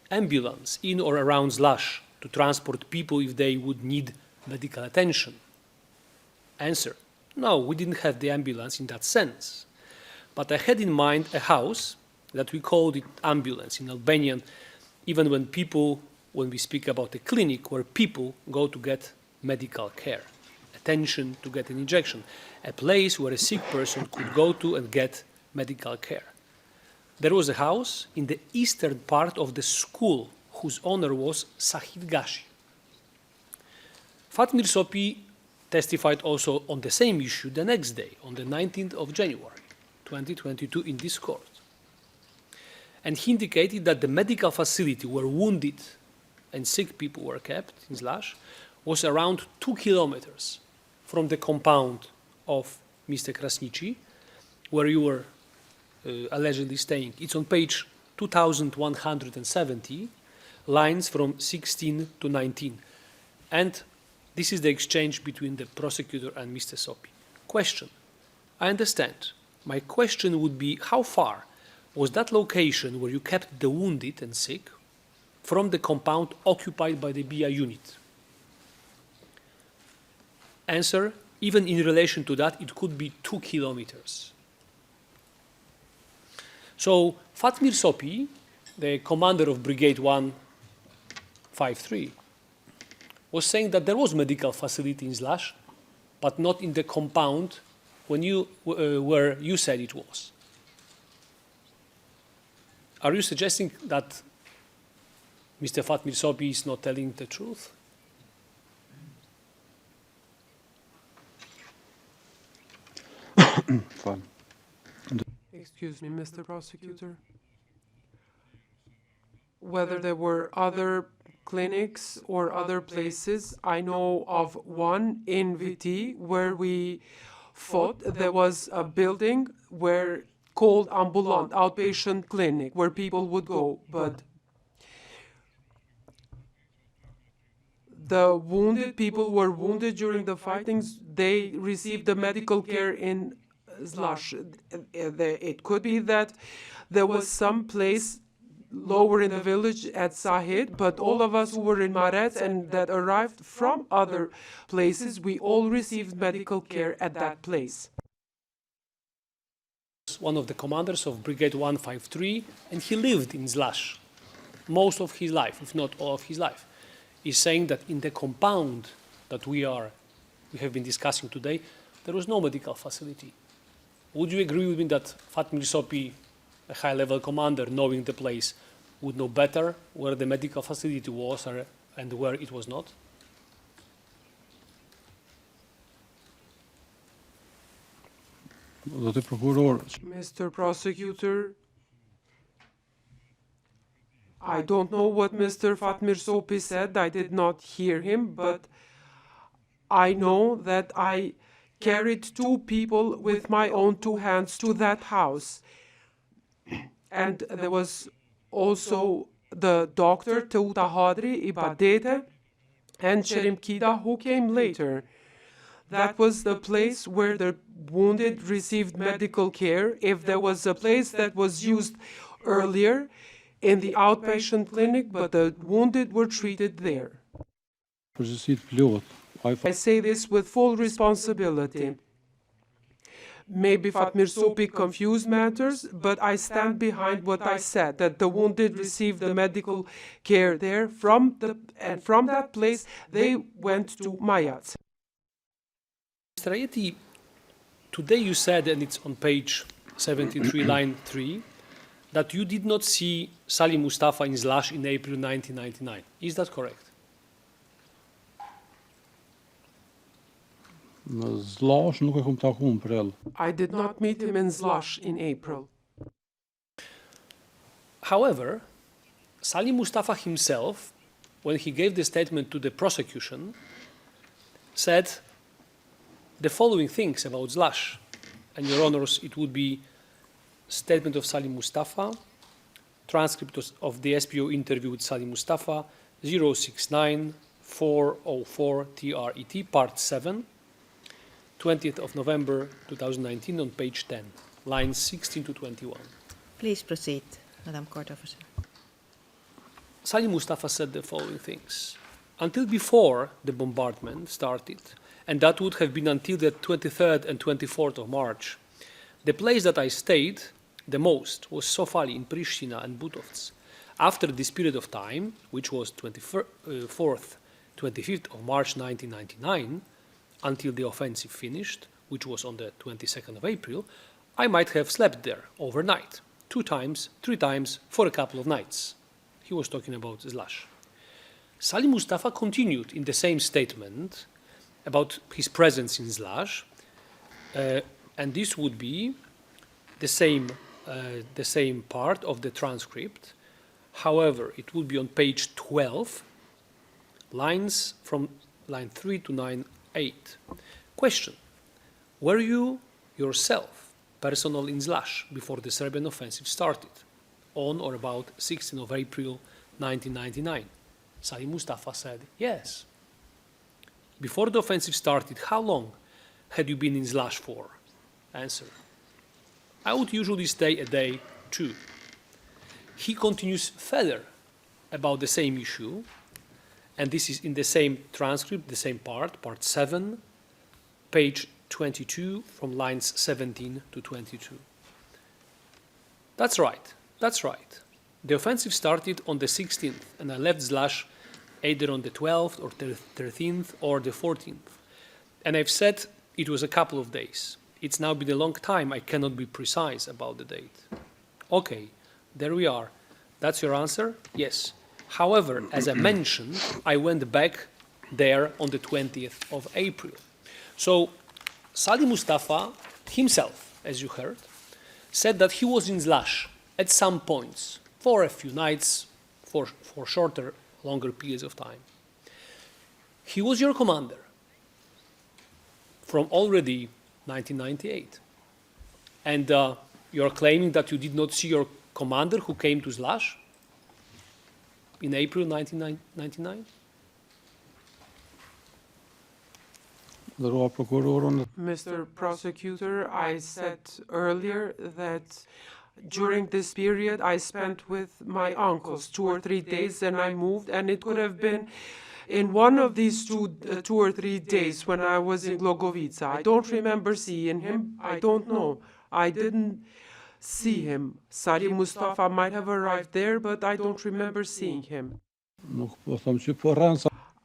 ambulance in or around Zlash to transport people if they would need medical attention? Answer: no, we didn't have the ambulance in that sense. But I had in mind a house that we called it ambulance in Albanian, even when we speak about a clinic where people go to get medical care, attention, to get an injection, a place where a sick person could go to and get medical care. There was a house in the eastern part of the school whose owner was Sahid Gashi. Fatmir Sopi testified also on the same issue the next day, on the 19th of January, 2022, in this court. And he indicated that the medical facility where wounded and sick people were kept in Zlash was around 2 kilometers from the compound of Mr. Krasniqi, where you were allegedly staying. It's on page 2170, lines from 16 to 19. And this is the exchange between the prosecutor and Mr. Sopi. Question: I understand. My question would be, how far was that location where you kept the wounded and sick from the compound occupied by the BI unit? Answer: even in relation to that, it could be 2 kilometers. So Fatmir Sopi, the commander of Brigade 153, was saying that there was medical facility in Zlash, but not in the compound where you said it was. Are you suggesting that Mr. Fatmir Sopi is not telling the truth? Excuse me, Mr. Prosecutor. whether there were other clinics or other places. I know of one in VT where we fought. There was a building where called ambulant outpatient clinic where people would go, but the wounded people were wounded during the fightings. They received the medical care in Zlash. It could be that there was some place lower in the village at Sahid, but all of us who were in Marets and that arrived from other places, we all received medical care at that place. One of the commanders of Brigade 153, and he lived in Zlash most of his life, if not all of his life. Is saying that in the compound that we have been discussing today, there was no medical facility. Would you agree with me that Fatmir Sopi, a high-level commander, knowing the place, would know better where the medical facility was and where it was not? Mr. Prosecutor, I don't know what Mr. Fatmir Sopi said. I did not hear him, but I know that I carried 2 people with my own 2 hands to that house. And there was also the doctor, Teuta Hadri, Ibadete, and Cherim Kida, who came later. That was the place where the wounded received medical care. If there was a place that was used earlier, in the outpatient clinic, but the wounded were treated there. I say this with full responsibility. Maybe Fatmir Sopi confused matters, but I stand behind what I said, that the wounded received the medical care there, and from that place they went to Mayats. Mr. Ayeti, today you said, and it's on page 73, line 3, that you did not see Salim Mustafa in Zlash in April 1999. Is that correct? I did not meet him in Zlash in April. However, Salim Mustafa himself, when he gave the statement to the prosecution, said the following things about Zlash. And, Your Honors, it would be statement of Salim Mustafa, transcript of the SPO interview with Salim Mustafa, 069-404 TRET, part 7, 20th of November 2019, on page 10, lines 16 to 21. Please proceed, Madam Court Officer. Salim Mustafa said the following things. Until before the bombardment started, and that would have been until the 23rd and 24th of March, the place that I stayed the most was Sofali in Pristina and Butovts. After this period of time, which was 24th, 25th of March 1999, until the offensive finished, which was on the 22nd of April, I might have slept there overnight, 2 times, 3 times, for a couple of nights. He was talking about Zlash. Salim Mustafa continued in the same statement about his presence in Zlash, and this would be the same part of the transcript. However, it would be on page 12, lines from line 3 to line 8. Question: were you yourself personal in Zlash before the Serbian offensive started, on or about 16th of April 1999? Salim Mustafa said yes. Before the offensive started, how long had you been in Zlash for? Answer: I would usually stay a day, 2. He continues further about the same issue, and this is in the same transcript, the same part 7, page 22, from lines 17 to 22. That's right. The offensive started on the 16th, and I left Zlash either on the 12th or 13th or the 14th. And I've said it was a couple of days. It's now been a long time. I cannot be precise about the date. Okay, there we are. That's your answer? Yes. However, as I mentioned, I went back there on the 20th of April. So Salim Mustafa himself, as you heard, said that he was in Zlash at some points for a few nights, for shorter, longer periods of time. He was your commander from already 1998. And you're claiming that you did not see your commander who came to Zlash in April 1999? Mr. Prosecutor, I said earlier that during this period I spent with my uncles 2 or 3 days, and I moved, and it could have been in one of these 2 or 3 days when I was in Glogovica. I don't remember seeing him. I don't know. I didn't see him. Sali Mustafa might have arrived there, but I don't remember seeing him.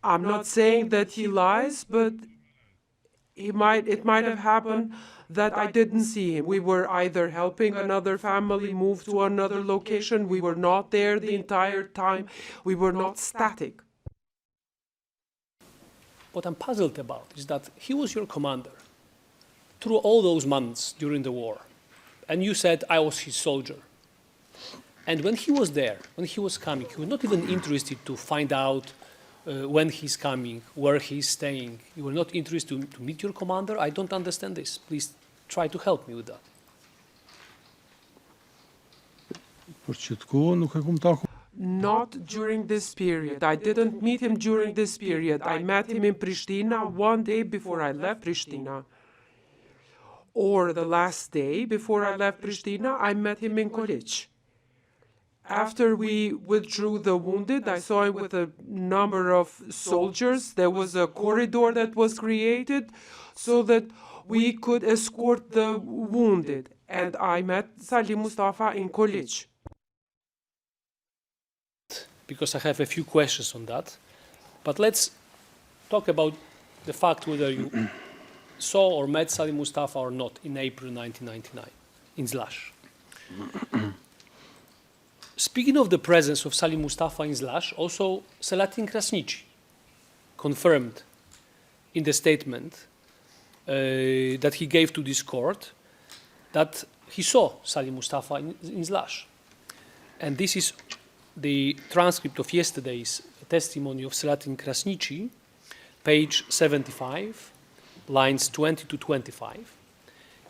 I'm not saying that he lies, but it might have happened that I didn't see him. We were either helping another family move to another location. We were not there the entire time. We were not static. What I'm puzzled about is that he was your commander through all those months during the war. And you said, I was his soldier. And when he was there, when he was coming, he was not even interested to find out when he's coming, where he's staying. You were not interested to meet your commander? I don't understand this. Please try to help me with that. Not during this period. I didn't meet him during this period. I met him in Pristina one day before I left Pristina. Or the last day before I left Pristina, I met him in Kolic. After we withdrew the wounded, I saw him with a number of soldiers. There was a corridor that was created so that we could escort the wounded. And I met Sali Mustafa in Kolic. Because I have a few questions on that. But let's talk about the fact whether you saw or met Sali Mustafa or not in April 1999 in Zlash. Speaking of the presence of Sali Mustafa in Zlash, also Selahattin Krasniqi confirmed in the statement that he gave to this court that he saw Sali Mustafa in Zlash. And this is the transcript of yesterday's testimony of Selahattin Krasniqi, page 75, lines 20 to 25.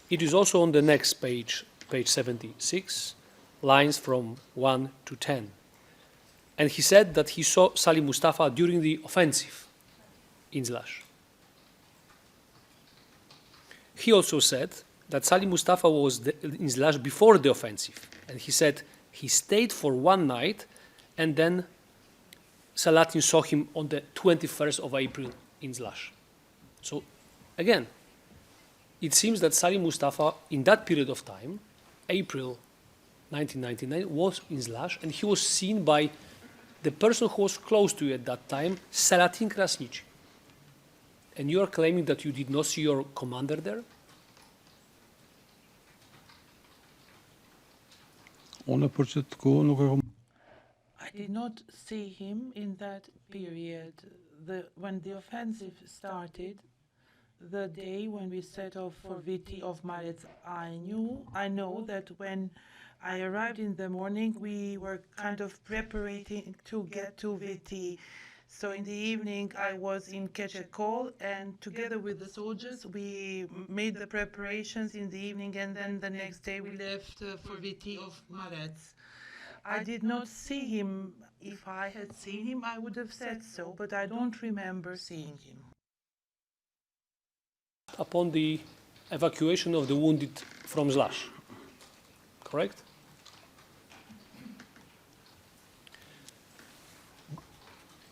It is also on the next page, page 76, lines from 1 to 10. And he said that he saw Sali Mustafa during the offensive in Zlash. He also said that Sali Mustafa was in Zlash before the offensive. And he said he stayed for one night, and then Selahattin saw him on the 21st of April in Zlash. So, again, it seems that Sali Mustafa, in that period of time, April 1999, was in Zlash, and he was seen by the person who was close to you at that time, Selahattin Krasniqi. And you are claiming that you did not see your commander there? I did not see him in that period. When the offensive started, the day when we set off for Viti of Marets, I know that when I arrived in the morning, we were kind of preparing to get to Viti. So in the evening, I was in Kecekol, and together with the soldiers, we made the preparations in the evening, and then the next day we left for Viti of Marets. I did not see him. If I had seen him, I would have said so, but I don't remember seeing him. Upon the evacuation of the wounded from Zlash, correct?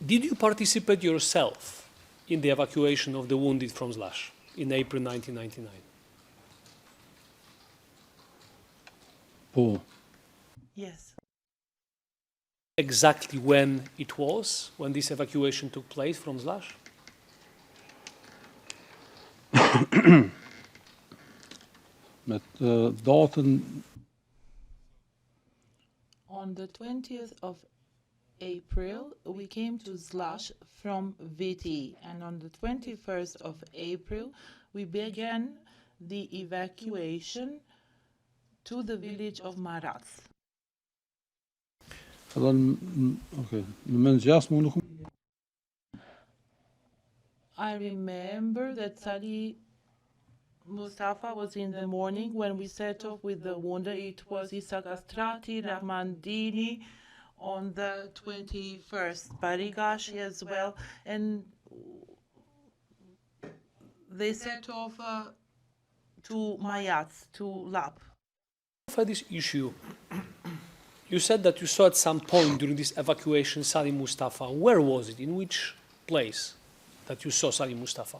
Did you participate yourself in the evacuation of the wounded from Zlash in April 1999? Yes. Exactly when it was, when this evacuation took place from Zlash? On the 20th of April, we came to Zlash from Viti, and on the 21st of April, we began the evacuation to the village of Marats. I remember that Salih Mustafa was in the morning when we set off with the wounded. It was Issa Castrati, Rahmandini on the 21st, Barigashi as well, and they set off to Mayats, to Lap. For this issue, you said that you saw at some point during this evacuation Salih Mustafa. Where was it? In which place that you saw Salih Mustafa?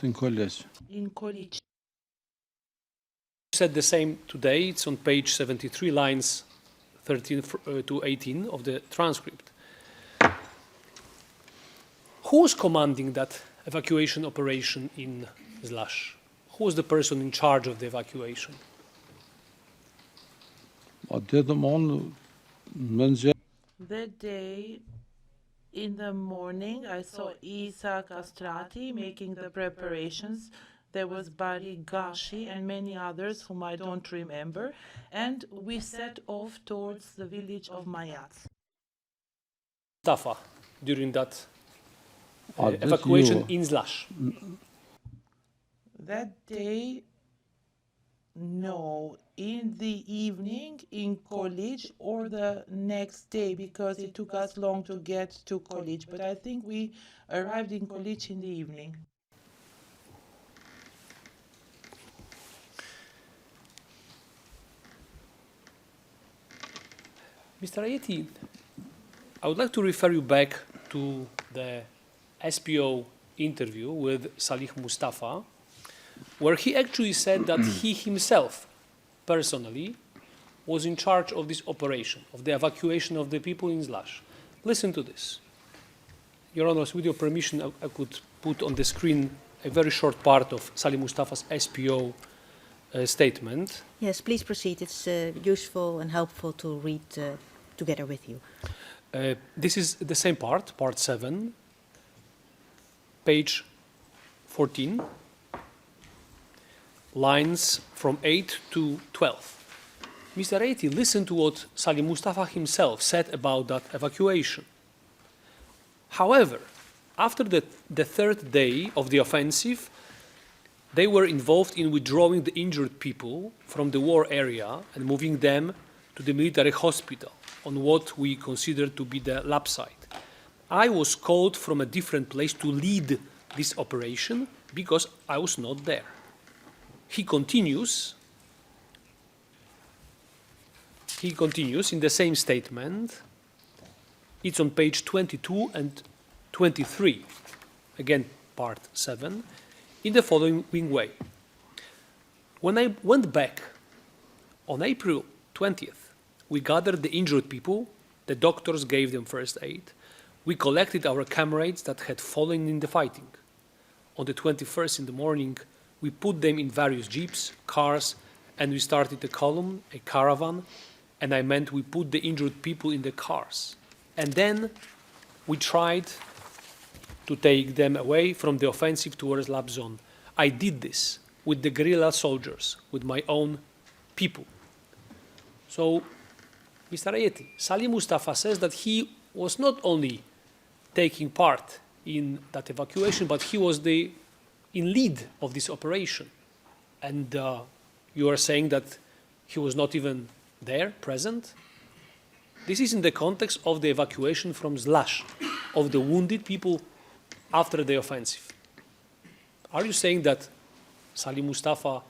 in college. In college. You said the same today. It's on page 73, lines 13 to 18 of the transcript. Who was commanding that evacuation operation in Zlash? Who was the person in charge of the evacuation? That day, in the morning, I saw Issa Castrati making the preparations. There was Bari Gashi and many others whom I don't remember. And we set off towards the village of Mayats. Mustafa, during that evacuation in Zlash. That day, no, in the evening in college or the next day, because it took us long to get to college. But I think we arrived in college in the evening. Mr. Ayeti, I would like to refer you back to the SPO interview with Salih Mustafa, where he actually said that he himself, personally, was in charge of this operation, of the evacuation of the people in Zlash. Listen to this. Your Honor, with your permission, I could put on the screen a very short part of Salih Mustafa's SPO statement. Yes, please proceed. It's useful and helpful to read together with you. This is the same part, part 7, page 14, lines from 8 to 12. Mr. Ayeti, listen to what Salih Mustafa himself said about that evacuation. However, after the third day of the offensive, they were involved in withdrawing the injured people from the war area and moving them to the military hospital on what we consider to be the lab site. I was called from a different place to lead this operation because I was not there. He continues in the same statement. It's on page 22 and 23, again, part 7, in the following way. When I went back on April 20th, we gathered the injured people, the doctors gave them first aid, we collected our comrades that had fallen in the fighting. On the 21st in the morning, we put them in various jeeps, cars, and we started a column, a caravan, and I meant we put the injured people in the cars. And then we tried to take them away from the offensive towards Lab Zone. I did this with the guerrilla soldiers, with my own people. So, Mr. Ayeti, Salih Mustafa says that he was not only taking part in that evacuation, but he was in lead of this operation. And you are saying that he was not even there, present? This is in the context of the evacuation from Zlash, of the wounded people after the offensive. Are you saying that Salih Mustafa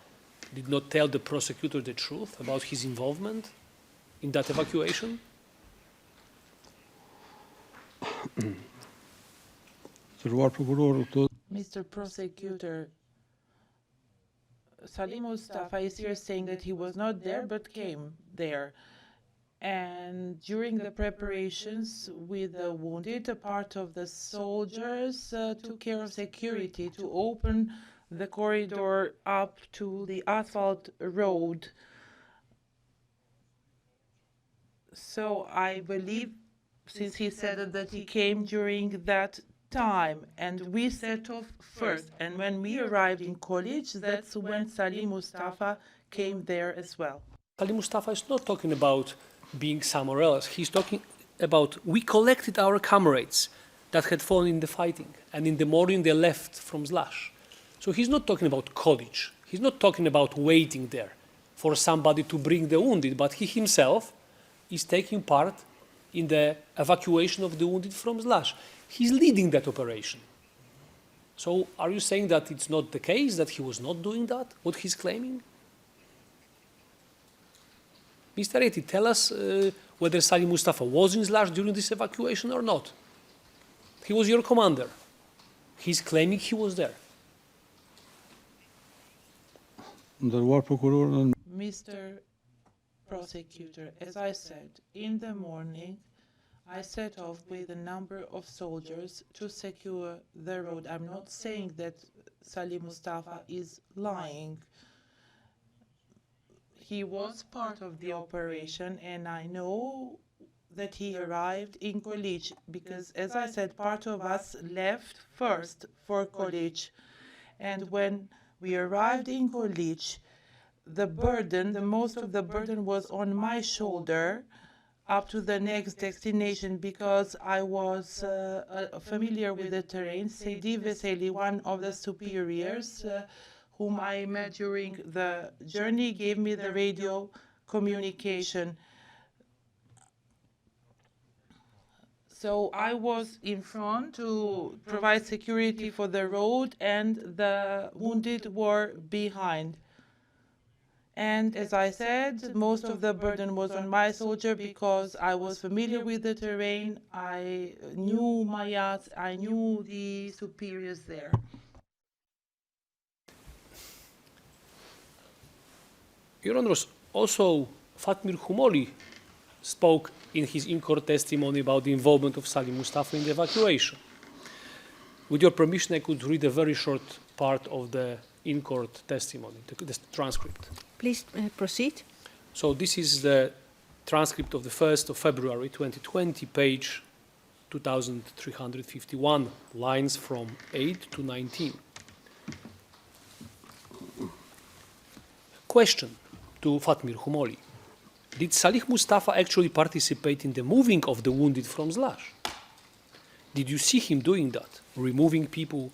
did not tell the prosecutor the truth about his involvement in that evacuation? Mr. Prosecutor, Salih Mustafa is here saying that he was not there but came there. And during the preparations with the wounded, a part of the soldiers took care of security to open the corridor up to the asphalt road. So I believe, since he said that he came during that time, and we set off first. And when we arrived in college, that's when Salih Mustafa came there as well. Salih Mustafa is not talking about being somewhere else. He's talking about we collected our comrades that had fallen in the fighting, and in the morning they left from Zlash. So he's not talking about college. He's not talking about waiting there for somebody to bring the wounded, but he himself is taking part in the evacuation of the wounded from Zlash. He's leading that operation. So are you saying that it's not the case, that he was not doing that, what he's claiming? Mr. Reti, tell us whether Salih Mustafa was in Zlash during this evacuation or not. He was your commander. He's claiming he was there. Mr. Prosecutor, as I said, in the morning, I set off with a number of soldiers to secure the road. I'm not saying that Salih Mustafa is lying. He was part of the operation, and I know that he arrived in Kolic because, as I said, part of us left first for Kolic. And when we arrived in Kolic, the most of the burden was on my shoulder up to the next destination because I was familiar with the terrain. Seydi Veseli, one of the superiors whom I met during the journey, gave me the radio communication. So I was in front to provide security for the road, and the wounded were behind. And as I said, most of the burden was on my soldier because I was familiar with the terrain. I knew Mayat, I knew the superiors there. Your Honors, also Fatmir Humoli spoke in his in-court testimony about the involvement of Salih Mustafa in the evacuation. With your permission, I could read a very short part of the in-court testimony, the transcript. Please proceed. So this is the transcript of the 1st of February 2020, page 2351, lines from 8 to 19. Question to Fatmir Humoli. Did Salih Mustafa actually participate in the moving of the wounded from Zlash? Did you see him doing that, removing people,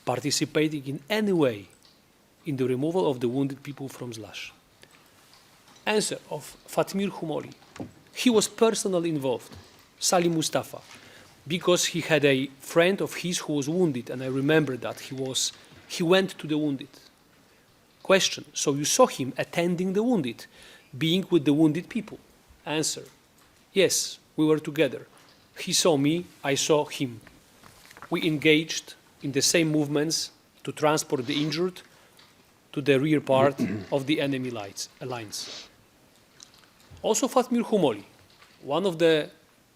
participating in any way in the removal of the wounded people from Zlash? Answer of Fatmir Humoli. He was personally involved, Salih Mustafa, because he had a friend of his who was wounded, and I remember that he went to the wounded. Question, so you saw him attending the wounded, being with the wounded people? Answer, yes, we were together. He saw me, I saw him. We engaged in the same movements to transport the injured to the rear part of the enemy lines. Also Fatmir Humoli, one of the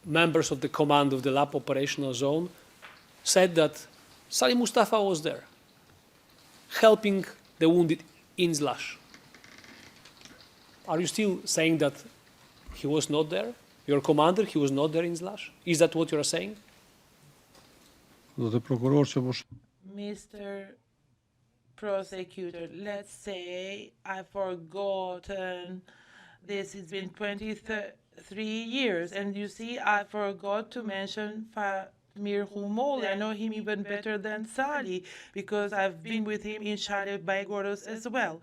members of the command of the LAP operational zone, said that Salih Mustafa was there, helping the wounded in Zlash. Are you still saying that he was not there? Your commander, he was not there in Zlash? Is that what you are saying? Mr. Prosecutor, let's say I've forgotten this. It's been 23 years, and you see, I forgot to mention Fatmir Humoli. I know him even better than Salih because I've been with him in Shale Baygoros as well.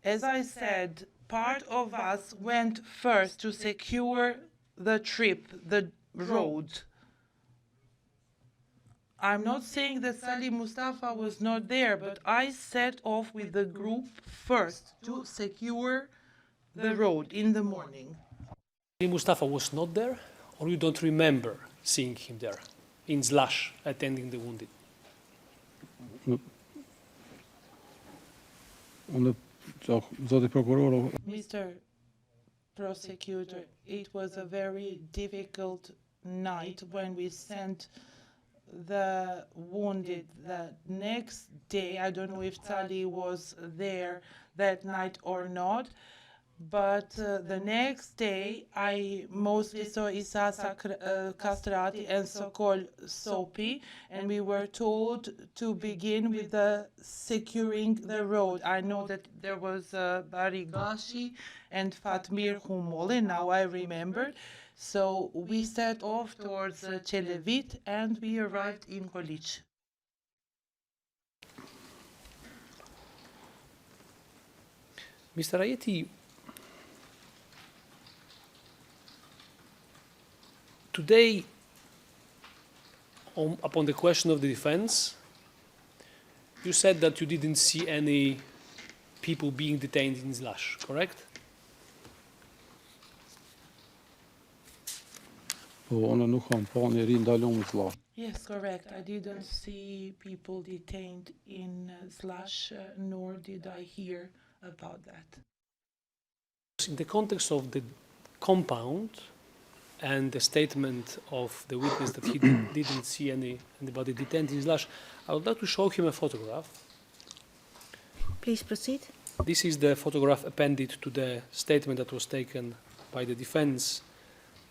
As I said, part of us went first to secure the trip, the road. I'm not saying that Salih Mustafa was not there, but I set off with the group first to secure the road in the morning. Salih Mustafa was not there, or you don't remember seeing him there in Zlash attending the wounded? Mr. Prosecutor, it was a very difficult night when we sent the wounded. The next day, I don't know if Salih was there that night or not, but the next day I mostly saw Isa Castrati and Sokol Sopi, and we were told to begin with the securing the road. I know that there was Barigashi and Fatmir Humole, now I remembered. So we set off towards Celevit and we arrived in Golic. Mr. Ayeti, today, upon the question of the defense, you said that you didn't see any people being detained in Zlash, correct? Yes, correct. I didn't see people detained in Slash, nor did I hear about that. In the context of the compound and the statement of the witness that he didn't see anybody detained in Zlash, I would like to show him a photograph. Please proceed. This is the photograph appended to the statement that was taken by the defense.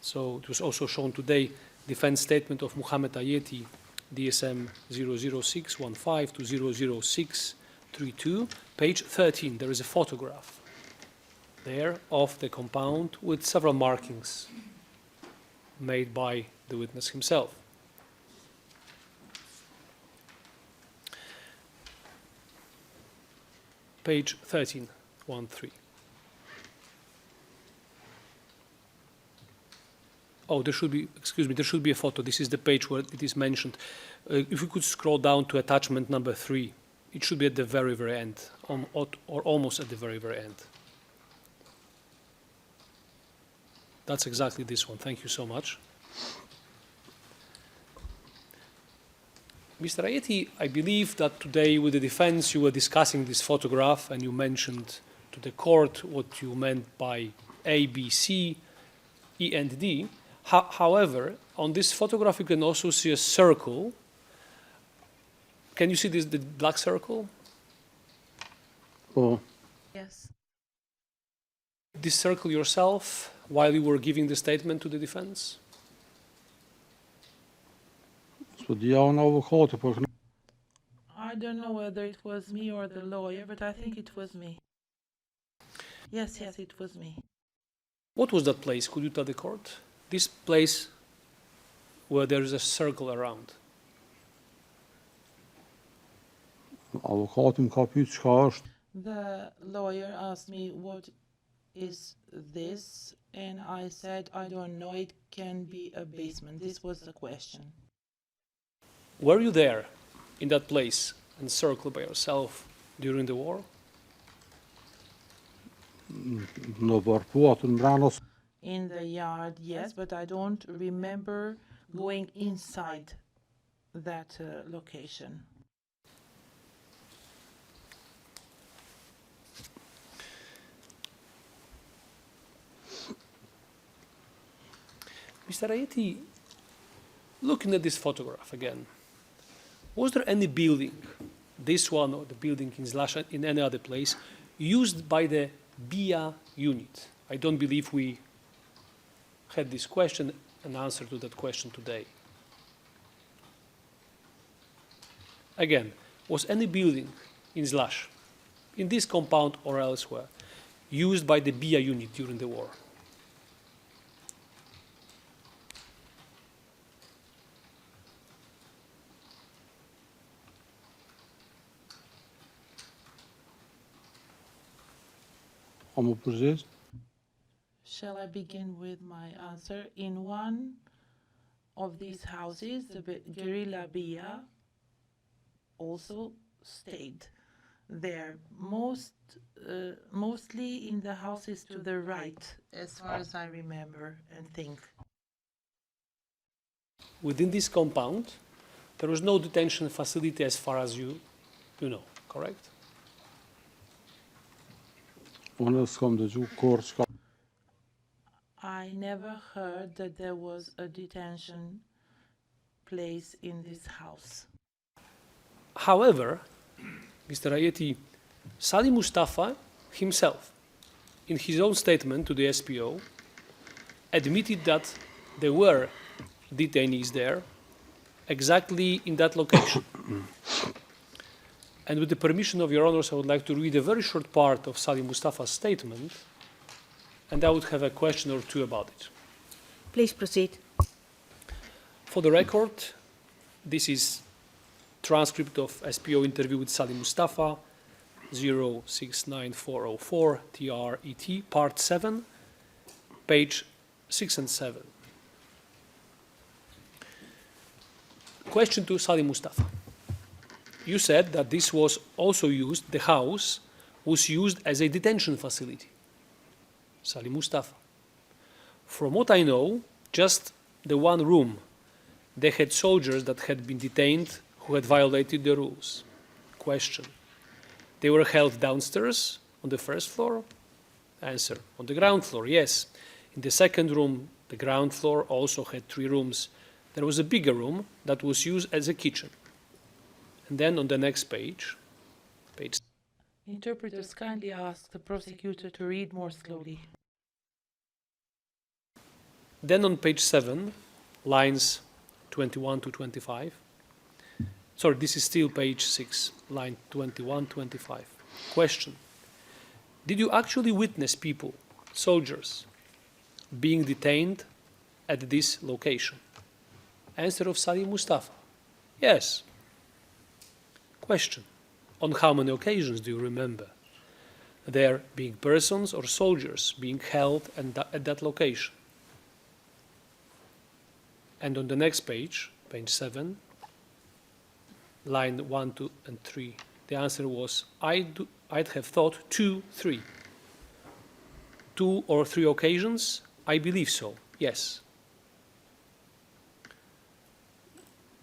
So it was also shown today, defense statement of Muhammad Ayeti, DSM 00615 to 00632, page 13. There is a photograph there of the compound with several markings made by the witness himself. Page 13, 1-3. Oh, there should be, excuse me, there should be a photo. This is the page where it is mentioned. If we could scroll down to attachment number 3, it should be at the very, very end, or almost at the very, very end. That's exactly this one. Thank you so much. Mr. Ayeti, I believe that today with the defense you were discussing this photograph and you mentioned to the court what you meant by A, B, C, E, and D. However, on this photograph you can also see a circle. Can you see this, the black circle? Oh. Yes. This circle yourself while you were giving the statement to the defense? Så de har en advokat på knä. I don't know whether it was me or the lawyer, but I think it was me. Yes, it was me. What was that place? Could you tell the court? This place where there is a circle around. Advokaten ka pyet çka është. The lawyer asked me, what is this? And I said, I don't know, it can be a basement. This was the question. Were you there in that place and circled by yourself during the war? Në barpuatën mbrana. In the yard, yes, but I don't remember going inside that location. Mr. Ayeti, looking at this photograph again, was there any building, this one or the building in Zlash, in any other place, used by the BIA unit? I don't believe we had this question and answer to that question today. Again, was any building in Zlash, in this compound or elsewhere, used by the BIA unit during the war? Shall I begin with my answer? In one of these houses, the guerrilla BIA also stayed there, mostly in the houses to the right, as far as I remember and think. Within this compound, there was no detention facility as far as you know, correct? I never heard that there was a detention place in this house. However, Mr. Ayeti, Salim Mustafa himself in his own statement to the SPO, admitted that there were detainees there, exactly in that location. And with the permission of your honors, I would like to read a very short part of Salim Mustafa's statement, and I would have a question or two about it. Please proceed. For the record, this is transcript of SPO interview with Salim Mustafa, 069404 TRET, part 7, page 6 and 7. Question to Salim Mustafa. You said that this was also used, the house was used as a detention facility. Salim Mustafa. From what I know, just the one room, they had soldiers that had been detained who had violated the rules. Question. They were held downstairs on the first floor? Answer. On the ground floor, yes. In the second room, the ground floor also had 3 rooms. There was a bigger room that was used as a kitchen. And then on the next page, page... Interpreters kindly ask the prosecutor to read more slowly. Then on page 7, lines 21 to 25. Sorry, this is still page 6, line 21, 25. Question. Did you actually witness people, soldiers, being detained at this location? Answer of Salim Mustafa. Yes. Question. On how many occasions do you remember there being persons or soldiers being held at that location? And on the next page, page 7, line 1, 2, and 3, the answer was, I'd have thought 2, 3. 2 or 3 occasions? I believe so, yes.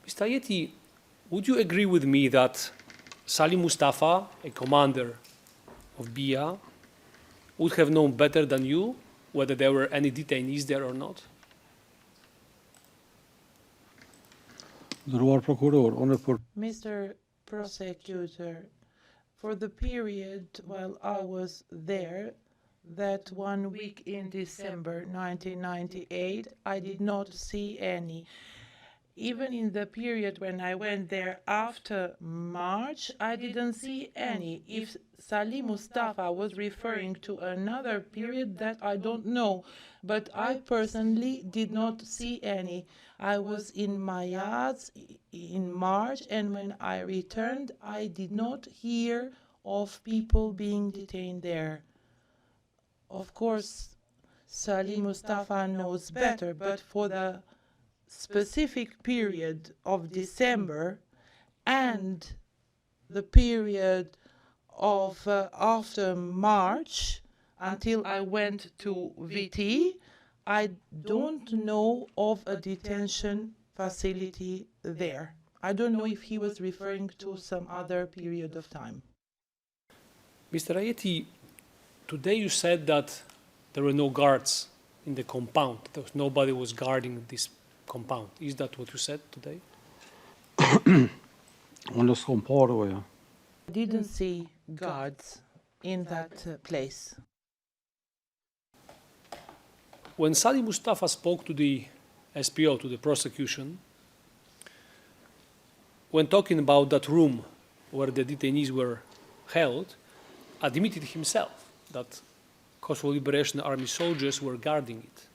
Mr. Ayeti, would you agree with me that Salim Mustafa, a commander of BIA, would have known better than you whether there were any detainees there or not? Mr. Prosecutor, for the period while I was there, that 1 week in December 1998, I did not see any. Even in the period when I went there after March, I didn't see any. If Salim Mustafa was referring to another period, that I don't know, but I personally did not see any. I was in Mayaz in March, and when I returned, I did not hear of people being detained there. Of course, Salim Mustafa knows better, but for the specific period of December and the period of after March until I went to VT, I don't know of a detention facility there. I don't know if he was referring to some other period of time. Mr. Ayeti, today you said that there were no guards in the compound. Nobody was guarding this compound. Is that what you said today? I didn't see guards in that place. When Salim Mustafa spoke to the SPO, to the prosecution, when talking about that room where the detainees were held, admitted himself that Kosovo Liberation Army soldiers were guarding it.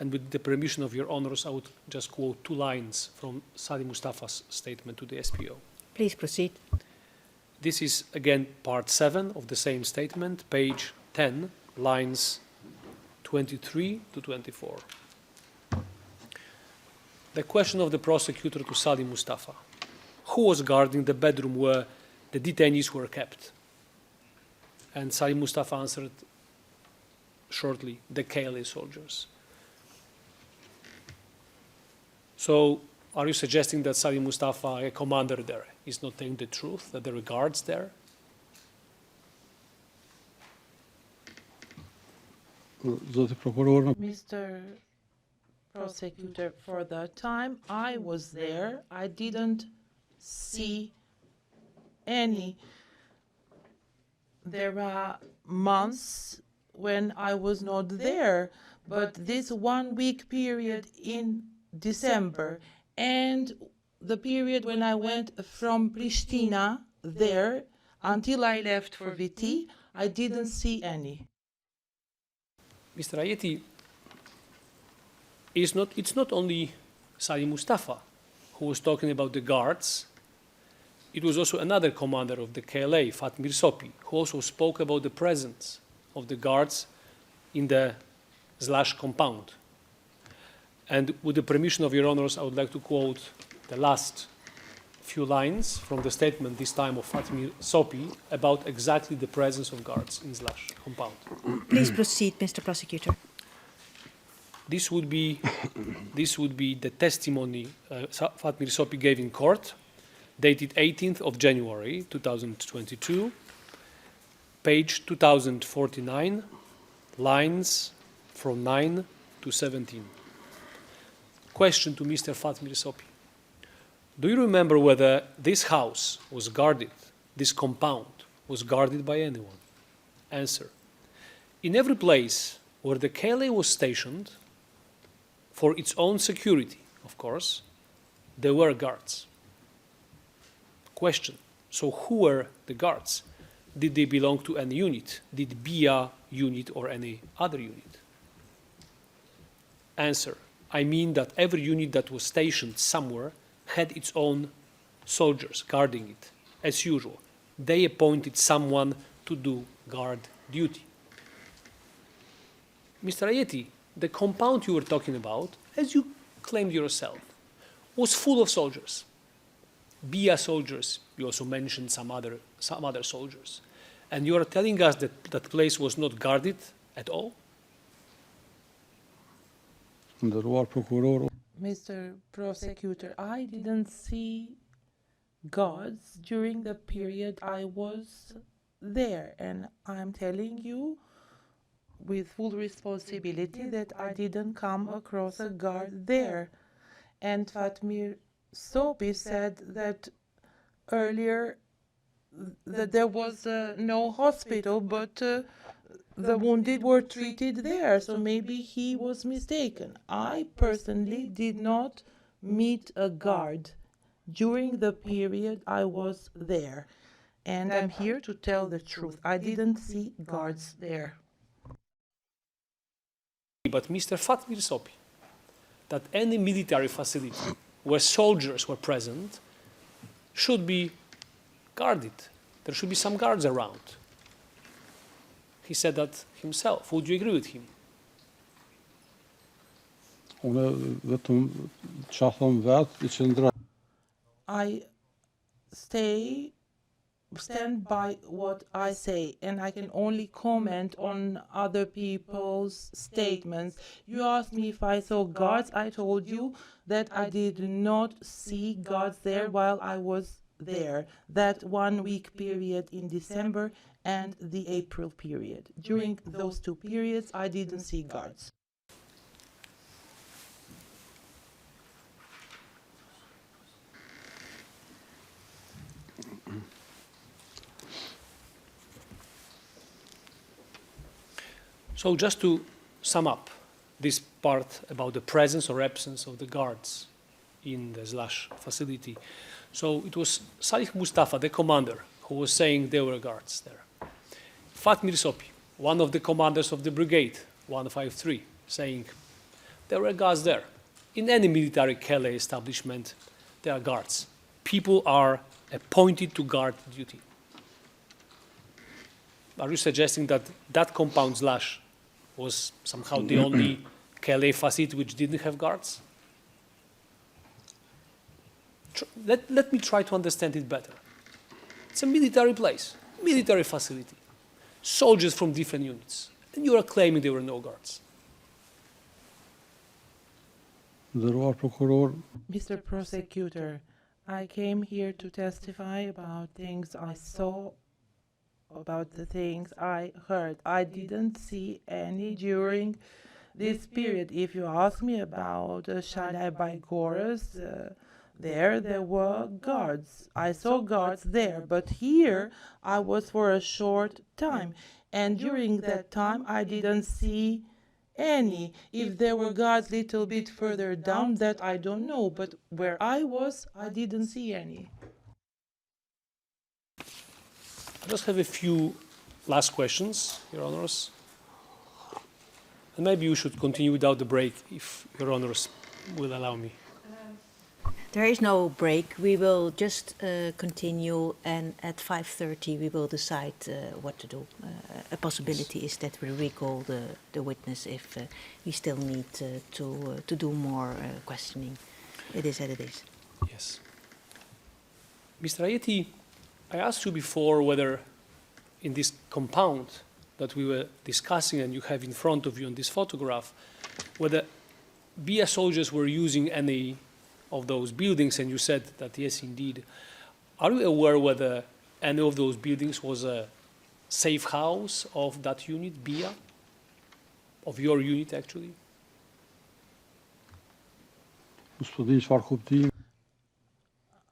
And with the permission of your honors, I would just quote 2 lines from Salim Mustafa's statement to the SPO. Please proceed. This is, again, part 7 of the same statement, page 10, lines 23 to 24. The question of the prosecutor to Salim Mustafa. Who was guarding the bedroom where the detainees were kept? And Salim Mustafa answered shortly, the KLA soldiers. So, are you suggesting that Salim Mustafa, a commander there, is not telling the truth, that there are guards there? Mr. Prosecutor, for the time I was there, I didn't see any. There are months when I was not there, but this 1 week period in December and the period when I went from Pristina there until I left for VT, I didn't see any. Mr. Ayeti, it's not only Salim Mustafa who was talking about the guards. It was also another commander of the KLA, Fatmir Sopi, who also spoke about the presence of the guards in the Zlash compound. And with the permission of Your Honors, I would like to quote the last few lines from the statement, this time of Fatmir Sopi, about exactly the presence of guards in Zlash compound. Please proceed, Mr. Prosecutor. This would be the testimony Fatmir Sopi gave in court, dated 18th of January 2022, page 2049, lines from 9 to 17. Question to Mr. Fatmir Sopi. Do you remember whether this house was guarded, this compound was guarded by anyone? Answer. In every place where the KLA was stationed, for its own security, of course, there were guards. Question. So who were the guards? Did they belong to any unit? Did BIA unit or any other unit? Answer. I mean that every unit that was stationed somewhere had its own soldiers guarding it, as usual. They appointed someone to do guard duty. Mr. Ayeti, the compound you were talking about, as you claimed yourself, was full of soldiers. BIA soldiers, you also mentioned some other soldiers. And you are telling us that that place was not guarded at all? Mr. Prosecutor, I didn't see guards during the period I was there, and I'm telling you with full responsibility that I didn't come across a guard there. And Fatmir Sopi said that earlier that there was no hospital, but the wounded were treated there, so maybe he was mistaken. I personally did not meet a guard during the period I was there, and I'm here to tell the truth. I didn't see guards there. But Mr. Fatmir Sopi, that any military facility where soldiers were present should be guarded. There should be some guards around. He said that himself. Would you agree with him? I stand by what I say, and I can only comment on other people's statements. You asked me if I saw guards. I told you that I did not see guards there while I was there, that 1 week period in December and the April period. During those two periods, I didn't see guards. So just to sum up this part about the presence or absence of the guards in the Zlash facility. So it was Salih Mustafa, the commander, who was saying there were guards there. Fatmir Sopi, one of the commanders of the brigade, 153, saying there were guards there. In any military KLA establishment, there are guards. People are appointed to guard duty. Are you suggesting that that compound Zlash was somehow the only KLA facility which didn't have guards? Let me try to understand it better. It's a military place, military facility, soldiers from different units, and you are claiming there were no guards. Mr. Prosecutor, I came here to testify about things I saw, about the things I heard. I didn't see any during this period. If you ask me about Shalai Baigoras, There were guards. I saw guards there, but here I was for a short time. And during that time, I didn't see any. If there were guards a little bit further down, that I don't know. But where I was, I didn't see any. I just have a few last questions, Your Honors. And maybe you should continue without the break, if Your Honors will allow me. There is no break. We will just continue, and at 5:30 we will decide what to do. A possibility is that we recall the witness if we still need to do more questioning. It is as it is. Yes. Mr. Ayeti, I asked you before whether in this compound that we were discussing and you have in front of you on this photograph, whether BIA soldiers were using any of those buildings, and you said that yes, indeed. Are you aware whether any of those buildings was a safe house of that unit, BIA? Of your unit, actually? Господин Швархоптин.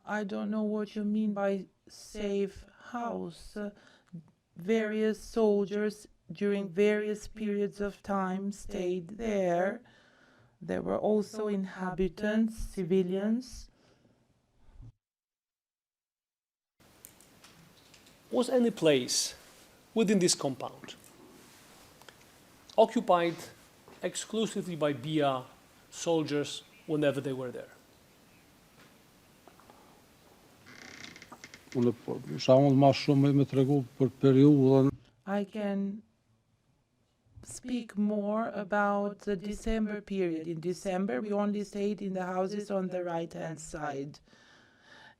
I don't know what you mean by safe house. Various soldiers during various periods of time stayed there. There were also inhabitants, civilians. Was any place within this compound occupied exclusively by BIA soldiers whenever they were there? I can speak more about the December period. In December, we only stayed in the houses on the right-hand side.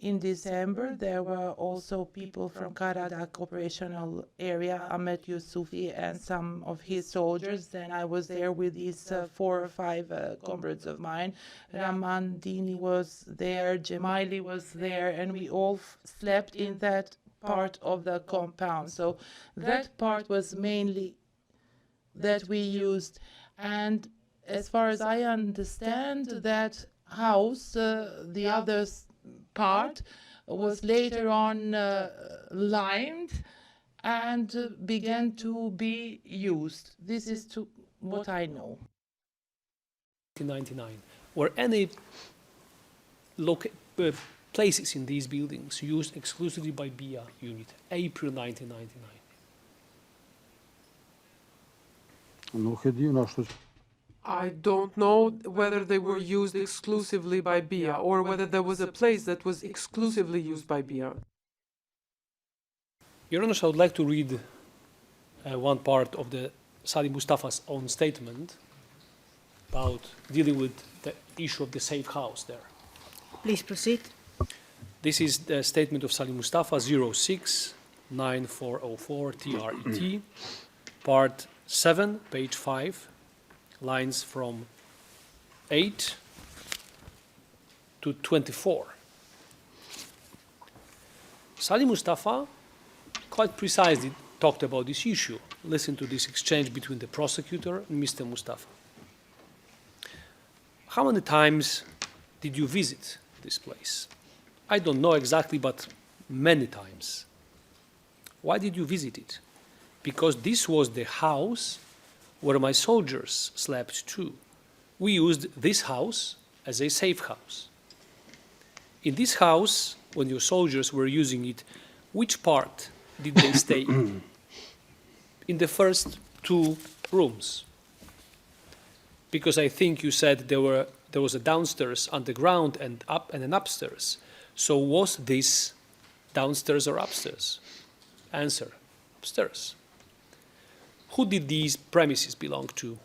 In December, there were also people from Karadak operational area, Ahmet Yusufi and some of his soldiers. Then I was there with these 4 or 5 comrades of mine. Rahman Dini was there, Jemaili was there, and we all slept in that part of the compound. So that part was mainly that we used. And as far as I understand, that house, the other part, was later on limed and began to be used. This is what I know. 1999. Were any places in these buildings used exclusively by BIA unit? April 1999. I don't know whether they were used exclusively by BIA or whether there was a place that was exclusively used by BIA. Your Honor, I would like to read one part of the Salim Mustafa's own statement about dealing with the issue of the safe house there. Please proceed. This is the statement of Salim Mustafa 06-9404 TRET, part 7, page 5, lines from 8 to 24. Salim Mustafa quite precisely talked about this issue. Listen to this exchange between the prosecutor and Mr. Mustafa. How many times did you visit this place? I don't know exactly, but many times. Why did you visit it? Because this was the house where my soldiers slept too. We used this house as a safe house. In this house, when your soldiers were using it, which part did they stay in? In the first 2 rooms. Because I think you said there was a downstairs underground and an upstairs. So was this downstairs or upstairs? Answer, upstairs. Who did these premises belong to?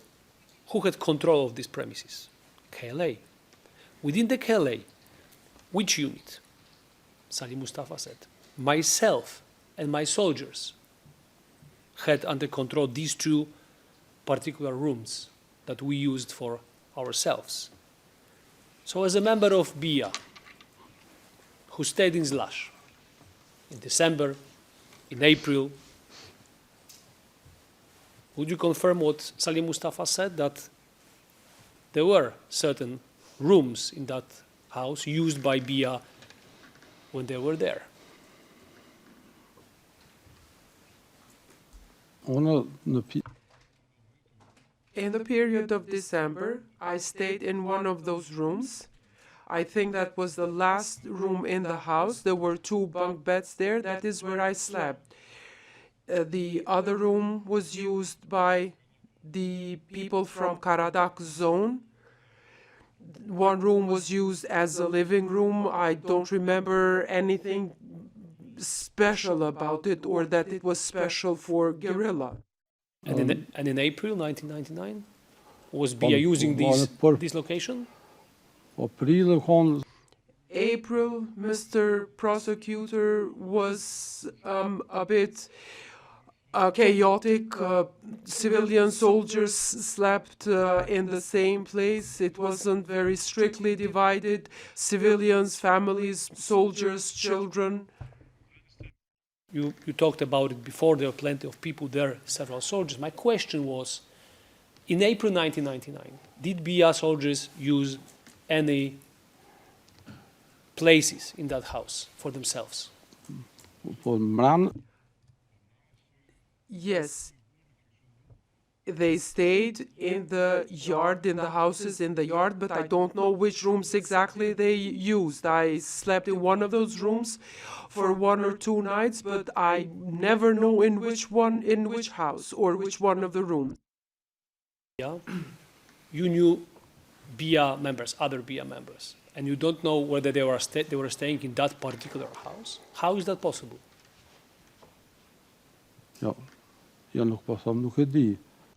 Who had control of these premises? KLA. Within the KLA, which unit? Salim Mustafa said, myself and my soldiers had under control these 2 particular rooms that we used for ourselves. So as a member of BIA, who stayed in Zlash in December, in April, would you confirm what Salim Mustafa said, that there were certain rooms in that house used by BIA when they were there? In the period of December, I stayed in one of those rooms. I think that was the last room in the house. There were 2 bunk beds there. That is where I slept. The other room was used by the people from Karadak zone. One room was used as a living room. I don't remember anything special about it or that it was special for guerrilla. And in April 1999, was BIA using this location? April, Mr. Prosecutor, was a bit chaotic. Civilian soldiers slept in the same place. It wasn't very strictly divided. Civilians, families, soldiers, children. You talked about it before. There were plenty of people there, several soldiers. My question was, in April 1999, did BIA soldiers use any places in that house for themselves? Yes. They stayed in the yard, in the houses in the yard, but I don't know which rooms exactly they used. I slept in one of those rooms for 1 or 2 nights, but I never know in which house or which one of the rooms. Yeah. You knew BIA members, other BIA members, and you don't know whether they were staying in that particular house. How is that possible?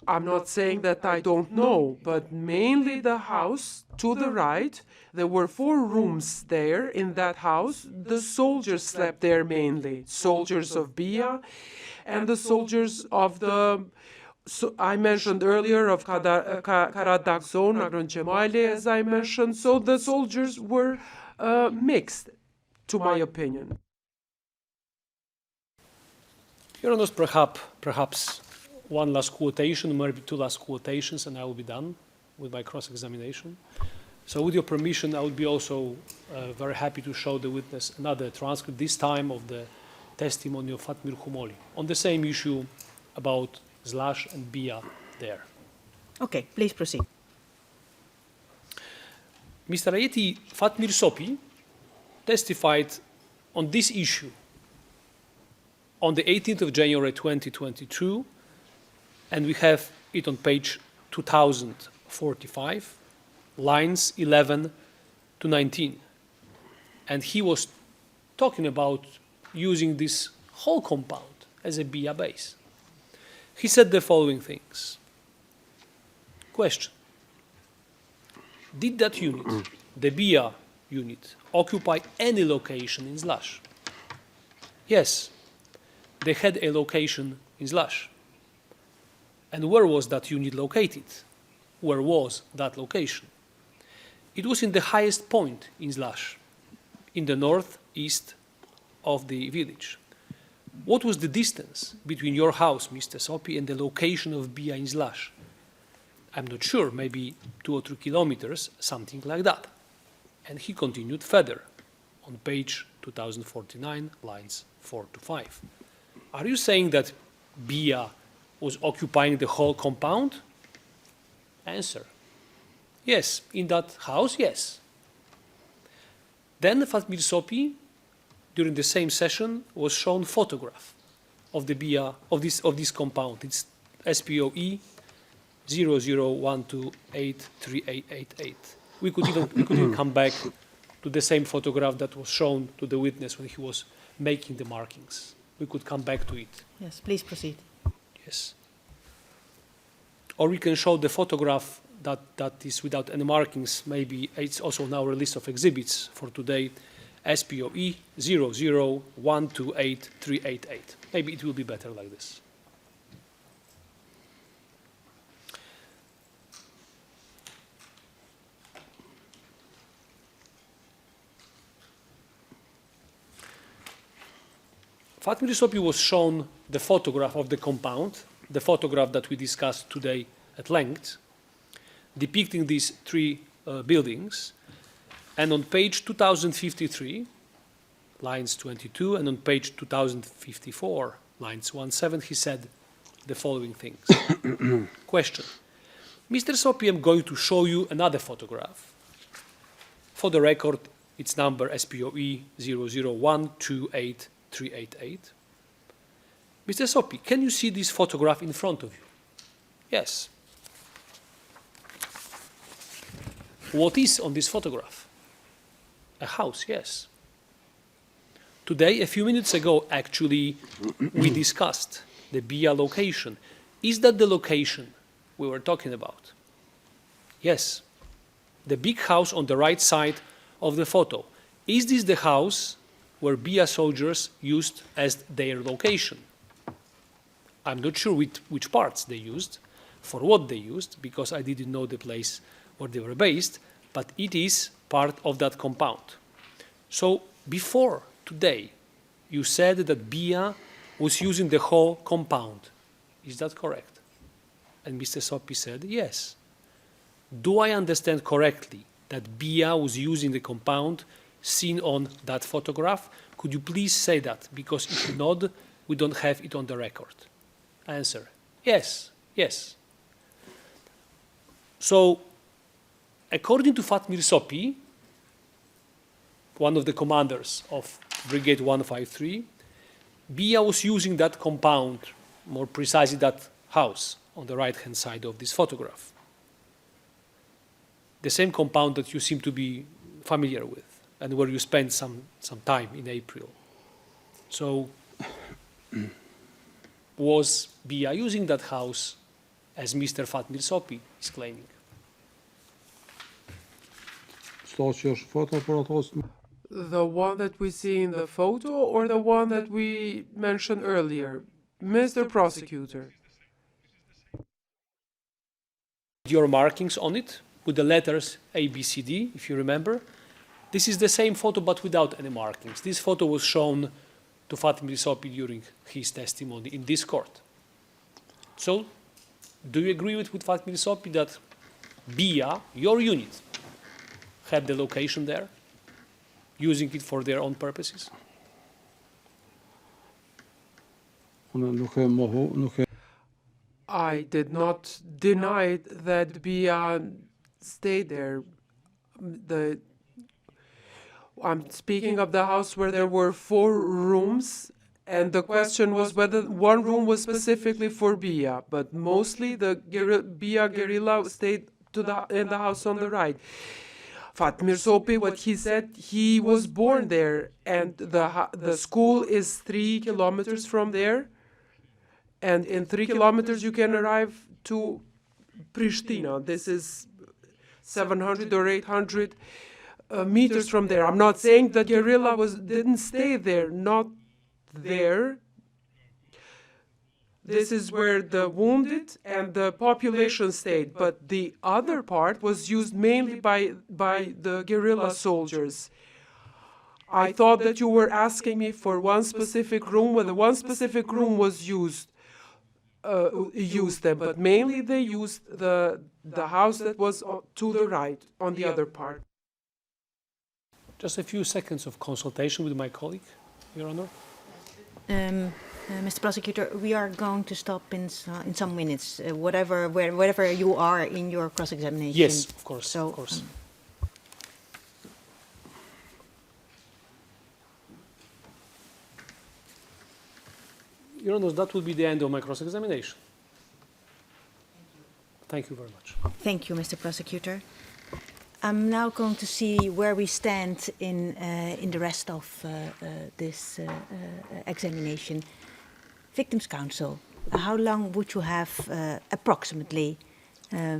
I'm not saying that I don't know, but mainly the house to the right, there were 4 rooms there in that house. The soldiers slept there mainly, soldiers of BIA and the soldiers of the, I mentioned earlier, of Karadak zone, Agron Cemaili, as I mentioned. So the soldiers were mixed, to my opinion. Your Honor, perhaps one last quotation, maybe 2 last quotations, and I will be done with my cross-examination. So with your permission, I would be also very happy to show the witness another transcript, this time of the testimony of Fatmir Khumoli, on the same issue about Zlash and BIA there. Okay, please proceed. Mr. Ayeti, Fatmir Sopi testified on this issue on the 18th of January 2022, and we have it on page 2045, lines 11 to 19. And he was talking about using this whole compound as a BIA base. He said the following things. Question: did that unit, the BIA unit, occupy any location in Zlash? Yes, they had a location in Zlash. And where was that unit located? Where was that location? It was in the highest point in Zlash, in the northeast of the village. What was the distance between your house, Mr. Sopi, and the location of BIA in Zlash? I'm not sure, maybe 2 or 3 kilometers, something like that. And he continued further on page 2049, lines 4 to 5. Are you saying that BIA was occupying the whole compound? Answer: yes, in that house, yes. Then Fatmir Sopi, during the same session, was shown photograph of the BIA, of this compound. It's SPOE 0012838888. We could even come back to the same photograph that was shown to the witness when he was making the markings. We could come back to it. Yes, please proceed. Yes. Or we can show the photograph that is without any markings. Maybe it's also on our list of exhibits for today, SPOE 00128388. Maybe it will be better like this. Fatmir Sopi was shown the photograph of the compound, the photograph that we discussed today at length, depicting these 3 buildings. And on page 2053, lines 22, and on page 2054, lines 17, he said the following things. Question. Mr. Sopi, I'm going to show you another photograph. For the record, it's number SPOE 001283888. Mr. Sopi, can you see this photograph in front of you? Yes. What is on this photograph? A house, yes. Today, a few minutes ago, actually, we discussed the BIA location. Is that the location we were talking about? Yes. The big house on the right side of the photo. Is this the house where BIA soldiers used as their location? I'm not sure which parts they used, for what they used, because I didn't know the place where they were based, but it is part of that compound. So before today, you said that BIA was using the whole compound. Is that correct? And Mr. Sopi said, yes. Do I understand correctly that BIA was using the compound seen on that photograph? Could you please say that? Because if not, we don't have it on the record. Answer, yes, yes. So, according to Fatmir Sopi, one of the commanders of Brigade 153, BIA was using that compound, more precisely that house on the right-hand side of this photograph. The same compound that you seem to be familiar with and where you spent some time in April. So, was BIA using that house as Mr. Fatmir Sopi is claiming? The one that we see in the photo or the one that we mentioned earlier? Mr. Prosecutor. Your markings on it with the letters A, B, C, D, if you remember. This is the same photo but without any markings. This photo was shown to Fatmir Sopi during his testimony in this court. So, do you agree with Fatmir Sopi that BIA, your unit, had the location there, using it for their own purposes? I did not deny that BIA stayed there. I'm speaking of the house where there were 4 rooms, and the question was whether one room was specifically for BIA, but mostly the BIA guerrilla stayed in the house on the right. Fatmir Sopi, what he said, he was born there, and the school is 3 kilometers from there, and in 3 kilometers you can arrive to Pristina. This is 700 or 800 meters from there. I'm not saying that guerrilla didn't stay there, not there. This is where the wounded and the population stayed, but the other part was used mainly by the guerrilla soldiers. I thought that you were asking me for one specific room, whether one specific room was used them, but mainly they used the house that was to the right, on the other part. Just a few seconds of consultation with my colleague, Your Honor. Mr. Prosecutor, we are going to stop in some minutes, wherever you are in your cross-examination. Yes, of course, so, of course. Your Honor, that will be the end of my cross-examination. Thank you very much. Thank you, Mr. Prosecutor. I'm now going to see where we stand in the rest of this examination. Victims' Counsel, how long would you have approximately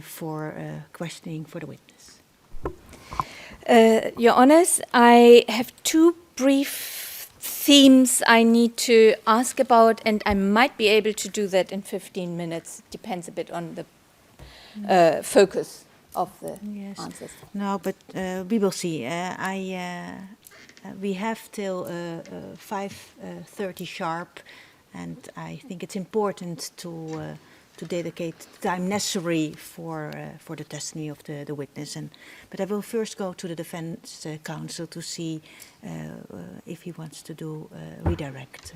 for questioning for the witness? Your Honours, I have 2 brief themes I need to ask about, and I might be able to do that in 15 minutes. Depends a bit on the focus of the answers. No, but we will see. We have till 5:30 sharp, and I think it's important to to dedicate the time necessary for the testimony of the witness. But I will first go to the defense counsel to see if he wants to do redirect.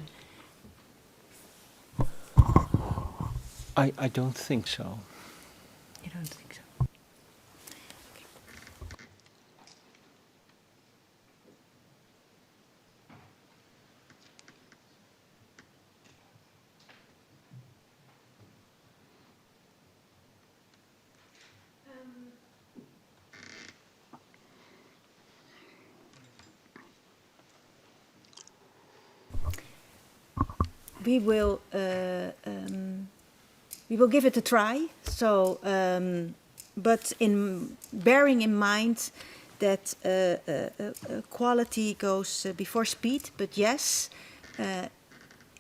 I don't think so. You don't think so? We will give it a try. So, but in bearing in mind that quality goes before speed. But yes,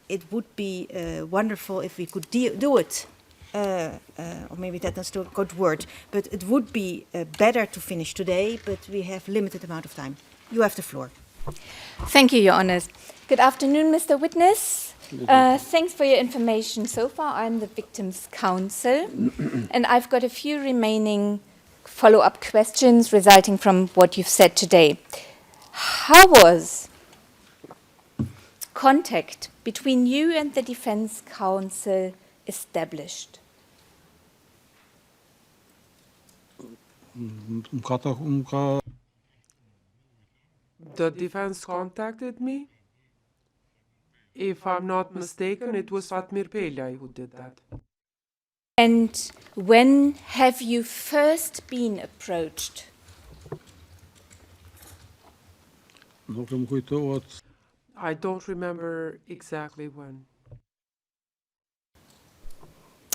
it would be wonderful if we could do it. Or maybe that's not a good word. But it would be better to finish today. But we have limited amount of time. You have the floor. Thank you, Your Honours. Good afternoon, Mr. Witness. Thanks for your information so far. I'm the Victims' Counsel, and I've got a few remaining follow-up questions resulting from what you've said today. How was contact between you and the Defense Counsel established? The defense contacted me. If I'm not mistaken, it was Fatmir Peliaj who did that. And when have you first been approached? I don't remember exactly when.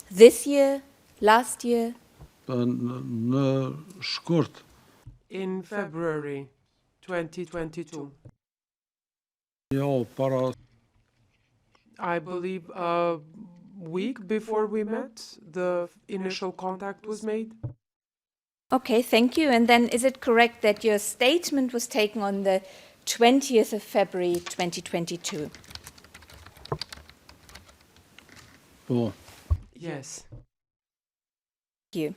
This year? Last year? In February 2022. I believe a week before we met, the initial contact was made. Okay, thank you. And then is it correct that your statement was taken on the 20th of February 2022? Yes. Thank you.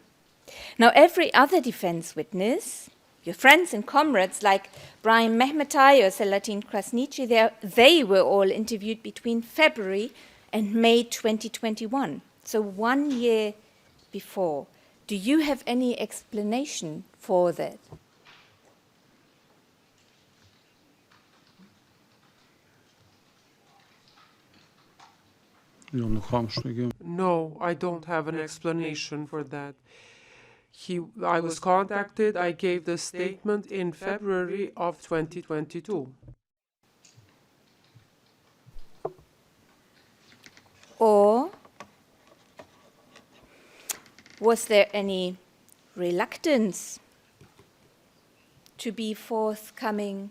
Now, every other defense witness, your friends and comrades like Brian Mehmetai or Selatin Krasniqi, they were all interviewed between February and May 2021, so 1 year before. Do you have any explanation for that? No, I don't have an explanation for that. I was contacted, I gave the statement in February of 2022. Or was there any reluctance to be forthcoming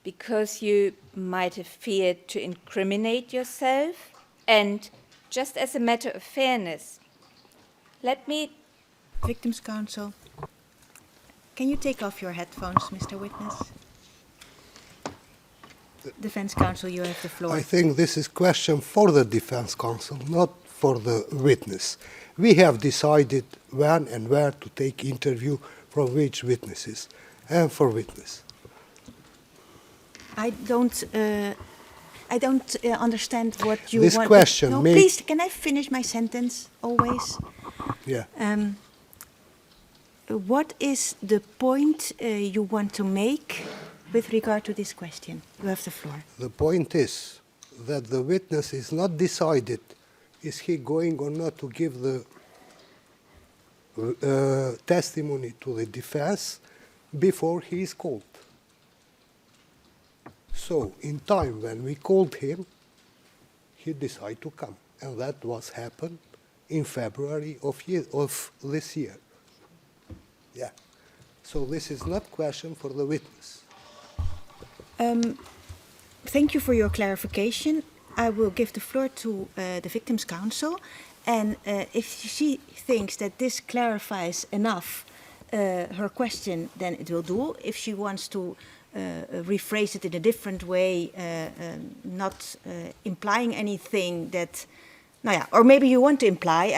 because you might have feared to incriminate yourself? And just as a matter of fairness, let me... Victims' Counsel, can you take off your headphones, Mr. Witness? Defense Counsel, you have the floor. I think this is a question for the Defense Counsel, not for the witness. We have decided when and where to take interview from which witnesses and for witness. I don't understand what you this want. Question no, may... please, can I finish my sentence always? Yeah. What is the point you want to make with regard to this question? You have the floor. The point is that the witness is not decided, is he going or not to give the testimony to the defense before he is called. So, in time when we called him, he decided to come. And that was happened in February of this year. Yeah. So this is not question for the witness. Thank you for your clarification. I will give the floor to the Victims' Counsel. And if she thinks that this clarifies enough her question, then it will do. If she wants to rephrase it in a different way, not implying anything that Nou ja, or maybe you want to imply.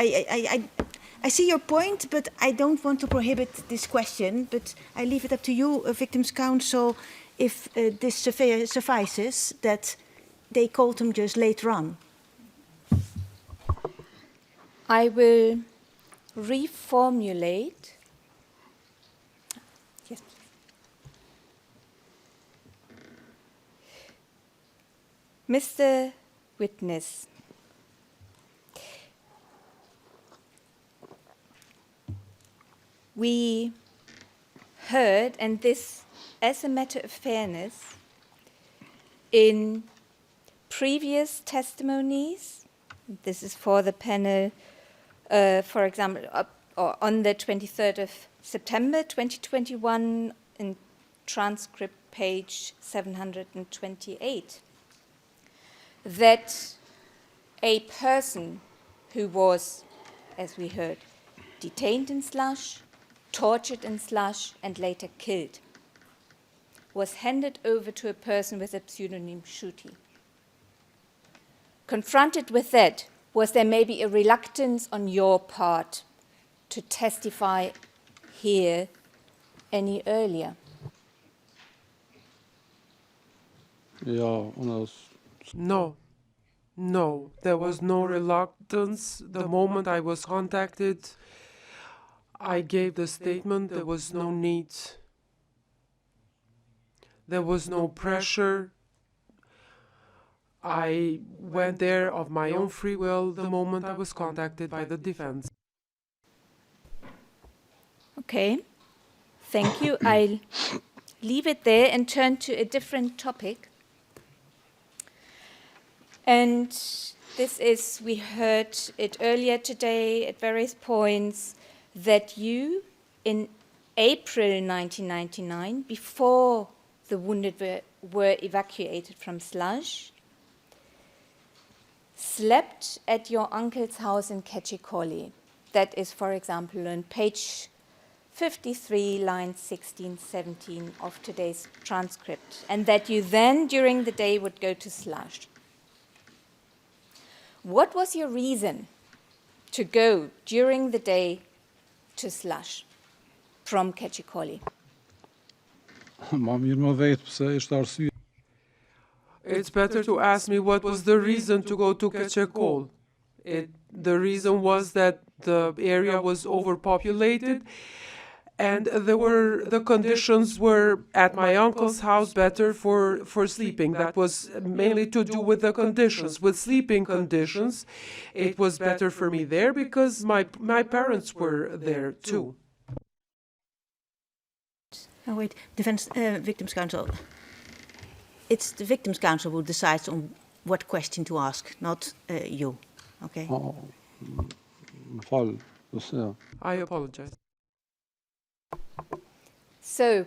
I see your point, but I don't want to prohibit this question. But I leave it up to you, Victims' Counsel, if this suffices that they called him just later on. I will reformulate. Yes. Mr. Witness, we heard, and this as a matter of fairness, in previous testimonies, this is for the panel, for example, on the 23rd of September 2021, in transcript page 728, that a person who was, as we heard, detained in Slush, tortured in Slush, and later killed, was handed over to a person with a pseudonym Shuti. Confronted with that, was there maybe a reluctance on your part to testify here any earlier? Ja, No, there was no reluctance. The moment I was contacted, I gave the statement. There was no need. There was no pressure. I went there of my own free will the moment I was contacted by the defense. Okay, thank you. I'll leave it there and turn to a different topic. And this is, we heard it earlier today at various points, that you, in April 1999, before the wounded were evacuated from Slush, slept at your uncle's house in Keçiören. That is, for example, on page 53, lines 16, 17 of today's transcript, and that you then, during the day, would go to Slush. What was your reason to go during the day to Slush from Keçiören? It's better to ask me what was the reason to go to Keçiören. The reason was that the area was overpopulated, and the conditions were at my uncle's house better for sleeping. That was mainly to do with the conditions. With sleeping conditions, it was better for me there because my parents were there too. Oh, wait, Victims' Counsel. It's the Victims' Counsel who decides on what question to ask, not you. Okay? I apologize. So,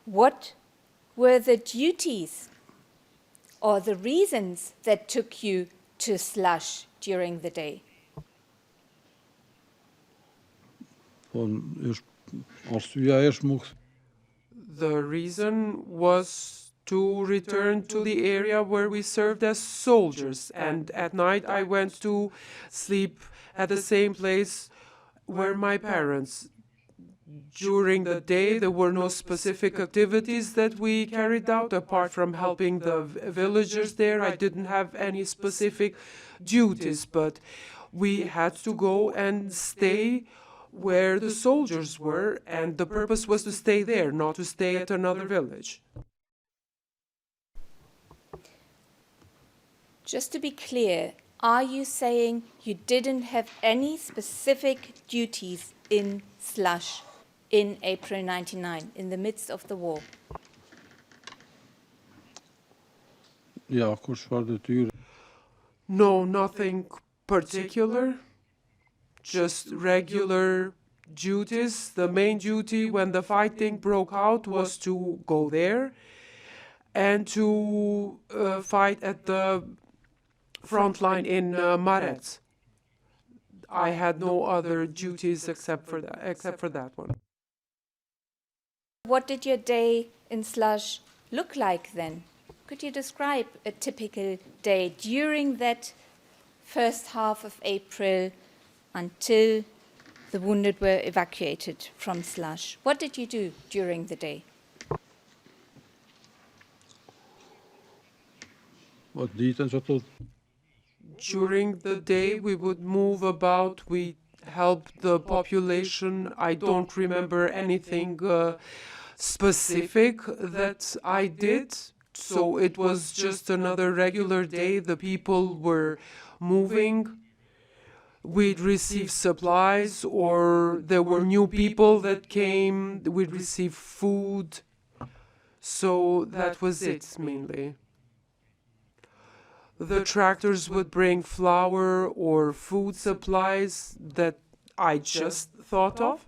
what were the duties or the reasons that took you to Slush during the day? The reason was to return to the area where we served as soldiers, and at night I went to sleep at the same place where my parents. During the day, there were no specific activities that we carried out apart from helping the villagers there. I didn't have any specific duties, but we had to go and stay where the soldiers were, and the purpose was to stay there, not to stay at another village. Just to be clear, are you saying you didn't have any specific duties in Slush in April 1999, in the midst of the war? No, nothing particular. Just regular duties. The main duty when the fighting broke out was to go there and to fight at the front line in Marets. I had no other duties except for that one. What did your day in Slush look like then? Could you describe a typical day during that first half of April until the wounded were evacuated from Slush. What did you do during the day? Wat deed en zo tot. During the day, we would move about. We helped the population. I don't remember anything specific that I did. So it was just another regular day. The people were moving. We'd receive supplies, or there were new people that came. We'd receive food. So that was it mainly. The tractors would bring flour or food supplies that I just thought of.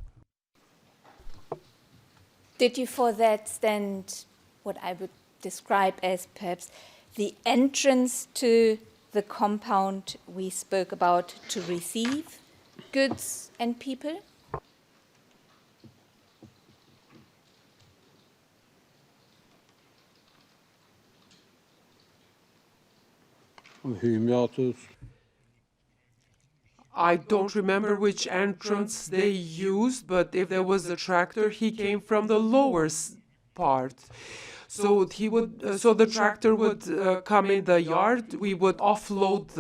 Did you for that stand what I would describe as perhaps the entrance to the compound we spoke about to receive goods and people? I don't remember which entrance they used, but if there was a tractor, he came from the lower part. So the tractor would come in the yard. We would offload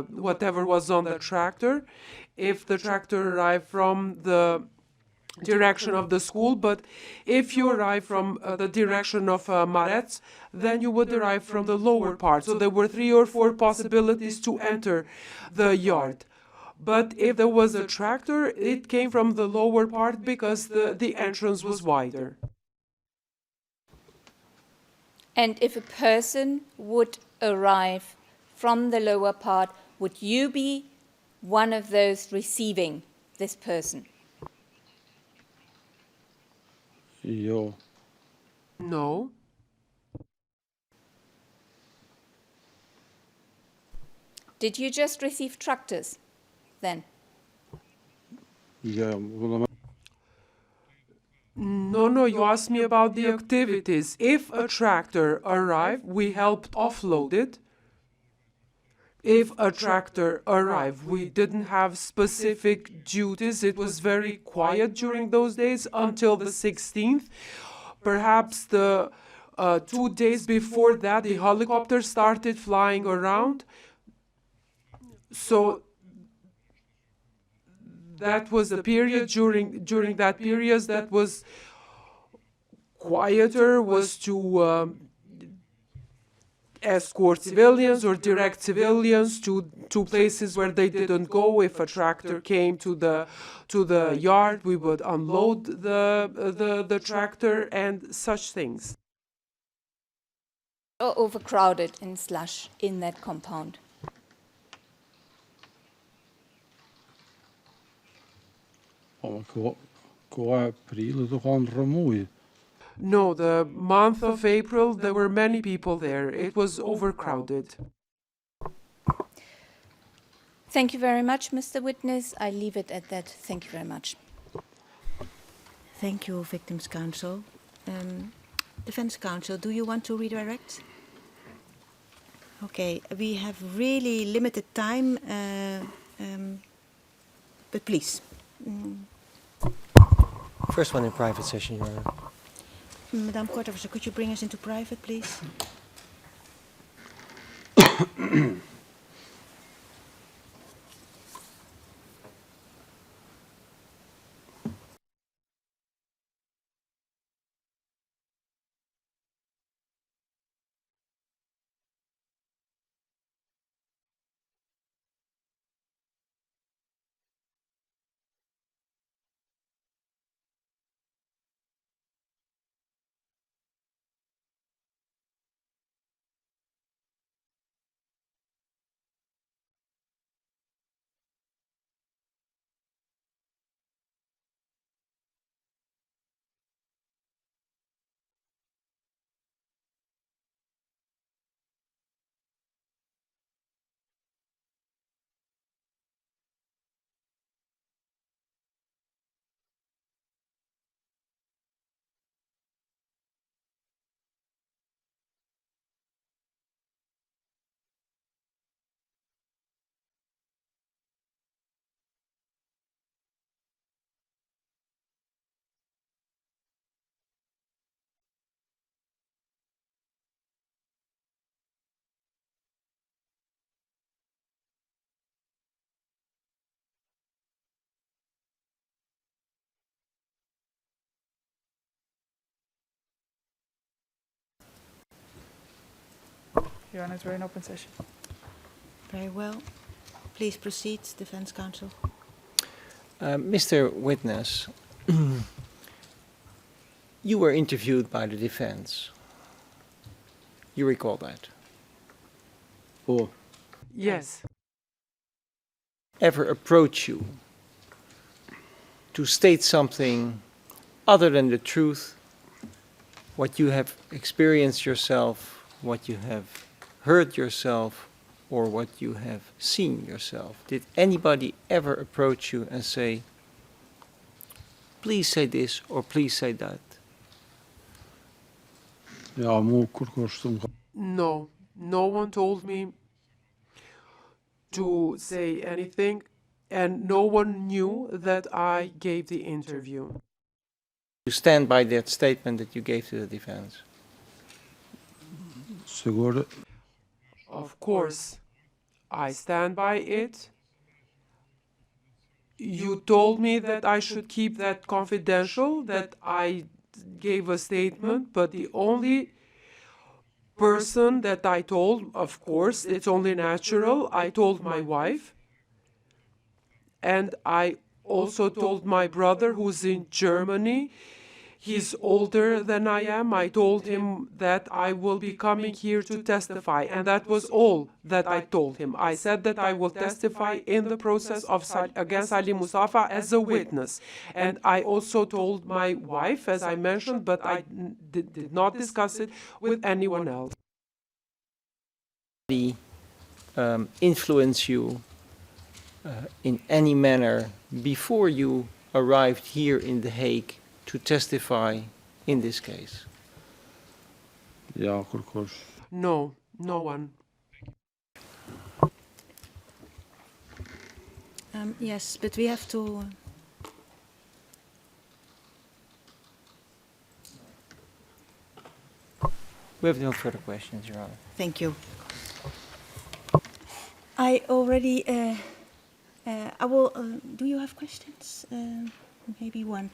whatever was on the tractor. If the tractor arrived from the direction of the school, but if you arrive from the direction of Maretz, then you would arrive from the lower part. So there were 3 or 4 possibilities to enter the yard. But if there was a tractor, it came from the lower part because the entrance was wider. And if a person would arrive from the lower part, would you be one of those receiving this person? Ja. No. Did you just receive tractors then? Ja, No, you asked me about the activities. If a tractor arrived, we helped offload it. If a tractor arrived, we didn't have specific duties. It was very quiet during those days until the 16th. Perhaps the 2 days before that, the helicopter started flying around. So that was a period during that period that was quieter, was to escort civilians or direct civilians to places where they didn't go. If a tractor came to the yard, we would unload the tractor and such things. Or overcrowded in Slush in that compound? No, the month of April, there were many people there. It was overcrowded. Thank you very much, Mr. Witness. I leave it at that. Thank you very much. Thank you, Victims' Counsel. Defense Counsel, do you want to redirect? Okay, we have really limited time, but please. First one in private session, Your Honor. Madame Kortoffer, could you bring us into private, please? Your Honor, we're in open session. Very well. Please proceed, Defense Counsel. Mr. Witness, you were interviewed by the defense. You recall that? Oh, Yes. Ever approach you to state something other than the truth, what you have experienced yourself, what you have heard yourself, or what you have seen yourself? Did anybody ever approach you and say, please say this or please say that? ja, mu kur koshtum. No, no one told me to say anything, and no one knew that I gave the interview. You stand by that statement that you gave to the defense? Sigur, Of course, I stand by it. You told me that I should keep that confidential, that I gave a statement, but the only person that I told, of course, it's only natural, I told my wife. And I also told my brother who's in Germany. He's older than I am. I told him that I will be coming here to testify, and that was all that I told him. I said that I will testify in the process of against Ali Mustafa as a witness. And I also told my wife, as I mentioned, but I did not discuss it with anyone else. Influence you in any manner before you arrived here in The Hague to testify in this case? ja, kur kosh. No, no one. Yes, but we have to... We have no further questions, Your Honor. Thank you. I already... I will... do you have questions? Maybe one.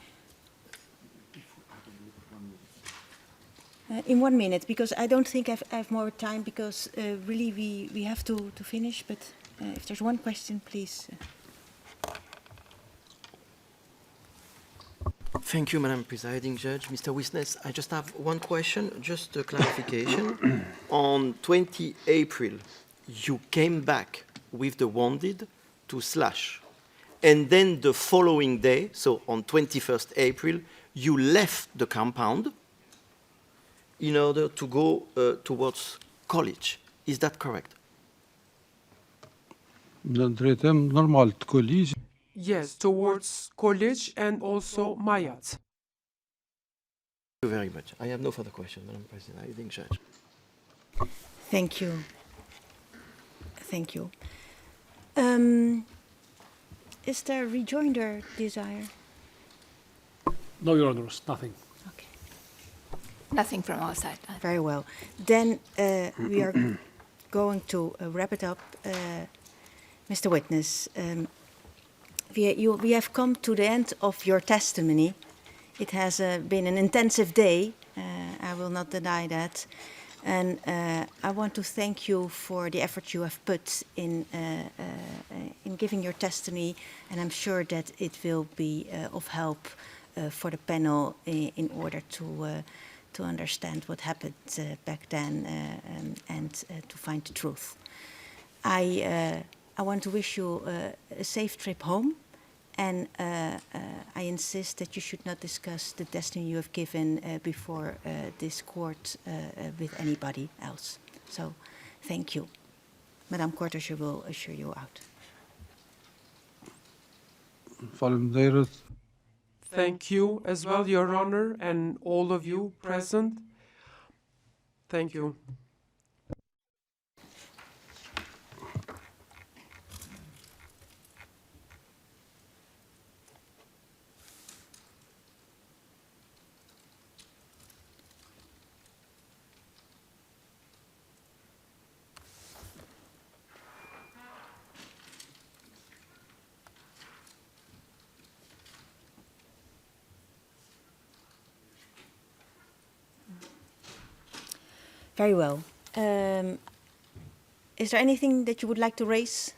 In 1 minute, because I don't think I have more time, because really we have to finish, but if there's one question, please. Thank you, Madam Presiding Judge. Mr. Witness, I just have one question, just a clarification. On 20 April, you came back with the wounded to Slash. And then the following day, so on 21st April, you left the compound in order to go towards college. Is that correct? Në drejtim normal të kolegjit. Yes, towards college and also Mayat. Thank you very much. I have no further questions, Madam Presiding Judge. Thank you. Thank you. Is there rejoinder desire? No, Your Honors, nothing. Nothing from our side. Very well. Then we are going to wrap it up. Mr. Witness, we have come to the end of your testimony. It has been an intensive day. I will not deny that. And I want to thank you for the effort you have put in giving your testimony. And I'm sure that it will be of help for the panel in order to understand what happened back then and to find the truth. I want to wish you a safe trip home, and I insist that you should not discuss the testimony you have given before this court with anybody else. So, thank you. Madame Kortersje will usher you out. Faleminderit. Thank you as well, Your Honor, and all of you present. Thank you. Very well. Is there anything that you would like to raise?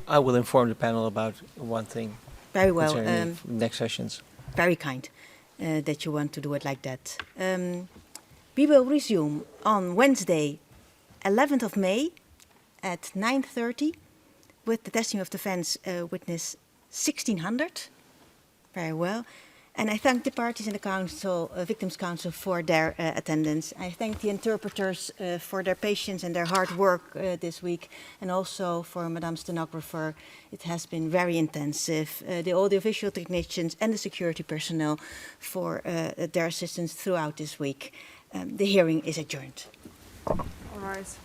I will inform the panel about one thing. Very well. Concerning the next sessions. Very kind that you want to do it like that. We will resume on Wednesday, 11th of May at 9:30 with the testing of defense witness 1600. Very well. And I thank the parties in the council, Victims' Council, for their attendance. I thank the interpreters for their patience and their hard work this week, and also for Madame Stenographer. It has been very intensive. The audiovisual technicians and the security personnel for their assistance throughout this week. The hearing is adjourned. All rise.